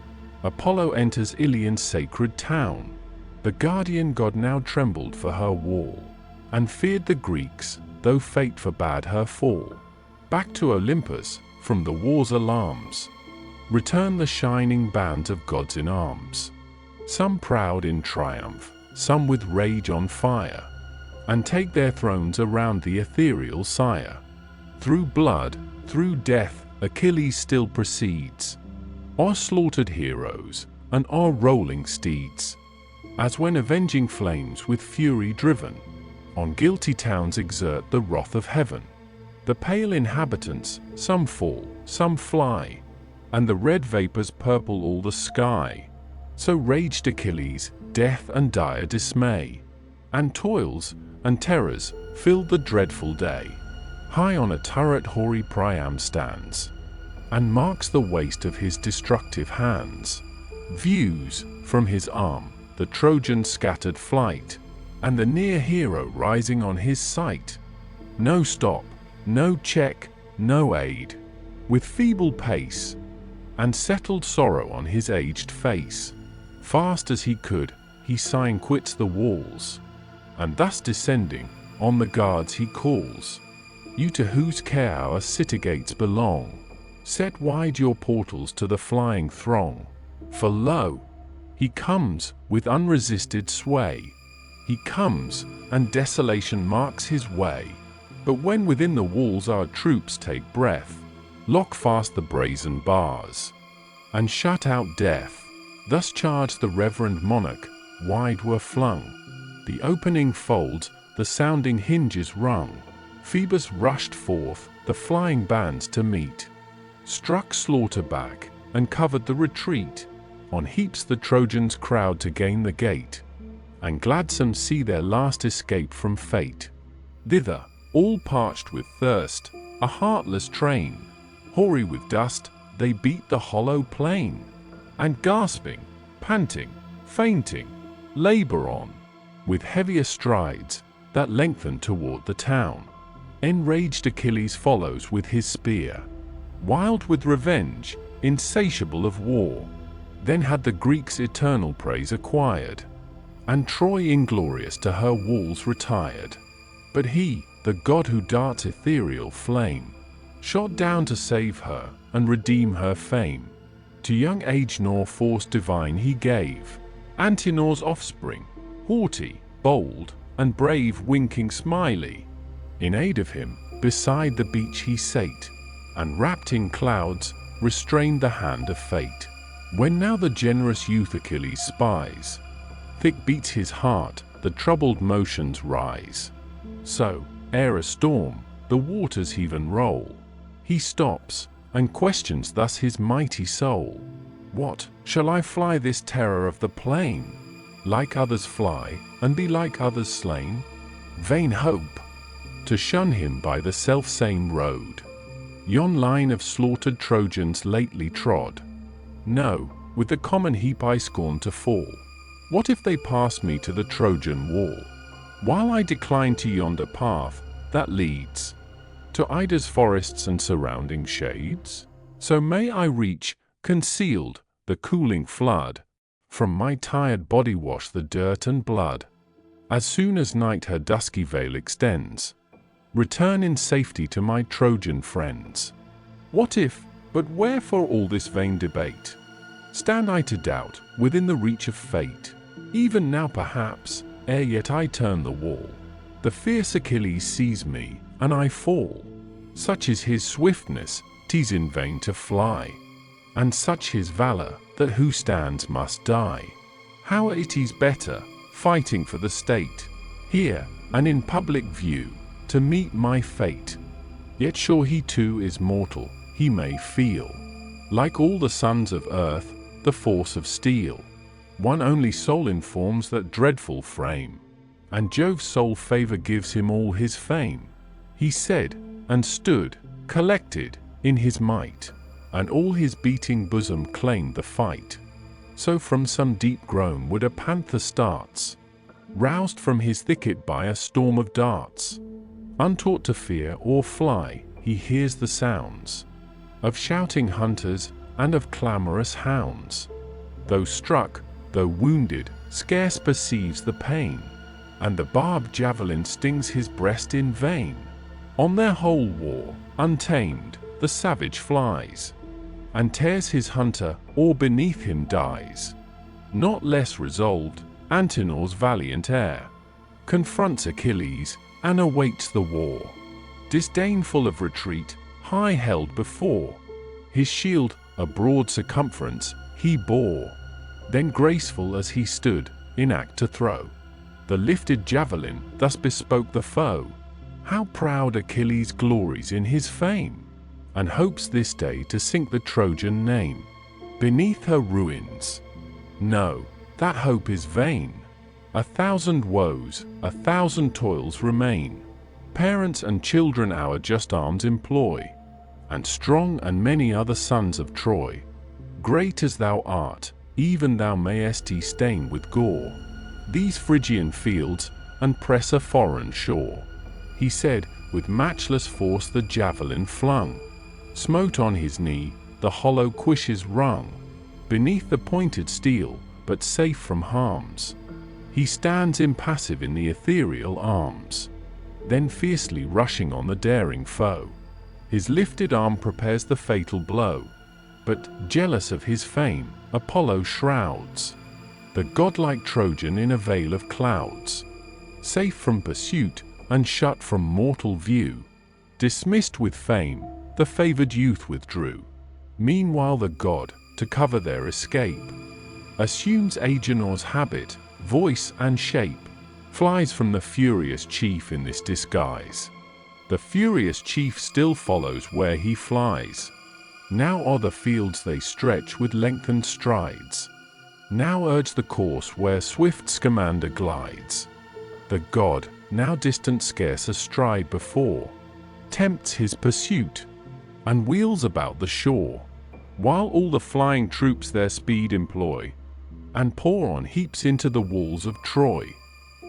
Apollo enters Ilion's sacred town. The guardian god now trembled for her wall, and feared the Greeks, though fate forbade her fall. Back to Olympus, from the war's alarms, return the shining bands of gods in arms, some proud in triumph, some with rage on fire, and take their thrones around the ethereal sire. Through blood, through death, Achilles still proceeds, o'er slaughtered heroes, and o'er rolling steeds, as when avenging flames with fury driven, on guilty towns exert the wrath of heaven. The pale inhabitants, some fall, some fly, and the red vapors purple all the sky. So raged Achilles, death and dire dismay, and toils and terrors filled the dreadful day. High on a turret hoary Priam stands, and marks the waste of his destructive hands. Views, from his arm, the Trojans' scattered flight, and the near hero rising on his sight. No stop, no check, no aid, with feeble pace, and settled sorrow on his aged face. Fast as he could, he sighing quits the walls, and thus descending, on the guards he calls. You to whose care our city gates belong, set wide your portals to the flying throng. For lo, he comes with unresisted sway. He comes, and desolation marks his way. But when within the walls our troops take breath, lock fast the brazen bars, and shut out death. Thus charged the reverend monarch, wide were flung the opening folds, the sounding hinges rung. Phoebus rushed forth, the flying bands to meet, struck slaughter back, and covered the retreat. On heaps the Trojans crowd to gain the gate, and gladsome see their last escape from fate. Thither, all parched with thirst, a heartless train, hoary with dust, they beat the hollow plain, and gasping, panting, fainting, labor on, with heavier strides, that lengthen toward the town. Enraged Achilles follows with his spear, wild with revenge, insatiable of war. Then had the Greeks eternal praise acquired, and Troy inglorious to her walls retired. But he, the god who darts ethereal flame, shot down to save her and redeem her fame. To young age nor force divine he gave Antenor's offspring, haughty, bold, and brave, winking smiley. In aid of him, beside the beach he sate, and wrapped in clouds, restrained the hand of fate. When now the generous youth Achilles spies, thick beats his heart, the troubled motions rise. So, ere a storm, the waters heave and roll, he stops, and questions thus his mighty soul. What, shall I fly this terror of the plain, like others fly, and be like others slain? Vain hope, to shun him by the self-same road, yon line of slaughtered Trojans lately trod? No, with the common heap I scorn to fall. What if they pass me to the Trojan wall? While I decline to yonder path that leads to Ida's forests and surrounding shades, so may I reach, concealed, the cooling flood, from my tired body wash the dirt and blood. As soon as night her dusky veil extends, return in safety to my Trojan friends. What if, but wherefore all this vain debate? Stand I to doubt, within the reach of fate? Even now perhaps, ere yet I turn the wall, the fierce Achilles sees me, and I fall. Such is his swiftness, 'tis in vain to fly, and such his valor, that who stands must die. How it is better, fighting for the state, here, and in public view, to meet my fate. Yet sure he too is mortal, he may feel, like all the sons of earth, the force of steel. One only soul informs that dreadful frame, and Jove's sole favor gives him all his fame. He said, and stood, collected, in his might, and all his beating bosom claimed the fight. So from some deep groan would a panther starts, roused from his thicket by a storm of darts. Untaught to fear or fly, he hears the sounds of shouting hunters and of clamorous hounds. Though struck, though wounded, scarce perceives the pain, and the barbed javelin stings his breast in vain. On their whole war, untamed, the savage flies, and tears his hunter, or beneath him dies. Not less resolved, Antenor's valiant heir confronts Achilles, and awaits the war. Disdainful of retreat, high held before, his shield, a broad circumference, he bore. Then graceful as he stood, in act to throw the lifted javelin, thus bespoke the foe. How proud Achilles glories in his fame, and hopes this day to sink the Trojan name beneath her ruins. No, that hope is vain. 1,000 woes, 1,000 toils remain. Parents and children our just arms employ, and strong and many other sons of Troy. Great as thou art, even thou mayest stain with gore these Phrygian fields, and press a foreign shore. He said, with matchless force the javelin flung, smote on his knee, the hollow cuishes rung. Beneath the pointed steel, but safe from harms, he stands impassive in the ethereal arms. Then fiercely rushing on the daring foe, his lifted arm prepares the fatal blow. But, jealous of his fame, Apollo shrouds the godlike Trojan in a veil of clouds. Safe from pursuit, and shut from mortal view, dismissed with fame, the favored youth withdrew. Meanwhile the god, to cover their escape, assumes Agenor's habit, voice and shape, flies from the furious chief in this disguise. The furious chief still follows where he flies. Now o'er the fields they stretch with lengthened strides, now urge the course where swift Scamander glides. The god, now distant scarce a stride before, tempts his pursuit, and wheels about the shore, while all the flying troops their speed employ, and pour on heaps into the walls of Troy.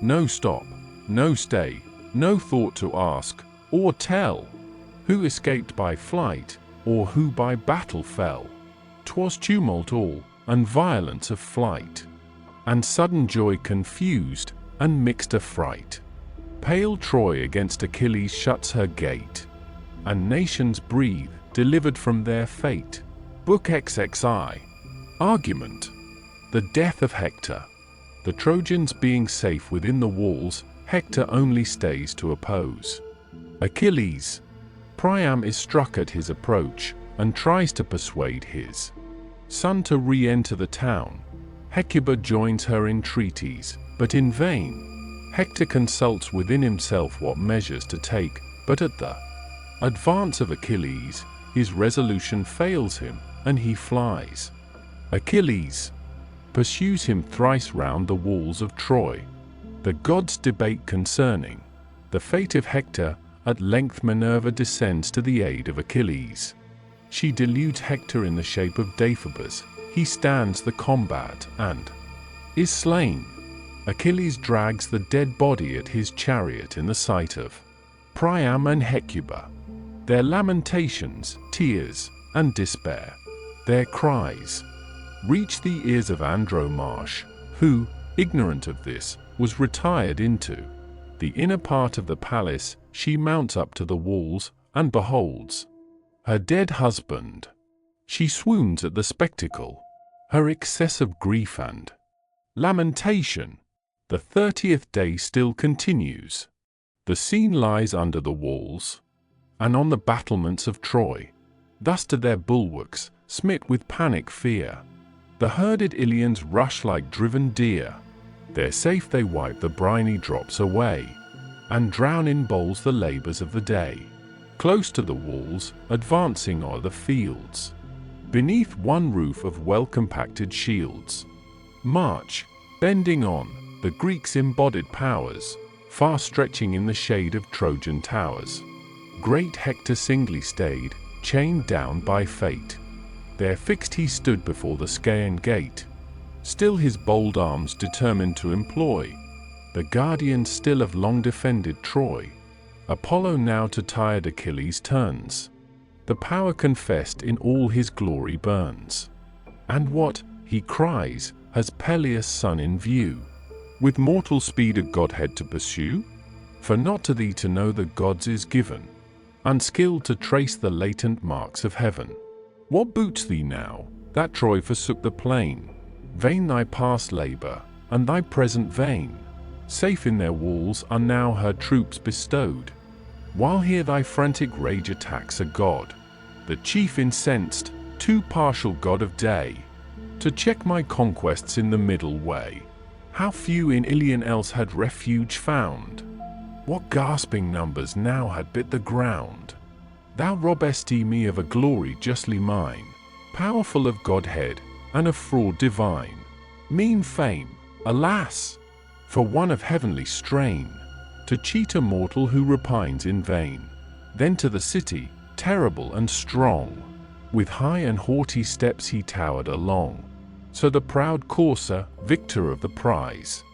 No stop, no stay, no thought to ask, or tell, who escaped by flight, or who by battle fell. 'Twas tumult all, and violence of flight, and sudden joy confused, and mixed affright. Pale Troy against Achilles shuts her gate, and nations breathe, delivered from their fate. Book XXI. Argument. The death of Hector. The Trojans being safe within the walls, Hector only stays to oppose Achilles. Priam is struck at his approach, and tries to persuade his son to re-enter the town. Hecuba joins her entreaties, but in vain. Hector consults within himself what measures to take, but at the advance of Achilles, his resolution fails him, and he flies. Achilles pursues him thrice round the walls of Troy. The gods debate concerning the fate of Hector, At length Minerva descends to the aid of Achilles. She deludes Hector in the shape of Deiphobus. He stands the combat and is slain. Achilles drags the dead body at his chariot in the sight of Priam and Hecuba. Their lamentations, tears, and despair, their cries, reach the ears of Andromache, who, ignorant of this, was retired into the inner part of the palace. She mounts up to the walls, and beholds her dead husband. She swoons at the spectacle. Her excess of grief and lamentation. The 30th day still continues. The scene lies under the walls, and on the battlements of Troy. Thus to their bulwarks, smit with panic fear, the herded Ilians rush like driven deer. There safe they wipe the briny drops away, and drown in bowls the labours of the day. Close to the walls, advancing o'er the fields, beneath one roof of well-compacted shields, march, bending on, the Greeks' embodied powers, far stretching in the shade of Trojan towers. Great Hector singly stayed, chained down by fate. There fixed he stood before the Scaean gate, still his bold arms determined to employ, the guardian still of long defended Troy. Apollo now to tired Achilles turns, the power confessed in all his glory burns. And what, he cries, has Peleus' son in view? With mortal speed a godhead to pursue? For not to thee to know the gods is given, unskilled to trace the latent marks of heaven. What boots thee now, that Troy forsook the plain? Vain thy past labour, and thy present vain. Safe in their walls are now her troops bestowed, while here thy frantic rage attacks a god, the chief incensed, too partial god of day, to check my conquests in the middle way. How few in Ilion else had refuge found! What gasping numbers now had bit the ground! Thou robbest me of a glory justly mine, powerful of Godhead, and of fraud divine. Mean fame, alas! For one of heavenly strain, to cheat a mortal who repines in vain. Then to the city, terrible and strong, with high and haughty steps he towered along. So the proud courser, victor of the prize,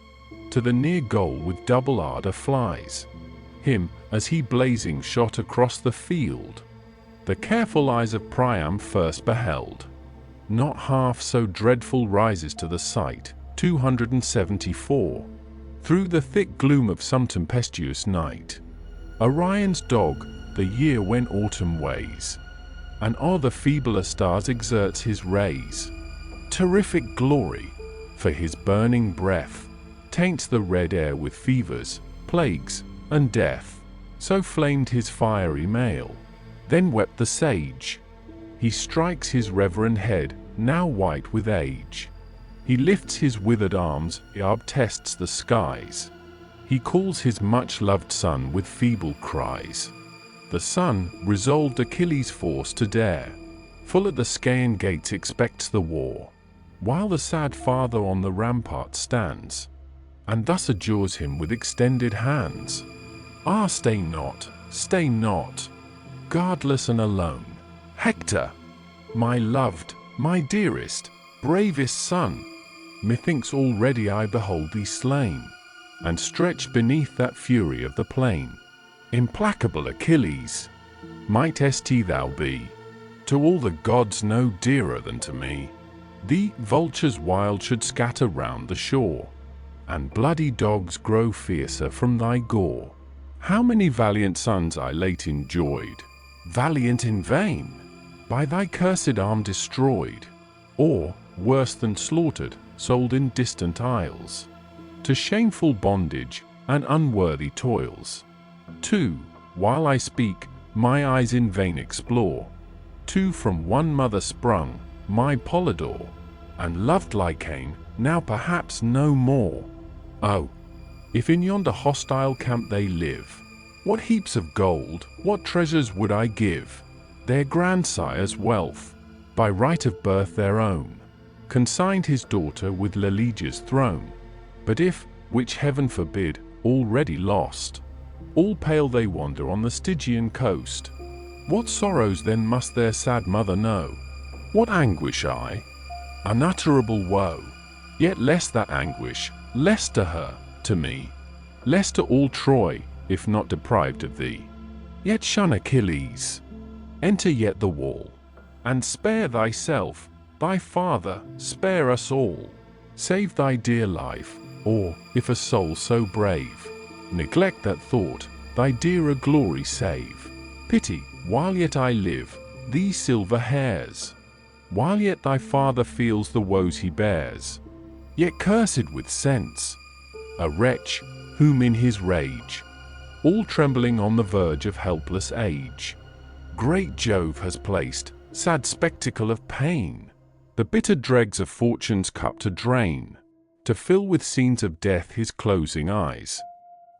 to the near goal with double ardor flies. Him, as he blazing shot across the field, the careful eyes of Priam first beheld. Not half so dreadful rises to the sight, 274. Through the thick gloom of some tempestuous night, Orion's dog, the year when autumn weighs, and o'er the feebler stars exerts his rays. Terrific glory, for his burning breath taints the red air with fevers, plagues, and death. So flamed his fiery mail. Then wept the sage. He strikes his reverend head, now white with age. He lifts his withered arms, tests the skies. He calls his much-loved son with feeble cries. The son, resolved Achilles' force to dare, full at the Scaean gates expects the war, while the sad father on the rampart stands, and thus adjures him with extended hands. Ah, stay not, guardless and alone, Hector, my loved, my dearest, bravest son. Methinks already I behold thee slain, and stretched beneath that fury of the plain. Implacable Achilles, might st thou be, to all the gods no dearer than to me. Thee vultures wild should scatter round the shore, and bloody dogs grow fiercer from thy gore. How many valiant sons I late enjoyed, valiant in vain, by thy cursed arm destroyed, or, worse than slaughtered, sold in distant isles, to shameful bondage and unworthy toils. 2. While I speak, my eyes in vain explore, 2 from one mother sprung, my Polydore, and loved Lycaon, now perhaps no more. Oh, if in yonder hostile camp they live, what heaps of gold, what treasures would I give! Their grandsire's wealth, by right of birth their own, consigned his daughter with Lelegia's throne. But if, which heaven forbid, already lost, All pale they wander on the Stygian coast. What sorrows then must their sad mother know? What anguish unutterable woe. Yet less that anguish, less to her, to me, less to all Troy, if not deprived of thee. Yet shun Achilles, enter yet the wall, and spare thyself, thy father, spare us all. Save thy dear life, or, if a soul so brave, neglect that thought, thy dearer glory save. Pity, while yet I live, these silver hairs, while yet thy father feels the woes he bears. Yet cursed with sense, a wretch, whom in his rage, all trembling on the verge of helpless age, great Jove has placed, sad spectacle of pain, the bitter dregs of fortune's cup to drain, to fill with scenes of death his closing eyes,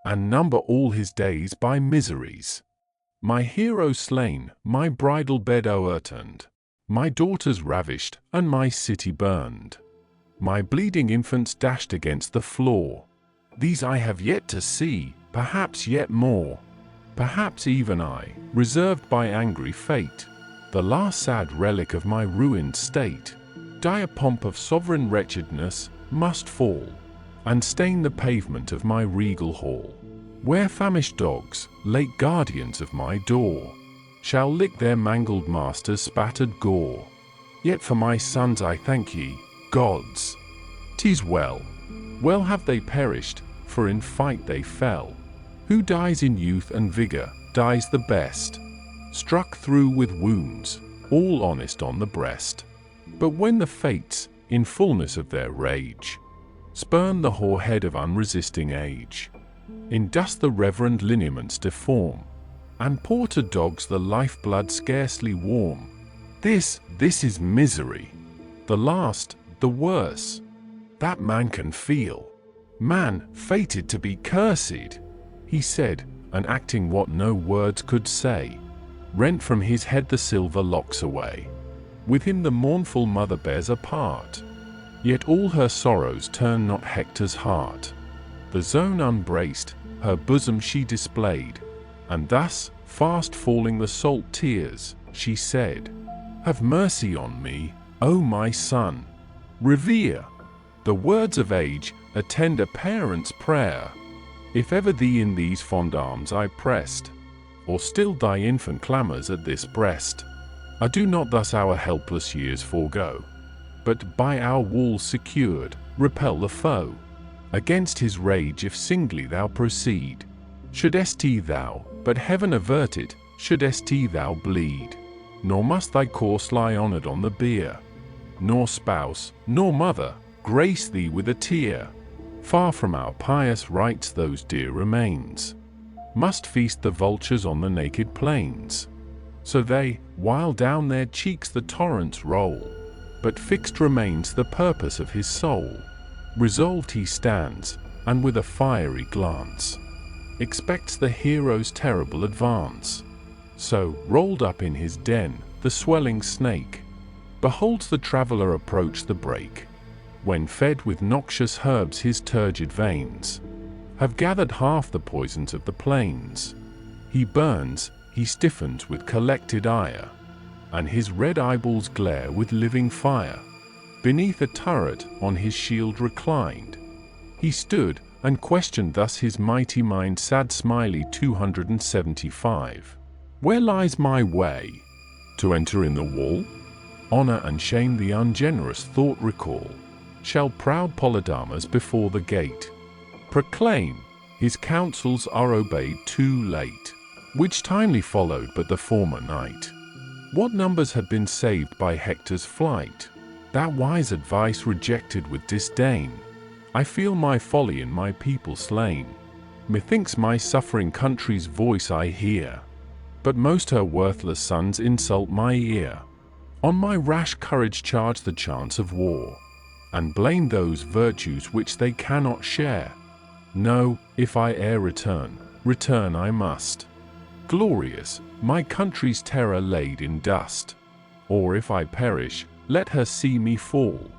and number all his days by miseries. My hero slain, my bridal bed o'erturned, my daughters ravished, and my city burned, my bleeding infants dashed against the floor. These I have yet to see, perhaps yet more, perhaps even I, reserved by angry fate, the last sad relic of my ruined state, dire pomp of sovereign wretchedness, must fall, and stain the pavement of my regal hall, where famished dogs, late guardians of my door, shall lick their mangled master's spattered gore. Yet for my sons I thank ye, gods. 'Tis well, well have they perished, for in fight they fell. Who dies in youth and vigor, dies the best, struck through with wounds, all honest on the breast. But when the fates, in fullness of their rage, spurn the hoar head of unresisting age, in dust the reverend lineaments deform, and pour to dogs the lifeblood scarcely warm, this is misery, the last, the worse, that man can feel. Man, fated to be cursed, he said, and acting what no words could say, rent from his head the silver locks away. With him the mournful mother bears a part, yet all her sorrows turn not Hector's heart. The zone unbraced, her bosom she displayed, and thus, fast falling the salt tears, she said, "Have mercy on me, O my son, revere the words of age, attend a parent's prayer. If ever thee in these fond arms I pressed, or still thy infant clamours at this breast, I do not thus our helpless years forego, but by our walls secured, repel the foe. Against his rage if singly thou proceed, should st thou, but heaven avert it, should st thou bleed, nor must thy corse lie honoured on the bier, nor spouse, nor mother, grace thee with a tear. Far from our pious rites those dear remains must feast the vultures on the naked plains. So they, while down their cheeks the torrents roll, but fixed remains the purpose of his soul. Resolved he stands, and with a fiery glance expects the hero's terrible advance. So, rolled up in his den, the swelling snake beholds the traveller approach the brake, when fed with noxious herbs his turgid veins have gathered half the poisons of the plains. He burns, he stiffens with collected ire, and his red eyeballs glare with living fire. Beneath a turret on his shield reclined, he stood, and questioned thus his mighty mind. Sad smiley 275. Where lies my way? To enter in the wall? Honor and shame the ungenerous thought recall. Shall proud Polydamas before the gate proclaim, his counsels are obeyed too late, which timely followed but the former night. What numbers have been saved by Hector's flight? That wise advice rejected with disdain. I feel my folly in my people slain. Methinks my suffering country's voice I hear, but most her worthless sons insult my ear. On my rash courage charge the chance of war, and blame those virtues which they cannot share. No, if I e'er return, return I must, glorious, my country's terror laid in dust. Or if I perish, let her see me fall,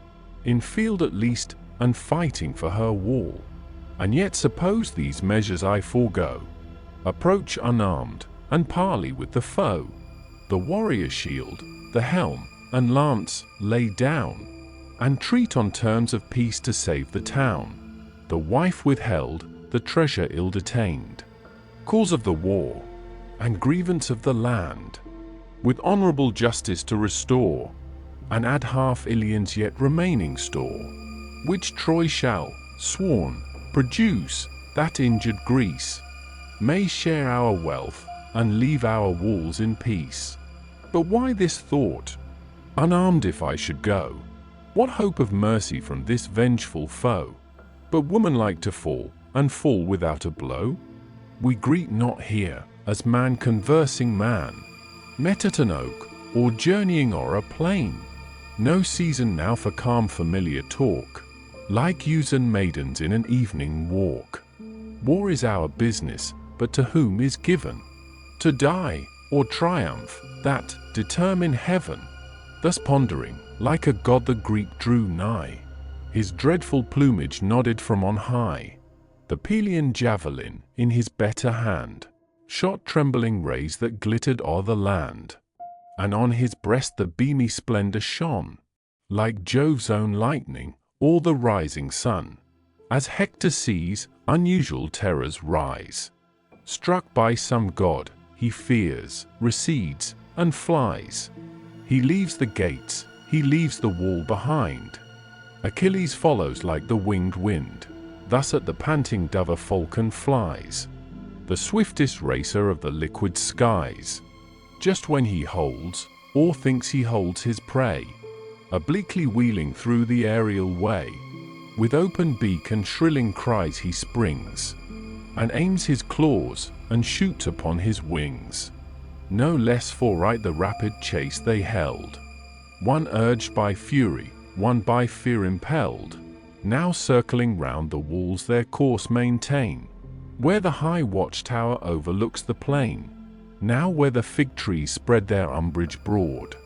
in field at least, and fighting for her wall. And yet suppose these measures I forego, Approach unarmed, and parley with the foe. The warrior shield, the helm, and lance lay down, and treat on terms of peace to save the town. The wife withheld, the treasure ill detained. Cause of the war, and grievance of the land, with honorable justice to restore, and add half Iliad's yet remaining store, which Troy shall, sworn, produce, that injured Greece may share our wealth, and leave our walls in peace. But why this thought? Unarmed if I should go, what hope of mercy from this vengeful foe? But woman-like to fall, and fall without a blow? We greet not here, as man conversing man, met at an oak, or journeying o'er a plain. No season now for calm familiar talk, like youths and maidens in an evening walk. War is our business, but to whom is given to die, or triumph, that determine heaven. Thus pondering, like a god the Greek drew nigh. His dreadful plumage nodded from on high. The Pelian javelin, in his better hand, shot trembling rays that glittered o'er the land. And on his breast the beamy splendor shone, like Jove's own lightning, or the rising sun. As Hector sees unusual terrors rise, struck by some god, he fears, recedes, and flies. He leaves the gates, he leaves the wall behind. Achilles follows like the winged wind, thus at the panting dove a falcon flies, the swiftest racer of the liquid skies. Just when he holds, or thinks he holds his prey, obliquely wheeling through the aerial way, with open beak and shrilling cries he springs, and aims his claws, and shoots upon his wings. No less forright the rapid chase they held, one urged by fury, one by fear impelled, now circling round the walls their course maintain, where the high watchtower overlooks the plain, now where the fig trees spread their umbrage broad.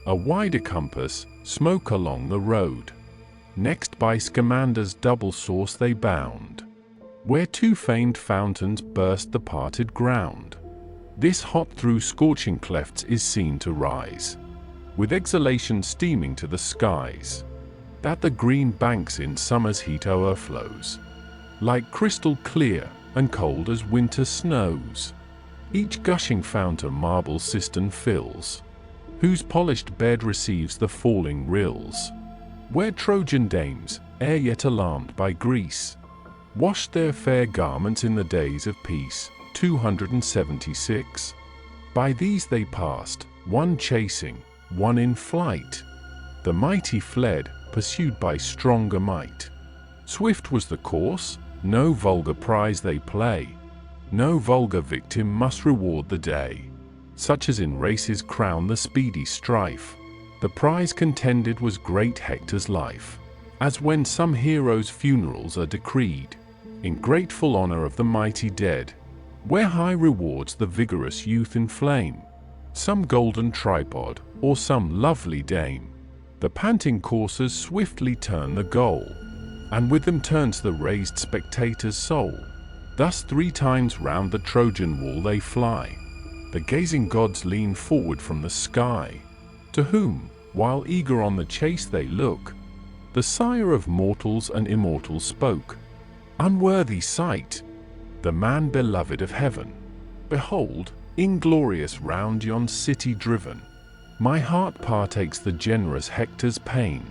A wider compass, smoke along the road. Next by Scamander's double source they bound, where two famed fountains burst the parted ground. This hot through scorching clefts is seen to rise, with exhalation steaming to the skies, that the green banks in summer's heat o'erflows, like crystal clear and cold as winter snows. Each gushing fount a marble cistern fills, whose polished bed receives the falling rills, where Trojan dames, ere yet alarmed by Greece, washed their fair garments in the days of peace, 276. By these they passed, one chasing, one in flight. The mighty fled, pursued by stronger might. Swift was the course, no vulgar prize they play. No vulgar victim must reward the day, such as in races crown the speedy strife. The prize contended was great Hector's life, as when some hero's funerals are decreed, in grateful honor of the mighty dead, where high rewards the vigorous youth inflame, some golden tripod, or some lovely dame. The panting coursers swiftly turn the goal, and with them turns the raised spectator's soul. Thus 3 times round the Trojan wall they fly. The gazing gods lean forward from the sky, to whom, while eager on the chase they look, the sire of mortals and immortals spoke. Unworthy sight, the man beloved of heaven, behold, inglorious round yon city driven. My heart partakes the generous Hector's pain,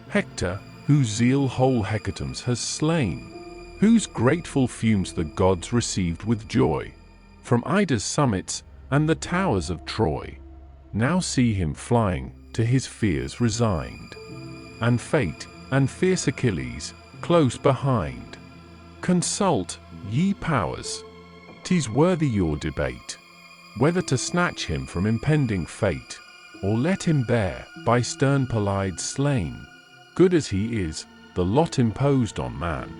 Hector, whose zeal whole hecatombs has slain, whose grateful fumes the gods received with joy, from Ida's summits and the towers of Troy. Now see him flying, to his fears resigned, and fate, and fierce Achilles, close behind. Consult, ye powers, 'tis worthy your debate, whether to snatch him from impending fate, or let him bear, by stern Pelides slain. Good as he is, the lot imposed on man.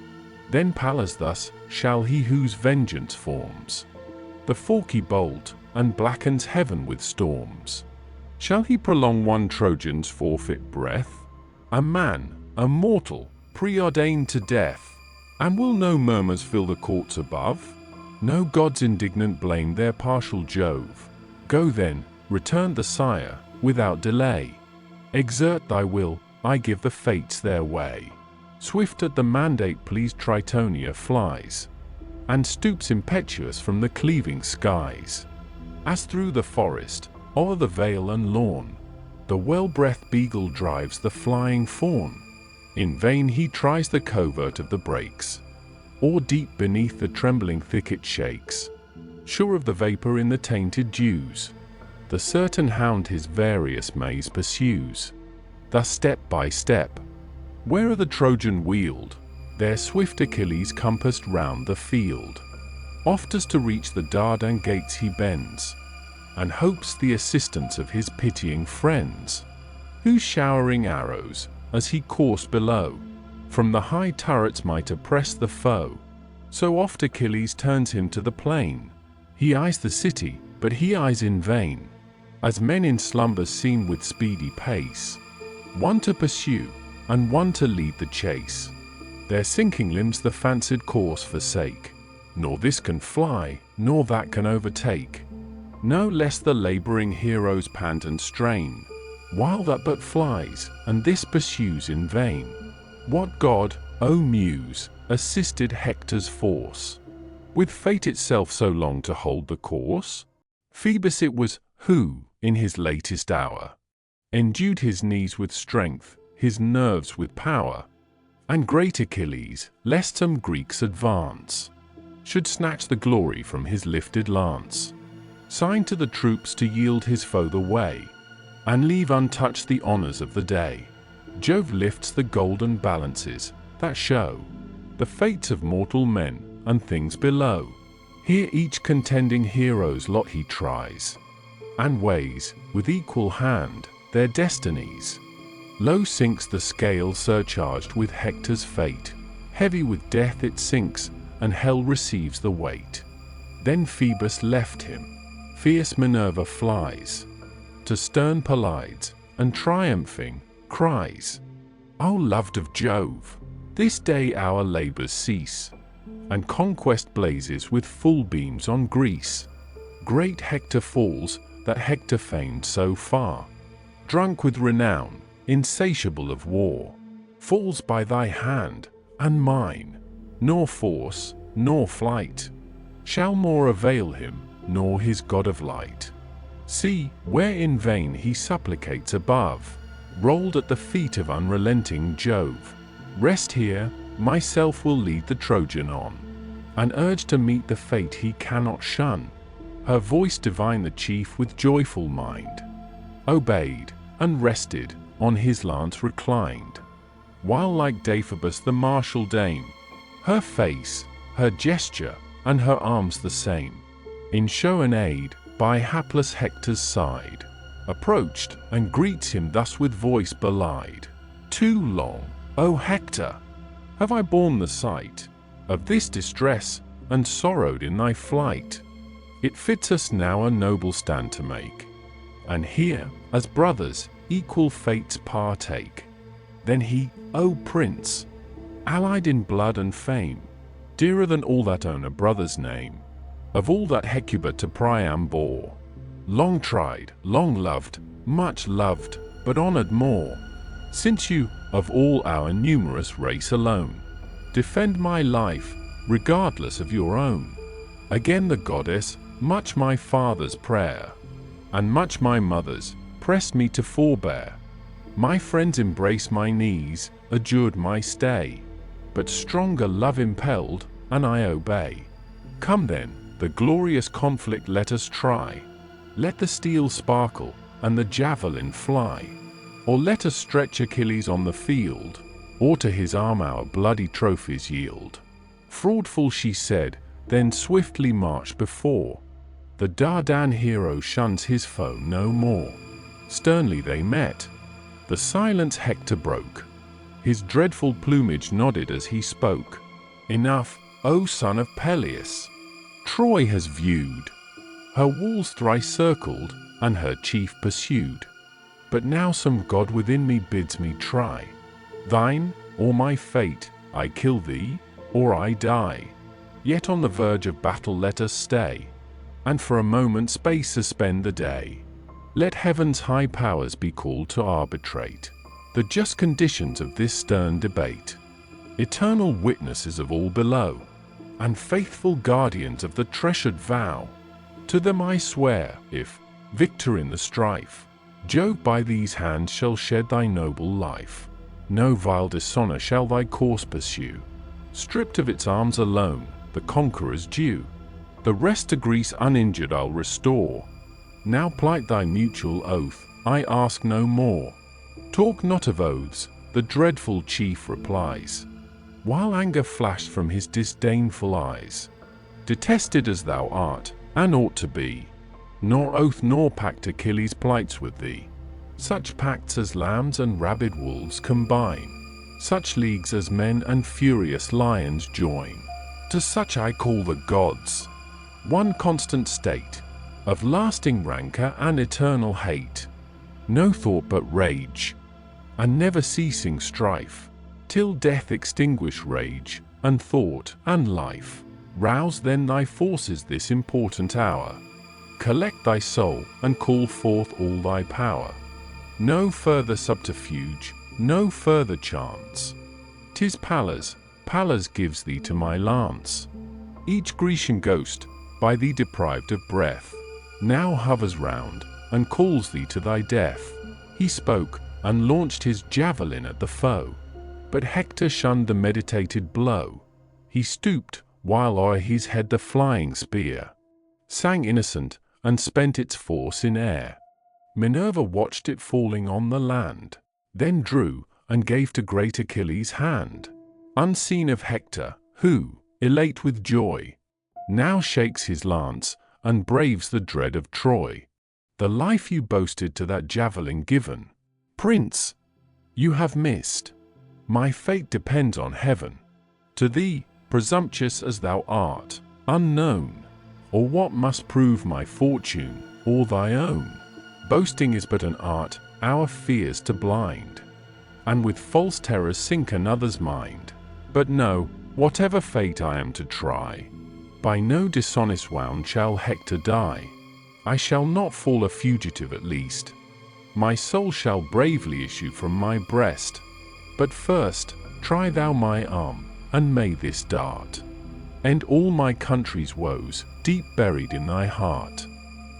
Then Pallas thus shall he whose vengeance forms the forky bolt, and blackens heaven with storms. Shall he prolong one Trojan's forfeit breath? A man, a mortal, preordained to death, and will no murmurs fill the courts above? No gods indignant blame their partial Jove. Go then, returned the sire, without delay. Exert thy will, I give the fates their way. Swift at the mandate pleased Tritonia flies, and stoops impetuous from the cleaving skies. As through the forest, o'er the vale and lawn, the well-breathed beagle drives the flying fawn. In vain he tries the covert of the brakes, or deep beneath the trembling thicket shakes. Sure of the vapor in the tainted dews, the certain hound his various maze pursues. Thus step by step, where the Trojan wheeled, there swift Achilles compassed round the field. Oft as to reach the Dardan gates he bends, and hopes the assistance of his pitying friends, who showering arrows, as he coursed below, from the high turrets might oppress the foe. So oft Achilles turns him to the plain. He eyes the city, but he eyes in vain, as men in slumbers seem with speedy pace, one to pursue, and one to lead the chase. Their sinking limbs the fancied course forsake, nor this can fly, nor that can overtake. No less the laboring heroes pant and strain, while that but flies, and this pursues in vain. What god, O Muse, assisted Hector's force, with fate itself so long to hold the course? Phoebus it was, who, in his latest hour, endued his knees with strength, his nerves with power, and great Achilles, lest some Greeks advance, should snatch the glory from his lifted lance, signed to the troops to yield his foe the way, and leave untouched the honors of the day. Jove lifts the golden balances that show the fates of mortal men and things below. Here each contending hero's lot he tries, and weighs, with equal hand, their destinies. Low sinks the scale surcharged with Hector's fate, heavy with death it sinks, and hell receives the weight. Then Phoebus left him, fierce Minerva flies to stern Pelides, and triumphing, cries, O loved of Jove, this day our labors cease, and conquest blazes with full beams on Greece. Great Hector falls, that Hector famed so far, drunk with renown, insatiable of war, falls by thy hand, and mine, nor force, nor flight, shall more avail him, nor his God of light. See, where in vain he supplicates above, rolled at the feet of unrelenting Jove. Rest here, myself will lead the Trojan on, and urge to meet the fate he cannot shun. Her voice divine the chief with joyful mind obeyed, and rested, on his lance reclined, while like Deiphobus the martial dame, her face, her gesture, and her arms the same, in show and aid, by hapless Hector's side, approached, and greets him thus with voice belied. Too long, O Hector, have I borne the sight of this distress, and sorrowed in thy flight. It fits us now a noble stand to make, and here, as brothers, equal fates partake. Then he, O Prince, allied in blood and fame, dearer than all that own a brother's name, of all that Hecuba to Priam bore, long tried, long loved, much loved, but honored more, since you, of all our numerous race alone, defend my life, regardless of your own. Again the goddess, much my father's prayer, and much my mother's, pressed me to forbear. My friends embraced my knees, adjured my stay, but stronger love impelled, and I obey. Come then, the glorious conflict let us try. Let the steel sparkle, and the javelin fly. Or let us stretch Achilles on the field, or to his arm our bloody trophies yield. Fraudful she said, then swiftly marched before. The Dardan hero shuns his foe no more. Sternly they met. The silence Hector broke. His dreadful plumage nodded as he spoke. Enough, O son of Peleus. Troy has viewed, her walls thrice circled, and her chief pursued. But now some god within me bids me try. Thine, or my fate, I kill thee, or I die. Yet on the verge of battle let us stay, and for a moment's space suspend the day. Let heaven's high powers be called to arbitrate the just conditions of this stern debate. Eternal witnesses of all below, and faithful guardians of the treasured vow. To them I swear, if, victor in the strife, Jove by these hands shall shed thy noble life, no vile dishonor shall thy course pursue. Stripped of its arms alone, the conqueror's due. The rest to Greece uninjured I'll restore. Now plight thy mutual oath, I ask no more. Talk not of oaths, the dreadful chief replies, while anger flashed from his disdainful eyes. Detested as thou art, and ought to be, nor oath nor pact Achilles plights with thee. Such pacts as lambs and rabid wolves combine, such leagues as men and furious lions join. To such I call the gods, one constant state, of lasting rancor and eternal hate. No thought but rage, and never ceasing strife, till death extinguish rage, and thought, and life. Rouse then thy forces this important hour. Collect thy soul, and call forth all thy power. No further subterfuge, no further chance. 'Tis Pallas, Pallas gives thee to my lance. Each Grecian ghost, by thee deprived of breath, now hovers round, and calls thee to thy death. He spoke, and launched his javelin at the foe, but Hector shunned the meditated blow. He stooped, while o'er his head the flying spear sang innocent, and spent its force in air. Minerva watched it falling on the land, then drew, and gave to great Achilles' hand, unseen of Hector, who, elate with joy, now shakes his lance, and braves the dread of Troy. The life you boasted to that javelin given, Prince, you have missed. My fate depends on heaven. To thee, presumptuous as thou art, unknown, or what must prove my fortune, or thy own. Boasting is but an art, our fears to blind, and with false terrors sink another's mind. But know, whatever fate I am to try, by no dishonest wound shall Hector die. I shall not fall a fugitive at least. My soul shall bravely issue from my breast. But first, try thou my arm, and may this dart end all my country's woes, deep buried in thy heart.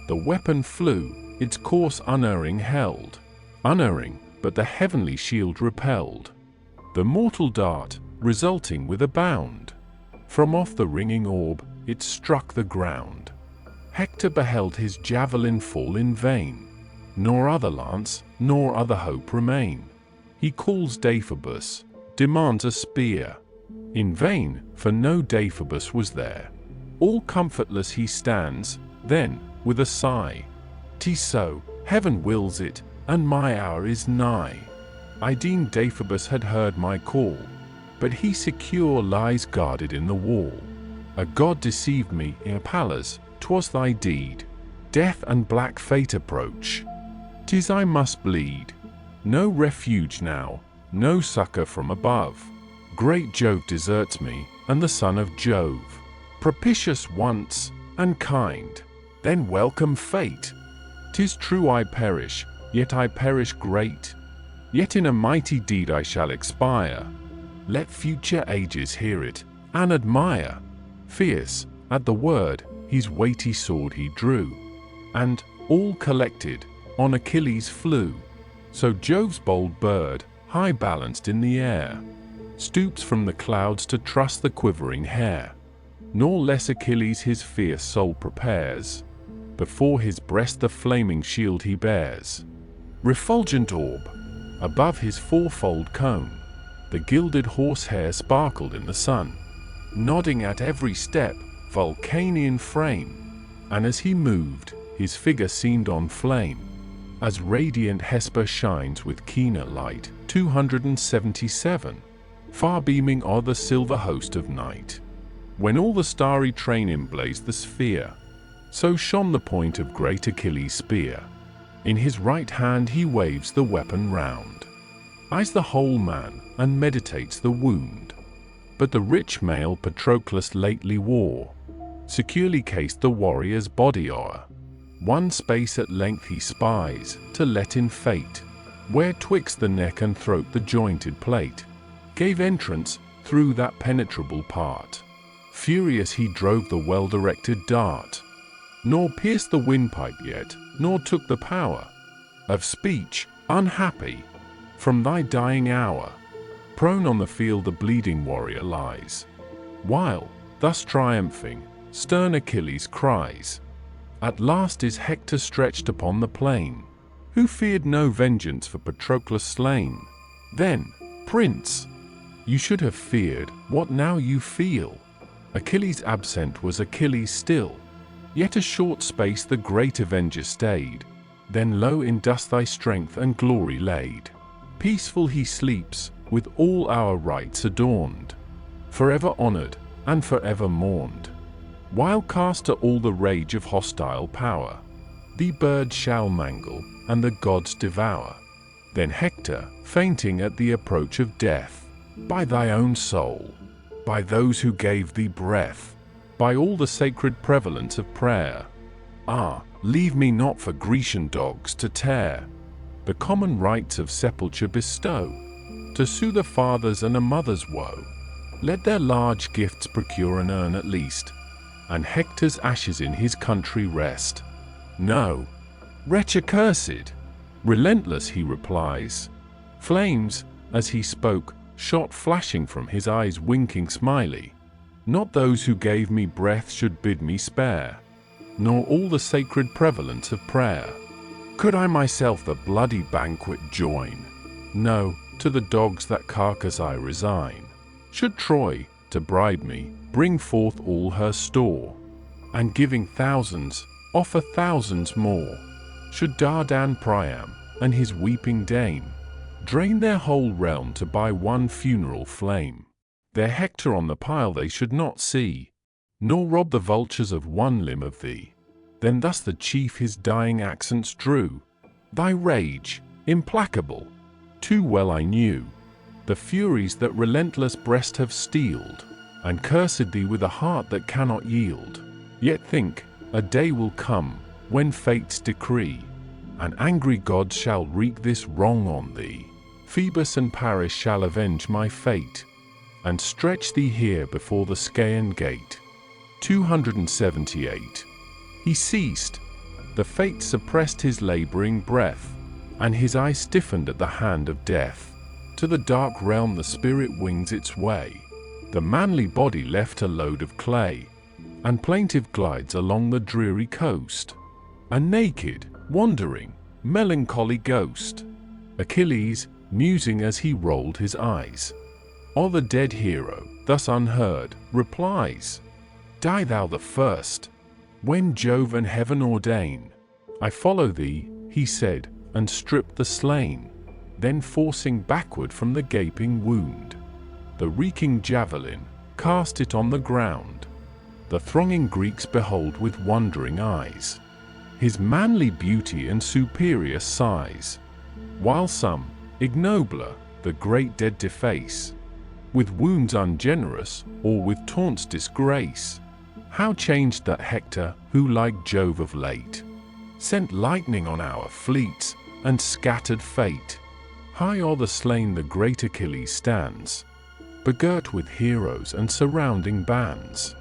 The weapon flew, its course unerring held, unerring, but the heavenly shield repelled the mortal dart, resulting with a bound. From off the ringing orb, it struck the ground. Hector beheld his javelin fall in vain, nor other lance, nor other hope remain. He calls Deiphobus, demands a spear. In vain, for no Deiphobus was there. All comfortless he stands, then, with a sigh, "'Tis so, heaven wills it, and my hour is nigh. I deemed Deiphobus had heard my call, but he secure lies guarded in the wall. A god deceived me, ere Pallas, 'twas thy deed. Death and black fate approach. 'Tis I must bleed. No refuge now, no succor from above. Great Jove deserts me, and the son of Jove. Propitious once, and kind, then welcome fate. 'Tis true I perish, yet I perish great. Yet in a mighty deed I shall expire. Let future ages hear it, and admire." Fierce, at the word, his weighty sword he drew, and, all collected, on Achilles flew. So Jove's bold bird, high balanced in the air, stoops from the clouds to trust the quivering hair. Nor less Achilles his fierce soul prepares. Before his breast the flaming shield he bears. Refulgent orb, above his fourfold cone, the gilded horsehair sparkled in the sun, nodding at every step, Vulcanian frame, and as he moved, his figure seemed on flame, as radiant Hesper shines with keener light. 277, far beaming o'er the silver host of night. When all the starry train emblazed the sphere, so shone the point of great Achilles' spear. In his right hand he waves the weapon round, eyes the whole man, and meditates the wound. but the rich mail Patroclus lately wore securely cased the warrior's body o'er. One space at length he spies, to let in fate, where twixt the neck and throat the jointed plate gave entrance through that penetrable part. Furious he drove the well-directed dart, nor pierced the windpipe yet, nor took the power of speech, unhappy, from thy dying hour. Prone on the field the bleeding warrior lies, while, thus triumphing, stern Achilles cries. At last is Hector stretched upon the plain, who feared no vengeance for Patroclus slain. Then, Prince, you should have feared what now you feel. Achilles absent was Achilles still, yet a short space the great avenger stayed. Then low in dust thy strength and glory laid. Peaceful he sleeps, with all our rites adorned, forever honored and forever mourned. While cast to all the rage of hostile power, the birds shall mangle and the gods devour. Then Hector, fainting at the approach of death, by thy own soul, by those who gave thee breath, by all the sacred prevalence of prayer, leave me not for Grecian dogs to tear. The common rites of sepulture bestow, to soothe a father's and a mother's woe. Let their large gifts procure an urn at least, and Hector's ashes in his country rest. No, wretch accursed! Relentless he replies. Flames, as he spoke, shot flashing from his eyes winking smiley. Not those who gave me breath should bid me spare, nor all the sacred prevalence of prayer. Could I myself the bloody banquet join? No, to the dogs that carcass I resign. Should Troy, to bribe me, bring forth all her store, and giving thousands, offer thousands more, should Dardan Priam, and his weeping dame, drain their whole realm to buy one funeral flame, their Hector on the pile they should not see, nor rob the vultures of one limb of thee. Then thus the chief his dying accents drew. Thy rage, implacable, too well I knew, the furies that relentless breast have steeled, and cursed thee with a heart that cannot yield. Yet think, a day will come, when fate's decree, and angry gods shall wreak this wrong on thee. Phoebus and Paris shall avenge my fate, and stretch thee here before the Scaean gate. 278. He ceased. The Fates suppressed his laboring breath, and his eye stiffened at the hand of death. To the dark realm the spirit wings its way. The manly body left a load of clay, and plaintive glides along the dreary coast. A naked, wandering, melancholy ghost. Achilles, musing as he rolled his eyes, or the dead hero, thus unheard, replies, Die thou the first, when Jove and heaven ordain. I follow thee, he said, and stripped the slain, then forcing backward from the gaping wound the reeking javelin, cast it on the ground. The thronging Greeks behold with wondering eyes his manly beauty and superior size, while some, ignobler, the great dead deface, with wounds ungenerous, or with taunts disgrace. How changed that Hector, who like Jove of late, sent lightning on our fleets, and scattered fate. High o'er the slain the great Achilles stands, begirt with heroes and surrounding bands.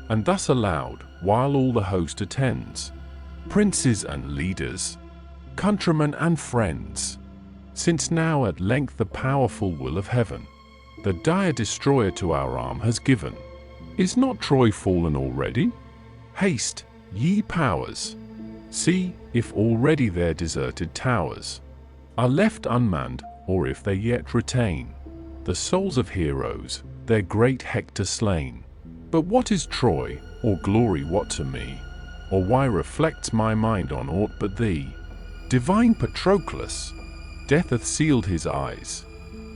And thus aloud, while all the host attends, princes and leaders, countrymen and friends, since now at length the powerful will of heaven, the dire destroyer to our arm has given, is not Troy fallen already? Haste, ye powers! See, if already their deserted towers are left unmanned, or if they yet retain the souls of heroes, their great Hector slain. But what is Troy, or glory what to me? Or why reflects my mind on aught but thee? Divine Patroclus, death hath sealed his eyes.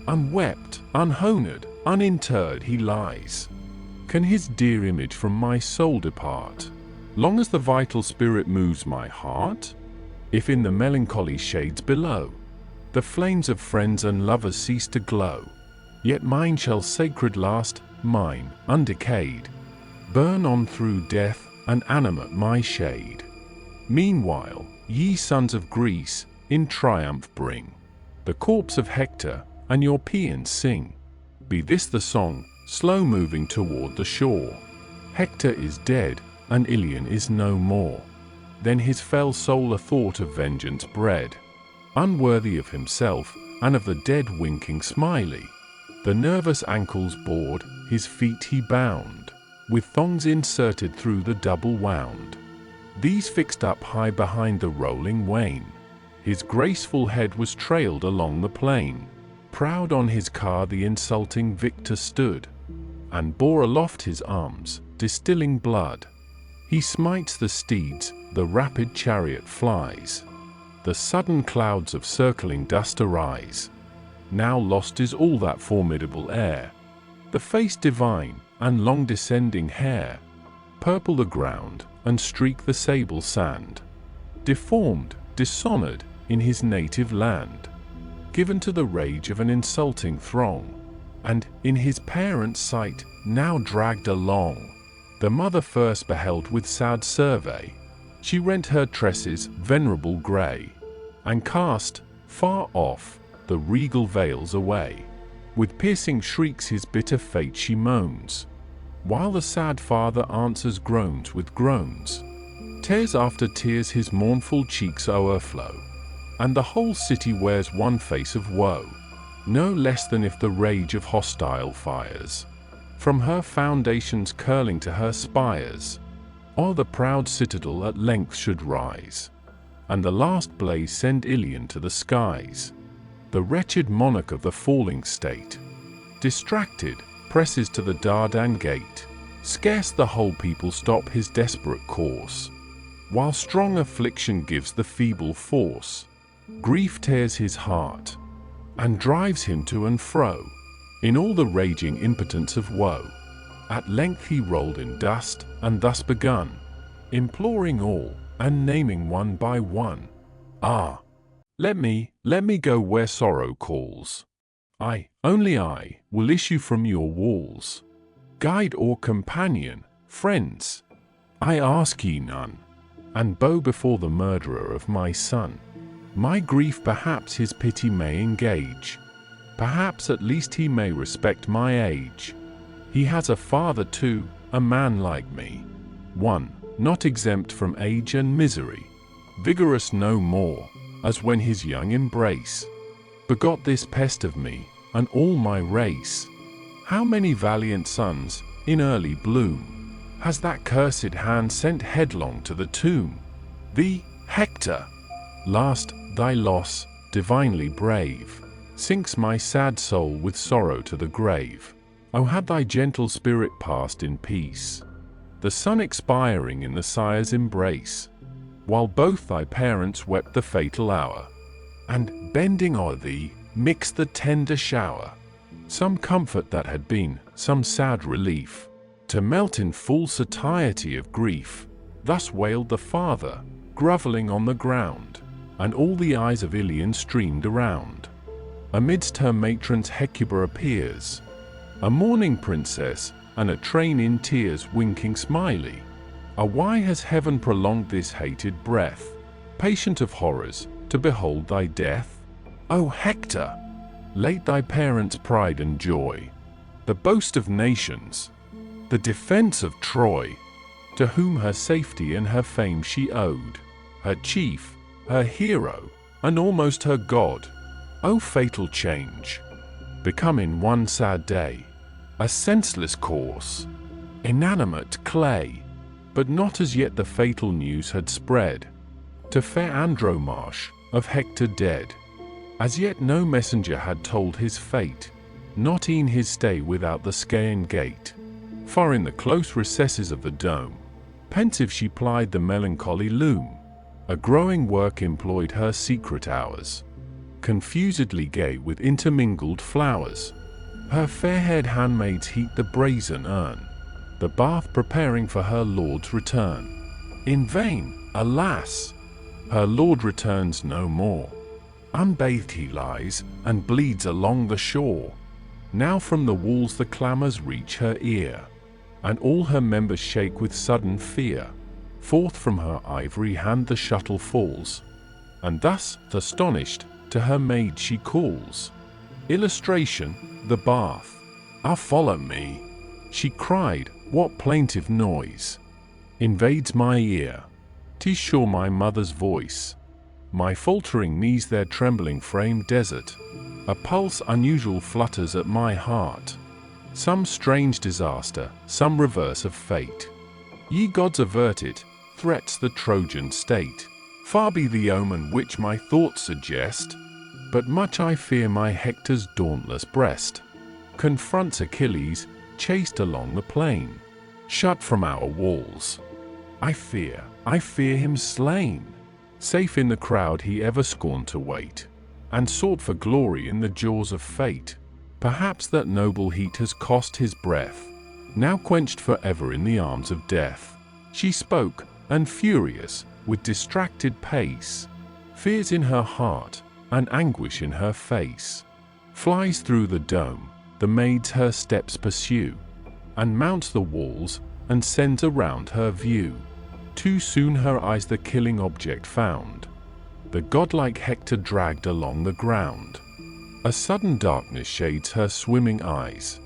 Unwept, unhonored, uninterred he lies. Can his dear image from my soul depart, long as the vital spirit moves my heart? If in the melancholy shades below the flames of friends and lovers cease to glow, Yet mine shall sacred last, mine, undecayed, burn on through death, and animate my shade. Meanwhile, ye sons of Greece, in triumph bring the corpse of Hector, and your paeans sing. Be this the song, slow moving toward the shore. Hector is dead, and Iliad is no more. Then his fell soul a thought of vengeance bred, unworthy of himself, and of the dead winking smiley. The nervous ankles bored, his feet he bound, with thongs inserted through the double wound. These fixed up high behind the rolling wain. His graceful head was trailed along the plain. Proud on his car the insulting victor stood, and bore aloft his arms, distilling blood. He smites the steeds, the rapid chariot flies. The sudden clouds of circling dust arise. Now lost is all that formidable air. The face divine, and long descending hair, purple the ground, and streak the sable sand. Deformed, dishonored, in his native land, given to the rage of an insulting throng, and, in his parents' sight, now dragged along. The mother first beheld with sad survey. She rent her tresses, venerable grey, and cast, far off, the regal veils away. With piercing shrieks his bitter fate she moans, while the sad father answers groans with groans. Tears after tears his mournful cheeks o'erflow, and the whole city wears one face of woe, no less than if the rage of hostile fires, from her foundations curling to her spires, o'er the proud citadel at length should rise, and the last blaze send Iliad to the skies. The wretched monarch of the falling state, distracted, presses to the Dardan gate. Scarce the whole people stop his desperate course, while strong affliction gives the feeble force. Grief tears his heart, and drives him to and fro, in all the raging impotence of woe. At length he rolled in dust, and thus begun, imploring all, and naming one by one. Ah! Let me go where sorrow calls. Only I, will issue from your walls. Guide or companion, friends, I ask ye none, and bow before the murderer of my son. My grief perhaps his pity may engage, perhaps at least he may respect my age. He has a father too, a man like me, one, not exempt from age and misery, vigorous no more, as when his young embrace begot this pest of me, and all my race. How many valiant sons, in early bloom, has that cursed hand sent headlong to the tomb? Thee, Hector, last, thy loss, divinely brave, sinks my sad soul with sorrow to the grave. O had thy gentle spirit passed in peace, the son expiring in the sire's embrace, while both thy parents wept the fatal hour, and, bending o'er thee, mixed the tender shower. Some comfort that had been, some sad relief, to melt in full satiety of grief. Thus wailed the father, grovelling on the ground, and all the eyes of Iliad streamed around. Amidst her matrons Hecuba appears, a mourning princess, and a train in tears winking smiley. Why has heaven prolonged this hated breath, patient of horrors, to behold thy death? O Hector, late thy parents' pride and joy, the boast of nations, the defense of Troy, to whom her safety and her fame she owed, her chief, her hero, and almost her god. O fatal change, become in one sad day a senseless corse, inanimate clay. But not as yet the fatal news had spread to fair Andromache of Hector dead. As yet no messenger had told his fate, not e'en his stay without the Scaean gate. Far in the close recesses of the dome, pensive she plied the melancholy loom. A growing work employed her secret hours, confusedly gay with intermingled flowers. Her fair-haired handmaids heat the brazen urn, the bath preparing for her lord's return. In vain, alas! Her lord returns no more. Unbathed he lies, and bleeds along the shore. Now from the walls the clamours reach her ear, and all her members shake with sudden fear. Forth from her ivory hand the shuttle falls, and thus, astonished, to her maid she calls. Illustration, the bath. "Ah, follow me," she cried, "what plaintive noise invades my ear? 'Tis sure my mother's voice. My faltering knees their trembling frame desert. A pulse unusual flutters at my heart. Some strange disaster, some reverse of fate. Ye gods avert it, threats the Trojan state. Far be the omen which my thoughts suggest, but much I fear my Hector's dauntless breast confronts Achilles, chased along the plain, shut from our walls. I fear him slain. Safe in the crowd he ever scorned to wait, and sought for glory in the jaws of fate. Perhaps that noble heat has cost his breath, now quenched forever in the arms of death." She spoke, and furious, with distracted pace, fears in her heart, and anguish in her face, flies through the dome, the maids her steps pursue, and mounts the walls, and sends around her view. Too soon her eyes the killing object found, the godlike Hector dragged along the ground. A sudden darkness shades her swimming eyes.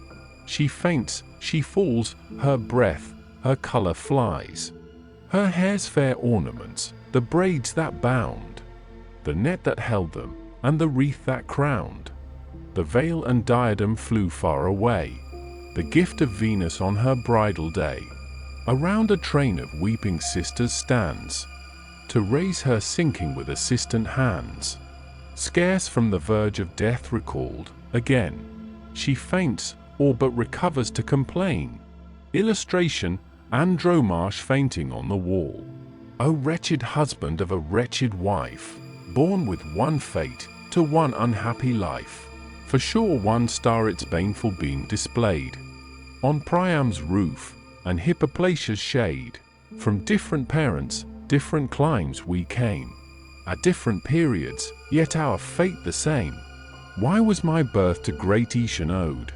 She faints, she falls, her breath, her colour flies. Her hair's fair ornaments, the braids that bound, the net that held them, and the wreath that crowned, the veil and diadem flew far away, the gift of Venus on her bridal day. Around a train of weeping sisters stands, to raise her sinking with assistant hands. Scarce from the verge of death recalled, again she faints, or but recovers to complain. Illustration, Andromache fainting on the wall. O wretched husband of a wretched wife, born with one fate, to one unhappy life. For sure one star its baneful beam displayed on Priam's roof, and Hippoplacia's shade. From different parents, different climes we came, at different periods, yet our fate the same. Why was my birth to great Aetion owed?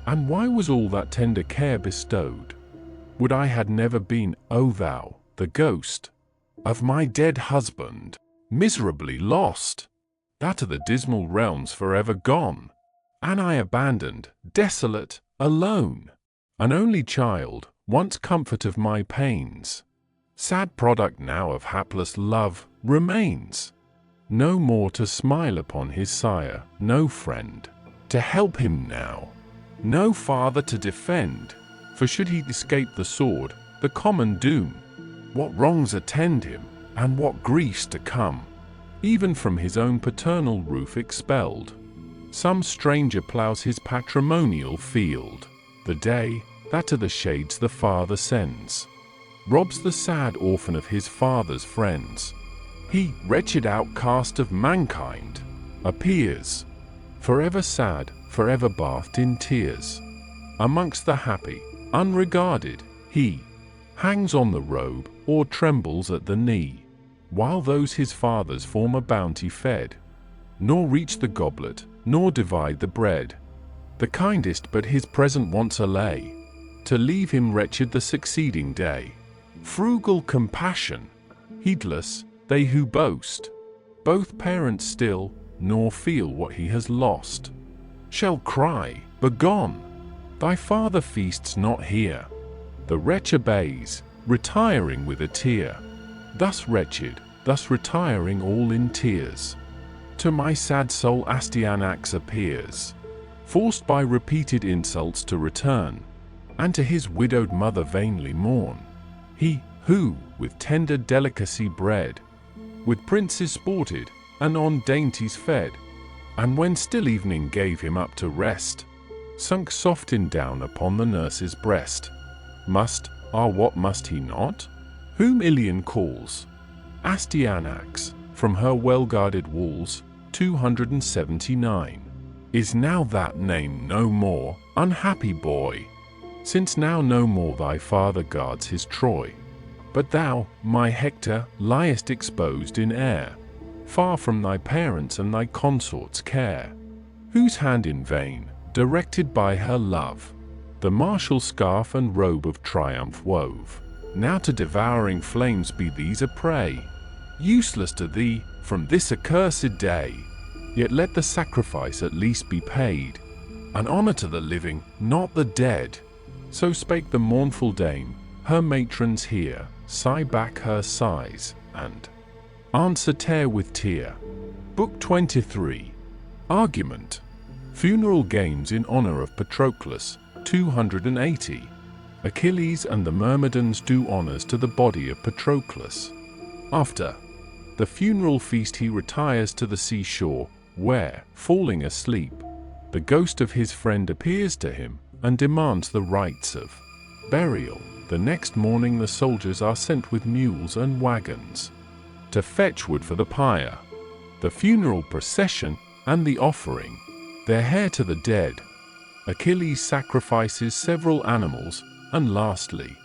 And why was all that tender care bestowed? Would I had never been, O thou, the ghost of my dead husband, miserably lost, that to the dismal realms forever gone, and I abandoned, desolate, alone, an only child, once comfort of my pains, sad product now of hapless love, remains. No more to smile upon his sire, no friend to help him now, no father to defend. For should he escape the sword, the common doom, what wrongs attend him, and what griefs to come, even from his own paternal roof expelled. Some stranger ploughs his patrimonial field, the day that to the shades the father sends, robs the sad orphan of his father's friends. He, wretched outcast of mankind, appears, forever sad, forever bathed in tears. Amongst the happy, unregarded, he hangs on the robe, or trembles at the knee, while those his father's former bounty fed, nor reach the goblet, nor divide the bread. The kindest but his present wants allay, to leave him wretched the succeeding day. Frugal compassion, heedless, they who boast, both parents still, nor feel what he has lost, shall cry, "Begone! Thy father feasts not here." The wretch obeys, retiring with a tear. Thus wretched, thus retiring all in tears, to my sad soul Astyanax appears, forced by repeated insults to return, and to his widowed mother vainly mourn. He, who, with tender delicacy bred, with princes sported, and on dainties fed, and when still evening gave him up to rest, sunk soft in down upon the nurse's breast, must, what must he not? Whom Iliad calls Astyanax, from her well-guarded walls, 279. Is now that name no more, unhappy boy, since now no more thy father guards his Troy, but thou, my Hector, liest exposed in air, far from thy parents' and thy consorts' care, whose hand in vain directed by her love, the martial scarf and robe of triumph wove. Now to devouring flames be these a prey, useless to thee from this accursed day. Yet let the sacrifice at least be paid, an honor to the living, not the dead. So spake the mournful dame. Her matrons hear, sigh back her sighs, and answer tear with tear. Book 23. Argument. Funeral games in honor of Patroclus, 280. Achilles and the Myrmidons do honors to the body of Patroclus. After the funeral feast he retires to the seashore, where, falling asleep, the ghost of his friend appears to him and demands the rites of burial. The next morning the soldiers are sent with mules and wagons to fetch wood for the pyre, the funeral procession, and the offering their hair to the dead. Achilles sacrifices several animals, and lastly,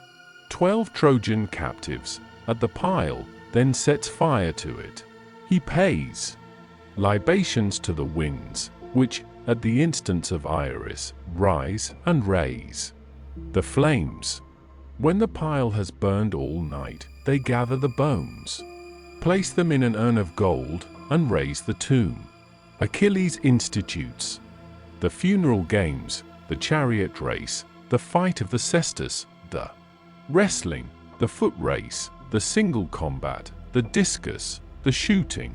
12 Trojan captives at the pile, then sets fire to it. He pays libations to the winds, which, at the instance of Iris, rise and raise the flames. When the pile has burned all night, they gather the bones, place them in an urn of gold, and raise the tomb. Achilles institutes the funeral games, the chariot race, the fight of the cestus, the wrestling, the foot race, the single combat, the discus, the shooting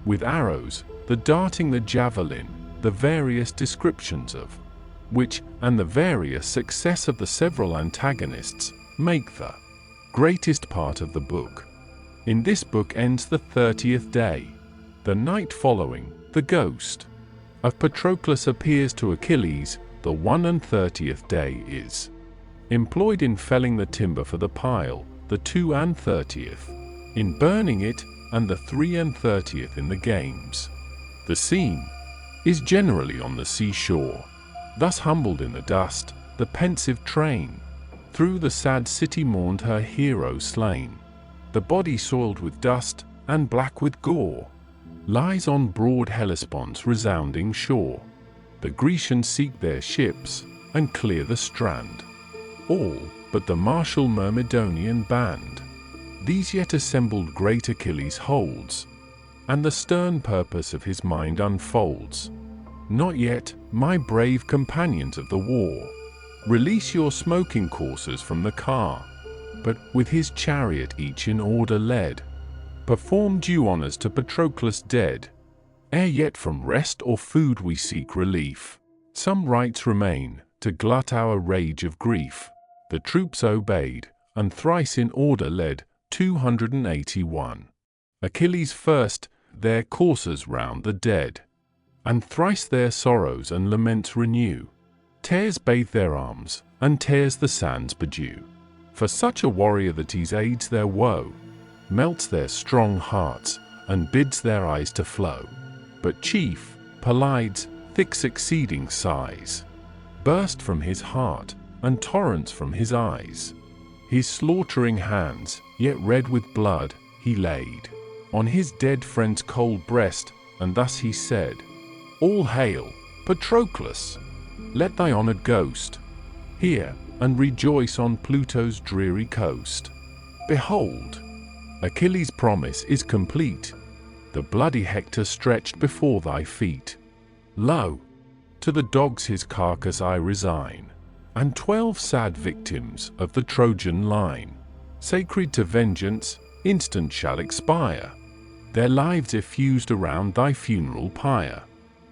with arrows, the darting, the javelin, the various descriptions of which, and the various success of the several antagonists, make the greatest part of the book. In this book ends the 30th day. The night following, the ghost of Patroclus appears to Achilles. The 31st day is employed in felling the timber for the pile, the 32nd in burning it, and the 33rd in the games. The scene is generally on the seashore. Thus humbled in the dust, the pensive train through the sad city mourned her hero slain. The body soiled with dust and black with gore lies on broad Hellespont's resounding shore. The Grecians seek their ships and clear the strand, all but the martial Myrmidonian band. These yet assembled great Achilles holds, and the stern purpose of his mind unfolds. Not yet, my brave companions of the war, release your smoking coursers from the car, but with his chariot each in order led, perform due honors to Patroclus dead. Ere yet from rest or food we seek relief, some rites remain to glut our rage of grief. The troops obeyed, and thrice in order led, 281. Achilles first their coursers round the dead, and thrice their sorrows and laments renew. Tears bathe their arms, and tears the sands bedew. For such a warrior that ease aids their woe, melts their strong hearts, and bids their eyes to flow. But chief Pelides, thick succeeding sighs burst from his heart, and torrents from his eyes. His slaughtering hands, yet red with blood, he laid on his dead friend's cold breast, and thus he said, All hail, Patroclus! Let thy honored ghost hear, and rejoice on Pluto's dreary coast. Behold, Achilles' promise is complete, the bloody Hector stretched before thy feet. Lo, to the dogs his carcass I resign, and 12 sad victims of the Trojan line, sacred to vengeance, instant shall expire, their lives effused around thy funeral pyre.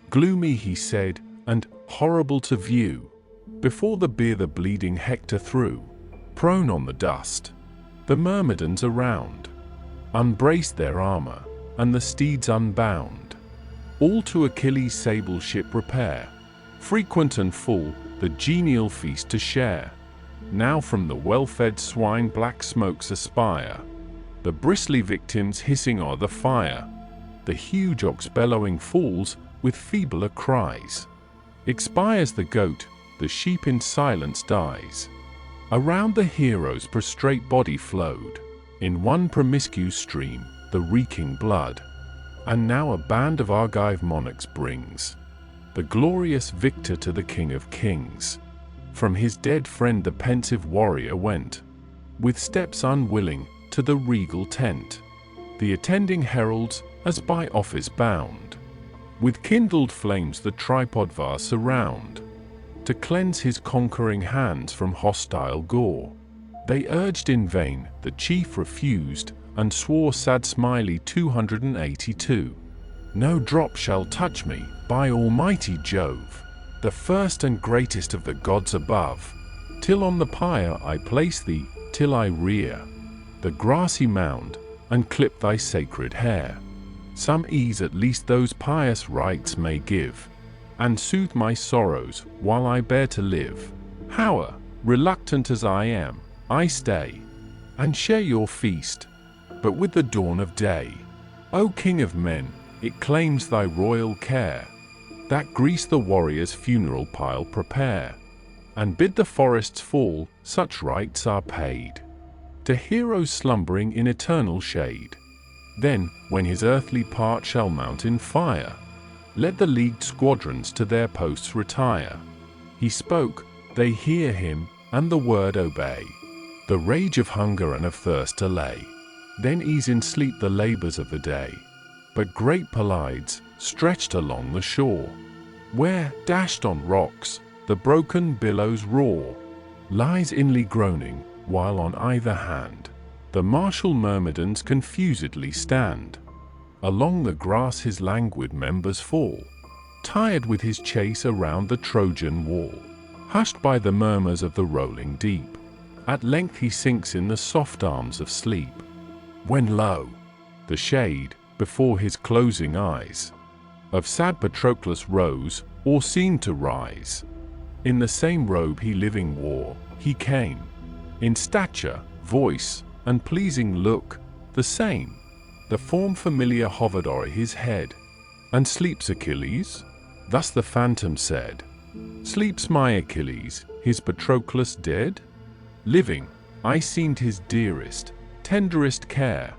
Gloomy he said, and horrible to view, before the bier the bleeding Hector threw, prone on the dust. The Myrmidons around unbraced their armor, and the steeds unbound. All to Achilles' sable ship repair, frequent and full, the genial feast to share. Now from the well-fed swine black smokes aspire, the bristly victims hissing o'er the fire. The huge ox bellowing falls with feebler cries. Expires the goat, the sheep in silence dies. Around the hero's prostrate body flowed, in one promiscuous stream, the reeking blood. And now a band of Argive monarchs brings the glorious victor to the King of Kings. From his dead friend the pensive warrior went, with steps unwilling, to the regal tent. The attending heralds, as by office bound, with kindled flames the tripod vase surround, to cleanse his conquering hands from hostile gore. They urged in vain, the chief refused, and swore sad smiley 282. No drop shall touch me, by almighty Jove, the first and greatest of the gods above, till on the pyre I place thee, till I rear the grassy mound, and clip thy sacred hair. Some ease at least those pious rites may give, and soothe my sorrows while I bear to live. Howe'er, reluctant as I am, I stay, and share your feast, but with the dawn of day. O King of men, it claims thy royal care, that Greece the warrior's funeral pile prepare, and bid the forests fall, such rites are paid to heroes slumbering in eternal shade. Then, when his earthly part shall mount in fire, let the leagued squadrons to their posts retire. He spoke, they hear him, and the word obey. The rage of hunger and of thirst allay, then ease in sleep the labors of the day. But great Pelides, stretched along the shore, where, dashed on rocks, the broken billows roar, lies inly groaning, while on either hand the martial myrmidons confusedly stand. Along the grass his languid members fall, tired with his chase around the Trojan War. Hushed by the murmurs of the rolling deep, at length he sinks in the soft arms of sleep, when lo, the shade, before his closing eyes, of sad Patroclus rose, or seemed to rise. In the same robe he living wore, he came, in stature, voice, and pleasing look, the same. The form familiar hovered o'er his head. And sleeps Achilles? Thus the phantom said. Sleeps my Achilles, his Patroclus dead? Living, I seemed his dearest, tenderest care,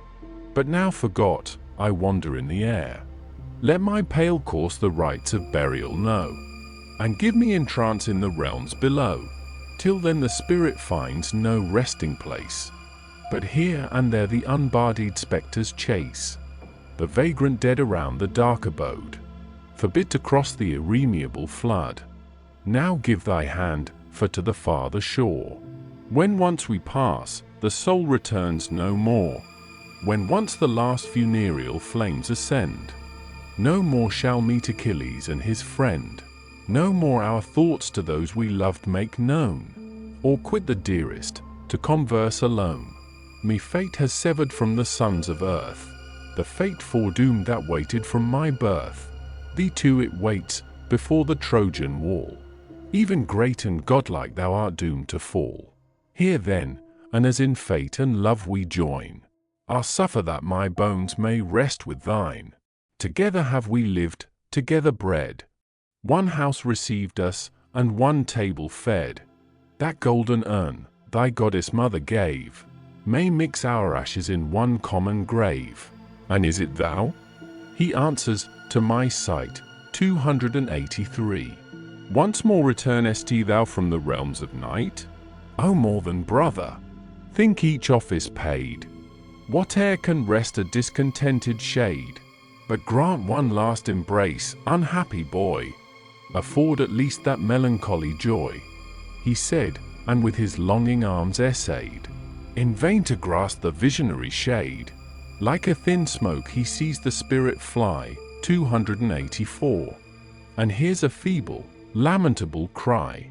but now forgot, I wander in the air. Let my pale corse the rites of burial know, and give me entrance in the realms below. Till then the spirit finds no resting place, but here and there the unbodied spectres chase the vagrant dead around the dark abode, forbid to cross the irremeable flood. Now give thy hand, for to the farther shore, when once we pass, the soul returns no more. When once the last funereal flames ascend, no more shall meet Achilles and his friend. No more our thoughts to those we loved make known, or quit the dearest, to converse alone. Me fate has severed from the sons of earth, the fate foredoomed that waited from my birth. Thee too it waits, before the Trojan wall. Even great and godlike thou art doomed to fall. Here then, and as in fate and love we join, I'll suffer that my bones may rest with thine. Together have we lived, together bred. One house received us, and one table fed. That golden urn, thy goddess mother gave, may mix our ashes in one common grave. And is it thou? He answers, to my sight, 283. Once more returnest thou from the realms of night? O more than brother, think each office paid. Whate'er can rest a discontented shade, but grant one last embrace, unhappy boy. Afford at least that melancholy joy. He said, and with his longing arms essayed in vain to grasp the visionary shade. Like a thin smoke he sees the spirit fly, 284, and hears a feeble, lamentable cry.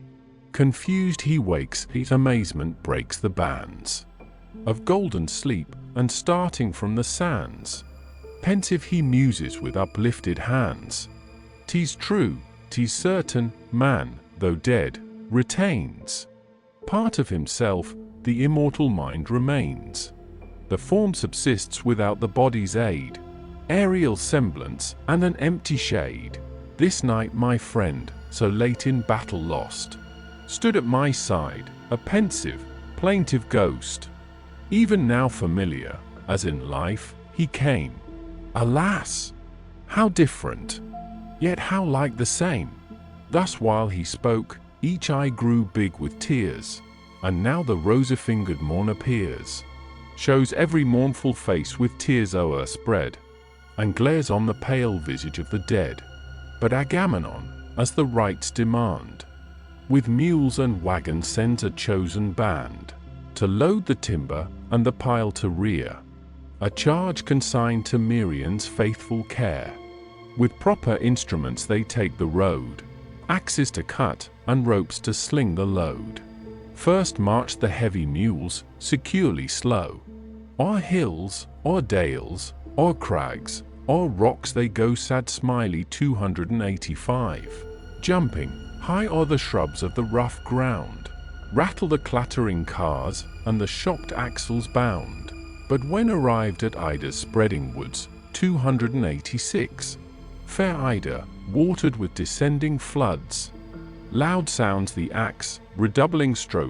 Confused he wakes, his amazement breaks the bands of golden sleep, and starting from the sands, pensive he muses with uplifted hands. 'Tis true, 'tis certain, man, though dead, retains part of himself, the immortal mind remains. The form subsists without the body's aid, aerial semblance and an empty shade. This night my friend, so late in battle lost, stood at my side, a pensive, plaintive ghost. Even now familiar, as in life, he came. Alas! How different! yet how like the same. Thus while he spoke, each eye grew big with tears, and now the rosy-fingered morn appears, shows every mournful face with tears o'er spread, and glares on the pale visage of the dead. But Agamemnon, as the rites demand, with mules and wagons sends a chosen band, to load the timber and the pile to rear, a charge consigned to Merian's faithful care. With proper instruments they take the road, axes to cut and ropes to sling the load. First march the heavy mules, securely slow. O'er hills, o'er dales, o'er crags, o'er rocks they go sad smiley 285. Jumping, high o'er the shrubs of the rough ground, rattle the clattering cars, and the shocked axles bound. But when arrived at Ida's spreading woods, 286, fair Ida, watered with descending floods, loud sounds the axe, redoubling strokes.